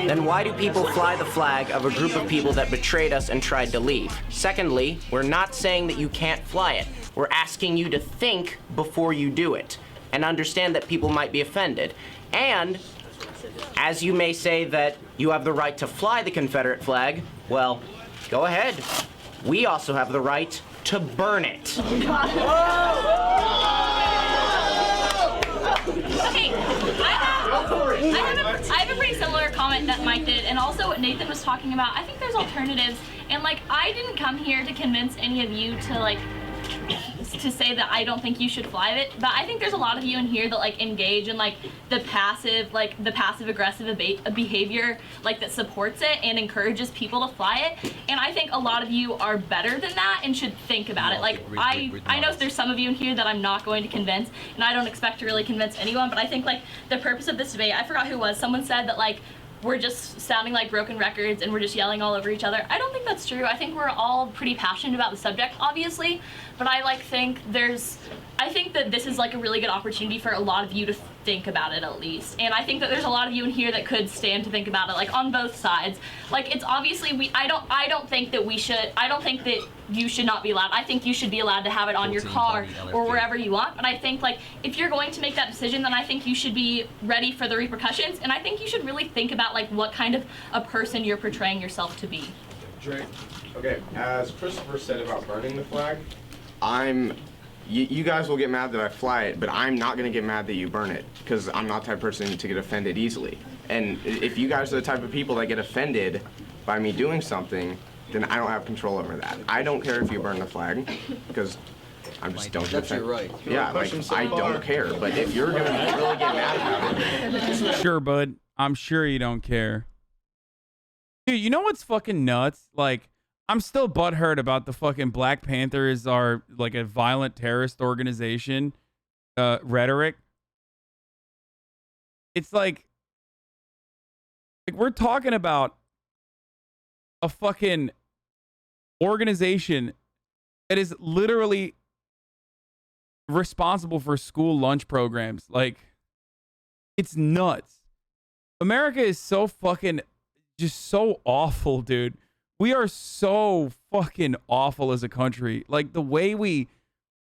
Then why do people fly the flag of a group of people that betrayed us and tried to leave? Secondly, we're not saying that you can't fly it. We're asking you to think before you do it and understand that people might be offended. And as you may say that you have the right to fly the Confederate flag, well, go ahead. We also have the right to burn it. Okay, I have a pretty similar comment that Mike did, and also what Nathan was talking about. I think there's alternatives, and like I didn't come here to convince any of you to like to say that I don't think you should fly it, but I think there's a lot of you in here that like engage in like the passive aggressive behavior like that supports it and encourages people to fly it, and I think a lot of you are better than that and should think about it. Like I know there's some of you in here that I'm not going to convince, and I don't expect to really convince anyone, but I think like the purpose of this debate, I forgot who it was, someone said that like we're just sounding like broken records and we're just yelling all over each other. I don't think that's true. I think we're all pretty passionate about the subject, obviously, but I think that this is like a really good opportunity for a lot of you to think about it at least. And I think that there's a lot of you in here that could stand to think about it, like on both sides. Like it's obviously I don't think that you should not be allowed. I think you should be allowed to have it on your car or wherever you want. But I think like if you're going to make that decision, then I think you should be ready for the repercussions. And I think you should really think about like what kind of a person you're portraying yourself to be. Drake. Okay, as Christopher said about burning the flag, you guys will get mad that I fly it, but I'm not going to get mad that you burn it, because I'm not the type of person to get offended easily. And if you guys are the type of people that get offended by me doing something, then I don't have control over that. I don't care if you burn the flag, because I just don't. That's your right. Yeah, like I don't care. But if you're going to really get mad about it, Sure, bud. I'm sure you don't care. Dude, you know what's fucking nuts? Like, I'm still butthurt about the fucking Black Panthers are like a violent terrorist organization rhetoric. It's like we're talking about a fucking organization that is literally responsible for school lunch programs. Like, it's nuts. America is so fucking just so awful, dude. We are so fucking awful as a country. Like the way we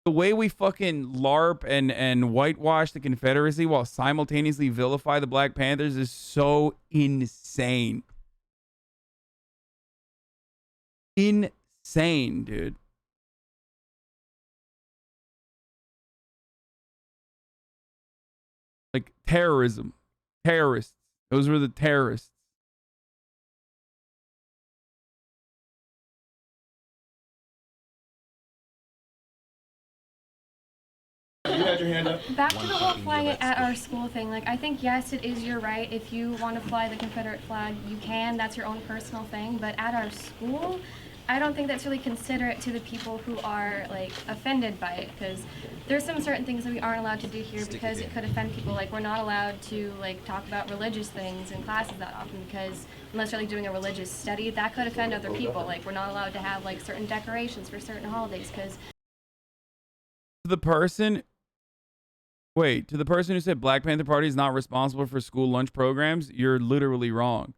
fucking LARP and whitewash the Confederacy while simultaneously vilify the Black Panthers is so insane. Insane, dude. Like terrorism. Terrorists. Those were the terrorists. you had your hand up. Back to the whole flying it at our school thing. Like, I think, yes, it is your right. If you want to fly the Confederate flag, you can. That's your own personal thing. But at our school, I don't think that's really considerate to the people who are, like, offended by it. Because there's some certain things that we aren't allowed to do here because it could offend people. Like, we're not allowed to, like, talk about religious things in classes that often because unless you're, like, doing a religious study, that could offend other people. Like, we're not allowed to have, like, certain decorations for certain holidays because... The person... Wait, to the person who said Black Panther Party is not responsible for school lunch programs, you're literally wrong.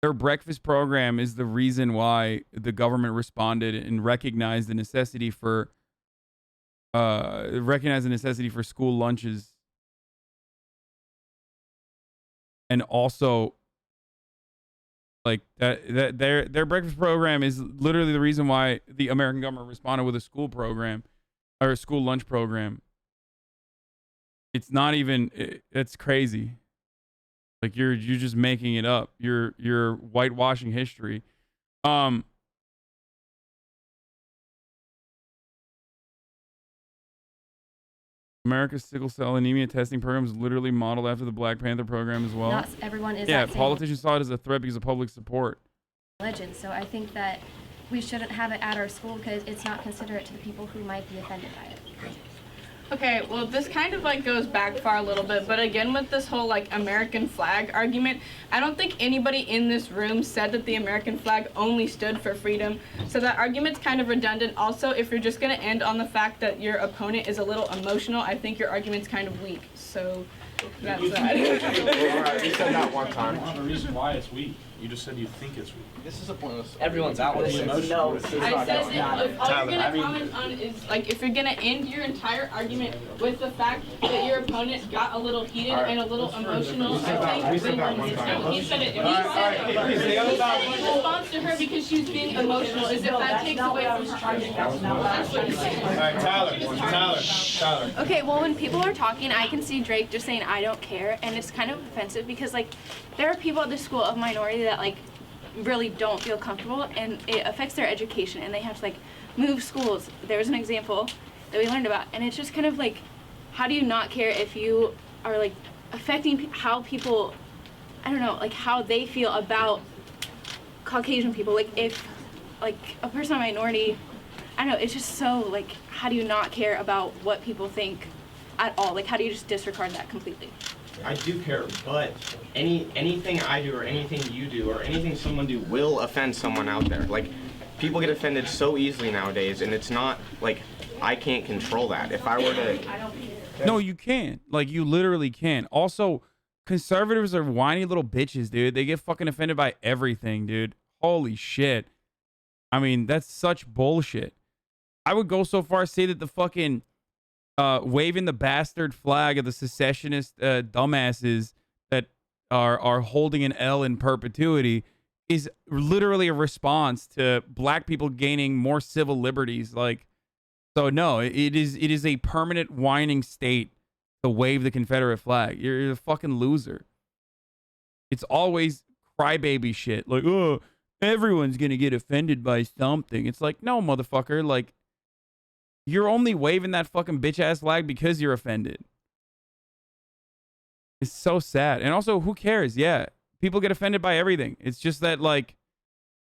Their breakfast program is the reason why the government responded and recognized the necessity for school lunches. And also, like their breakfast program is literally the reason why the American government responded with a school program or a school lunch program. It's not even, it's crazy. Like you're just making it up. You're whitewashing history. America's sickle cell anemia testing program is literally modeled after the Black Panther program as well. Not everyone is. Yeah, that same politicians saw it as a threat because of public support. religion. So I think that we shouldn't have it at our school because it's not considerate to the people who might be offended by it. Okay, well, this kind of like goes back far a little bit, but again, with this whole like American flag argument, I don't think anybody in this room said that the American flag only stood for freedom. So that argument's kind of redundant. Also, if you're just going to end on the fact that your opponent is a little emotional, I think your argument's kind of weak. So that's that. Alright, you said that one time. The reason why it's weak. You just said you think it's weak. This is a pointless. Everyone's out with it. No, I said if all you're gonna comment on is like if you're gonna end your entire argument with the fact that your opponent got a little heated and a little emotional, I think he said it. He said his response to her because she's being emotional is if that takes away from her argument. That's what he said. All right, Tyler. Okay, well, when people are talking, I can see Drake just saying, I don't care, and it's kind of offensive because, like, there are people at the school of minority that, like, really don't feel comfortable, and it affects their education, and they have to, like, move schools. There was an example that we learned about, and it's just kind of, like, how do you not care if you are, like, affecting how people, I don't know, like, how they feel about Caucasian people. Like, if, like, a person of minority, I don't know, it's just so, like, how do you not care about what people think at all? Like, how do you just disregard that completely? I do care, but anything I do or anything you do or anything someone do will offend someone out there. Like, people get offended so easily nowadays, and it's not, like, I can't control that. If I were to... No, you can't. Like, you literally can't. Also, conservatives are whiny little bitches, dude. They get fucking offended by everything, dude. Holy shit. I mean, that's such bullshit. I would go so far as say that the fucking... waving the bastard flag of the secessionist dumbasses that are holding an L in perpetuity is literally a response to black people gaining more civil liberties. Like, so no, it is a permanent whining state to wave the Confederate flag. You're a fucking loser. It's always crybaby shit. Like, oh, everyone's gonna get offended by something. It's like, no, motherfucker. Like, you're only waving that fucking bitch-ass flag because you're offended. It's so sad. And also, who cares? Yeah, people get offended by everything. It's just that, like,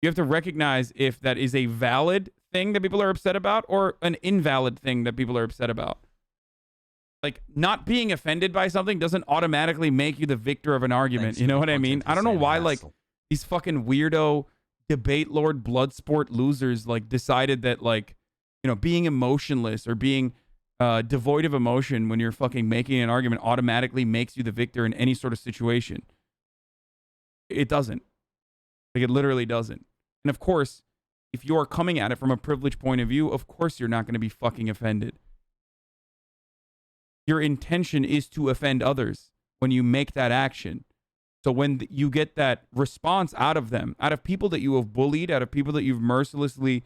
you have to recognize if that is a valid thing that people are upset about or an invalid thing that people are upset about. Like, not being offended by something doesn't automatically make you the victor of an argument. You know what I mean? I don't know why, like, these fucking weirdo debate lord bloodsport losers, like, decided that, like, you know, being emotionless or being devoid of emotion when you're fucking making an argument automatically makes you the victor in any sort of situation. It doesn't. Like, it literally doesn't. And of course, if you're coming at it from a privileged point of view, of course you're not going to be fucking offended. Your intention is to offend others when you make that action. So when you get that response out of them, out of people that you have bullied, out of people that you've mercilessly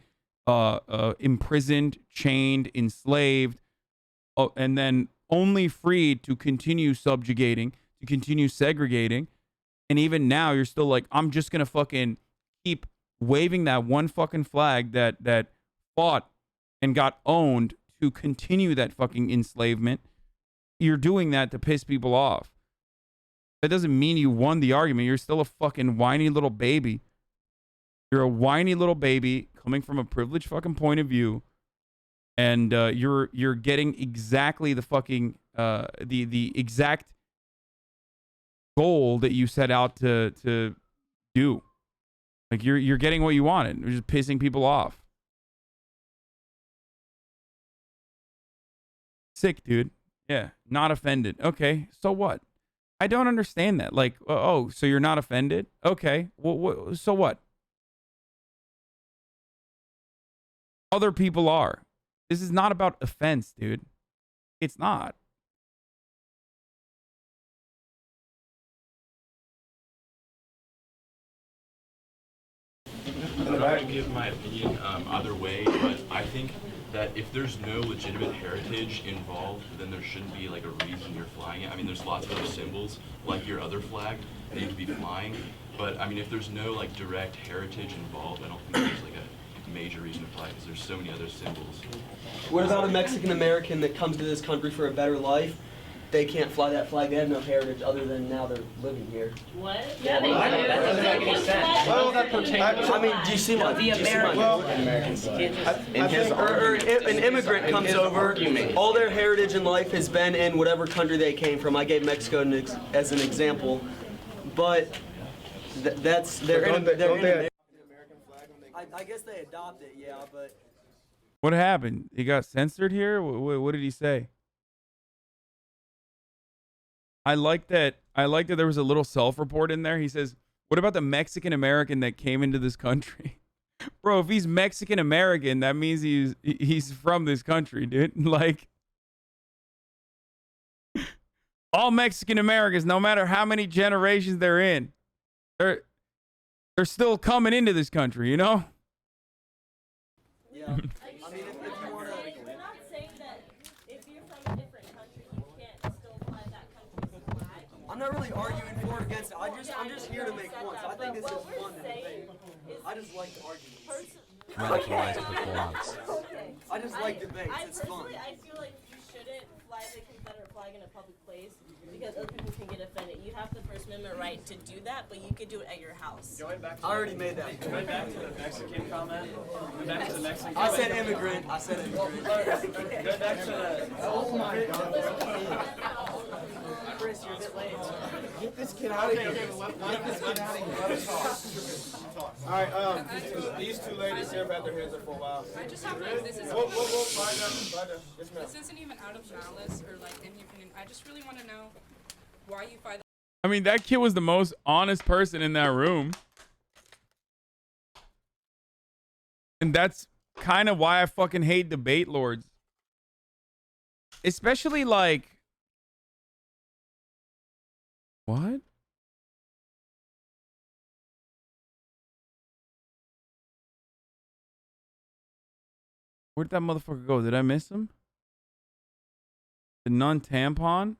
imprisoned, chained, enslaved, and then only freed to continue subjugating, to continue segregating. And even now, you're still like, I'm just going to fucking keep waving that one fucking flag that fought and got owned to continue that fucking enslavement. you're doing that to piss people off. That doesn't mean you won the argument. You're still a fucking whiny little baby. You're a whiny little baby coming from a privileged fucking point of view, and you're getting exactly the fucking the exact goal that you set out to do. Like you're getting what you wanted. You're just pissing people off. Sick, dude. Yeah, not offended. Okay, so what? I don't understand that. Like, oh, so you're not offended? Okay, well, so what? Other people are. This is not about offense, dude. It's not. I'm not going to give my opinion either way, but I think that if there's no legitimate heritage involved, then there shouldn't be like a reason you're flying it. I mean, there's lots of other symbols, like your other flag, that you could be flying. But I mean, if there's no like direct heritage involved, I don't think there's like a major reason to fly because there's so many other symbols. What about a Mexican American that comes to this country for a better life? They can't fly that flag. They have no heritage other than now they're living here. What? Yeah, they do. That doesn't make any sense. Well, that pertains. I mean, do you see my? An immigrant comes over. All their heritage in life has been in whatever country they came from. I gave Mexico as an example, but that's they're in. I guess they adopt it, yeah, but. What happened? He got censored here? What did he say? I like that there was a little self-report in there. He says, what about the Mexican American that came into this country? Bro, if he's Mexican American, that means he's from this country, dude. Like, all Mexican Americans, no matter how many generations they're in, they're still coming into this country, you know? Yeah. I mean, we're not saying that if you're from a different country, you can't still fly that country's flag. I'm not really arguing for or against it. I'm just here to make points. I think this is fun to debate. I just like arguments. Radicalized performance. I just like debates. It's fun. I feel like you shouldn't fly the Confederate flag in a public place because other people can get offended. You have the First Amendment right to do that, but you could do it at your house. I already made that. Going back to the Mexican comment. Going back to the Mexican I said immigrant. I said immigrant. Going back to the. Oh my God. Chris, you're a bit late. Get this kid out of here. Get this kid out of here. Let us talk. All right, these two ladies here have had their hands up for a while. I just have like, this is. This isn't even out of malice or like any opinion. I just really want to know why you fight. I mean, that kid was the most honest person in that room. And that's kind of why I fucking hate debate lords. Especially like... What? Where'd that motherfucker go? Did I miss him? The non-tampon?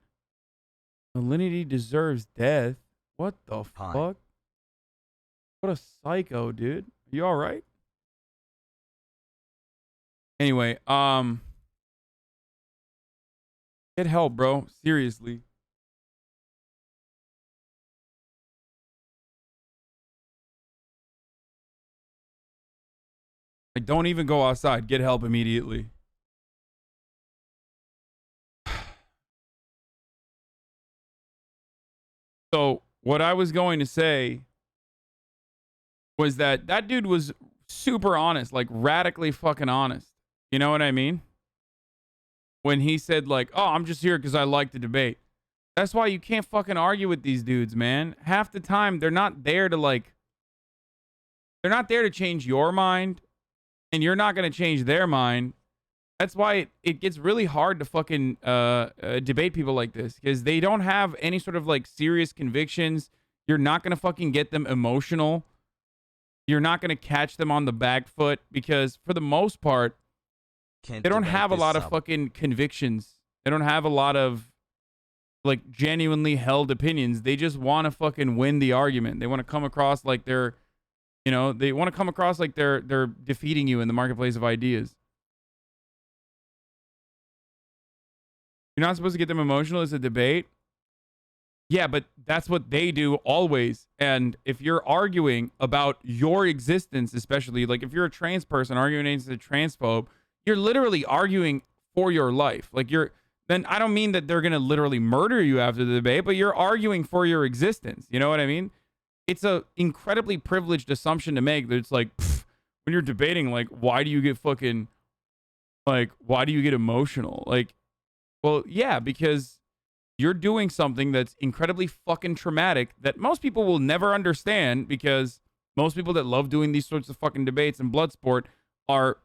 Salinity deserves death. What the fuck? What a psycho, dude. You all right? Anyway, get help, bro. Seriously. Like, don't even go outside. Get help immediately. So what I was going to say was that that dude was super honest, like radically fucking honest. You know what I mean? When he said like, oh, I'm just here because I like to debate. That's why you can't fucking argue with these dudes, man. Half the time, they're not there to like, they're not there to change your mind. And you're not going to change their mind. That's why it gets really hard to fucking debate people like this. Because they don't have any sort of like serious convictions. You're not going to fucking get them emotional. You're not going to catch them on the back foot. Because for the most part, they don't have a lot of fucking convictions. They don't have a lot of like genuinely held opinions. They just want to fucking win the argument. They want to come across like they're, you know, they want to come across like they're defeating you in the marketplace of ideas. You're not supposed to get them emotional. It's a debate. Yeah, but that's what they do always. And if you're arguing about your existence, especially like if you're a trans person arguing against a transphobe, you're literally arguing for your life. Like then I don't mean that they're going to literally murder you after the debate, but you're arguing for your existence. You know what I mean? It's a incredibly privileged assumption to make that it's like, when you're debating, like, why do you get emotional? Like, well, yeah, because you're doing something that's incredibly fucking traumatic that most people will never understand, because most people that love doing these sorts of fucking debates and blood sport are,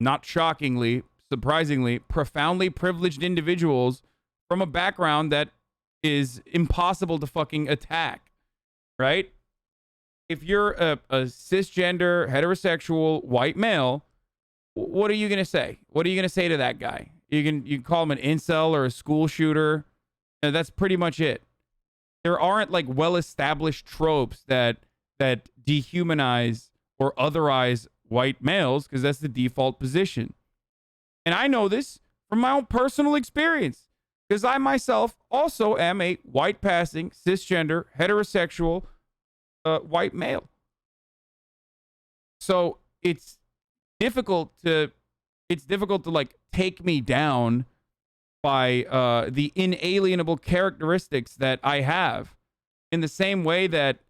not shockingly, surprisingly, profoundly privileged individuals from a background that is impossible to fucking attack, right? If you're a cisgender, heterosexual, white male, what are you going to say? What are you going to say to that guy? You can call him an incel or a school shooter. And that's pretty much it. There aren't like well-established tropes that dehumanize or otherize white males, because that's the default position. And I know this from my own personal experience, because I myself also am a white-passing, cisgender, heterosexual, white male. So it's difficult to like take me down by the inalienable characteristics that I have, in the same way that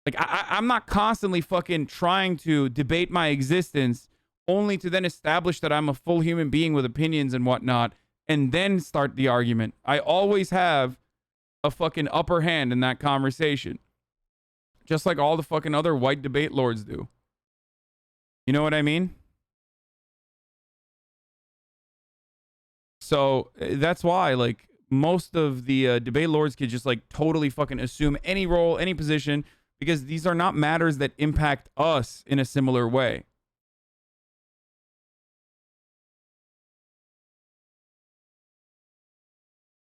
like I'm not constantly fucking trying to debate my existence only to then establish that I'm a full human being with opinions and whatnot, and then start the argument. I always have a fucking upper hand in that conversation, just like all the fucking other white debate lords do. You know what I mean? So that's why, like, most of the debate lords could just like totally fucking assume any role, any position, because these are not matters that impact us in a similar way.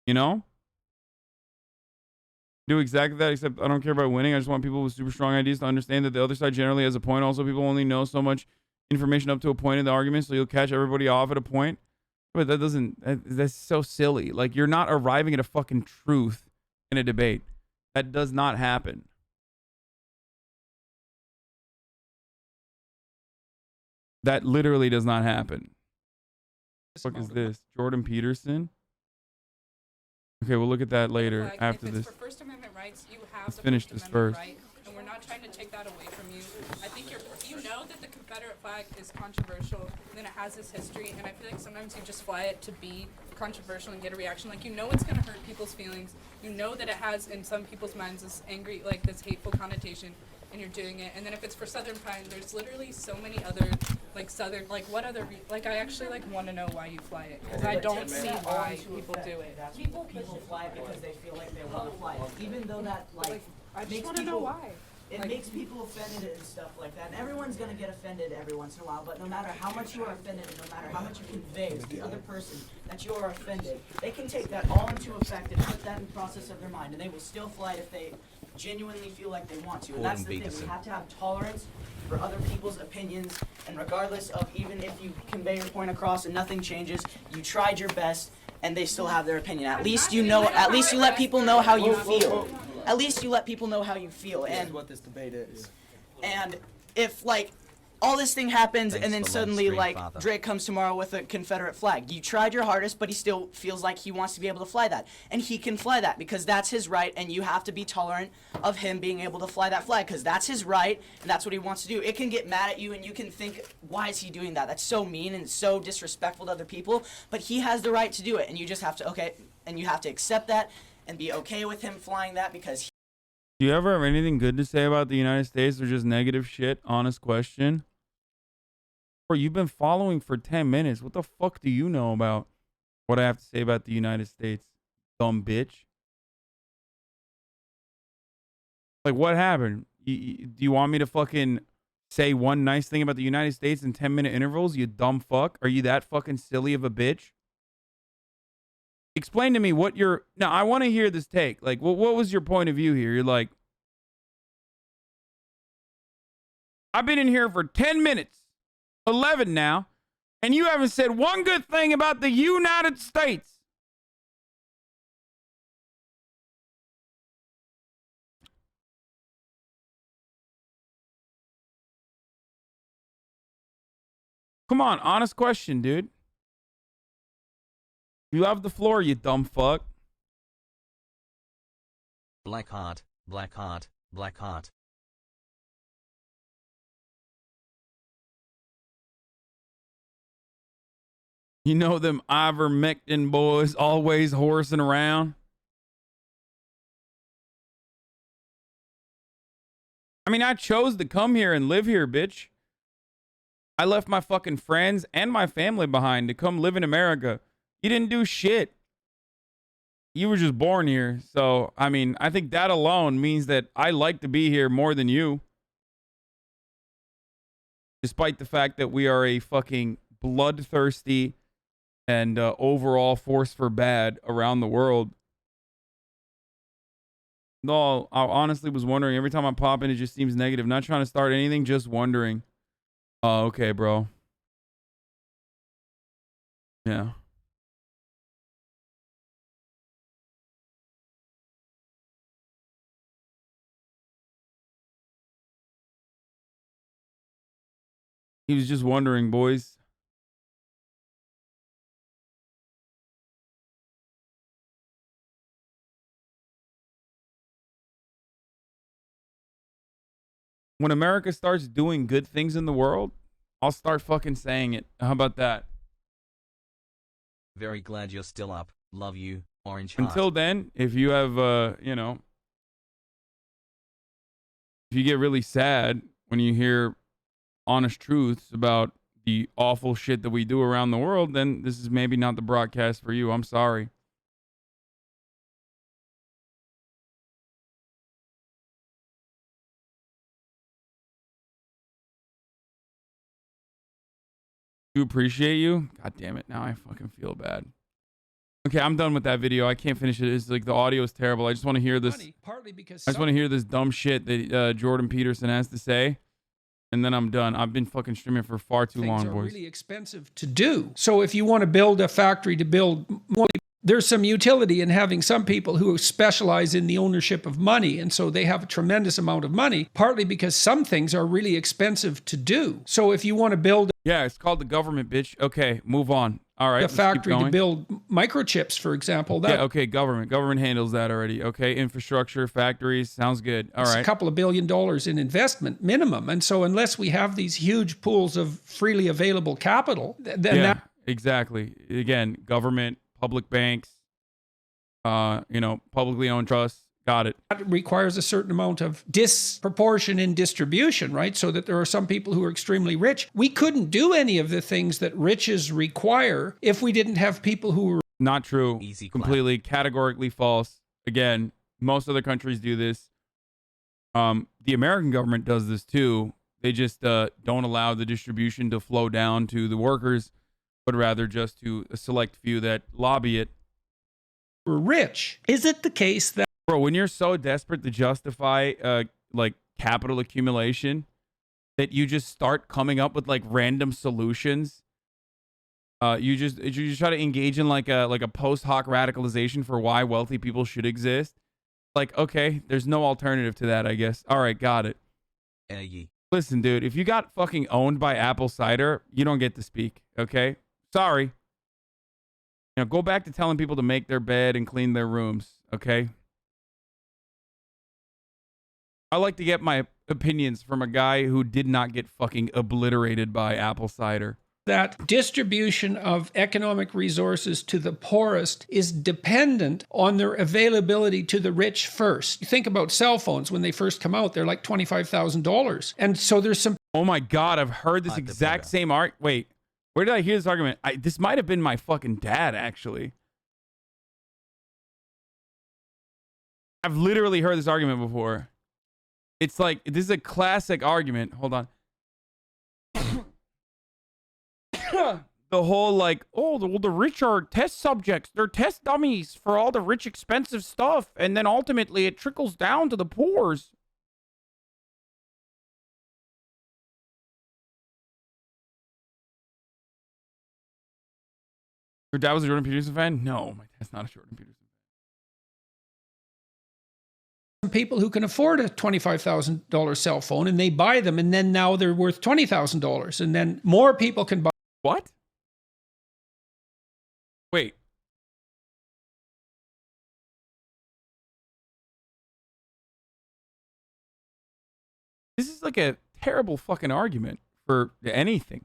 You know? Do exactly that, except I don't care about winning. I just want people with super strong ideas to understand that the other side generally has a point. Also, people only know so much information up to a point in the argument, so you'll catch everybody off at a point. But that's so silly. Like, you're not arriving at a fucking truth in a debate. That does not happen. That literally does not happen. What the fuck is this? Jordan Peterson? Okay, we'll look at that later after if this. For First Amendment rights, you have Let's the finish First this Amendment first. right, and we're not trying to take that away from you. I think you know that the Confederate flag is controversial, and then it has this history, and I feel like sometimes you just fly it to be controversial and get a reaction. Like, you know it's going to hurt people's feelings. You know that it has, in some people's minds, this angry, like, this hateful connotation, and you're doing it. And then if it's for Southern Pine, there's literally so many other, like, Southern, like, what other, like, I actually, like, want to know why you fly it, because I don't see why people do it. People fly it because they feel like they want to fly it, even though that, like I just makes want to people know why. It makes people offended and stuff like that. And everyone's going to get offended every once in a while, but no matter how much you are offended and no matter how much you convey to the other person that you are offended, they can take that all into effect and put that in the process of their mind, and they will still fly it if they genuinely feel like they want to. And that's the thing. We have to have tolerance for other people's opinions, and regardless of, even if you convey your point across and nothing changes, you tried your best and they still have their opinion. At least you know, at least you let people know how you feel. At least you let people know how you feel. And that's what this debate is. And if, like, all this thing happens Thanks and then for suddenly, live stream, like, Father. Drake comes tomorrow with a Confederate flag. You tried your hardest, but he still feels like he wants to be able to fly that. And he can fly that because that's his right, and you have to be tolerant of him being able to fly that flag because that's his right, and that's what he wants to do. It can get mad at you, and you can think, why is he doing that? That's so mean and so disrespectful to other people, but he has the right to do it, and you just have to, and you have to accept that and be okay with him flying that because Do you ever have anything good to say about the United States or just negative shit? Honest question. Or you've been following for 10 minutes. What the fuck do you know about what I have to say about the United States? Dumb bitch. Like, what happened? Do you want me to fucking say one nice thing about the United States in 10-minute intervals, you dumb fuck? Are you that fucking silly of a bitch? Explain to me what your... Now, I want to hear this take. Like, what was your point of view here? You're like, I've been in here for 10 minutes. 11 now, and you haven't said one good thing about the United States. Come on, honest question, dude. You have the floor, you dumb fuck. Black heart, black heart, black heart. You know them ivermectin boys always horsing around? I mean, I chose to come here and live here, bitch. I left my fucking friends and my family behind to come live in America. You didn't do shit. You were just born here. So, I mean, I think that alone means that I like to be here more than you. Despite the fact that we are a fucking bloodthirsty and overall force for bad around the world. No, I honestly was wondering. Every time I pop in, it just seems negative. Not trying to start anything, just wondering. Oh, okay, bro. Yeah. He was just wondering, boys. When America starts doing good things in the world, I'll start fucking saying it. How about that? Very glad you're still up. Love you, Orange Heart. Until then, if you have, you know, if you get really sad when you hear honest truths about the awful shit that we do around the world, then this is maybe not the broadcast for you. I'm sorry. Do appreciate you. God damn it. Now I fucking feel bad. Okay, I'm done with that video. I can't finish it. It's like the audio is terrible. I just want to hear this. Partly because I just want to hear this dumb shit that Jordan Peterson has to say. And then I'm done. I've been fucking streaming for far too long, things are boys. really expensive to do. So if you want to build a factory to build more, there's some utility in having some people who specialize in the ownership of money. And so they have a tremendous amount of money, partly because some things are really expensive to do. So if you want to build... Yeah, it's called the government, bitch. Okay, move on. All right, a factory to build microchips, for example. That, yeah, okay, government. Government handles that already. Okay, infrastructure, factories, sounds good. All right. A couple of $1 billion in investment minimum. And so unless we have these huge pools of freely available capital, then that... Exactly. Again, government, public banks, you know, publicly owned trusts. Got it. That requires a certain amount of disproportion in distribution, right? So that there are some people who are extremely rich. We couldn't do any of the things that riches require if we didn't have people who were... Not true. Completely, categorically false. Again, most other countries do this. The American government does this too. They just don't allow the distribution to flow down to the workers, but rather just to a select few that lobby it. We're rich. Is it the case that... Bro, when you're so desperate to justify like capital accumulation that you just start coming up with like random solutions, you just try to engage in like a post hoc radicalization for why wealthy people should exist. Like, okay, there's no alternative to that, I guess. All right, got it. Listen, dude, if you got fucking owned by Apple Cider, you don't get to speak, okay? Sorry. You know, go back to telling people to make their bed and clean their rooms, okay? I like to get my opinions from a guy who did not get fucking obliterated by Apple Cider. That distribution of economic resources to the poorest is dependent on their availability to the rich first. You think about cell phones. When they first come out, they're like $25,000. And so there's some... Oh my God, I've heard this exact same Wait, where did I hear this argument? This might have been my fucking dad, actually. I've literally heard this argument before. It's like, this is a classic argument. Hold on. The whole like, oh, the rich are test subjects. They're test dummies for all the rich, expensive stuff. And then ultimately it trickles down to the poors. Your dad was a Jordan Peterson fan? No, my dad's not a Jordan Peterson fan. People who can afford a $25,000 cell phone and they buy them, and then now they're worth $20,000, and then more people can buy. What? Wait. This is like a terrible fucking argument for anything.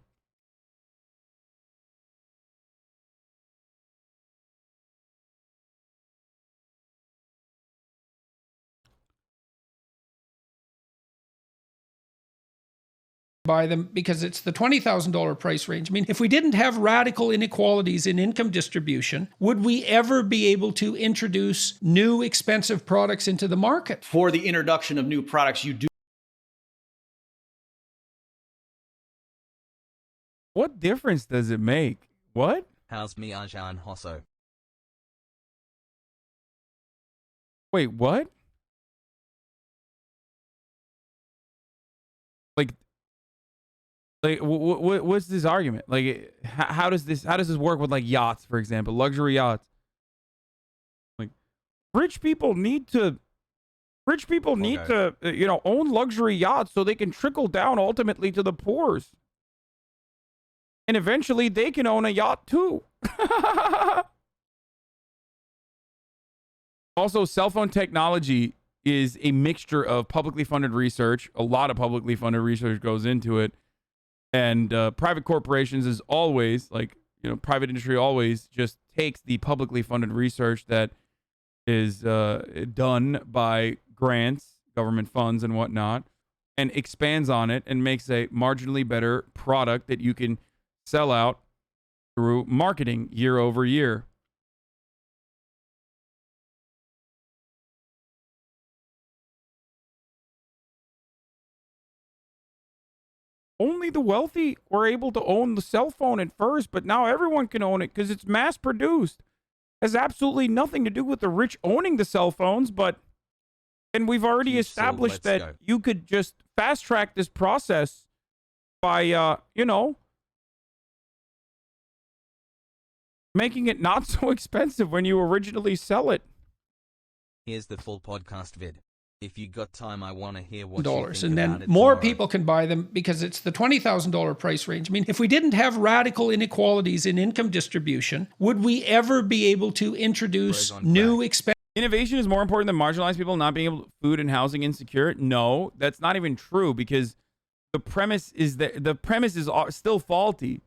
Buy them because it's the $20,000 price range. I mean, if we didn't have radical inequalities in income distribution, would we ever be able to introduce new expensive products into the market? For the introduction of new products, you do. What difference does it make? What? How's me Ajan Hosso? Wait, what? Like, what's this argument? Like, how does this work with like yachts, for example, luxury yachts? Like, rich people need to, you know, own luxury yachts so they can trickle down ultimately to the poors, and eventually they can own a yacht too. Also, cell phone technology is a mixture of publicly funded research. A lot of publicly funded research goes into it. And private corporations is always, like, you know, private industry always just takes the publicly funded research that is done by grants, government funds and whatnot, and expands on it and makes a marginally better product that you can sell out through marketing year over year. Only the wealthy were able to own the cell phone at first, but now everyone can own it because it's mass produced. Has absolutely nothing to do with the rich owning the cell phones, but and we've already established that you could just fast track this process by you know, making it not so expensive when you originally sell it. Here's the full podcast vid. If you got time, I want to hear what dollars, you think and about then it more tomorrow. people can buy them because it's the $20,000 price range. I mean, if we didn't have radical inequalities in income distribution, would we ever be able to introduce new expensive? Innovation is more important than marginalized people not being able to food and housing insecure. No, that's not even true, because the premise is that the premise is still faulty.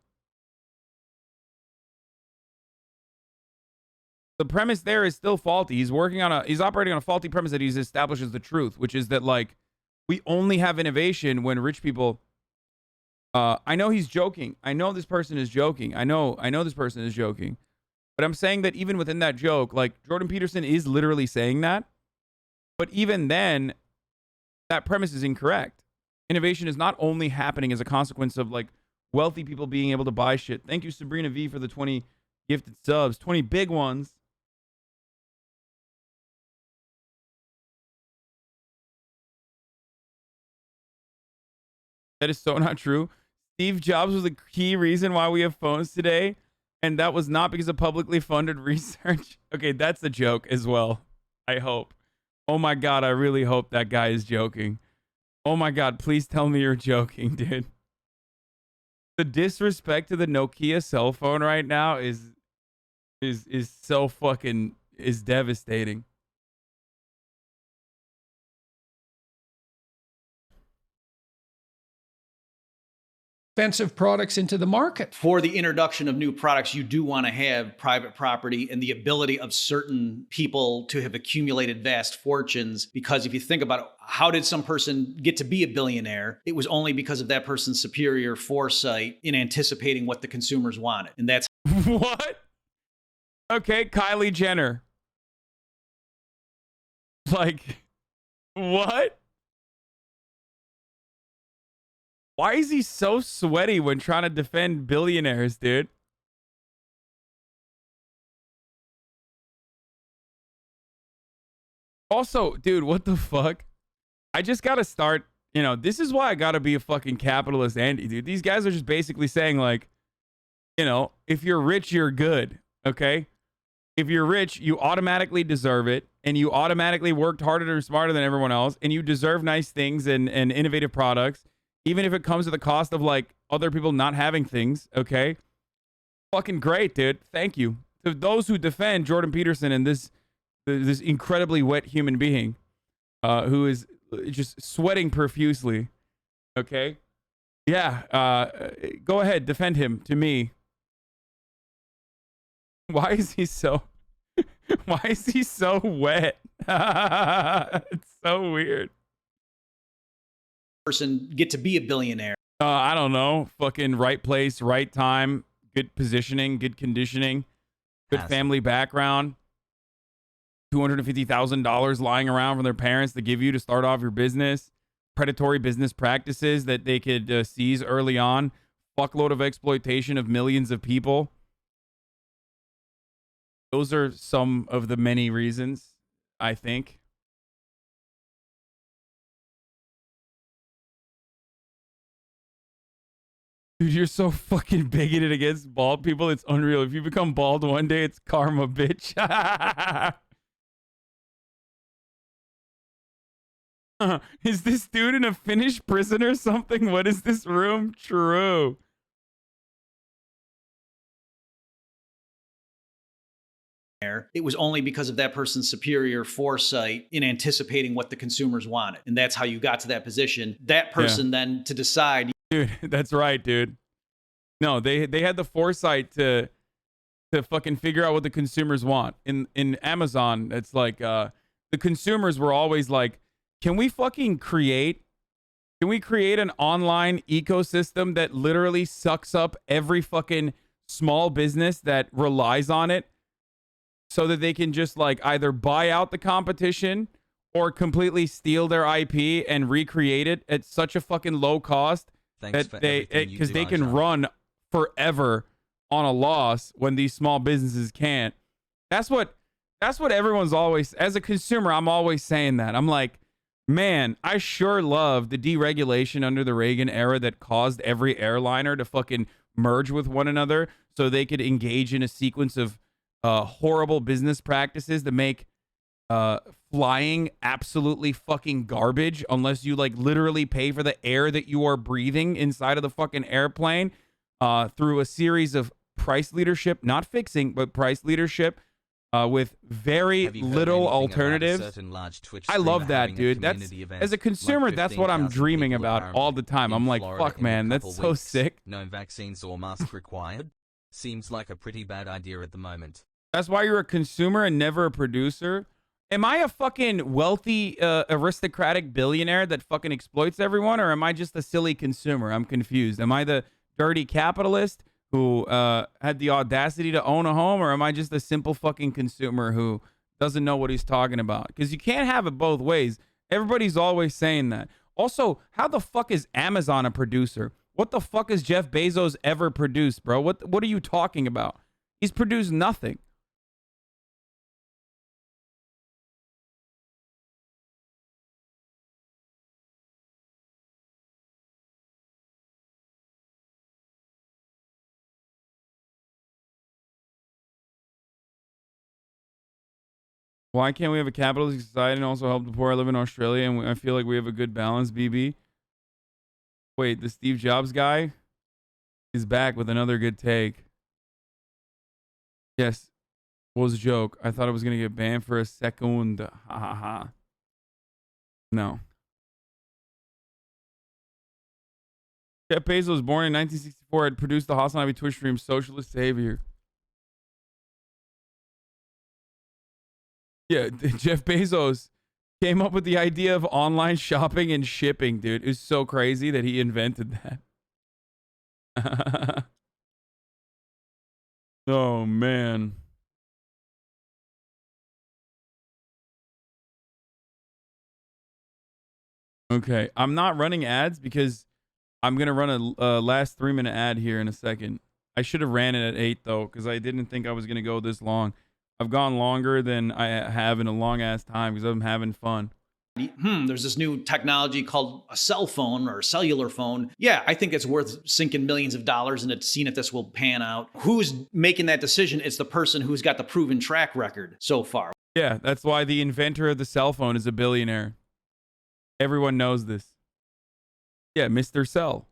The premise there is still faulty. He's operating on a faulty premise that he's established as the truth, which is that, like, we only have innovation when rich people. I know he's joking. I know this person is joking. I know this person is joking. But I'm saying that even within that joke, like, Jordan Peterson is literally saying that. But even then, that premise is incorrect. Innovation is not only happening as a consequence of, like, wealthy people being able to buy shit. Thank you, Sabrina V, for the 20 gifted subs. 20 big ones. That is so not true. Steve Jobs was a key reason why we have phones today, and that was not because of publicly funded research. Okay, that's a joke as well. I hope. Oh my God, I really hope that guy is joking. Oh my God, please tell me you're joking, dude. The disrespect to the Nokia cell phone right now is so fucking devastating. Expensive products into the market. For the introduction of new products, you do want to have private property and the ability of certain people to have accumulated vast fortunes. Because if you think about it, how did some person get to be a billionaire? It was only because of that person's superior foresight in anticipating what the consumers wanted. And that's what? Okay, Kylie Jenner. Like, what? Why is he so sweaty when trying to defend billionaires, dude? Also, dude, what the fuck? I just gotta start, you know, this is why I gotta be a fucking capitalist Andy, dude. These guys are just basically saying, like, you know, if you're rich, you're good, okay? If you're rich, you automatically deserve it, and you automatically worked harder or smarter than everyone else, and you deserve nice things and innovative products. even if it comes at the cost of like other people not having things, okay? Fucking great, dude. Thank you. To those who defend Jordan Peterson and this incredibly wet human being who is just sweating profusely, okay? Yeah, go ahead, defend him to me. Why is he so why is he so wet? It's so weird. Person get to be a billionaire? I don't know. Fucking right place, right time, good positioning, good conditioning, good family background. $250,000 lying around from their parents to give you to start off your business. Predatory business practices that they could seize early on. Fuckload of exploitation of millions of people. Those are some of the many reasons, I think. Dude, you're so fucking bigoted against bald people. It's unreal. If you become bald one day, it's karma, bitch. Is this dude in a Finnish prison or something? What is this room? True. It was only because of that person's superior foresight in anticipating what the consumers wanted. And that's how you got to that position. That person then to decide. Dude, that's right, dude. No, they had the foresight to fucking figure out what the consumers want. In Amazon, it's like the consumers were always like, can we create an online ecosystem that literally sucks up every fucking small business that relies on it so that they can just like either buy out the competition or completely steal their IP and recreate it at such a fucking low cost that because they can run forever on a loss when these small businesses can't. That's what everyone's always, as a consumer, I'm always saying that. I'm like, man, I sure love the deregulation under the Reagan era that caused every airliner to fucking merge with one another so they could engage in a sequence of horrible business practices that make flying absolutely fucking garbage unless you like literally pay for the air that you are breathing inside of the fucking airplane through a series of price leadership, not fixing, but price leadership with very little alternatives. I love that, dude. That's, as a consumer, that's what I'm dreaming about all the time. I'm like, fuck, man, that's so sick. No vaccines or masks required. Seems like a pretty bad idea at the moment. That's why you're a consumer and never a producer. Am I a fucking wealthy, aristocratic billionaire that fucking exploits everyone, or am I just a silly consumer? I'm confused. Am I the dirty capitalist who had the audacity to own a home, or am I just a simple fucking consumer who doesn't know what he's talking about? Because you can't have it both ways. Everybody's always saying that. Also, how the fuck is Amazon a producer? What the fuck has Jeff Bezos ever produced, bro? What are you talking about? He's produced nothing. Why can't we have a capitalist society and also help the poor? I live in Australia and I feel like we have a good balance, BB. Wait, the Steve Jobs guy is back with another good take. Yes. What was a joke? I thought I was going to get banned for a second. Ha ha ha. No. Jeff Bezos was born in 1964. Had produced the HasanAbi Twitch stream, Socialist Savior. Yeah, Jeff Bezos came up with the idea of online shopping and shipping, dude. It was so crazy that he invented that. Oh, man. Okay, I'm not running ads because I'm going to run a last 3-minute ad here in a second. I should have ran it at 8, though, because I didn't think I was going to go this long. I've gone longer than I have in a long-ass time because I'm having fun. There's this new technology called a cell phone or a cellular phone. Yeah, I think it's worth sinking millions of dollars into seeing if this will pan out. Who's making that decision? It's the person who's got the proven track record so far. Yeah, that's why the inventor of the cell phone is a billionaire. Everyone knows this. Yeah, Mr. Cell.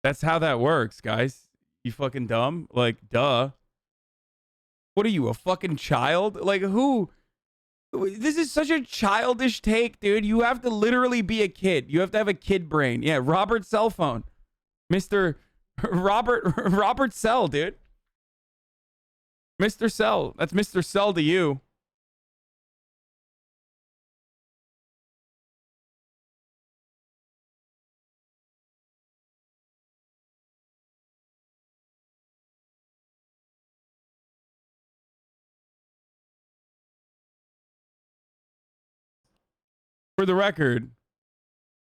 That's how that works, guys. You fucking dumb? Like, duh. What are you, a fucking child? Like, who? This is such a childish take, dude. You have to literally be a kid. You have to have a kid brain. Yeah, Robert Cell phone. Mr. Robert Cell, dude. Mr. Cell. That's Mr. Cell to you. For the record,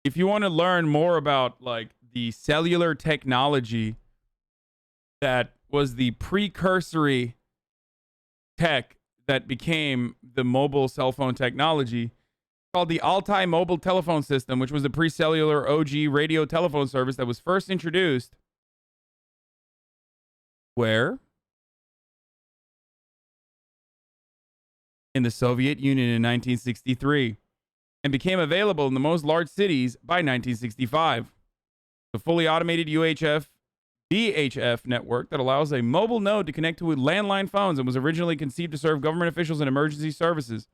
if you want to learn more about like the cellular technology that was the precursory tech that became the mobile cell phone technology called the Altai mobile telephone system, which was the pre-cellular OG radio telephone service that was first introduced where? In the Soviet Union in 1963. And became available in the most large cities by 1965. The fully automated UHF VHF network that allows a mobile node to connect to landline phones and was originally conceived to serve government officials and emergency services.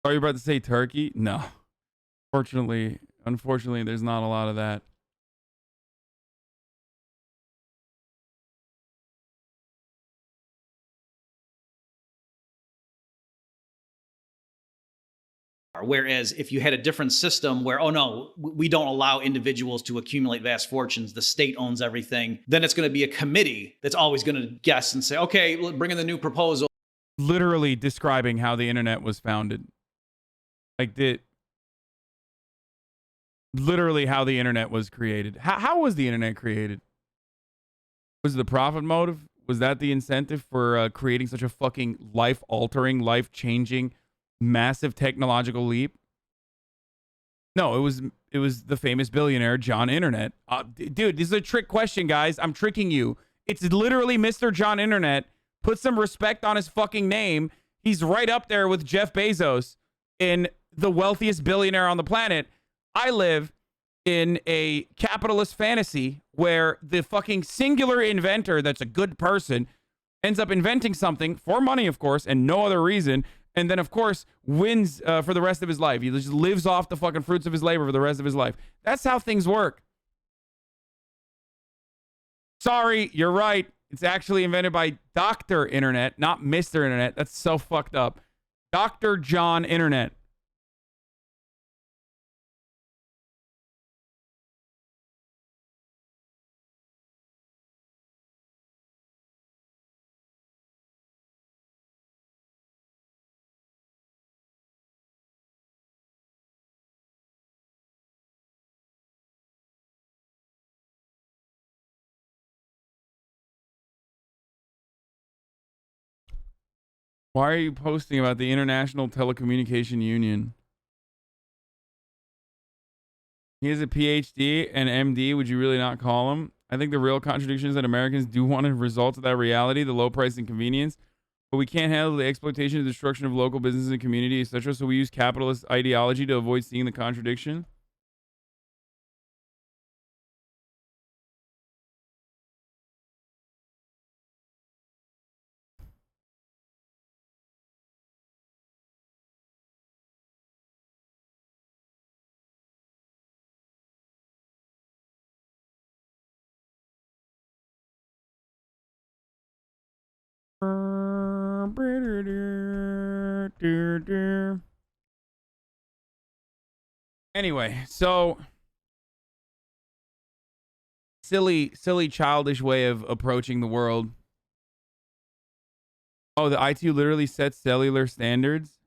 Are you about to say Turkey? No. Unfortunately, there's not a lot of that. Whereas if you had a different system where, oh no, we don't allow individuals to accumulate vast fortunes, the state owns everything, then it's going to be a committee that's always going to guess and say, okay, bring in the new proposal. Literally describing how the internet was founded. Like literally how the internet was created. How was the internet created? Was it the profit motive? Was that the incentive for creating such a fucking life-altering, life-changing, massive technological leap? No, it was the famous billionaire John Internet. Dude, this is a trick question, guys. I'm tricking you. It's literally Mr. John Internet. Put some respect on his fucking name. He's right up there with Jeff Bezos in the wealthiest billionaire on the planet. I live in a capitalist fantasy where the fucking singular inventor that's a good person ends up inventing something for money, of course, and no other reason. And then, of course, wins for the rest of his life. He just lives off the fucking fruits of his labor for the rest of his life. That's how things work. Sorry, you're right. It's actually invented by Dr. Internet, not Mr. Internet. That's so fucked up. Dr. John Internet. Why are you posting about the International Telecommunication Union? He has a PhD and MD. Would you really not call him? I think the real contradiction is that Americans do want a result of that reality, the low price and convenience, but we can't handle the exploitation and destruction of local businesses and community, etc. So we use capitalist ideology to avoid seeing the contradiction. Anyway, so silly, childish way of approaching the world. Oh, the ITU literally sets cellular standards.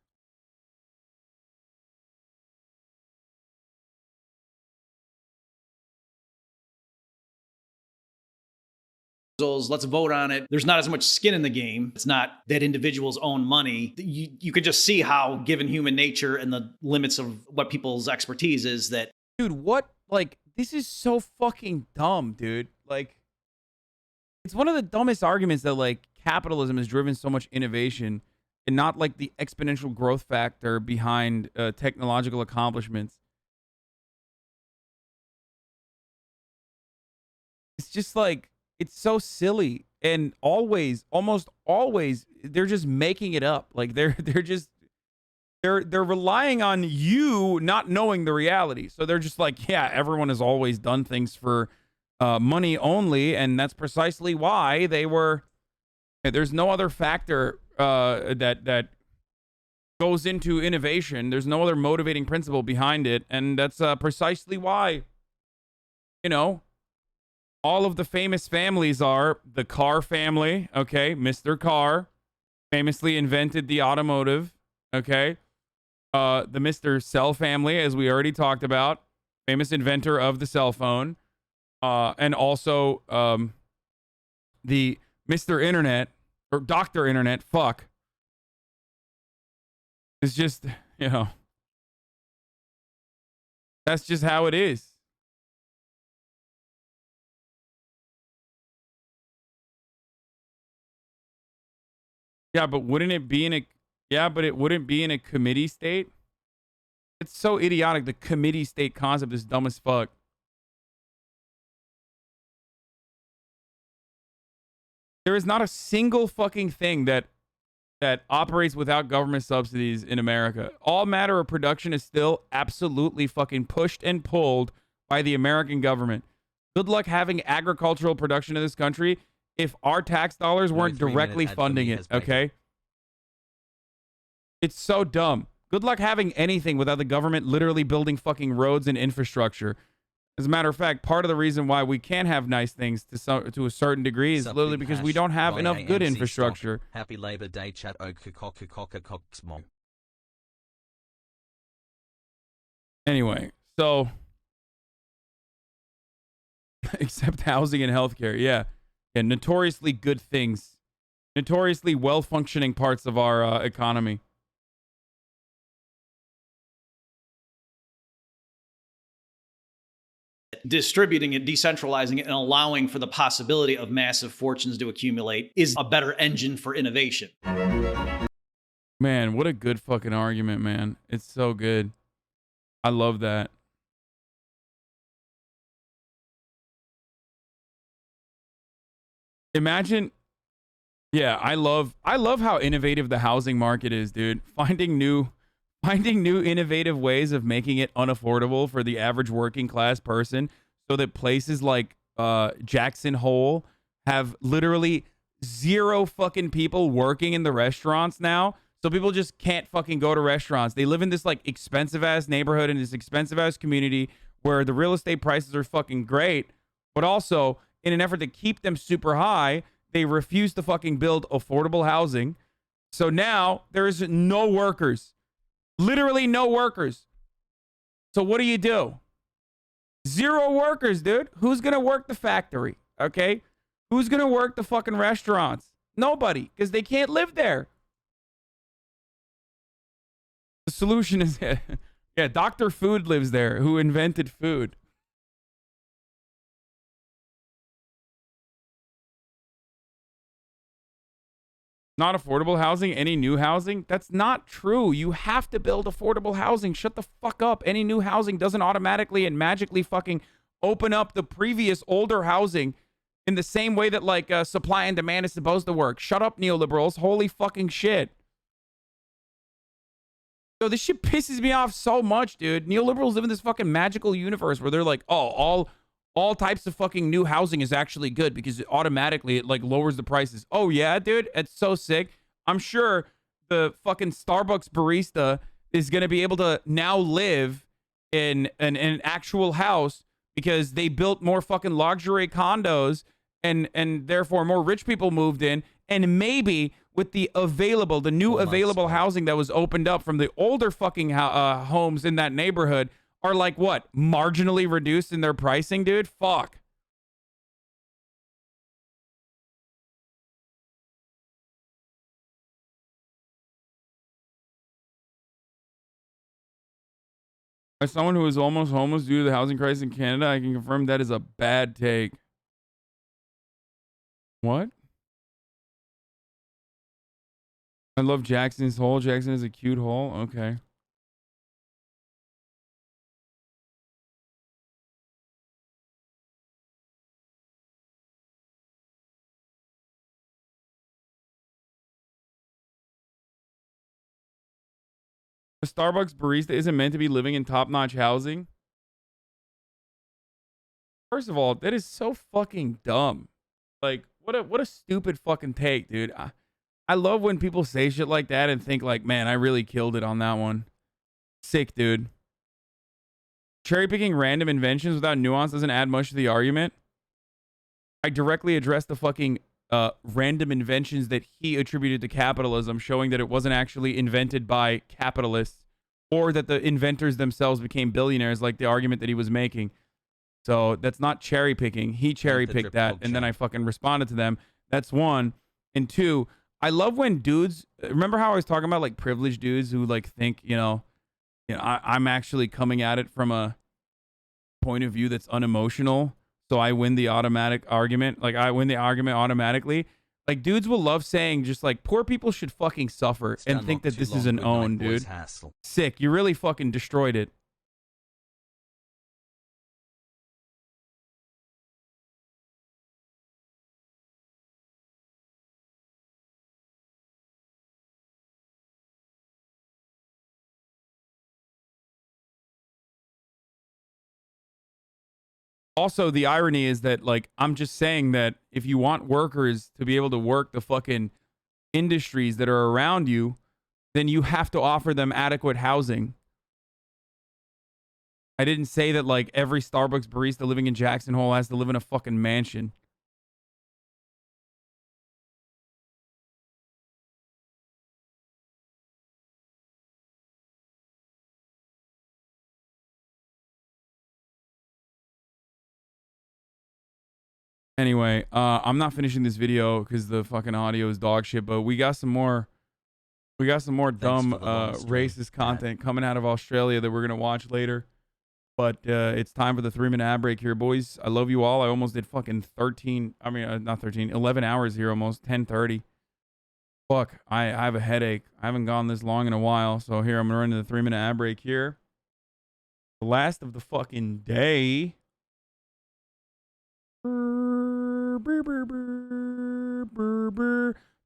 Let's vote on it. There's not as much skin in the game. It's not that individuals own money. You could just see how, given human nature and the limits of what people's expertise is, that... Dude, what? Like, this is so fucking dumb, dude. Like, It's one of the dumbest arguments that like capitalism has driven so much innovation and not like the exponential growth factor behind technological accomplishments. It's just like, it's so silly. And always, almost always, they're just making it up. Like they're relying on you not knowing the reality. So they're just like, yeah, everyone has always done things for money only, and that's precisely why they were. There's no other factor that goes into innovation. There's no other motivating principle behind it, and that's precisely why. You know, all of the famous families are the Car family. Okay, Mr. Car famously invented the automotive. Okay. The Mr. Cell family, as we already talked about, famous inventor of the cell phone. And also the Mr. Internet, or Dr. Internet, fuck. It's just, you know, that's just how it is. Yeah, but wouldn't it be in a... Yeah, but it wouldn't be in a committee state. It's so idiotic. The committee state concept is dumb as fuck. There is not a single fucking thing that operates without government subsidies in America. All matter of production is still absolutely fucking pushed and pulled by the American government. Good luck having agricultural production in this country if our tax dollars weren't directly funding it, okay? It's so dumb. Good luck having anything without the government literally building fucking roads and infrastructure. As a matter of fact, part of the reason why we can have nice things to a certain degree is literally because we don't have enough good infrastructure. Happy Labor Day, chat. Anyway, so except housing and healthcare, yeah, notoriously good things, notoriously well-functioning parts of our economy. Distributing it, decentralizing it, and allowing for the possibility of massive fortunes to accumulate is a better engine for innovation. Man, what a good fucking argument, man. It's so good. I love that. Imagine, yeah, I love how innovative the housing market is, dude. Finding new innovative ways of making it unaffordable for the average working class person, so that places like Jackson Hole have literally zero fucking people working in the restaurants now. So people just can't fucking go to restaurants. They live in this like expensive ass neighborhood in this expensive ass community where the real estate prices are fucking great, but also in an effort to keep them super high, they refuse to fucking build affordable housing. So now there is no workers. Literally no workers. So what do? Zero workers, dude. Who's going to work the factory? Okay? Who's going to work the fucking restaurants? Nobody, because they can't live there. The solution is, yeah, Dr. Food lives there, who invented food. Not affordable housing, any new housing? That's not true. You have to build affordable housing. Shut the fuck up. Any new housing doesn't automatically and magically fucking open up the previous older housing in the same way that like supply and demand is supposed to work. Shut up, neoliberals. Holy fucking shit. Yo, this shit pisses me off so much, dude. Neoliberals live in this fucking magical universe where they're like, oh, all types of fucking new housing is actually good because it automatically like lowers the prices. Oh yeah, dude, it's so sick. I'm sure the fucking Starbucks barista is gonna be able to now live in an actual house because they built more fucking luxury condos and therefore more rich people moved in, and maybe with the new available housing that was opened up from the older fucking homes in that neighborhood are like what? Marginally reduced in their pricing, dude? Fuck. As someone who is almost homeless due to the housing crisis in Canada, I can confirm that is a bad take. What? I love Jackson's hole. Jackson is a cute hole. Okay. A Starbucks barista isn't meant to be living in top-notch housing. First of all, that is so fucking dumb. Like, what a stupid fucking take, dude. I love when people say shit like that and think like, man, I really killed it on that one. Sick, dude. Cherry picking random inventions without nuance doesn't add much to the argument. I directly addressed the fucking random inventions that he attributed to capitalism, showing that it wasn't actually invented by capitalists or that the inventors themselves became billionaires, like the argument that he was making. So that's not cherry picking. He cherry picked that, and then I fucking responded to them. That's one. And two, I love when dudes, remember how I was talking about like privileged dudes who like think, I'm actually coming at it from a point of view that's unemotional. So I win the automatic argument. Like I win the argument automatically. Like dudes will love saying just like poor people should fucking suffer and think that this is an own, dude. Sick. You really fucking destroyed it. Also, the irony is that, like, I'm just saying that if you want workers to be able to work the fucking industries that are around you, then you have to offer them adequate housing. I didn't say that, like, every Starbucks barista living in Jackson Hole has to live in a fucking mansion. Anyway, I'm not finishing this video because the fucking audio is dog shit, but we got some more dumb racist content coming out of Australia that we're gonna watch later. But it's time for the 3-minute ad break here, boys. I love you all. I almost did fucking 11 hours here, almost 10:30. Fuck, I have a headache. I haven't gone this long in a while, so here I'm gonna run to the 3-minute ad break here. The last of the fucking day.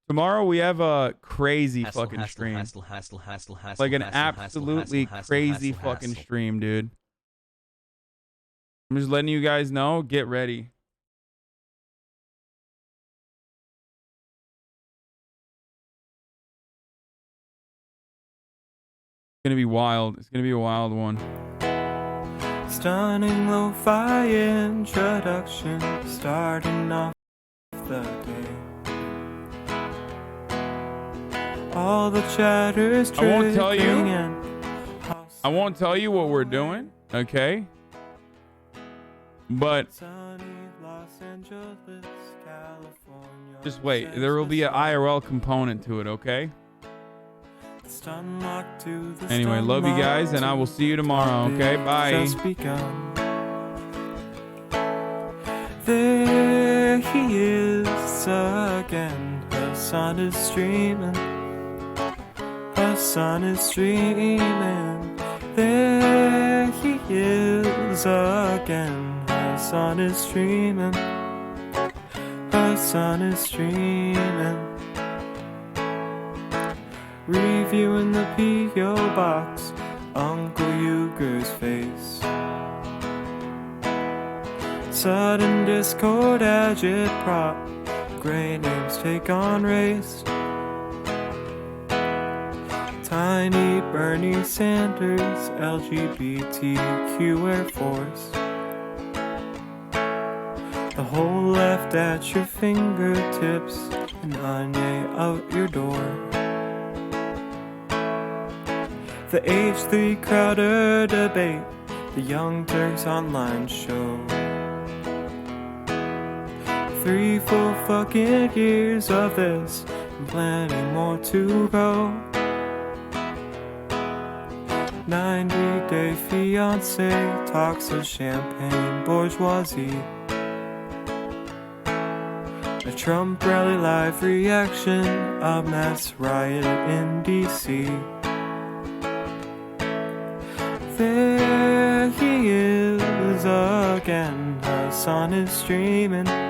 Tomorrow we have a crazy fucking stream. Like an absolutely crazy fucking stream, dude. I'm just letting you guys know. Get ready. It's gonna be wild. It's gonna be a wild one. Stunning lo-fi introduction, starting off the day. All the chatter's I won't tell you. in. I won't tell you what we're doing, okay? But just wait. There will be an IRL component to it, okay? Anyway, love you guys, and I will see you tomorrow, okay? Bye. There he is again. Hasan is streaming. Hasan is streaming. There he is again. Hasan is streaming. Hasan is streaming. Reviewing the P.O. box, Uncle Euger's face. Sudden discord agitprop, gray names take on race. Tiny Bernie Sanders, LGBTQ Air Force. The whole left at your fingertips, and Anye out your door. The H3 Crowder debate, the Young Turks online show. 3 full fucking years of this, and plenty more to go. 90-day fiance, talks of champagne bourgeoisie. A Trump rally live reaction, a mass riot in DC. There he is again, Hasan is streaming.